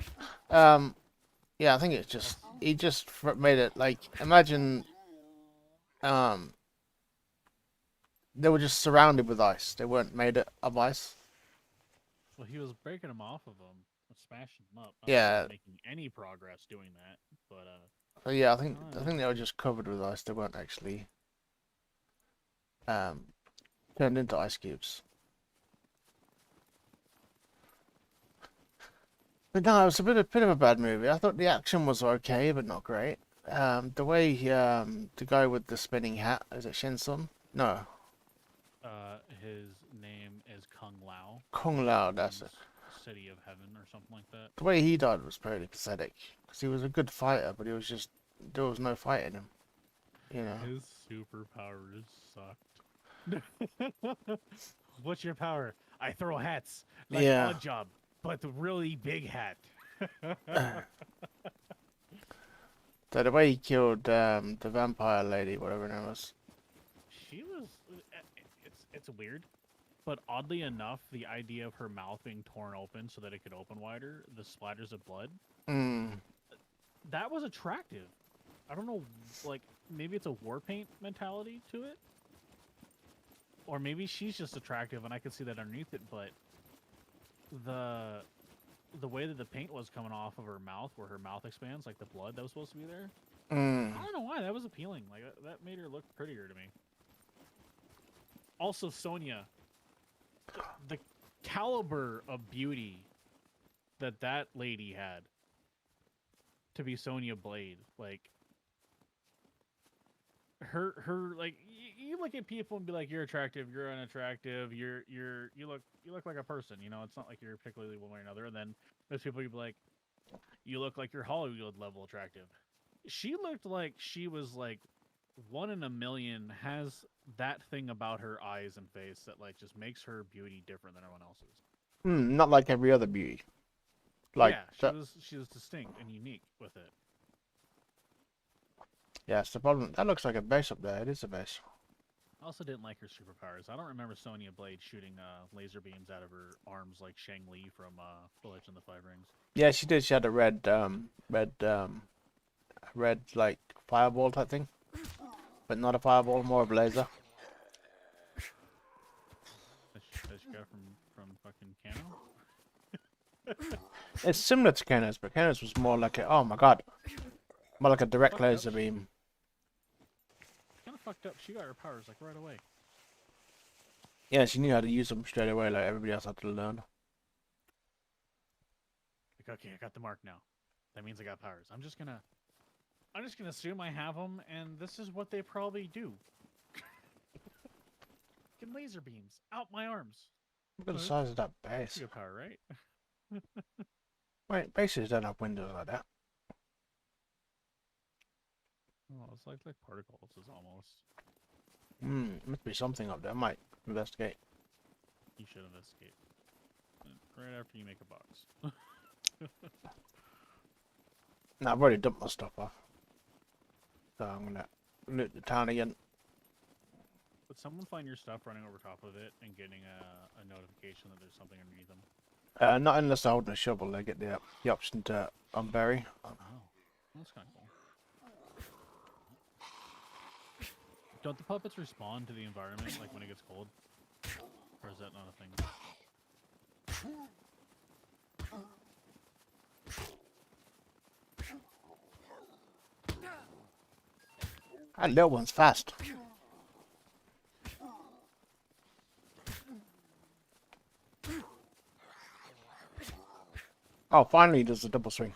Yeah, I think it's just he just made it like imagine. They were just surrounded with ice. They weren't made of ice. Well, he was breaking them off of them, smashing them up. I don't think he Yeah. was making any progress doing that, but So yeah, I think they were just covered with ice. They weren't actually turned into ice cubes. But no, it was a bit of a bad movie. I thought the action was okay, but not great. The way the guy with the spinning hat, is it Shinsun? No, his name is Kung Lao. Kung Lao. That's it. City of Heaven or something like that. The way he died was pretty pathetic because he was a good fighter, but there was no fight in him. You know. His superpowers sucked. What's your power? I throw hats like Yeah. Odd Job, but the really big hat. So the way he killed the vampire lady, whatever her name was. She was. It's weird, but oddly enough, the idea of her mouth being torn open so that it could open wider, the splatters of blood, that was attractive. I don't know, like maybe it's a war paint mentality to it, or maybe she's just attractive and I could see that underneath it. But the way that the paint was coming off of her mouth, where her mouth expands, like the blood that was supposed to be there, I don't know why that was appealing. Like that made her look prettier to me. Also, Sonya, the caliber of beauty that lady had to be Sonya Blade, like her like you look at people and be like, you're attractive, you're unattractive, you look like a person, you know. It's not like you're particularly one way or another. And then there's people you be like, you look like you're Hollywood level attractive. She looked like she was like 1 in a million, has that thing about her eyes and face that like just makes her beauty different than everyone else's. Not like every other beauty. Like yeah, she was distinct and unique with it. Yeah, it's the problem. That looks like a base up there. It is a base. I also didn't like her superpowers. I don't remember Sonya Blade shooting laser beams out of her arms like Shang Li from The Legend of the Five Rings. Yeah, she did. She had a red like fireball type thing, but not a fireball, more of a laser. That she got from fucking Kano. It's similar to Kano's, but Kano's was more like oh my god, more like a direct laser beam. Kind of fucked up. She got her powers like right away. Yeah, she knew how to use them straight away, like everybody else had to learn. Like, okay, I got the mark now. That means I got powers. I'm just gonna assume I have them, and this is what they probably do. Get laser beams out my arms. Look at the size of that base. Good power, right? Wait, bases don't have windows like that. Oh, it's like particles is almost. Must be something up there. I might investigate. You should investigate. Right after you make a box. No, I've already dumped my stuff off. So I'm gonna loot the town again. Would someone find your stuff running over top of it and getting a notification that there's something underneath them? Not unless I hold a shovel. They get the option to unbury. Oh, that's kind of cool. Don't the puppets respond to the environment, like when it gets cold? Or is that not a thing? That little one's fast. Oh, finally he does the double swing.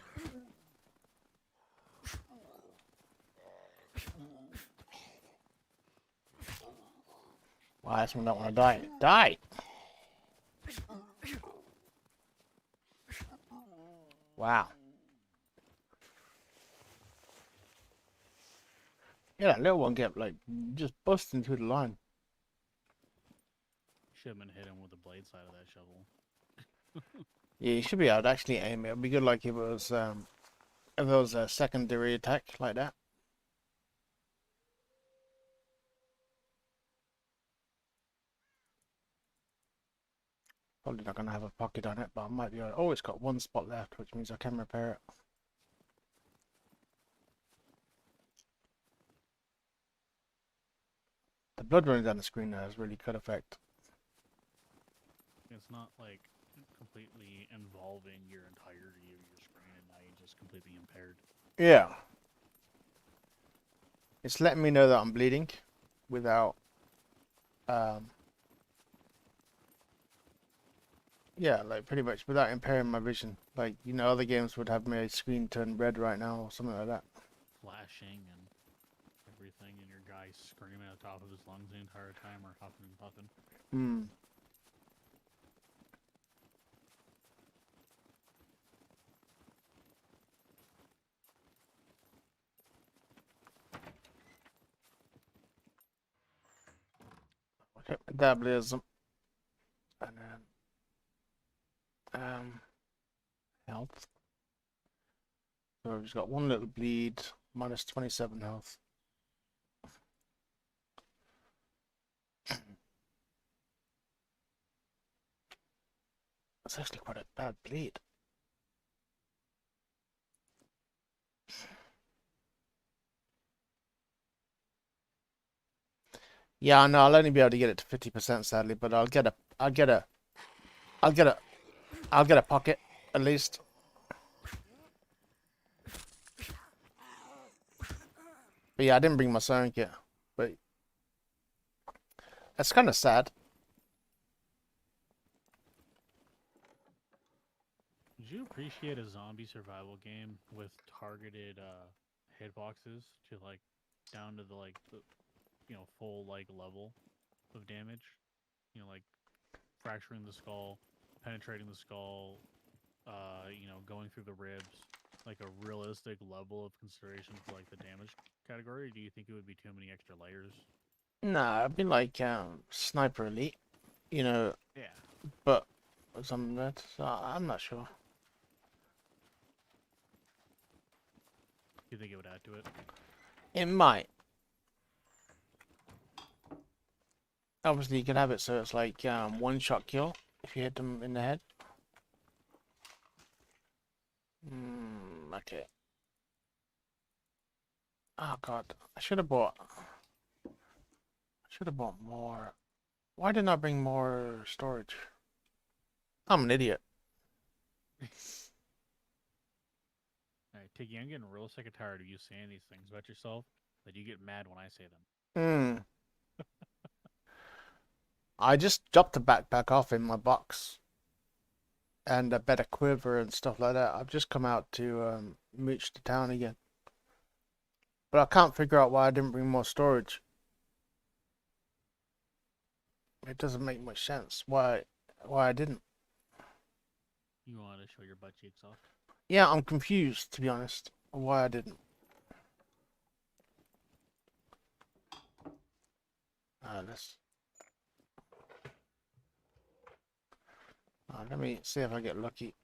Why, this one don't want to die. Die! Wow. Yeah, that little one kept like just busting through the line. Should have been hitting with the blade side of that shovel. Yeah, you should be able to actually aim it. It'd be good like if it was a secondary attack like that. Probably not gonna have a pocket on it, but I might be able to... Oh, it's got one spot left, which means I can repair it. The blood running down the screen there has really good effect. It's not like completely involving your entirety of your screen, and now you're just completely impaired. Yeah. It's letting me know that I'm bleeding without yeah, like pretty much without impairing my vision. Like, you know, other games would have my screen turn red right now or something like that. Flashing and everything, and your guy screaming at the top of his lungs the entire time, or huffing and puffing. Hmm. Okay, metabolism. And then health. So we've just got one little bleed, minus 27 health. That's actually quite a bad bleed. Yeah, I know I'll only be able to get it to 50% sadly, but I'll get a pocket at least. But yeah, I didn't bring my sewing kit. But that's kind of sad. Did you appreciate a zombie survival game with targeted hitboxes to like down to the full like level of damage? Like fracturing the skull, penetrating the skull, going through the ribs, like a realistic level of consideration for like the damage category? Or do you think it would be too many extra layers? Nah, I've been like Sniper Elite, you know, Yeah. but something that, so I'm not sure. Do you think it would add to it? It might. Obviously, you can have it so it's like one shot kill if you hit them in the head. Okay. Oh god, I should have bought. I should have bought more. Why didn't I bring more storage? I'm an idiot. Alright, Tiggy, I'm getting real sick and tired of you saying these things about yourself that you get mad when I say them. Hmm. I just dropped the backpack off in my box and a better quiver and stuff like that. I've just come out to mooch the town again. But I can't figure out why I didn't bring more storage. It doesn't make much sense. Why I didn't. You want to show your butt cheeks off? Yeah, I'm confused to be honest. Why I didn't. Let's let me see if I get lucky.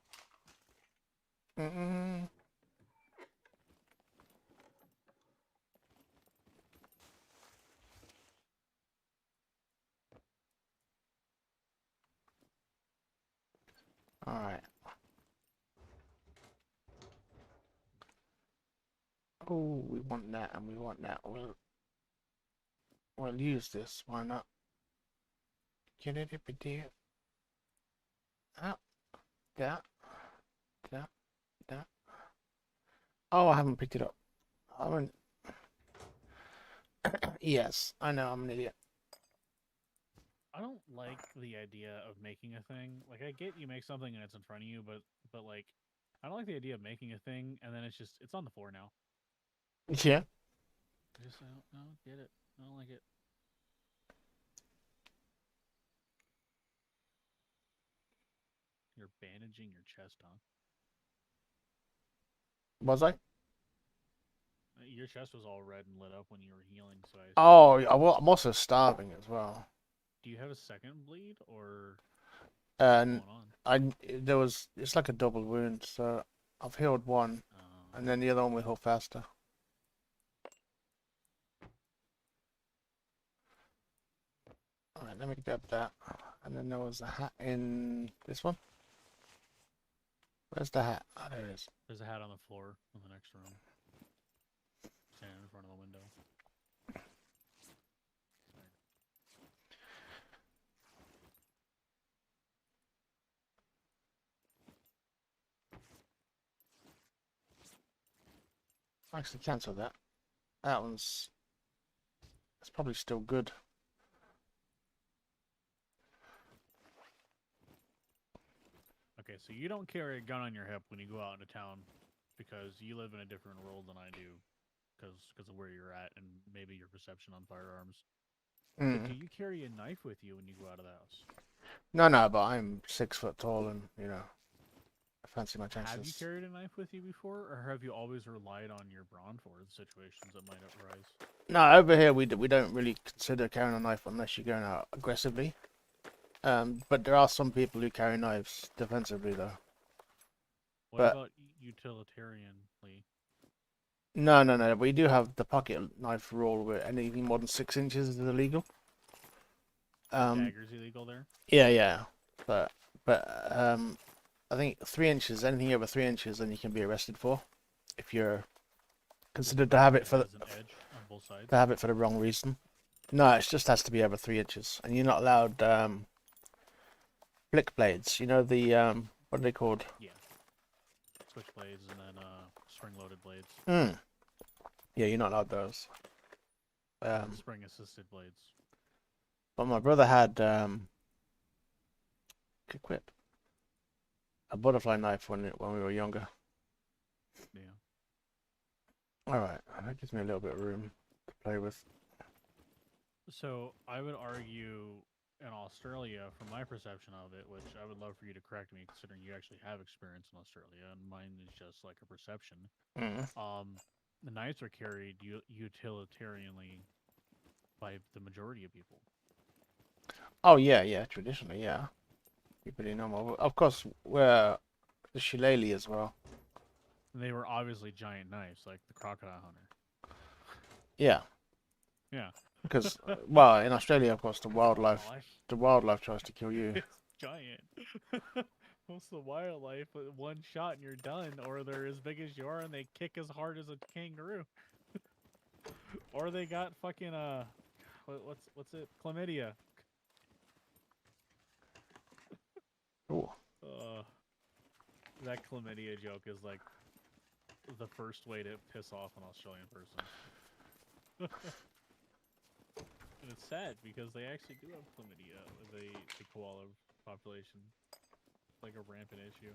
Alright. Oh, we want that and we want that. We'll use this. Why not? Get it up there. Ah, that, that, that. Oh, I haven't picked it up. I haven't. Yes, I know. I'm an idiot. I don't like the idea of making a thing. Like, I get you make something and it's in front of you, but like, I don't like the idea of making a thing and then it's on the floor now. Yeah. I don't get it. I don't like it. You're bandaging your chest, huh? Was I? Your chest was all red and lit up when you were healing, so I Oh, assumed. I'm also starving as well. Do you have a second bleed, or what's And going on? it's like a double wound, so I've healed one, and then the other one will heal faster. All right, let me grab that. And then there was a hat in this one. Where's the hat? Oh, there it is. There's a hat on the floor in the next room, standing in front of the window. Actually, cancel that. That one's. It's probably still good. Okay, so you don't carry a gun on your hip when you go out into town because you live in a different world than I do because of where you're at and maybe your perception on firearms. But do you carry a knife with you when you go out of the house? No, no, but I'm 6 foot tall, and I fancy my chances. Have you carried a knife with you before, or have you always relied on your brawn for the situations that might arise? No, over here we don't really consider carrying a knife unless you're going out aggressively. But there are some people who carry knives defensively, though. What about utilitarianly? No, no, no. We do have the pocket knife rule where anything more than 6 inches is illegal. Dagger's illegal there? Yeah, yeah. But I think 3 inches, anything over 3 inches, then you can be arrested for if you're considered to have it for an edge on both sides? the wrong reason. No, it just has to be over 3 inches, and you're not allowed flick blades. You know the what are they called? Yeah, switch blades and then spring-loaded blades. Yeah, you're not allowed those. Spring-assisted blades. But my brother had quit a butterfly knife when we were younger. Yeah. All right, that gives me a little bit of room to play with. So I would argue in Australia, from my perception of it, which I would love for you to correct me, considering you actually have experience in Australia, and mine is just like a perception. The knives are carried utilitarianly by the majority of people. Oh yeah, yeah. Traditionally, yeah. Pretty normal. Of course, we're the shillelagh as well. They were obviously giant knives, like the crocodile hunter. Yeah. Yeah. Because, well, in Australia, of course, the wildlife tries to kill you. It's giant. Most of the wildlife, one shot and you're done, or they're as big as you are and they kick as hard as a kangaroo, or they got fucking what's it, chlamydia. Ooh. That chlamydia joke is like the first way to piss off an Australian person. And it's sad because they actually do have chlamydia, the koala population. It's like a rampant issue.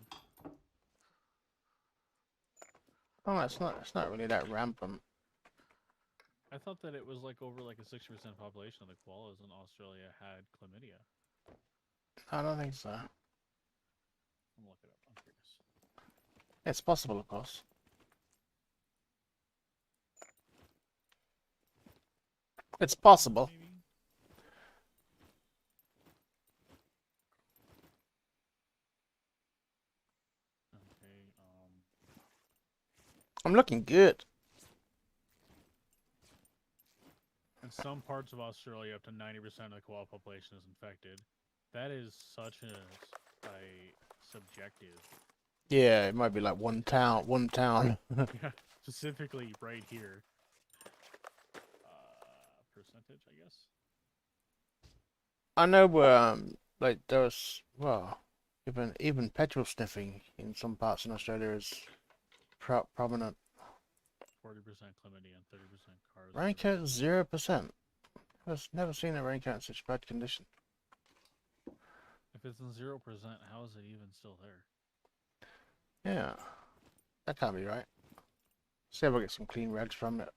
Oh, it's not really that rampant. I thought that it was like over like a 60% population of the koalas in Australia had chlamydia. I don't think so. I'm gonna look it up. I'm curious. It's possible, of course. It's possible. Maybe. Okay. I'm looking good. In some parts of Australia, up to 90% of the koala population is infected. That is such a subjective. Yeah, it might be like one town. Yeah, specifically right here. Percentage, I guess. I know like there's even petrol sniffing in some parts in Australia is prominent. 40% chlamydia and 30% cars. Raincoat 0%. I've never seen a raincoat in such bad condition. If it's in 0%, how is it even still there? Yeah, that can't be right. See if I get some clean rags from it.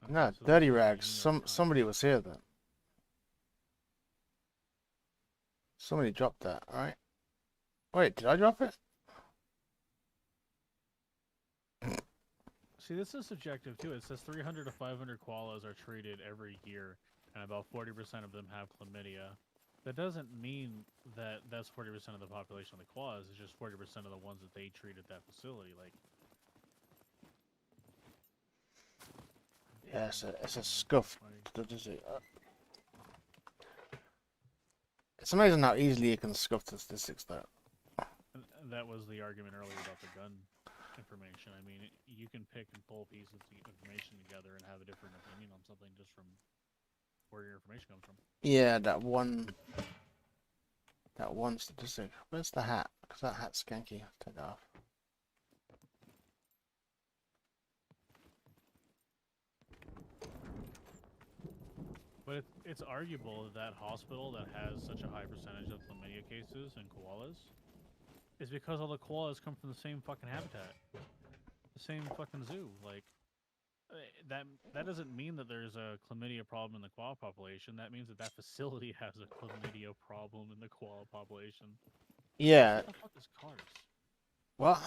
Okay, No, so dirty this is rags. New York Somebody Times. was here then. Somebody dropped that, right? Wait, did I drop it? See, this is subjective too. It says 300 to 500 koalas are treated every year, and about 40% of them have chlamydia. That doesn't mean that that's 40% of the population of the koalas. It's just 40% of the ones that they treat at that facility. Like, Yeah, it's a scuffed. like, It's amazing how easily you can scuff the statistics, though. and that was the argument earlier about the gun information. I mean, you can pick and pull pieces of information together and have a different opinion on something just from where your information comes from. Yeah, that one statistic. Where's the hat? Because that hat's skanky. Take it off. But it's arguable that that hospital that has such a high percentage of chlamydia cases and koalas is because all the koalas come from the same fucking habitat, the same fucking zoo. Like that doesn't mean that there's a chlamydia problem in the koala population. That means that that facility has a chlamydia problem in the koala population. Yeah. What the fuck is cars? What?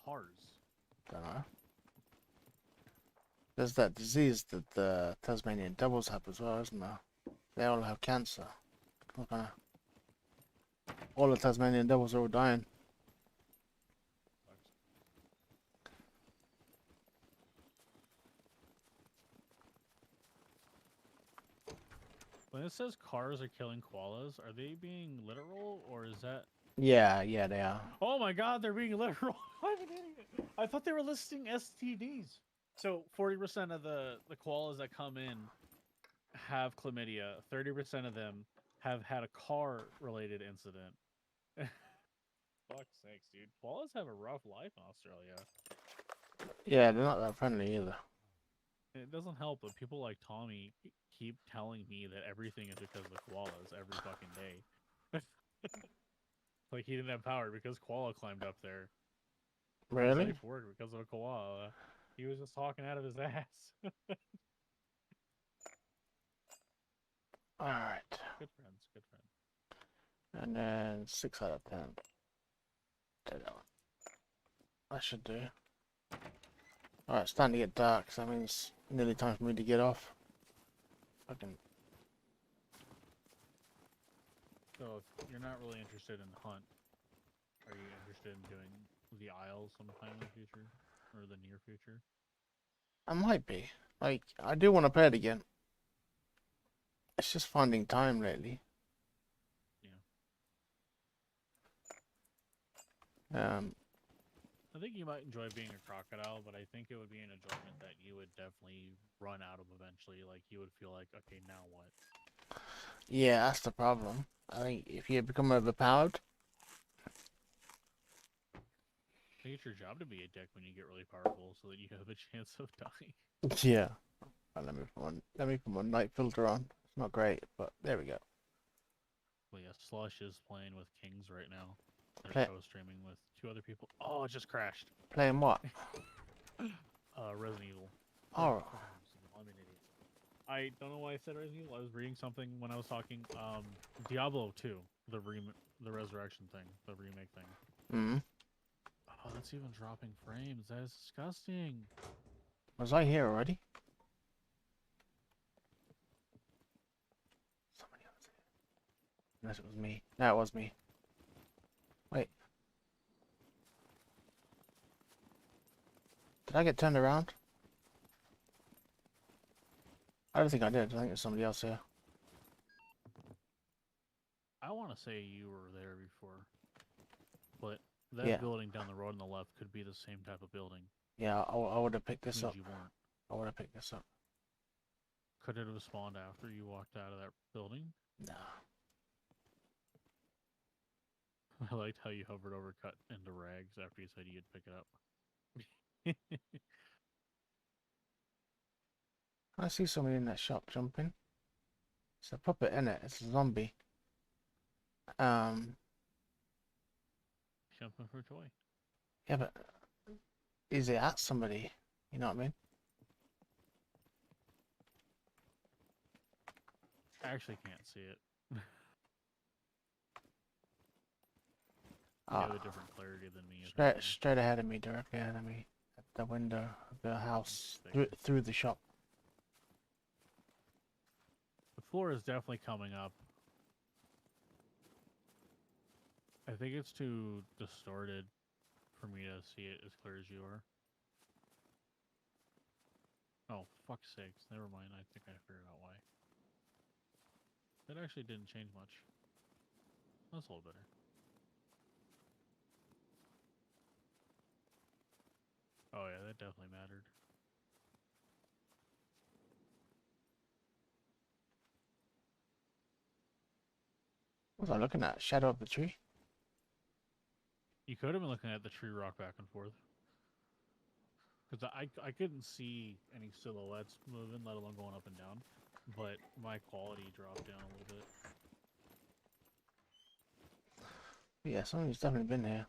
Cars. Don't know. There's that disease that the Tasmanian devils have as well, isn't there? They all have cancer. Okay. All the Tasmanian devils are all dying. When it says cars are killing koalas, are they being literal or is that? Yeah, they are. Oh my god, they're being literal. I'm an idiot. I thought they were listing STDs. So 40% of the koalas that come in have chlamydia. 30% of them have had a car-related incident. Fuck's sakes, dude. Koalas have a rough life in Australia. Yeah, they're not that friendly either. It doesn't help that people like Tommy keep telling me that everything is because of the koalas every fucking day. Like he didn't have power because koala climbed up there. Really? His life worked because of a koala. He was just talking out of his ass. Alright. Good friends, good friends. And then 6 out of 10. Take that one. That should do. Alright, it's starting to get dark, so that means nearly time for me to get off. Fucking. So if you're not really interested in hunt, are you interested in doing the Isles sometime in the future? Or the near future? I might be. Like, I do want to play it again. It's just finding time lately. Yeah. I think you might enjoy being a crocodile, but I think it would be an enjoyment that you would definitely run out of eventually. Like, you would feel like, okay, now what? Yeah, that's the problem. I think if you become overpowered. I think it's your job to be a dick when you get really powerful so that you have a chance of dying. Yeah. Right, let me put my night filter on. It's not great, but there we go. Well, yeah, Slush is playing with Kings right now. Play- They're co-streaming with 2 other people. Oh, it just crashed. Playing what? Resident Evil. Oh. I'm an idiot. I don't know why I said Resident Evil. I was reading something when I was talking. Diablo 2, the resurrection thing, the remake thing. Hmm. Oh, that's even dropping frames. That is disgusting. Was I here already? Somebody else here. Unless it was me. No, it was me. Wait. Did I get turned around? I don't think I did. I think there's somebody else here. I want to say you were there before, but that building down the road on the left could be the same type of building. Yeah, I would have picked this up. You weren't. I would have picked this up. Could it have spawned after you walked out of that building? No. I liked how you hovered over cut into rags after you said you'd pick it up. I see somebody in that shop jumping. It's a puppet, innit? It's a zombie. Jumping for a toy. Yeah, but is it at somebody? You know what I mean? I actually can't see it. You Ah, have a different clarity than me, apparently. straight ahead of me, directly ahead of me, at the window of the house, Figured. through the shop. The floor is definitely coming up. I think it's too distorted for me to see it as clear as you are. Oh, fuck's sakes. Never mind. I think I figured out why. That actually didn't change much. That's a little better. Oh yeah, that definitely mattered. What was I looking at? Shadow of the tree? You could have been looking at the tree rock back and forth. Because I couldn't see any silhouettes moving, let alone going up and down. But my quality dropped down a little bit. Yeah, somebody's definitely been here.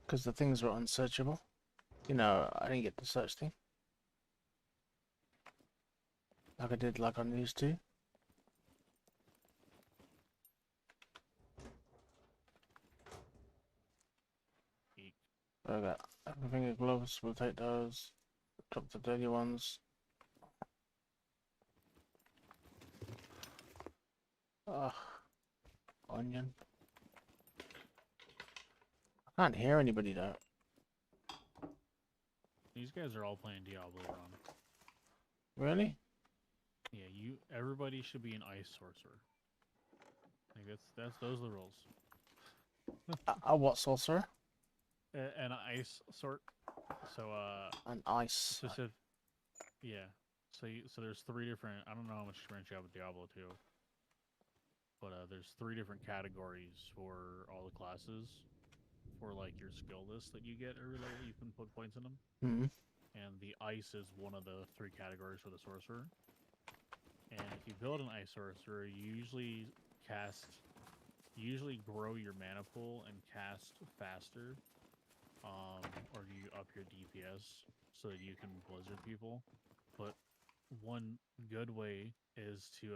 Because the things were unsearchable. You know, I didn't get the search thing. Like I did like on these two. Eek. I got finger gloves, we'll take those. Drop the dirty ones. Ugh. Onion. I can't hear anybody though. These guys are all playing Diablo wrong. Really? Yeah, everybody should be an ice sorcerer. Like those are the rules. A what sorcerer? An ice sort. So An ice. specific. Yeah. So there's three different. I don't know how much experience you have with Diablo 2, but there's three different categories for all the classes. For like your skill list that you get every level, you can put points in them. Hmm. And the ice is one of the three categories for the sorcerer. And if you build an ice sorcerer, you usually grow your mana pool and cast faster, or you up your DPS so that you can blizzard people. But one good way is to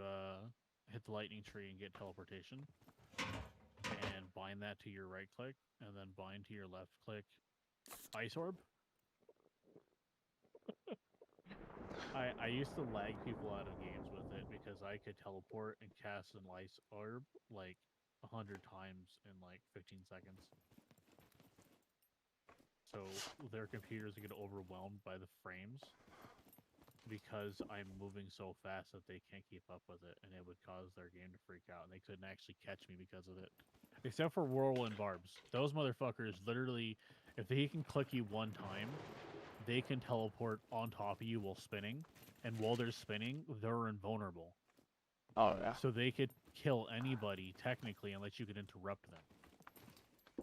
hit the lightning tree and get teleportation, and bind that to your right click, and then bind to your left click ice orb. I used to lag people out of games with it because I could teleport and cast an ice orb like 100 times in like 15 seconds. So their computers get overwhelmed by the frames because I'm moving so fast that they can't keep up with it, and it would cause their game to freak out, and they couldn't actually catch me because of it. Except for whirlwind barbs. Those motherfuckers literally, if they can click you one time, they can teleport on top of you while spinning, and while they're spinning, they're invulnerable. Oh yeah. So they could kill anybody technically unless you could interrupt them.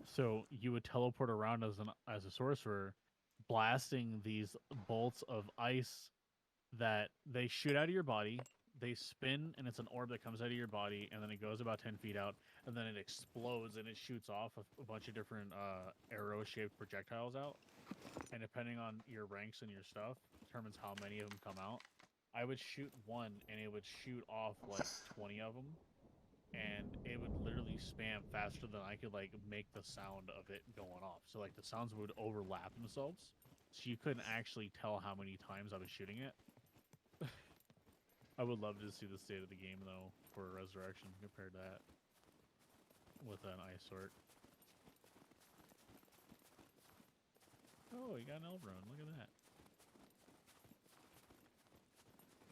So you would teleport around as a sorcerer, blasting these bolts of ice that they shoot out of your body. They spin, and it's an orb that comes out of your body, and then it goes about 10 feet out, and then it explodes, and it shoots off a bunch of different arrow-shaped projectiles out. And depending on your ranks and your stuff, determines how many of them come out. I would shoot one, and it would shoot off like 20 of them, and it would literally spam faster than I could like make the sound of it going off. So like the sounds would overlap themselves, so you couldn't actually tell how many times I was shooting it. I would love to see the state of the game though for Resurrection compared to that with an ice sort. Oh, you got an Elbrun. Look at that.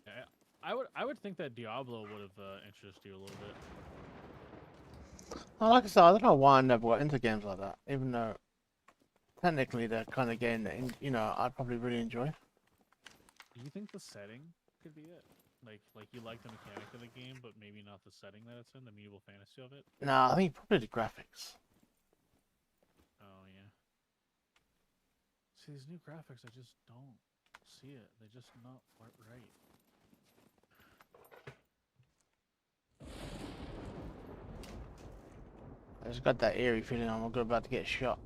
Yeah, I would think that Diablo would have interested you a little bit. Well, like I said, I don't know why I never got into games like that, even though technically they're kind of game that you know I'd probably really enjoy. Do you think the setting could be it? Like you like the mechanic of the game, but maybe not the setting that it's in, the medieval fantasy of it? No, I think probably the graphics. Oh yeah. See, these new graphics, I just don't see it. They're just not right. I just got that eerie feeling I'm about to get shot.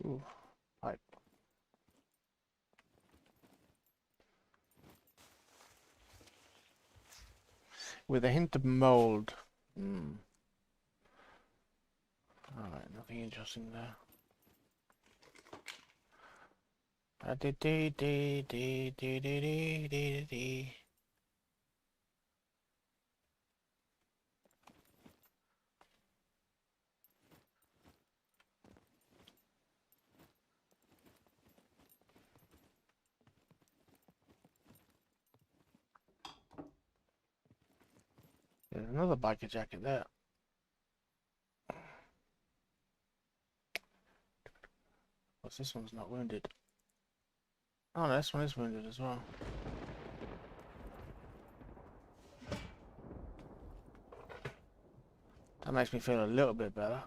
Ooh, pipe. With a hint of mold. Hmm. Alright, nothing interesting there. There's another biker jacket there. What's this one's not wounded? Oh, no, this one is wounded as well. That makes me feel a little bit better.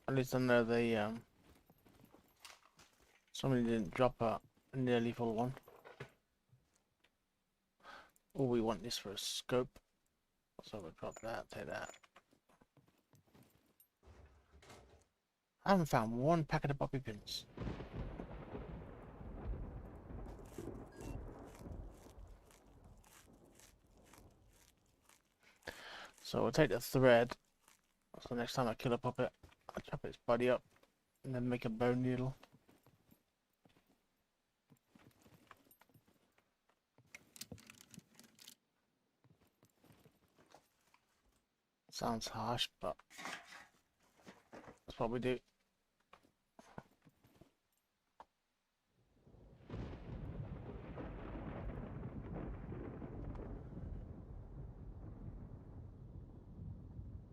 At least I know somebody didn't drop a nearly full one. Oh, we want this for a scope. So we'll drop that, take that. I haven't found one packet of bobby pins. So we'll take the thread. So next time I kill a puppet, I'll chop its body up and then make a bone needle. Sounds harsh, but that's what we do.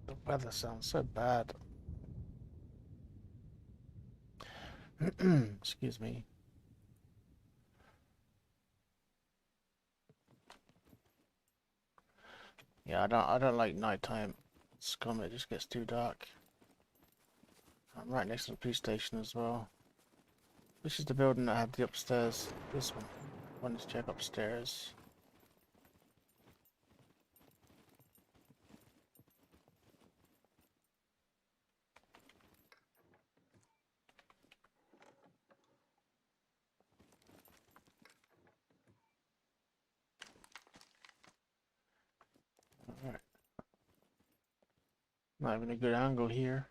The weather sounds so bad. Excuse me. Yeah, I don't like nighttime SCUM. It just gets too dark. I'm right next to the police station as well. This is the building that had the upstairs. This one. I wanted to check upstairs. Alright. Not even a good angle here.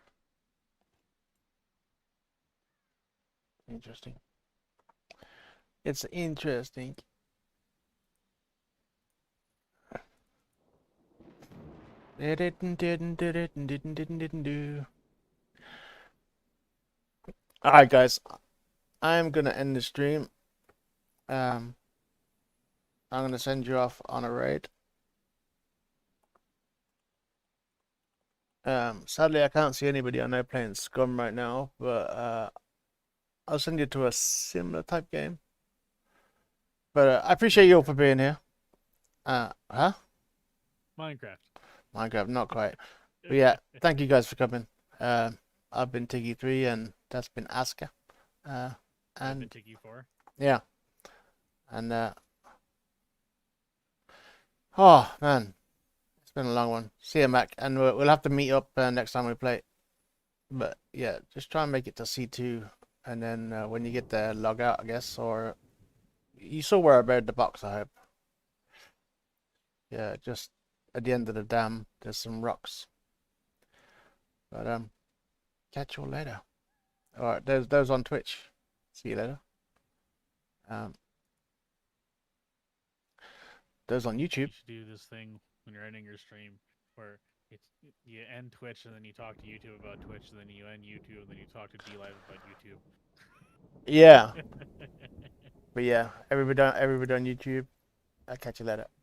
Interesting. It's interesting. Alright guys, I'm gonna end the stream. I'm gonna send you off on a raid. Sadly I can't see anybody I know playing SCUM right now, but I'll send you to a similar type game. But I appreciate you all for being here. Huh? Minecraft, not quite. But yeah, thank you guys for coming. I've been Tiggy3 and that's been Aska. I've And been Tiggy4. yeah. And oh man, it's been a long one. See you, Mac, and we'll have to meet up next time we play. But yeah, just try and make it to C2, and then when you get there, log out, I guess. Or you saw where I buried the box, I hope. Yeah, just at the end of the dam, there's some rocks. But catch you all later. All right, there's those on Twitch. See you later. Those on YouTube. You should do this thing when you're ending your stream where you end Twitch and then you talk to YouTube about Twitch, and then you end YouTube and then you talk to DLive about YouTube. Yeah. But yeah, everybody on YouTube. I'll catch you later.